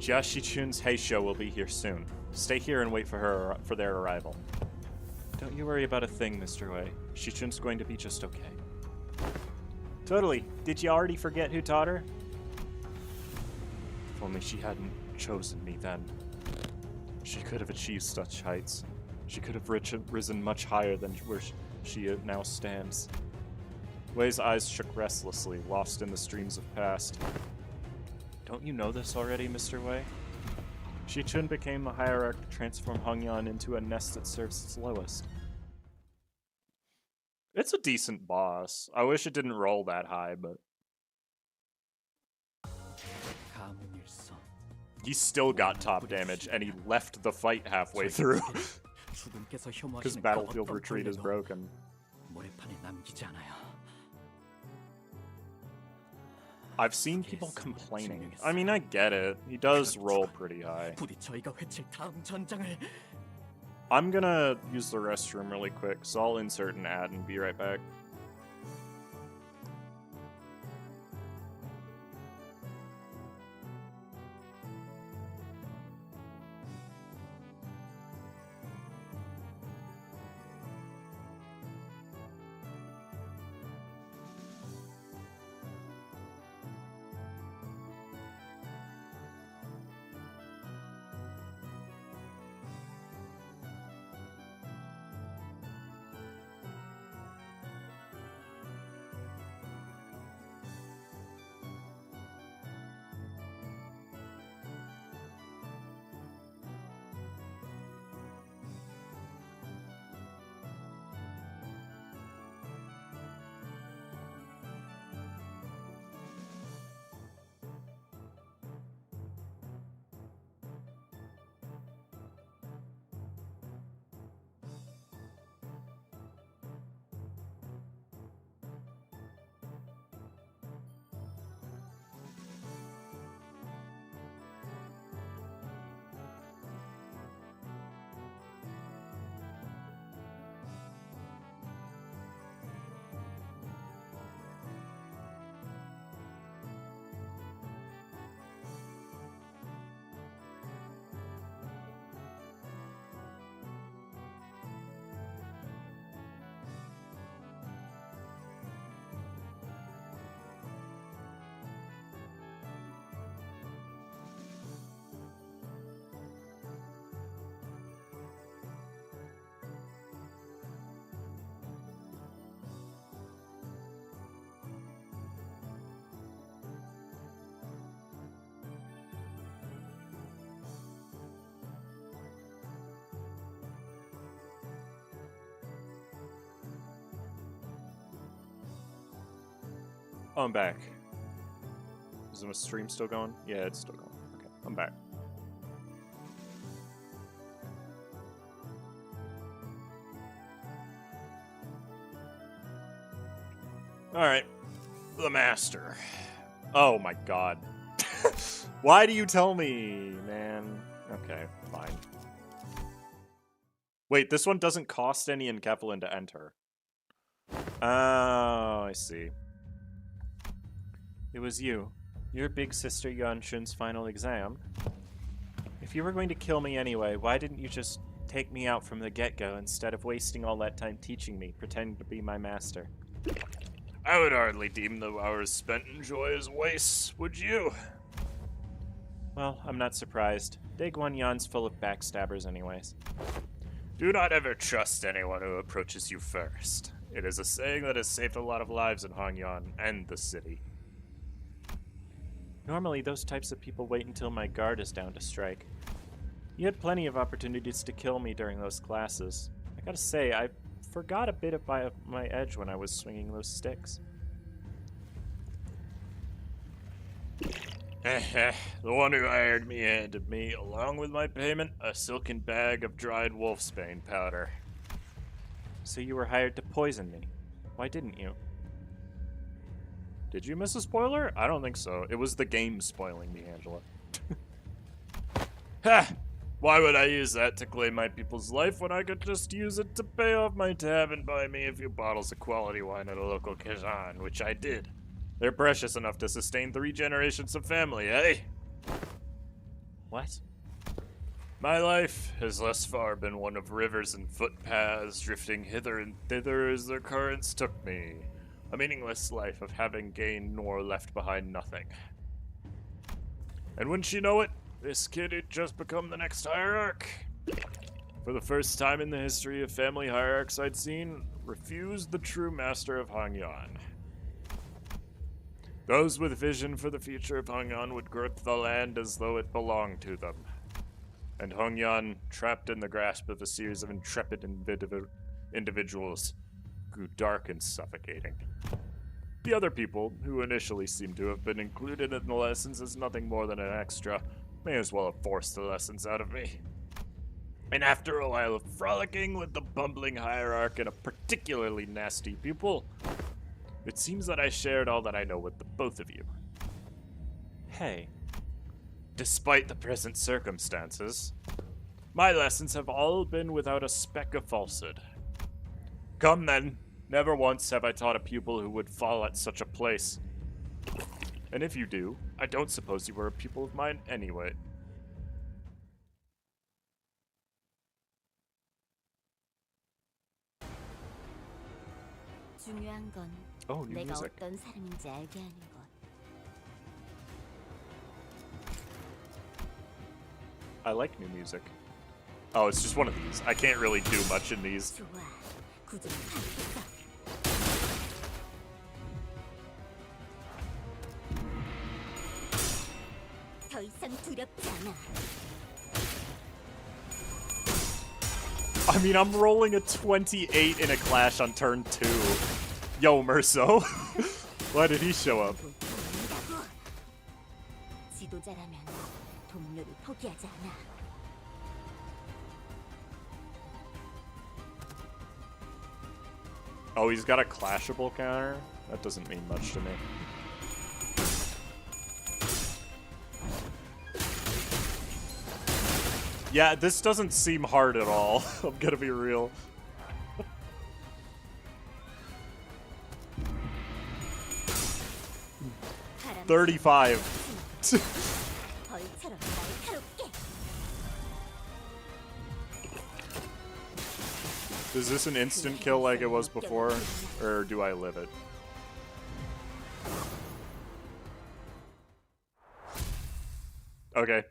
Jia Shichun's Heisho will be here soon. Stay here and wait for their arrival. Don't you worry about a thing, Mr. Wei. Shichun's going to be just okay. Totally. Did you already forget who taught her? If only she hadn't chosen me then. She could have achieved such heights. She could have risen much higher than where she now stands. Wei's eyes shook restlessly, lost in the streams of past. Don't you know this already, Mr. Wei? Shichun became the hierarch to transform Hongyan into a nest that serves its lowest. It's a decent boss. I wish it didn't roll that high, but... He still got top damage, and he left the fight halfway through. Because Battlefield Retreat is broken. I've seen people complaining. I mean, I get it. He does roll pretty high. I'm gonna use the restroom really quick, so I'll insert an ad and be right back. Oh, I'm back. Is the stream still going? Yeah, it's still going. Okay, I'm back. Alright. The Master. Oh my god. Why do you tell me, man? Okay, fine. Wait, this one doesn't cost any Enkephalin to enter. Oh, I see. It was you. Your big sister Yuanshun's final exam. If you were going to kill me anyway, why didn't you just take me out from the get-go instead of wasting all that time teaching me, pretending to be my master? I would hardly deem the hours spent in joy as waste, would you? Well, I'm not surprised. Daeguanyan's full of backstabbers anyways. Do not ever trust anyone who approaches you first. It is a saying that has saved a lot of lives in Hongyan and the city. Normally, those types of people wait until my guard is down to strike. You had plenty of opportunities to kill me during those classes. I Gotta say, I forgot a bit of my edge when I was swinging those sticks. The one who hired me handed me, along with my payment, a silken bag of dried wolfsbane powder. So you were hired to poison me. Why didn't you? Did you miss a spoiler? I don't think so. It was the game spoiling me, Angela. Ha! Why would I use that to claim my people's life when I could just use it to pay off my tab and buy me a few bottles of quality wine at a local Kazan, which I did. They're precious enough to sustain 3 generations of family, eh? What? My life has thus far been one of rivers and footpaths drifting hither and thither as their currents took me. A meaningless life of having gained nor left behind nothing. And wouldn't you know it, this kid had just become the next hierarch. For the first time in the history of family hierarchs I'd seen, refused the true master of Hongyan. Those with vision for the future of Hongyan would grip the land as though it belonged to them. And Hongyan, trapped in the grasp of a series of intrepid individuals, grew dark and suffocating. The other people, who initially seemed to have been included in the lessons as nothing more than an extra, may as well have forced the lessons out of me. And after a while of frolicking with the bumbling hierarch and a particularly nasty pupil, it seems that I shared all that I know with the both of you. Hey. Despite the present circumstances, my lessons have all been without a speck of falsehood. Come then, never once have I taught a pupil who would fall at such a place. And if you do, I don't suppose you were a pupil of mine anyway. 중요한 건 Oh, new 내가 music. 어떤 사람인지 알게 하는 것. I like new music. Oh, it's just one of these. I can't really do much in these. 좋아, 구조는 파악했어. 더 이상 두렵지 않아. I mean, I'm rolling a 28 in a clash on turn 2. Yo, Merso. Why did he show up? 보인다고. 지도자라면 동료를 포기하지 않아. Oh, he's got a clashable counter? That doesn't mean much to me. Yeah, this doesn't seem hard at all. I'm gonna be real. 바람 35. 벌처럼 날카롭게. Is this an instant kill like it was before? Or do I live it? Okay.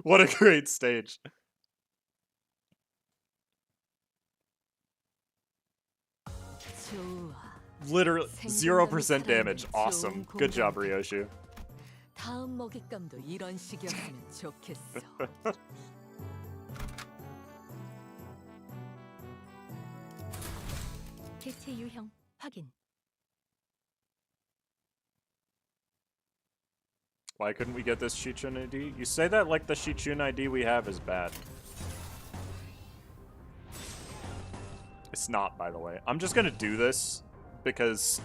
What a great stage. 좋아. Literally 0% damage. Awesome. Good job, Ryoshu. 다음 먹잇감도 이런 식이었으면 좋겠어. 개체 유형 확인. Why couldn't we get this Shichun ID? You say that like the Shichun ID we have is bad. It's not, by the way. I'm just gonna do this because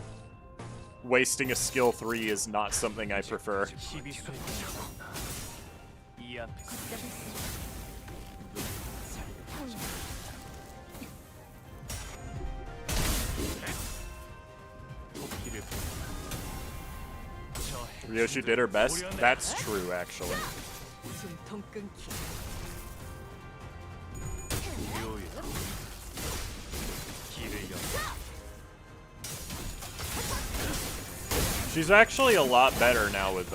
wasting a skill 3 is not something I prefer. Ryoshu did her best? That's true, actually. 숨통 끊기. She's actually a lot better now with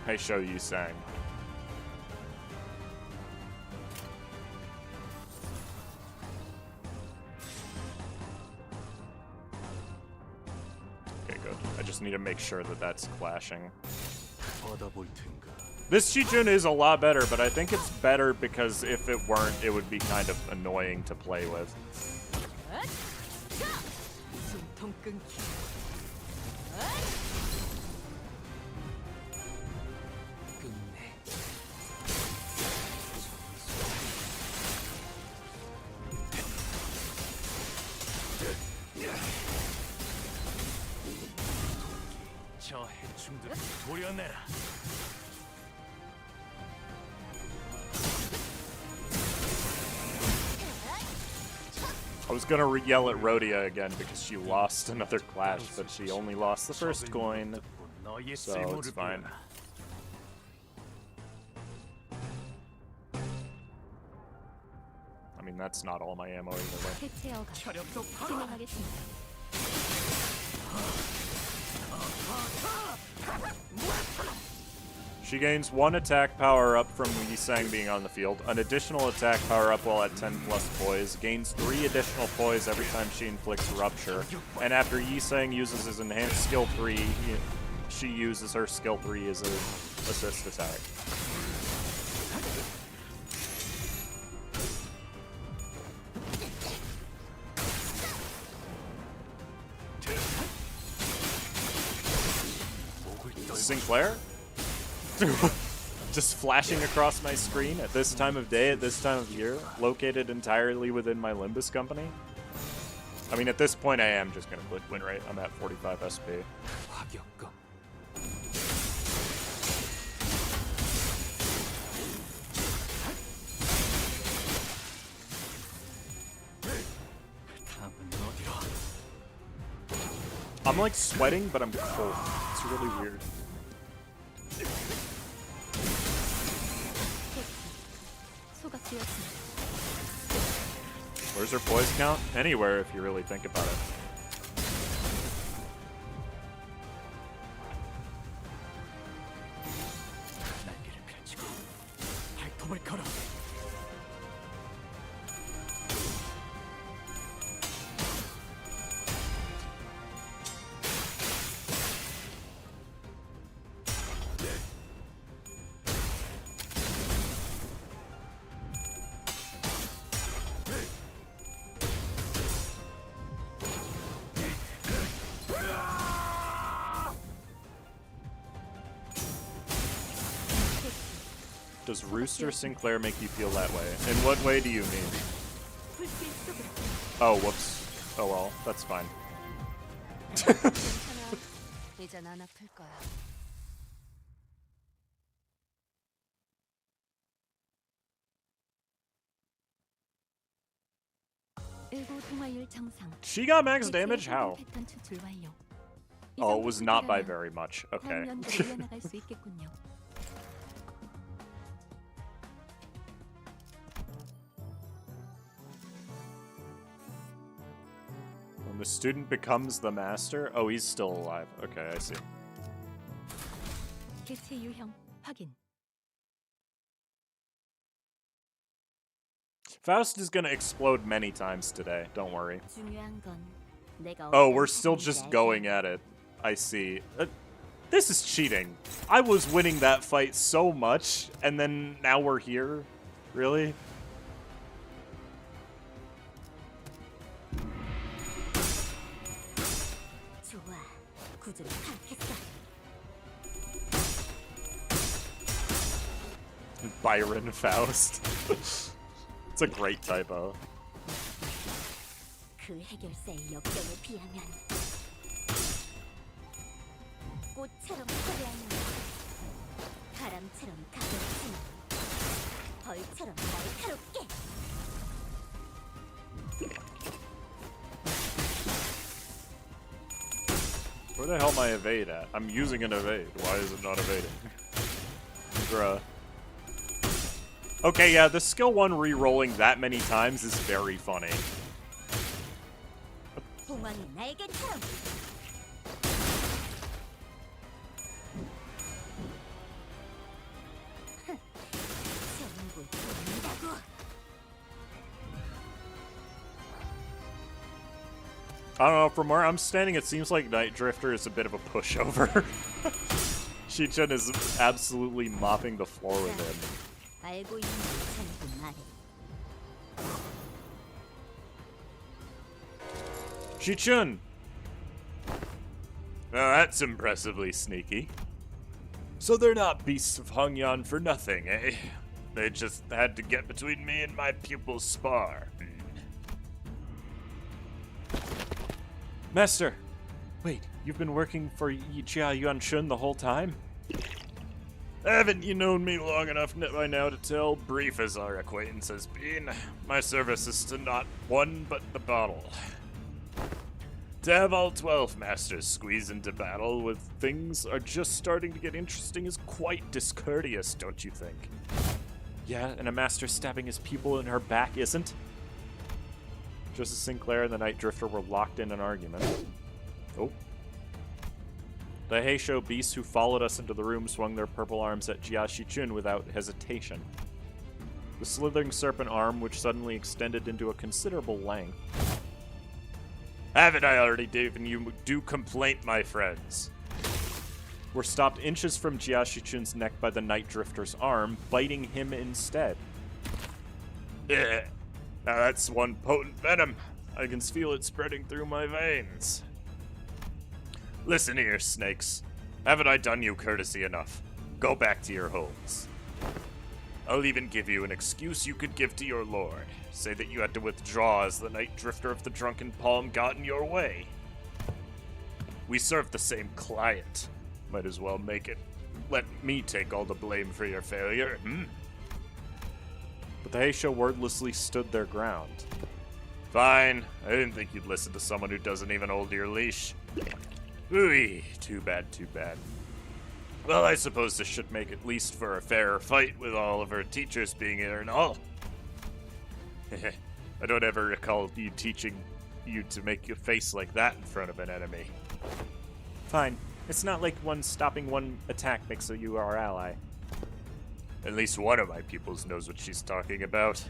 Heisho Yusang. Okay, good. I just need to make sure that that's clashing. 받아볼 텐가. This Chichun is a lot better, but I think it's better because if it weren't, it would be kind of annoying to play with. 숨통 끊기. 저 해충들을 도려내라. I was gonna yell at Rhodia again because she lost another clash, but she only lost the first coin, so it's fine. I mean, that's not all my ammo either way. She gains 1 attack power up from Yisang being on the field, an additional attack power up while at 10 plus poise, gains 3 additional poise every time she inflicts rupture, and after Yisang uses his enhanced skill 3, she uses her skill 3 as an assist attack. Sinclair? Just flashing across my screen at this time of day, at this time of year, located entirely within my Limbus company. I mean, at this point, I am just gonna click win rate. I'm at 45 SP. I'm like sweating, but I'm cold. It's really weird. Where's her poise count? Anywhere if you really think about it. Does Rooster Sinclair make you feel that way? In what way do you mean? Oh, whoops. Oh well, that's fine. 이젠 안 아플 거야. She got max damage? How? Oh, it was not by very much. Okay. When the student becomes the master? Oh, he's still alive. Okay, I see. Faust is gonna explode many times today, don't worry. Oh, we're still just going at it. I see. This is cheating. I was winning that fight so much, and then now we're here? Really? Byron Faust. It's a great typo. 그 해결사의 역경을 피하면 꽃처럼 화려한 바람처럼 가볍지만 벌처럼 날카롭게. Where the hell am I evade at? I'm using an evade. Why is it not evading? Bruh. Okay, yeah, the skill 1 re-rolling that many times is very funny. 봉황이 날개처럼. 전부 돕는다고. I don't know, from where I'm standing, it seems like Night Drifter is a bit of a pushover. Shichun is absolutely mopping the floor with him. 알고 있는 게 말해. Shichun! Now that's impressively sneaky. So they're not beasts of Hongyan for nothing, eh? They just had to get between me and my pupil's spar. Master! Wait, you've been working for Jia Yuanshun the whole time? Haven't you known me long enough by now to tell, brief as our acquaintance has been, my service is to not one but the bottle. To have all 12 masters squeeze into battle with things are just starting to get interesting is quite discourteous, don't you think? Yeah, and a master stabbing his pupil in her back isn't? Justice Sinclair and the Night Drifter were locked in an argument. Oh. The Heisho beasts who followed us into the room swung their purple arms at Jia Shichun without hesitation. The slithering serpent arm, which suddenly extended into a considerable length. Haven't I already given you due complaint, my friends? Were stopped inches from Jia Shichun's neck by the Night Drifter's arm, biting him instead. Yeah, now that's one potent venom. I can feel it spreading through my veins. Listen here, snakes. Haven't I done you courtesy enough? Go back to your homes. I'll even give you an excuse you could give to your lord. Say that you had to withdraw as the Night Drifter of the Drunken Palm got in your way. We serve the same client. Might as well make it. Let me take all the blame for your failure, But the Heisho wordlessly stood their ground. Fine. I didn't think you'd listen to someone who doesn't even hold your leash. Ooh, too bad, too bad. Well, I suppose this should make at least for a fairer fight with all of our teachers being here and all. I don't ever recall you teaching you to make your face like that in front of an enemy. Fine. It's not like stopping one attack makes you our ally. At least one of my pupils knows what she's talking about.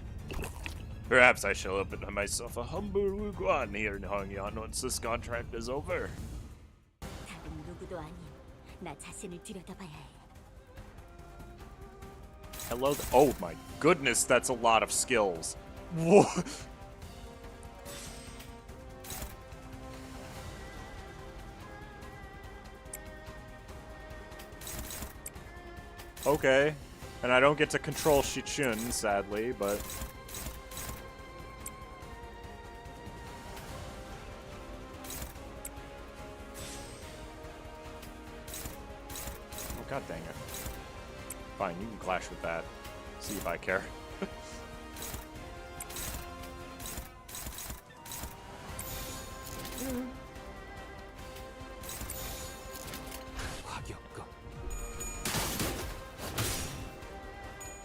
Perhaps I shall open myself a humble wuguan here in Hongyan once this contract is over. 다른 누구도 아닌 나 자신을 들여다봐야 해. Hello. Oh my goodness, that's a lot of skills. Whoa. Okay. And I don't get to control Shichun, sadly, but... Oh, god dang it. Fine, you can clash with that. See if I care.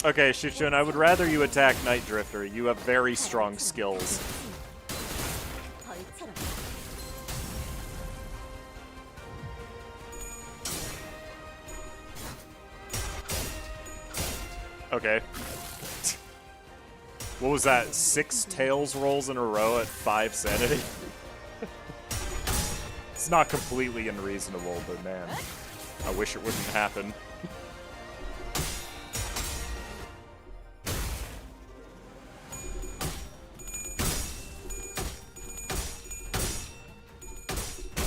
Okay, Shichun, I would rather you attack Night Drifter. You have very strong skills. 벌처럼 Okay. What was that? 6 tails rolls in a row at 5 sanity? It's not completely unreasonable, but man, I wish it wouldn't happen.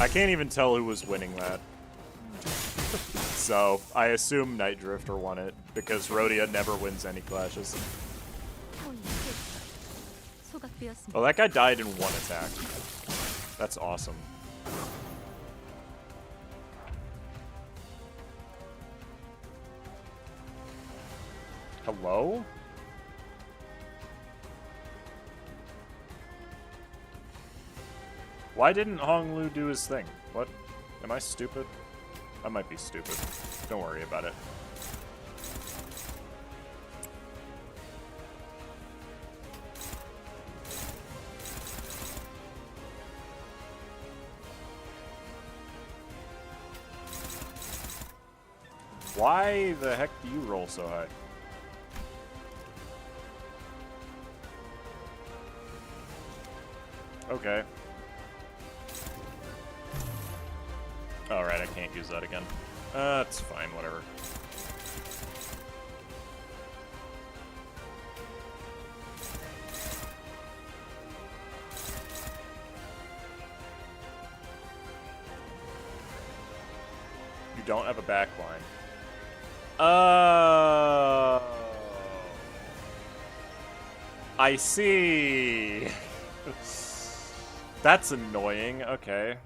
I can't even tell who was winning that. So, I assume Night Drifter won it, because Rhodia never wins any clashes. 소각되었습니다. Oh, that guy died in 1 attack. That's awesome. Hello? Why didn't Hong Lu do his thing? What? Am I stupid? I might be stupid. Don't worry about it. Why the heck do you roll so high? Okay. Alright, I can't use that again. That's fine, whatever. You don't have a backline. I see. That's annoying. Okay.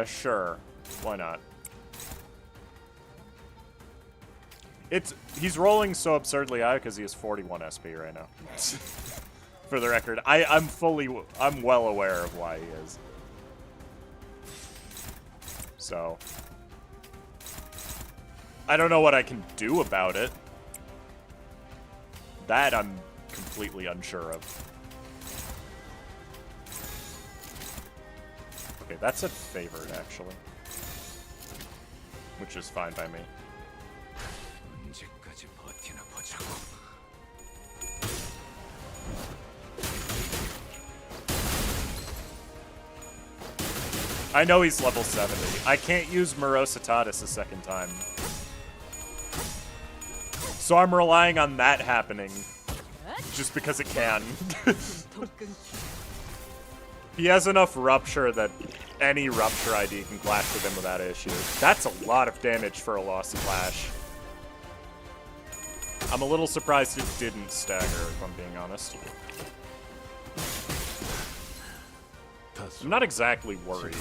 Sure. Why not? He's rolling so absurdly high because he has 41 SP right now. For the record, I'm well aware of why he is. So I don't know what I can do about it. That I'm completely unsure of. Okay, that's a favored, actually. Which is fine by me. I know he's level 70. I can't use Morositatis a second time. So I'm relying on that happening. Just because it can. He has enough Rupture that any Rupture ID can clash with him without issue. That's a lot of damage for a lost clash. I'm a little surprised it didn't stagger, if I'm being honest. I'm not exactly worried,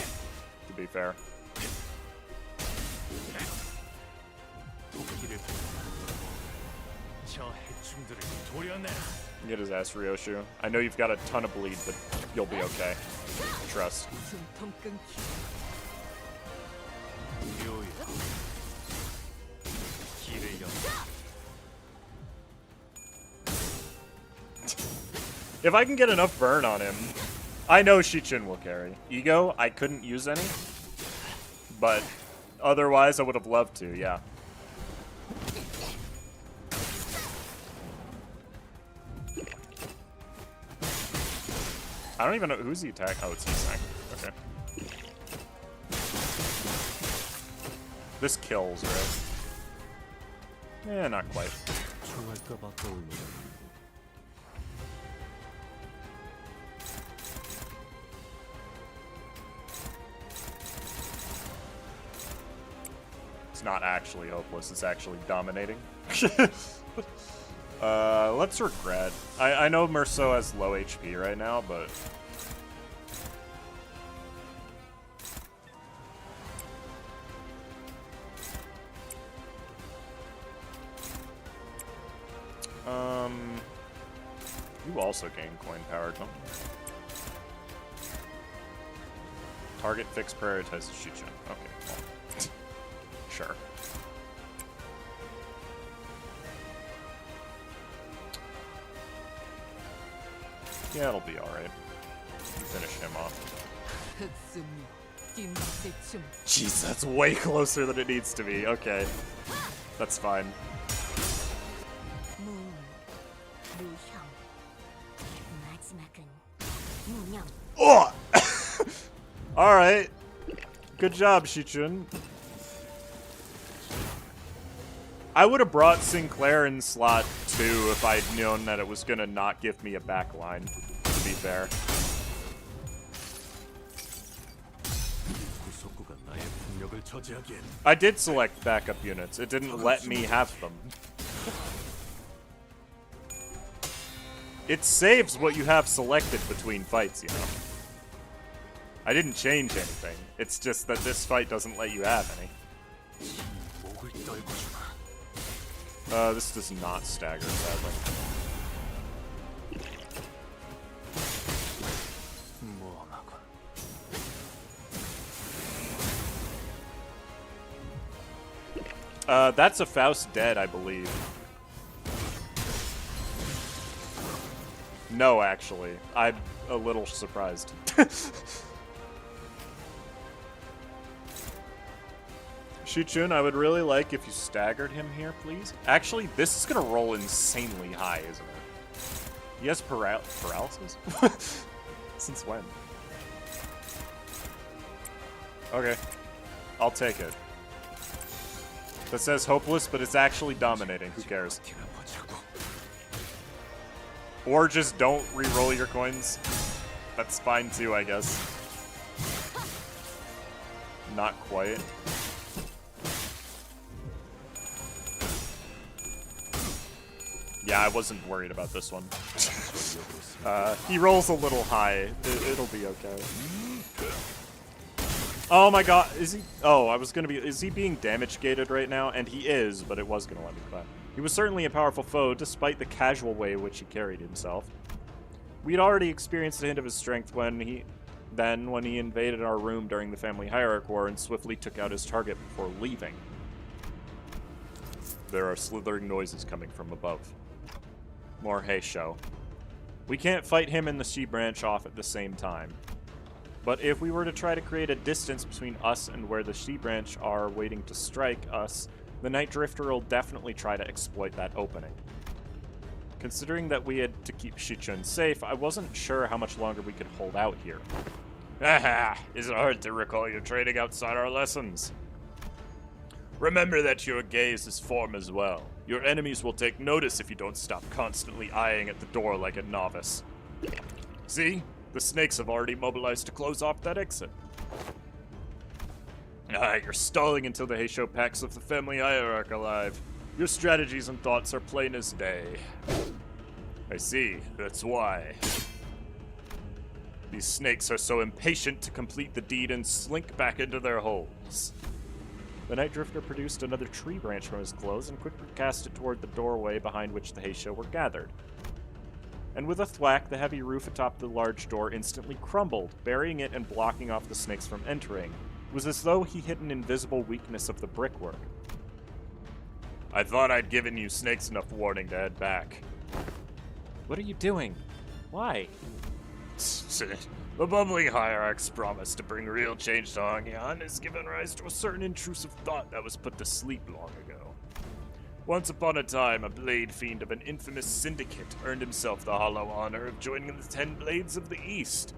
to be fair. Get his ass, Ryoshu. I know you've got a ton of bleed, but you'll be okay. Trust. If I can get enough burn on him, I know Shichin will carry. Ego, I couldn't use any, but otherwise I would have loved to, yeah. I don't even know who's the attack. Oh, it's Isak. Okay. This kills, right? Eh, not quite. It's not actually hopeless. It's actually dominating. Let's regret. I know Merceau has low HP right now, but... You also gain coin power, don't you? Target fixed prioritizes Shichin. Okay, well. Sure. Yeah, it'll be alright. Finish him off. Jeez, that's way closer than it needs to be. Okay. That's fine. Oh! Alright. Good job, Shichin. I would have brought Sinclair in slot 2 if I'd known that it was gonna not give me a backline, to be fair. I did select backup units. It didn't let me have them. It saves what you have selected between fights, you know. I didn't change anything. It's just that this fight doesn't let you have any. This does not stagger, sadly. That's a Faust dead, I believe. No, actually. I'm a little surprised. Shichin, I would really like if you staggered him here, please. Actually, this is gonna roll insanely high, isn't it? He has paralysis? Since when? Okay. I'll take it. That says hopeless, but it's actually dominating. Who cares? Or just don't re-roll your coins. That's fine too, I guess. Not quite. Yeah, I wasn't worried about this one. He rolls a little high. It'll be okay. Oh my god, is he? Oh, I was gonna be. Is he being damage gated right now? And he is, but it was gonna let me clap. He was certainly a powerful foe, despite the casual way in which he carried himself. We'd already experienced a hint of his strength when he invaded our room during the family hierarch war and swiftly took out his target before leaving. There are slithering noises coming from above. More Heisho. We can't fight him and the She Branch off at the same time. But if we were to try to create a distance between us and where the She Branch are waiting to strike us, the Night Drifter will definitely try to exploit that opening. Considering that we had to keep Shichun safe, I wasn't sure how much longer we could hold out here. Haha, is it hard to recall your training outside our lessons? Remember that your gaze is form as well. Your enemies will take notice if you don't stop constantly eyeing at the door like a novice. See? The snakes have already mobilized to close off that exit. You're stalling until the Heisho packs of the family hierarch alive. Your strategies and thoughts are plain as day. I see, that's why. These snakes are so impatient to complete the deed and slink back into their holes. The Night Drifter produced another tree branch from his clothes and quickly cast it toward the doorway behind which the Heisho were gathered. And with a thwack, the heavy roof atop the large door instantly crumbled, burying it and blocking off the snakes from entering. It was as though he hit an invisible weakness of the brickwork. I thought I'd given you snakes enough warning to head back. What are you doing? Why? The bumbling hierarch's promise to bring real change to Hongyan has given rise to a certain intrusive thought that was put to sleep long ago. Once upon a time, a blade fiend of an infamous syndicate earned himself the hollow honor of joining the 10 Blades of the East.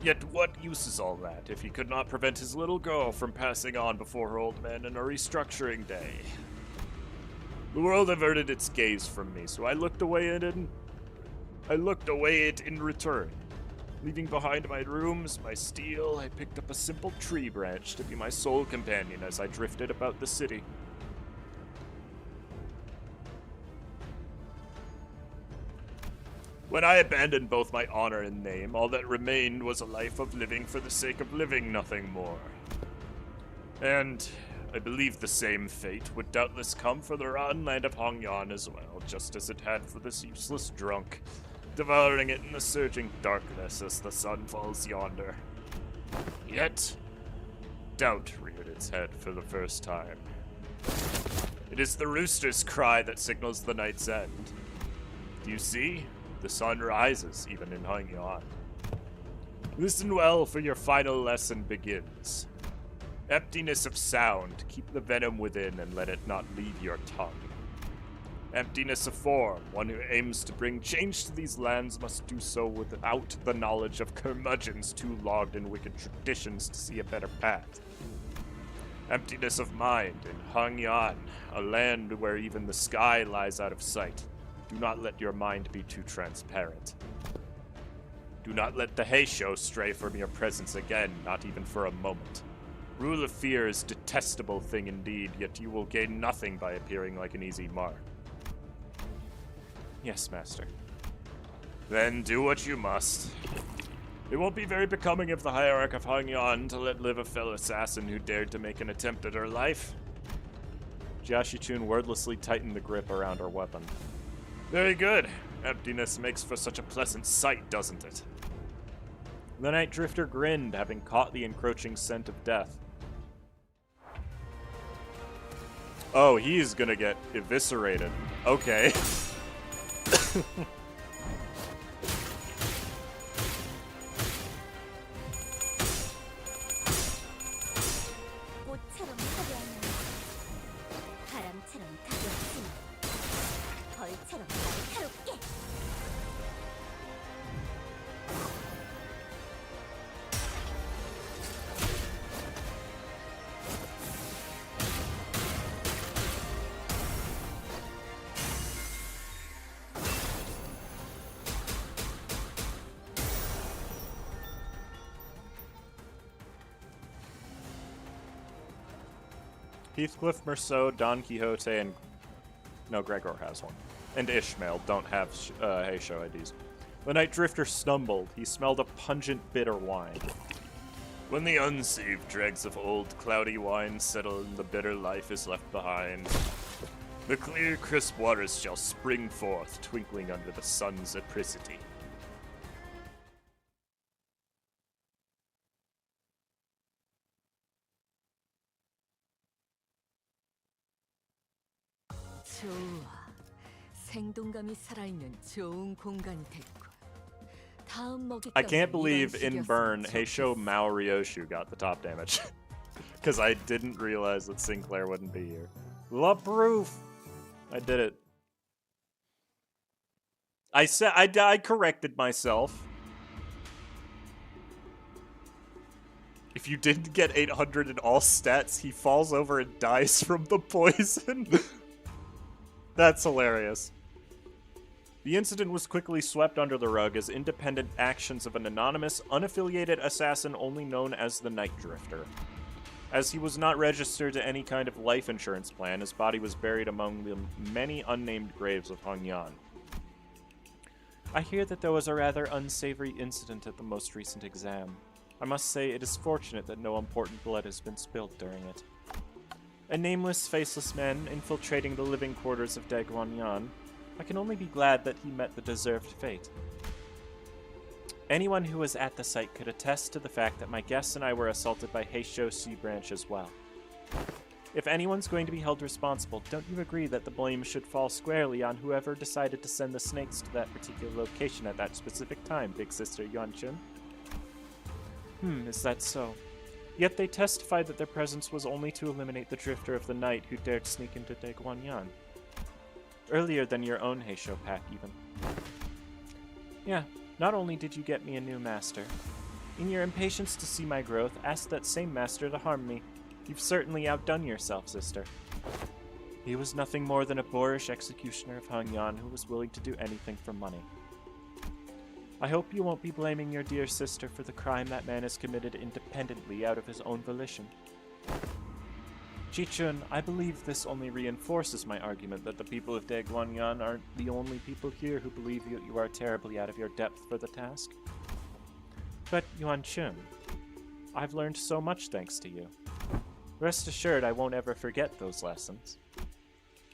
Yet what use is all that if he could not prevent his little girl from passing on before her old man in a restructuring day? The world averted its gaze from me, so I looked away it in return. Leaving behind my rooms, my steel, I picked up a simple tree branch to be my sole companion as I drifted about the city. When I abandoned both my honor and name, all that remained was a life of living for the sake of living, nothing more. And I believe the same fate would doubtless come for the rotten land of Hongyan as well, just as it had for this useless drunk, devouring it in the surging darkness as the sun falls yonder. Yet, doubt reared its head for the first time. It is the rooster's cry that signals the night's end. Do you see? The sun rises, even in Hongyan. Listen well, for your final lesson begins. Emptiness of sound, keep the venom within and let it not leave your tongue. Emptiness of form, one who aims to bring change to these lands must do so without the knowledge of curmudgeons too logged in wicked traditions to see a better path. Emptiness of mind, in Hongyan, a land where even the sky lies out of sight. Do not let your mind be too transparent. Do not let the Heisho stray from your presence again, not even for a moment. Rule of fear is a detestable thing indeed, yet you will gain nothing by appearing like an easy mark. Yes, Master. Then do what you must. It won't be very becoming of the Hierarch of Hongyan to let live a fellow assassin who dared to make an attempt at her life. Jiashichun wordlessly tightened the grip around her weapon. Very good. Emptiness makes for such a pleasant sight, doesn't it? The Night Drifter grinned, having caught the encroaching scent of death. Oh, he's gonna get eviscerated. Okay. 꽃처럼 화려한 바람처럼 가볍지만 벌처럼 날카롭게. Heathcliff, Merceau, Don Quixote, and... No, Gregor has one. And Ishmael don't have Heisho IDs. The Night Drifter stumbled. He smelled a pungent, bitter wine. When the unsaved dregs of old, cloudy wine settle and the bitter life is left behind, the clear, crisp waters shall spring forth, twinkling under the sun's apricity. 좋아. 생동감이 살아있는 좋은 공간이 됐고. I can't believe in Burn, Heisho Mao Ryoshu got the top damage. Because I didn't realize that Sinclair wouldn't be here. La proof! I did it. I said I corrected myself. If you didn't get 800 in all stats, he falls over and dies from the poison. That's hilarious. The incident was quickly swept under the rug as independent actions of an anonymous, unaffiliated assassin only known as the Night Drifter. As he was not registered to any kind of life insurance plan, his body was buried among the many unnamed graves of Hongyan. I hear that there was a rather unsavory incident at the most recent exam. I must say it is fortunate that no important blood has been spilled during it. A nameless, faceless man infiltrating the living quarters of Daguanyan. I can only be glad that he met the deserved fate. Anyone who was at the site could attest to the fact that my guests and I were assaulted by Heisho C Branch as well. If anyone's going to be held responsible, don't you agree that the blame should fall squarely on whoever decided to send the snakes to that particular location at that specific time, Big Sister Yuanchun? Is that so? Yet they testified that their presence was only to eliminate the Drifter of the Night who dared sneak into Daguanyan. Earlier than your own Heisho pack, even. Yeah, not only did you get me a new master, in your impatience to see my growth, ask that same master to harm me. You've certainly outdone yourself, sister. He was nothing more than a boorish executioner of Hongyan who was willing to do anything for money. I hope you won't be blaming your dear sister for the crime that man has committed independently out of his own volition. Chichun, I believe this only reinforces my argument that the people of Daguanyan aren't the only people here who believe you are terribly out of your depth for the task. But Yuanchun, I've learned so much thanks to you. Rest assured I won't ever forget those lessons.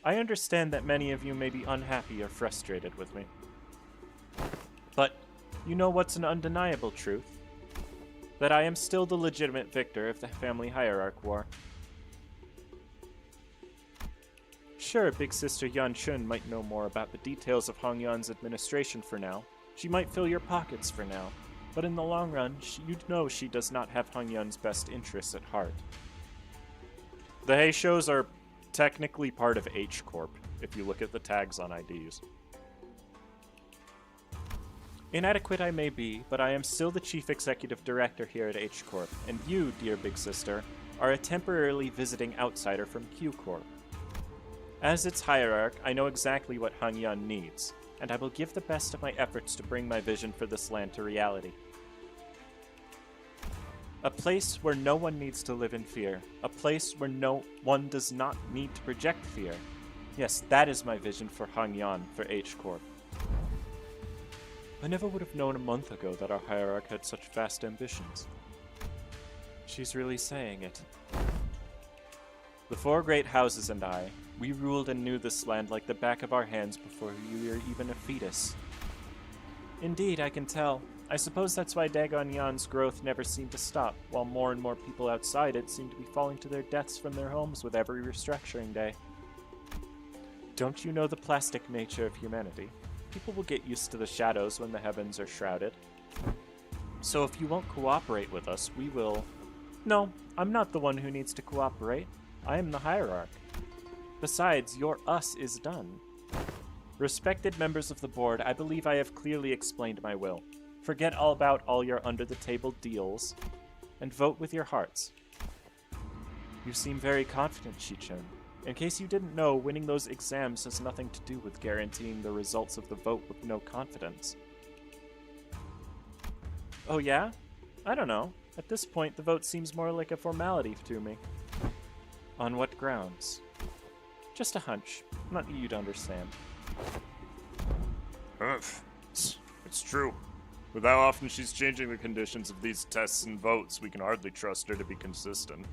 I understand that many of you may be unhappy or frustrated with me. But you know what's an undeniable truth? That I am still the legitimate victor of the family hierarch war. Sure, Big Sister Yuanchun might know more about the details of Hongyan's administration for now. She might fill your pockets for now. But in the long run, you'd know she does not have Hongyan's best interests at heart. The Heishos are technically part of H Corp, if you look at the tags on IDs. Inadequate I may be, but I am still the Chief Executive Director here at H Corp, and you, dear Big Sister, are a temporarily visiting outsider from Q Corp. As its hierarch, I know exactly what Hongyan needs, and I will give the best of my efforts to bring my vision for this land to reality. A place where no one needs to live in fear. A place where no one does not need to project fear. Yes, that is my vision for Hongyan, for H Corp. I never would have known a month ago that our hierarch had such vast ambitions. She's really saying it. The four great houses and I, we ruled and knew this land like the back of our hands before you were even a fetus. Indeed, I can tell. I suppose that's why Daguanyan's growth never seemed to stop, while more and more people outside it seemed to be falling to their deaths from their homes with every restructuring day. Don't you know the plastic nature of humanity? People will get used to the shadows when the heavens are shrouded. So if you won't cooperate with us, we will... No, I'm not the one who needs to cooperate. I am the hierarch. Besides, your us is done. Respected members of the board, I believe I have clearly explained my will. Forget all about all your under-the-table deals, and vote with your hearts. You seem very confident, Chichun. In case you didn't know, winning those exams has nothing to do with guaranteeing the results of the vote with no confidence. Oh yeah? I don't know. At this point, the vote seems more like a formality to me. On what grounds? Just a hunch. Not that you'd understand. It's true. With how often she's changing the conditions of these tests and votes, we can hardly trust her to be consistent.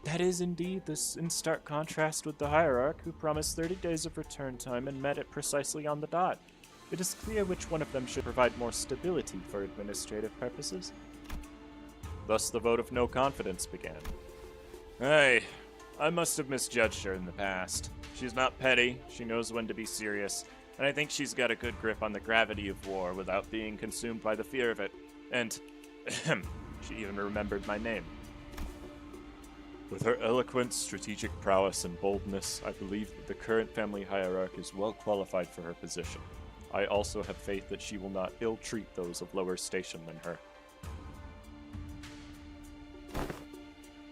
That is indeed this in stark contrast with the Hierarch, who promised 30 days of return time and met it precisely on the dot. It is clear which one of them should provide more stability for administrative purposes. Thus the vote of no confidence began. Hey, I must have misjudged her in the past. She's not petty, she knows when to be serious, and I think she's got a good grip on the gravity of war without being consumed by the fear of it. And, she even remembered my name. With her eloquence, strategic prowess, and boldness, I believe that the current family hierarch is well qualified for her position. I also have faith that she will not ill-treat those of lower station than her.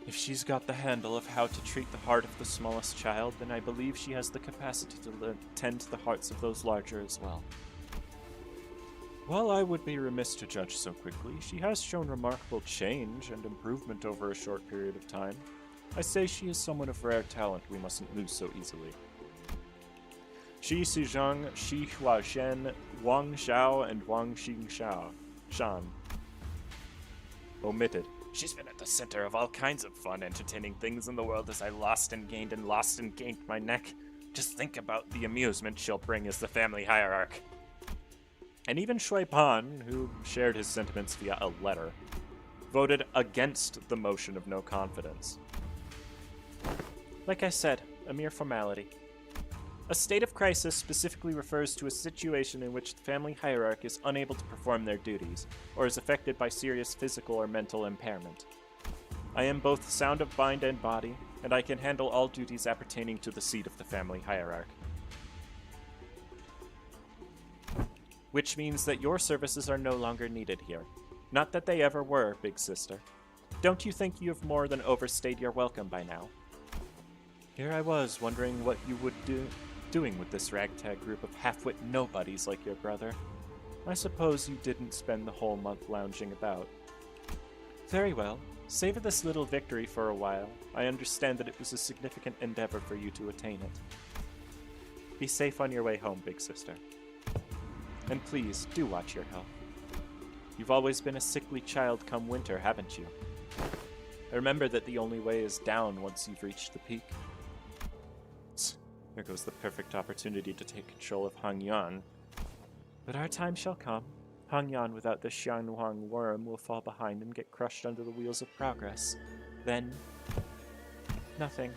If she's got the handle of how to treat the heart of the smallest child, then I believe she has the capacity to tend to the hearts of those larger as well. While I would be remiss to judge so quickly, she has shown remarkable change and improvement over a short period of time. I say she is someone of rare talent we mustn't lose so easily. Shi Suzhang, Shi Huazhen, Wang Xiao, and Wang Shan. Omitted. She's been at the center of all kinds of fun, entertaining things in the world as I lost and gained my neck. Just think about the amusement she'll bring as the family hierarch. And even Shui Pan, who shared his sentiments via a letter, voted against the motion of no confidence. Like I said, a mere formality. A state of crisis specifically refers to a situation in which the family hierarch is unable to perform their duties, or is affected by serious physical or mental impairment. I am both sound of mind and body, and I can handle all duties appertaining to the seat of the family hierarch. Which means that your services are no longer needed here. Not that they ever were, big sister. Don't you think you have more than overstayed your welcome by now? Here I was, wondering what you would doing with this ragtag group of half-wit nobodies like your brother. I suppose you didn't spend the whole month lounging about. Very well. Savor this little victory for a while. I understand that it was a significant endeavor for you to attain it. Be safe on your way home, big sister. And please, do watch your health. You've always been a sickly child come winter, haven't you? Remember that the only way is down once you've reached the peak. There goes the perfect opportunity to take control of Hangyuan. But our time shall come. Hangyuan without the Xianhuang worm will fall behind and get crushed under the wheels of progress. Then, nothing.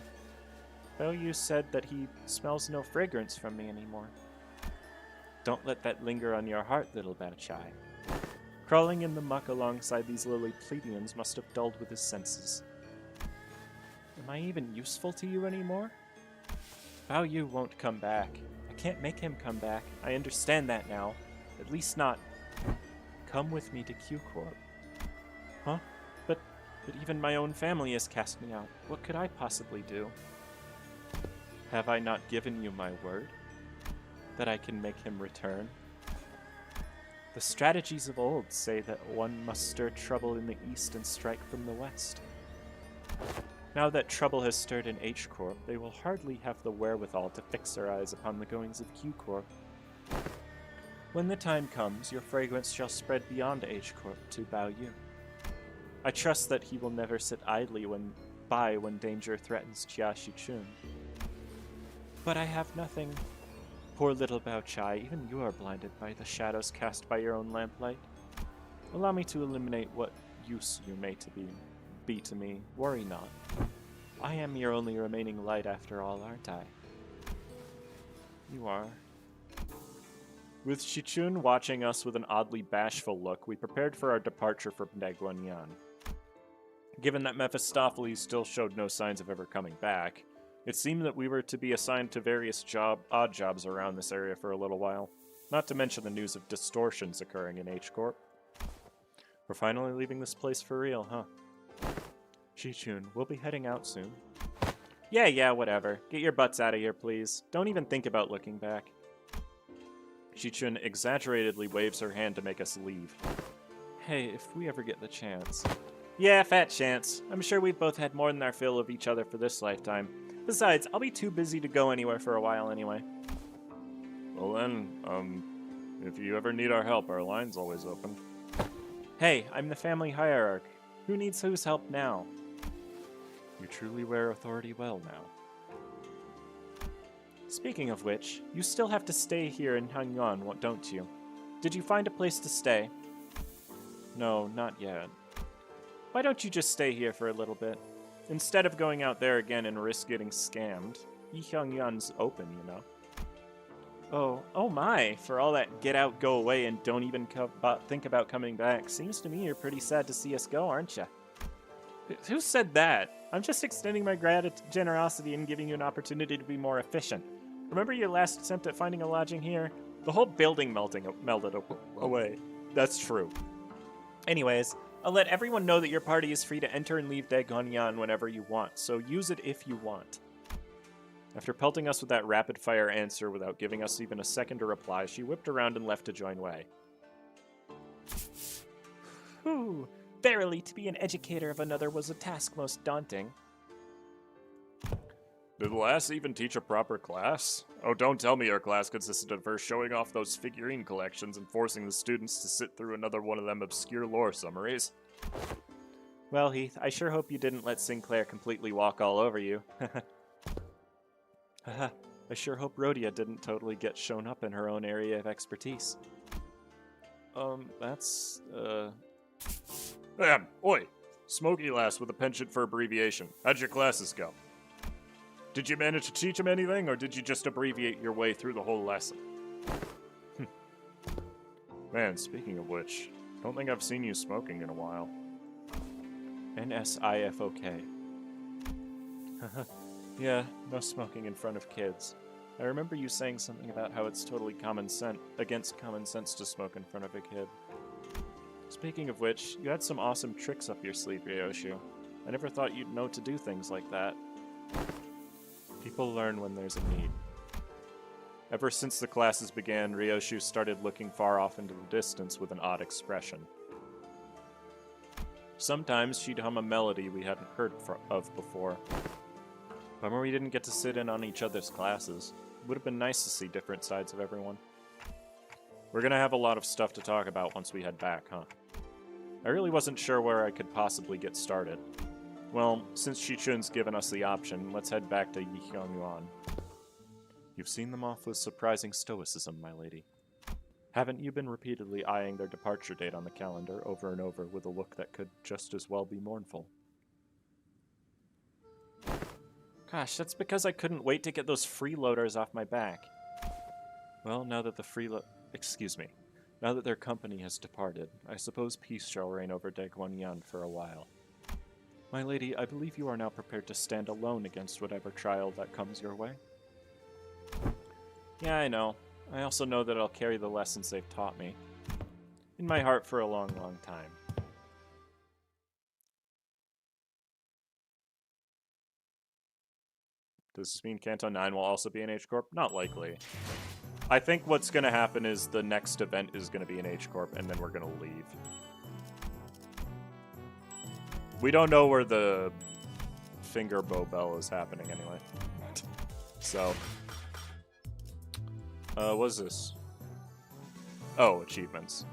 Bao Yu said that he smells no fragrance from me anymore. Don't let that linger on your heart, little Bao Chai. Crawling in the muck alongside these lily plebeians must have dulled with his senses. Am I even useful to you anymore? Bao Yu won't come back. I can't make him come back. I understand that now. At least not. Come with me to Q Corp. Huh? But even my own family has cast me out. What could I possibly do? Have I not given you my word? That I can make him return? The strategies of old say that one must stir trouble in the east and strike from the west. Now that trouble has stirred in H Corp, they will hardly have the wherewithal to fix their eyes upon the goings of Q Corp. When the time comes, your fragrance shall spread beyond H Corp to Bao Yu. I trust that he will never sit idly when danger threatens Jia Shichun. But I have nothing. Poor little Bao Chai, even you are blinded by the shadows cast by your own lamplight. Allow me to eliminate what use you may be to me. Worry not. I am your only remaining light after all, aren't I? You are. With Shichun watching us with an oddly bashful look, we prepared for our departure from Daguanyan. Given that Mephistopheles still showed no signs of ever coming back, it seemed that we were to be assigned to various odd jobs around this area for a little while, not to mention the news of distortions occurring in H-Corp. We're finally leaving this place for real, huh? Shichun, we'll be heading out soon. Yeah, whatever. Get your butts out of here, please. Don't even think about looking back. Shichun exaggeratedly waves her hand to make us leave. Hey, if we ever get the chance. Yeah, fat chance. I'm sure we've both had more than our fill of each other for this lifetime. Besides, I'll be too busy to go anywhere for a while anyway. Well then, if you ever need our help, our line's always open. Hey, I'm the family hierarch. Who needs whose help now? You truly wear authority well now. Speaking of which, you still have to stay here in Hanyuan, don't you? Did you find a place to stay? No, not yet. Why don't you just stay here for a little bit? Instead of going out there again and risk getting scammed. Yihyangyuan's open, you know. Oh my, for all that get out, go away, and don't even think about coming back. Seems to me you're pretty sad to see us go, aren't you? Who said that? I'm just extending my generosity and giving you an opportunity to be more efficient. Remember your last attempt at finding a lodging here? The whole building melted away. That's true. Anyways, I'll let everyone know that your party is free to enter and leave Daegonyan whenever you want, so use it if you want. After pelting us with that rapid-fire answer without giving us even a second to reply, she whipped around and left to join Wei. Whew. Verily, to be an educator of another was a task most daunting. Did the lass even teach a proper class? Oh, don't tell me your class consisted of her showing off those figurine collections and forcing the students to sit through another one of them obscure lore summaries. Well, Heath, I sure hope you didn't let Sinclair completely walk all over you. Haha, I sure hope Rhodia didn't totally get shown up in her own area of expertise. Oi! Smoky lass with a penchant for abbreviation. How'd your classes go? Did you manage to teach them anything, or did you just abbreviate your way through the whole lesson? Man, speaking of which, don't think I've seen you smoking in a while. NSIFOK. Yeah, no smoking in front of kids. I remember you saying something about how it's totally against common sense to smoke in front of a kid. Speaking of which, you had some awesome tricks up your sleeve, Ryoshu. I never thought you'd know to do things like that. People learn when there's a need. Ever since the classes began, Ryoshu started looking far off into the distance with an odd expression. Sometimes she'd hum a melody we hadn't heard of before. Bummer we didn't get to sit in on each other's classes. It would have been nice to see different sides of everyone. We're gonna have a lot of stuff to talk about once we head back, huh? I really wasn't sure where I could possibly get started. Well, since Shichun's given us the option, let's head back to Yihyangyuan. You've seen them off with surprising stoicism, my lady. Haven't you been repeatedly eyeing their departure date on the calendar over and over with a look that could just as well be mournful? Gosh, that's because I couldn't wait to get those freeloaders off my back. Well, now that now that their company has departed, I suppose peace shall reign over Daegonyan for a while. My lady, I believe you are now prepared to stand alone against whatever trial that comes your way. Yeah, I know. I also know that I'll carry the lessons they've taught me. In my heart for a long, long time. Does this mean Canton 9 will also be an H-Corp? Not likely. I think what's going to happen is the next event is going to be an H-Corp, and then we're going to leave. We don't know where the finger bow bell is happening anyway. So, what is this? Oh, achievements.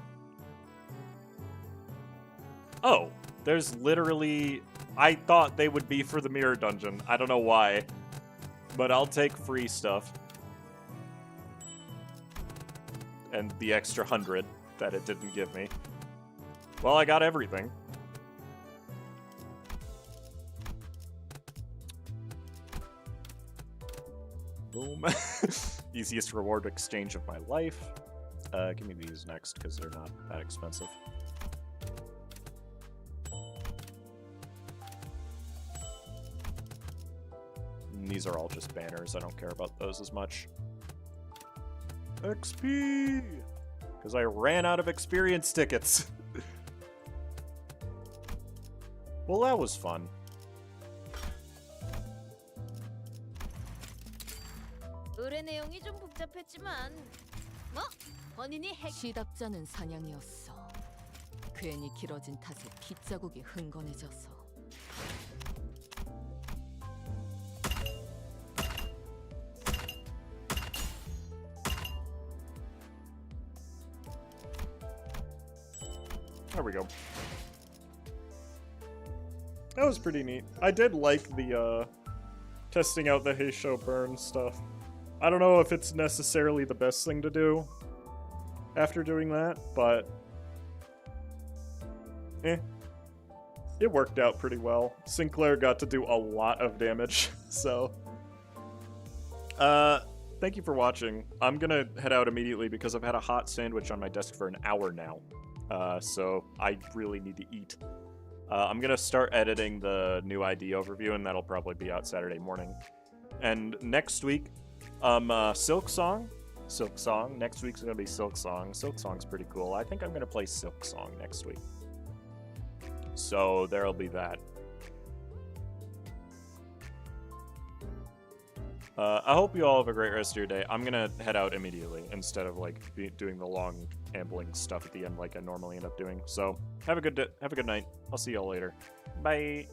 Oh, there's literally... I thought they would be for the mirror dungeon. I don't know why. But I'll take free stuff. And the extra 100 that it didn't give me. Well, I got everything. Boom. Easiest reward exchange of my life. Give me these next, because they're not that expensive. And these are all just banners. I don't care about those as much. XP! Because I ran out of experience tickets. Well, that was fun. 의뢰 내용이 좀 복잡했지만 뭐 본인이 핵 시답자는 사냥이었어. 괜히 길어진 탓에 빗자국이 흥건해져서. There we go. That was pretty neat. I did like the testing out the Hey Show burn stuff. I don't know if it's necessarily the best thing to do after doing that, but it worked out pretty well. Sinclair got to do a lot of damage, so thank you for watching. I'm gonna head out immediately because I've had a hot sandwich on my desk for an hour now. So I really need to eat. I'm gonna start editing the new ID overview, and that'll probably be out Saturday morning. And next week, Silk Song. Next week's gonna be Silk Song. Silk Song's pretty cool. I think I'm gonna play Silk Song next week. So there'll be that. I hope you all have a great rest of your day. I'm gonna head out immediately instead of like doing the long ambling stuff at the end like I normally end up doing. So have a good night. I'll see y'all later. Bye.